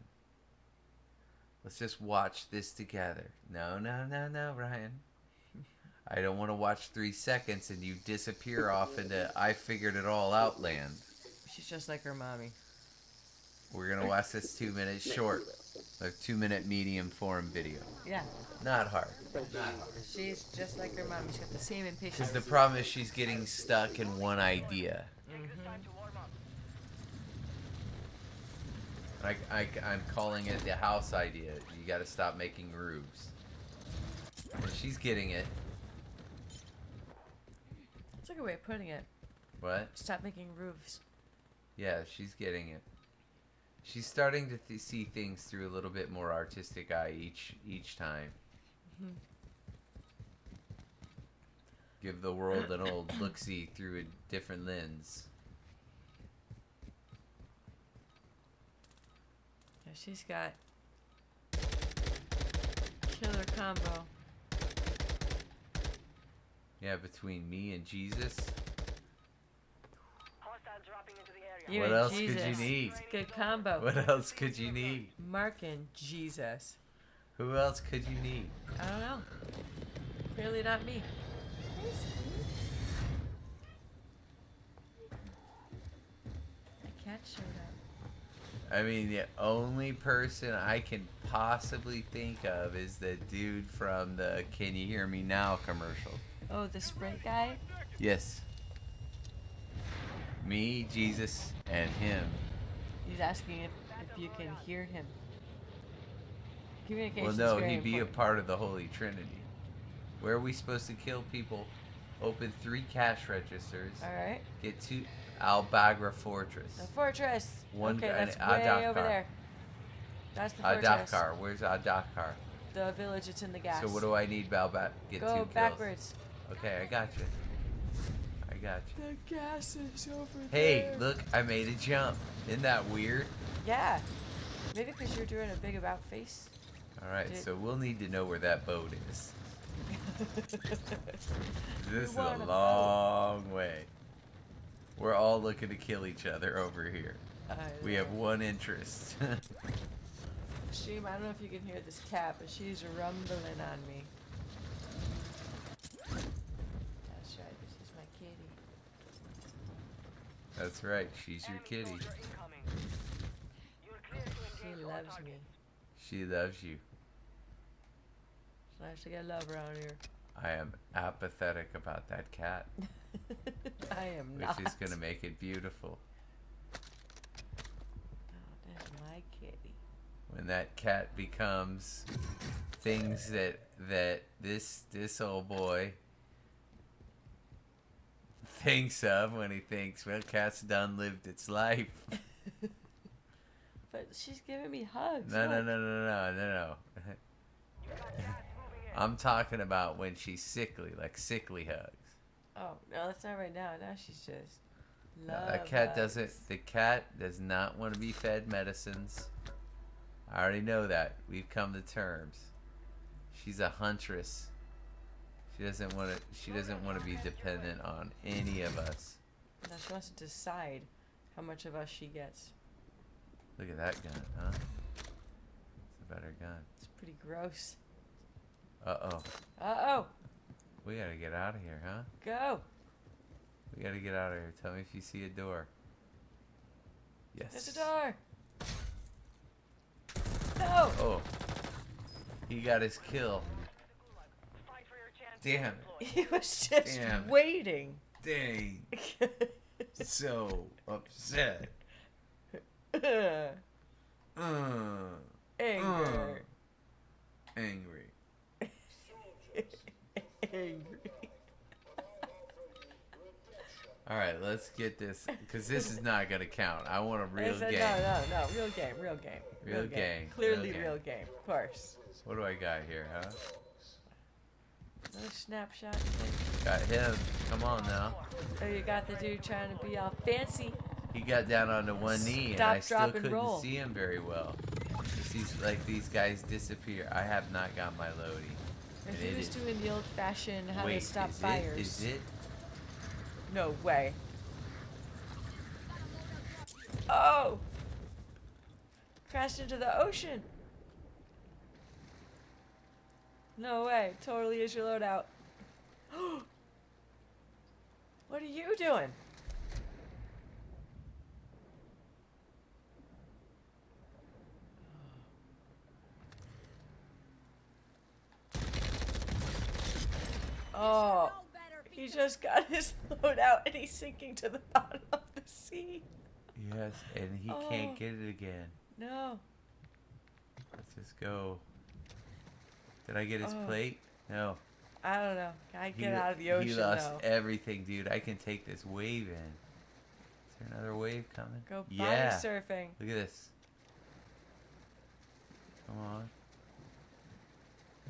let's just watch this together. No, Ryan. I don't want to watch 3 seconds and you disappear off into I figured it all out land. She's just like her mommy. We're going to watch this 2 minute short, a 2 minute medium form video. Yeah. Not hard. She's just like her mom. She's got the same impatience. Because the problem is she's getting stuck in one idea. I'm calling it the house idea. You got to stop making roofs. And she's getting it. That's a good way of putting it. What? Stop making roofs. Yeah, she's getting it. She's starting to see things through a little bit more artistic eye each time. Mm-hmm. Give the world an old look-see through a different lens. Yeah, she's got killer combo. Yeah, between me and Jesus. Hostiles dropping into the area. You What and else could Jesus. you need? It's a good combo. What else could you need? Mark and Jesus. Who else could you need? I don't know. Clearly not me. The cat showed up. I mean, the only person I can possibly think of is the dude from the Can You Hear Me Now commercial. Oh, the Sprint guy? Yes. Me, Jesus, and him. He's asking if you can hear him. Well, Communication's no, very he'd be a important. part of the Holy Trinity. Where are we supposed to kill people? Open 3 cash registers. Alright. Get 2 Albagra Fortress. The fortress. One okay, guy- that's an way Adakar. over there. That's the fortress. Adakar. Where's Adakar? The village, it's in the gas. So what do I need, Balbat? Get 2 Go kills. backwards. Okay, I got you. I got you. The gas is over Hey, there. look, I made a jump. Isn't that weird? Yeah. Maybe because you're doing a big about face. Alright, Dude. so we'll need to know where that boat is. This is want a a long way. We're all looking to kill each other over here. We have one interest. Stream, I don't know if you can hear this cat, but she's rumbling on me. That's right, this is my kitty. That's right, she's your kitty. Soldier incoming. You're clear to She engage on loves target. me. She loves you. It's nice to get love around here. I am apathetic about that cat, I am which not. is going to make it beautiful. Oh, that's my kitty. When that cat becomes things that this old boy thinks of when he thinks, well, cat's done lived its life. But she's giving me hugs. No. You got gas moving in. I'm talking about when she's sickly, like sickly hugs. Oh, no, that's not right now. Now she's just No, love that cat hugs. doesn't. The cat does not want to be fed medicines. I already know that. We've come to terms. She's a huntress. She doesn't want to. She doesn't want to be dependent on any of us. Now she wants to decide how much of us she gets. Look at that gun, huh? It's a better gun. It's pretty gross. Uh-oh. Uh-oh. We gotta get out of here, huh? Go. We gotta get out of here. Tell me if you see a door. Yes. There's a door. No. Oh. He got his kill. Fight for your chance. Damn it. He was just Damn. waiting. Dang. So upset. Anger. Angry. Angry. Alright, let's get this. Because this is not going to count. I want a real I said, game. No. Real game. Real game, Clearly real game. real game. Of course. What do I got here, huh? Another snapshot. thing. Got him. Come on now. Oh, you got the dude trying to be all fancy. He got down onto one knee and Stop, I still drop, and couldn't roll. see him very well. These guys disappear. I have not got my loading. If And he it was is- doing the old-fashioned how Wait, to stop is fires. it? Is it? No way. Oh! Crashed into the ocean. No way. Totally is your loadout. What are you doing? Oh, he just got his loadout and he's sinking to the bottom of the sea. Yes, and he Oh. can't get it again. No. Let's just go. Did I get his Oh. plate? No. I don't know. I He- get out of the ocean He lost though. everything, dude. I can take this wave in. Is there another wave coming? Go body Yeah. surfing. Look at this. Come on.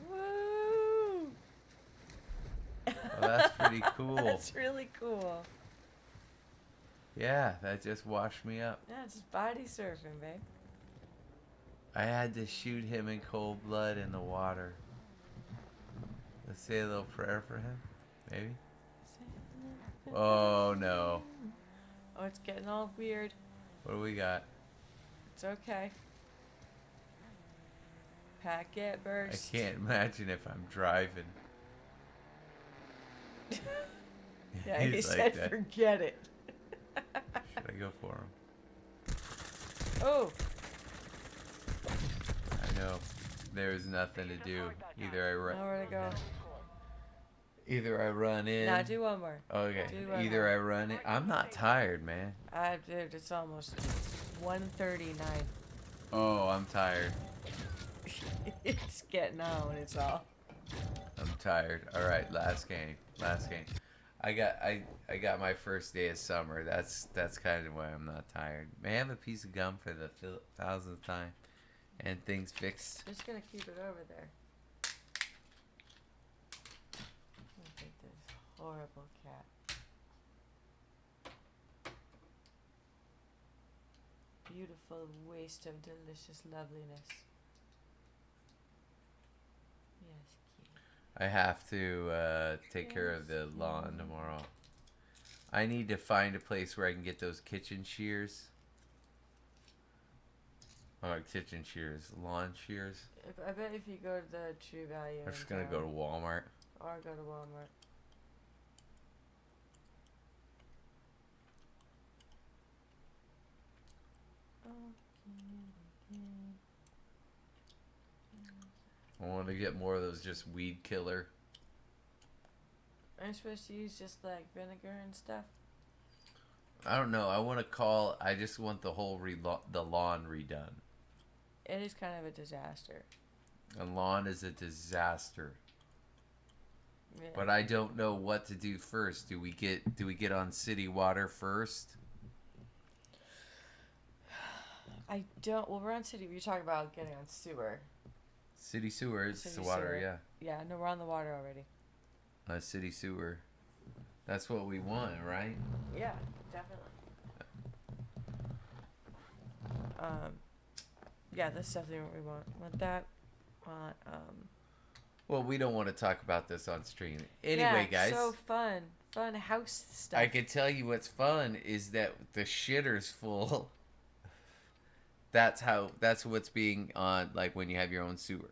Woo! Oh, that's pretty cool. That's really cool. Yeah, that just washed me up. Yeah, it's just body surfing, babe. I had to shoot him in cold blood in the water. Let's say a little prayer for him, maybe. Oh no. Oh, it's getting all weird. What do we got? It's okay. Packet I burst. can't imagine if I'm driving. Yeah, he He's like said that. forget it. Should I go for him? Oh, I know. There's nothing to do. Either I run. nowhere to go. Either I run in. Now do one more. Okay. do one Either more. I run in. I'm not tired, man. Dude, it's almost 1:39. Oh, I'm tired. It's getting on. It's all. I'm tired. All right, last game. Last game. I got my first day of summer. That's kind of why I'm not tired. May I have a piece of gum for the 1000th time? And things fixed. Just gonna keep it over there. Look at this horrible cat. Beautiful waste of delicious loveliness. Yes, kitty. I have to take care of the lawn tomorrow. I need to find a place where I can get those kitchen shears. Oh, kitchen shears. Lawn shears. I bet if you go to the True Value, I'm in just gonna go to town, Walmart. or go to Walmart. I want to get more of those just weed killer. Are you supposed to use just like vinegar and stuff? I don't know. I want to call. I just want the whole the lawn redone. It is kind of a disaster. A lawn is a disaster. Yeah. But I don't know what to do first. Do we get on city water first? I don't. Well, we're on city. You're talking about getting on sewer. City sewer is City the water, sewer. yeah. Yeah, no, we're on the water already. City sewer. That's what we want, right? Yeah, definitely. Yeah, that's definitely what we want. Want that? Want Well, we don't want to talk about this on stream. Anyway, yeah, guys, so fun house stuff. I can tell you what's fun is that the shitter's full. That's what's being on, like when you have your own sewer.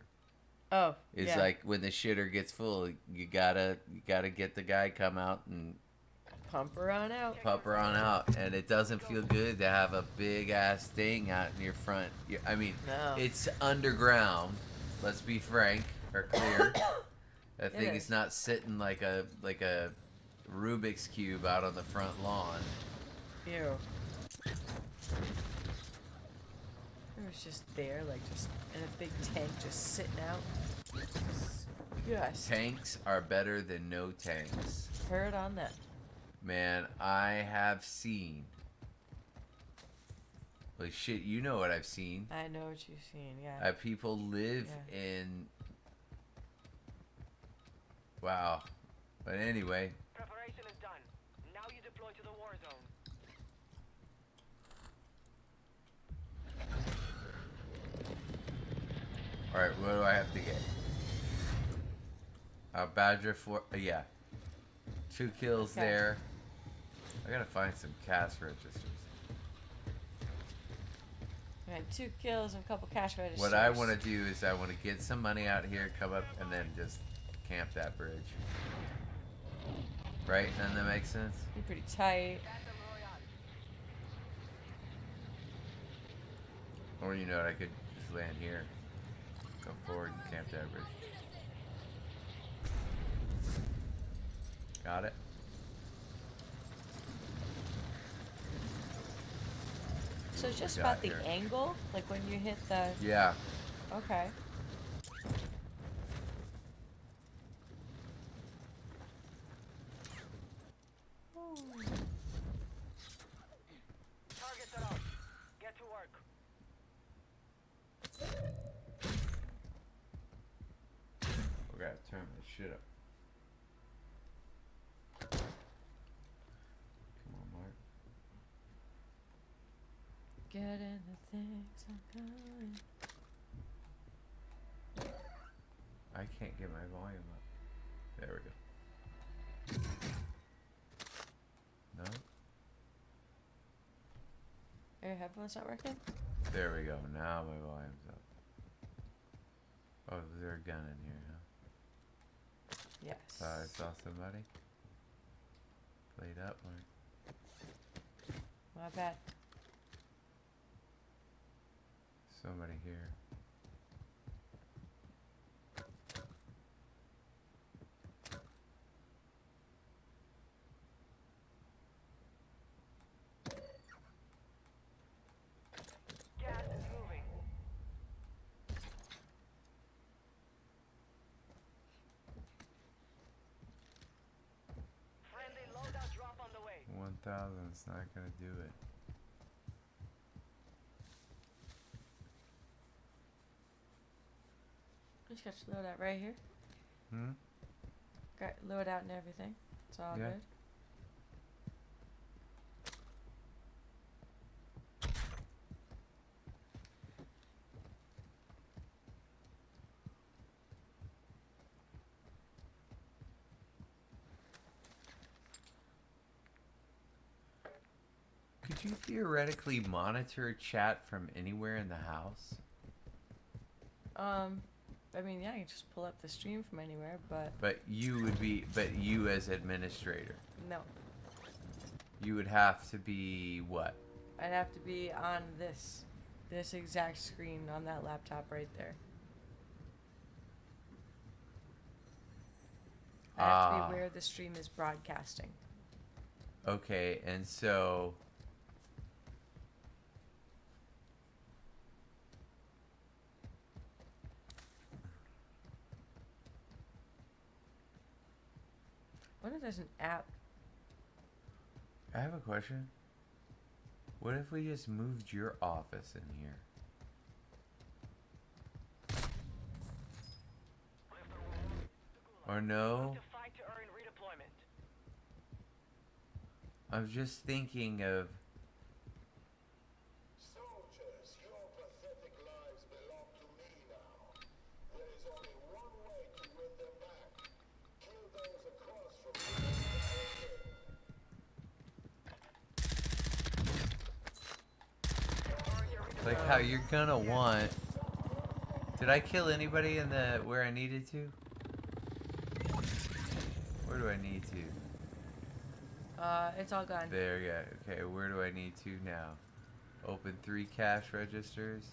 Oh, It's yeah. like when the shitter gets full, you gotta get the guy come out and Pump her on out. pump her on out, and it doesn't feel good to have a big ass thing out in your front. I mean, No. it's underground. Let's be frank or clear. That It thing is. is not sitting like a Rubik's cube out on the front lawn. Ew. It was just there, like just in a big tank, just sitting out. Yes. Tanks are better than no tanks. Heard on that. Man, I have seen. Well, shit, you know what I've seen. I know what you've seen, yeah. People live Yeah. in. Wow. But anyway, Preparation is done. Now you deploy to the war zone. Alright, what do I have to get? Badger for yeah. 2 kills Okay. there. I gotta find some cash registers. Alright, 2 kills and a couple cash registers. What I want to do is I want to get some money out here, come up, and then just camp that bridge. Right? Doesn't that make sense? Be pretty tight. Or you know what, I could just land here. Go forward and camp that bridge. Got it? So it's just Got about the here. angle, like when you hit the. Yeah. Okay. Targets are out. Get to work. We gotta turn this shit up. Come on, Mark. Getting the things I'm going. I can't get my volume up. There we go. No? Are your headphones not working? There we go. Now my volume's up. Oh, is there a gun in here, huh? Yes. Thought I saw somebody. Played up, Mark. My bad. Somebody here. Gas is moving. Friendly loadout drop on the way. 1,000's not gonna do it. Just got your loadout right here. Hmm? Got loadout and everything. It's all Yeah. good. Could you theoretically monitor chat from anywhere in the house? I mean, yeah, you can just pull up the stream from anywhere, but But you as administrator, no. you would have to be what? I'd have to be on this exact screen on that laptop right there. I have to be where the stream is broadcasting. Okay, and so What if there's an app? I have a question. What if we just moved your office in here? Or no? To fight to earn redeployment. I'm just thinking of Soldiers, your pathetic lives belong to me now. There is only one way to win them back. Kill those across from you. like how you're gonna want. Did I kill anybody in the where I needed to? Where do I need to? It's all gone. There, yeah. Okay, where do I need to now? Open 3 cash registers.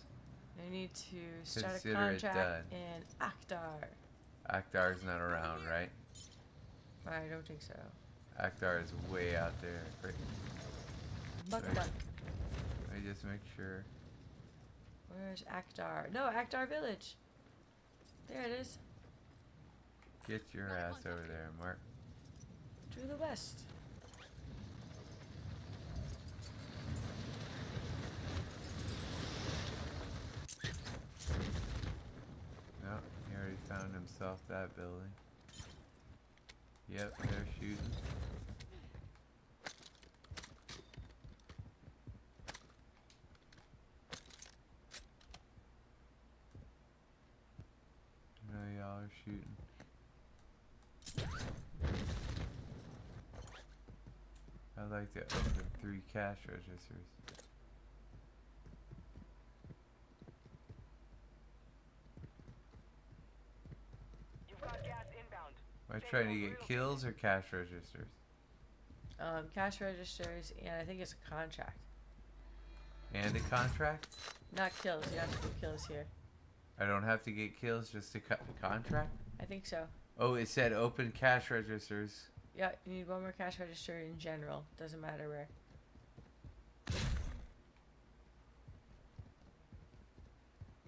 I need to start Consider a it contract in Akhtar. Akhtar's not around, right? I don't think so. Akhtar is way out there. Right. Buck Sorry. buck. Let me just make sure. Where's Akhtar? No, Akhtar Village. There it is. Get your ass over there, Mark. To the west. No, he already found himself that building. Yep, they're shooting. shooting. I'd like to open 3 cash registers. You've got gas inbound. Am I trying to get kills or cash registers? Cash registers, and I think it's a contract. And a contract? Not kills. You have to do kills here. I don't have to get kills just to cut the contract? I think so. Oh, it said open cash registers. Yeah, you need 1 more cash register in general. Doesn't matter where.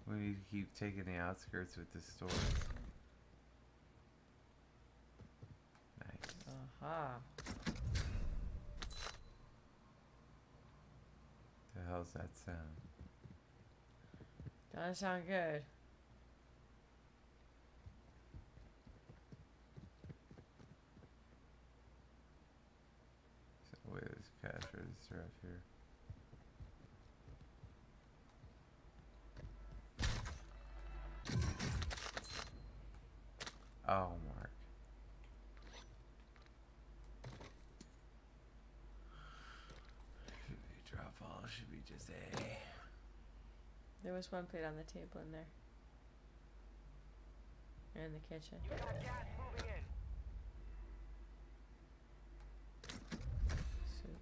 We need to keep taking the outskirts with the store. Nice. Aha. The hell's that sound? Doesn't sound good. So, wait, there's a cash register up here. Oh, Mark. Should be drop all, should be just A. There was 1 plate on the table in there. Or in the kitchen. You've got gas moving in. Soup.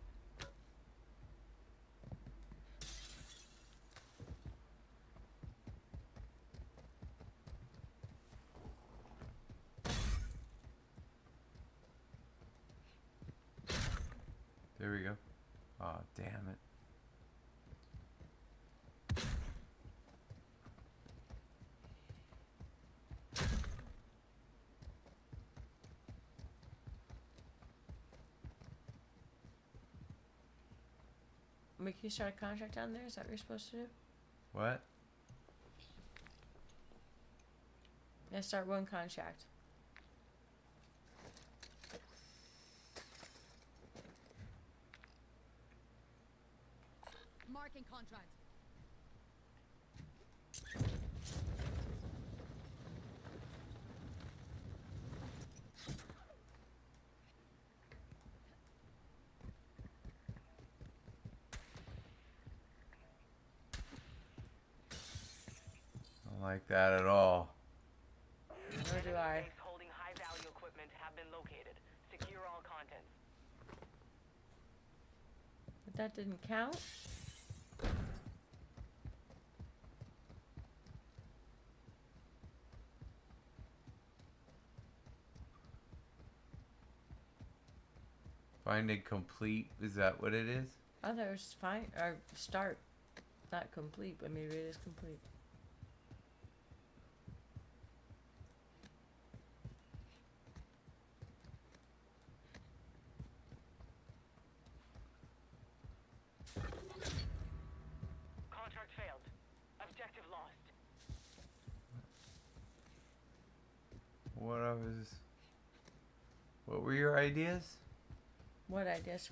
There we go. Aw, damn it. Can you start a contract down there? Is that what you're supposed to do? What? Yeah, start 1 contract. Marking contract. Don't like that at all. Nor do I. Safes holding high-value equipment have been located. Secure all contents. But that didn't count? Find it complete. Is that what it is? I thought it was fine. Or start. Not complete, but maybe it is complete. Contract failed. Objective lost. What were your ideas? What ideas?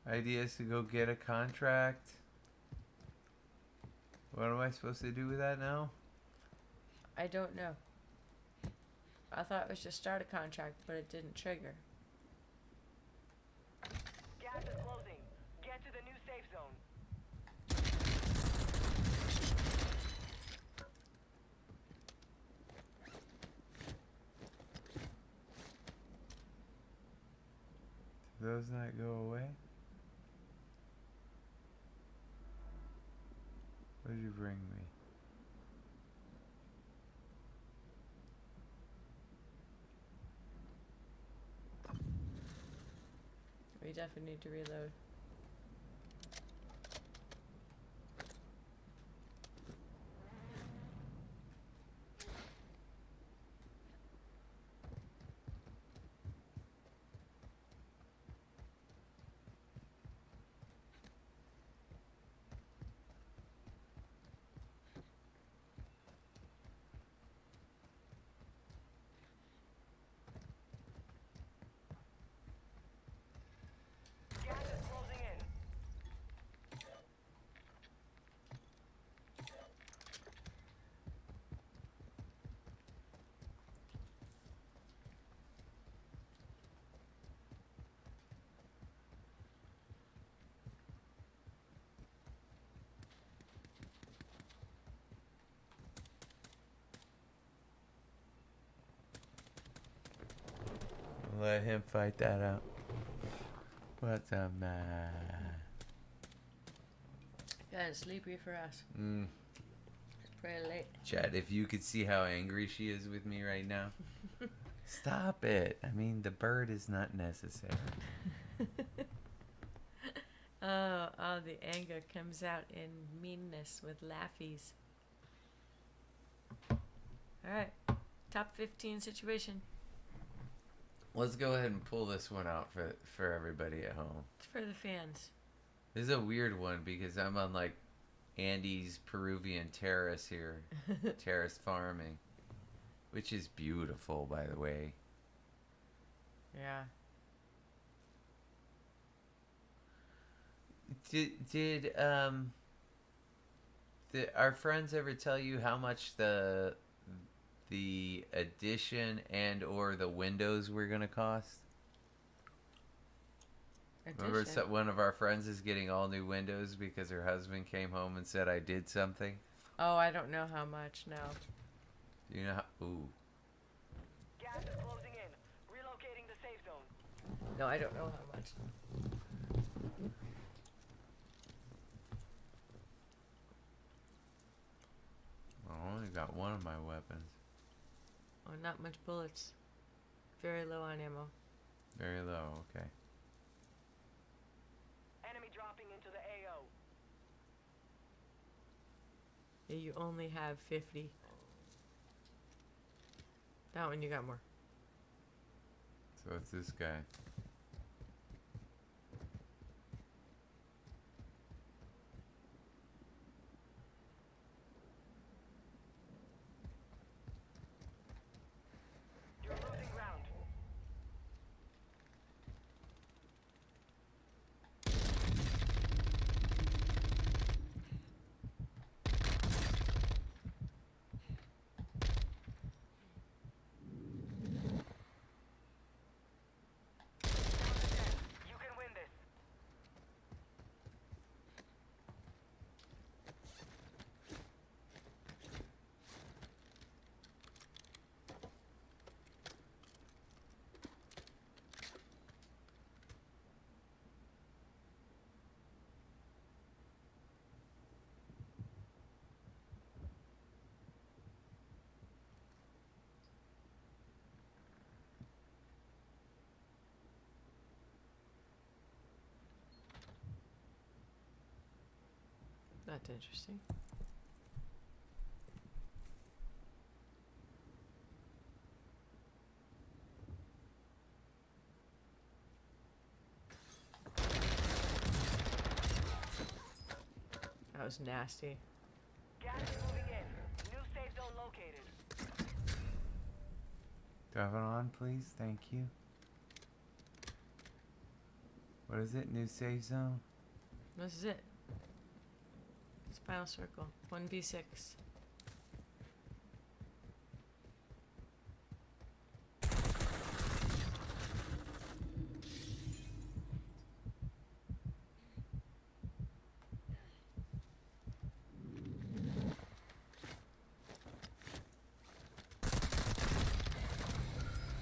Ideas to go get a contract? What am I supposed to do with that now? I don't know. I thought it was just start a contract, but it didn't trigger. Gas is closing. Get to the new safe zone. Do those not go away? What did you bring me? We definitely need to reload. Gas is closing. Let him fight that out. What's a man? Getting sleepy for us. It's pretty late. Chad, if you could see how angry she is with me right now. Stop it. I mean, the bird is not necessary. Oh, the anger comes out in meanness with laughies. Alright. Top 15 situation. Let's go ahead and pull this one out for everybody at home. It's for the fans. This is a weird one because I'm on like Andy's Peruvian terrace here. Terrace farming. Which is beautiful, by the way. Yeah. Did our friends ever tell you how much the addition and or the windows were gonna cost? Remember, one of our friends is getting all new windows because her husband came home and said, "I did something." Oh, I don't know how much. No. Do you know how? Ooh. Gas is closing in. Relocating the safe zone. No, I don't know how much. I only got one of my weapons. Oh, not much bullets. Very low on ammo. Very low. Okay. Enemy dropping into the AO. Yeah, you only have 50. That one you got more. So it's this guy. You're losing ground. You can win this. That's interesting. That was nasty. Gas is moving in. New safe zone located. Do I have it on, please? Thank you. What is it? New safe zone? This is it. It's final circle. 1v6.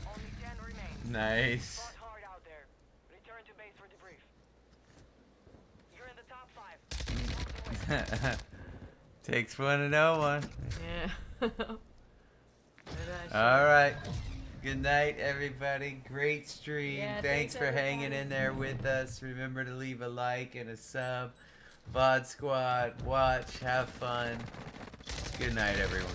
Only 10 remain. Nice. Fought hard out there. Return to base for debrief. You're in the top 5. Takes one to know one. Yeah. All right. Good night, everybody. Great stream. Yeah, thanks thanks, for hanging everybody. in there with us. Remember to leave a like and a sub. VOD Squad, watch, have fun. Good night, everyone.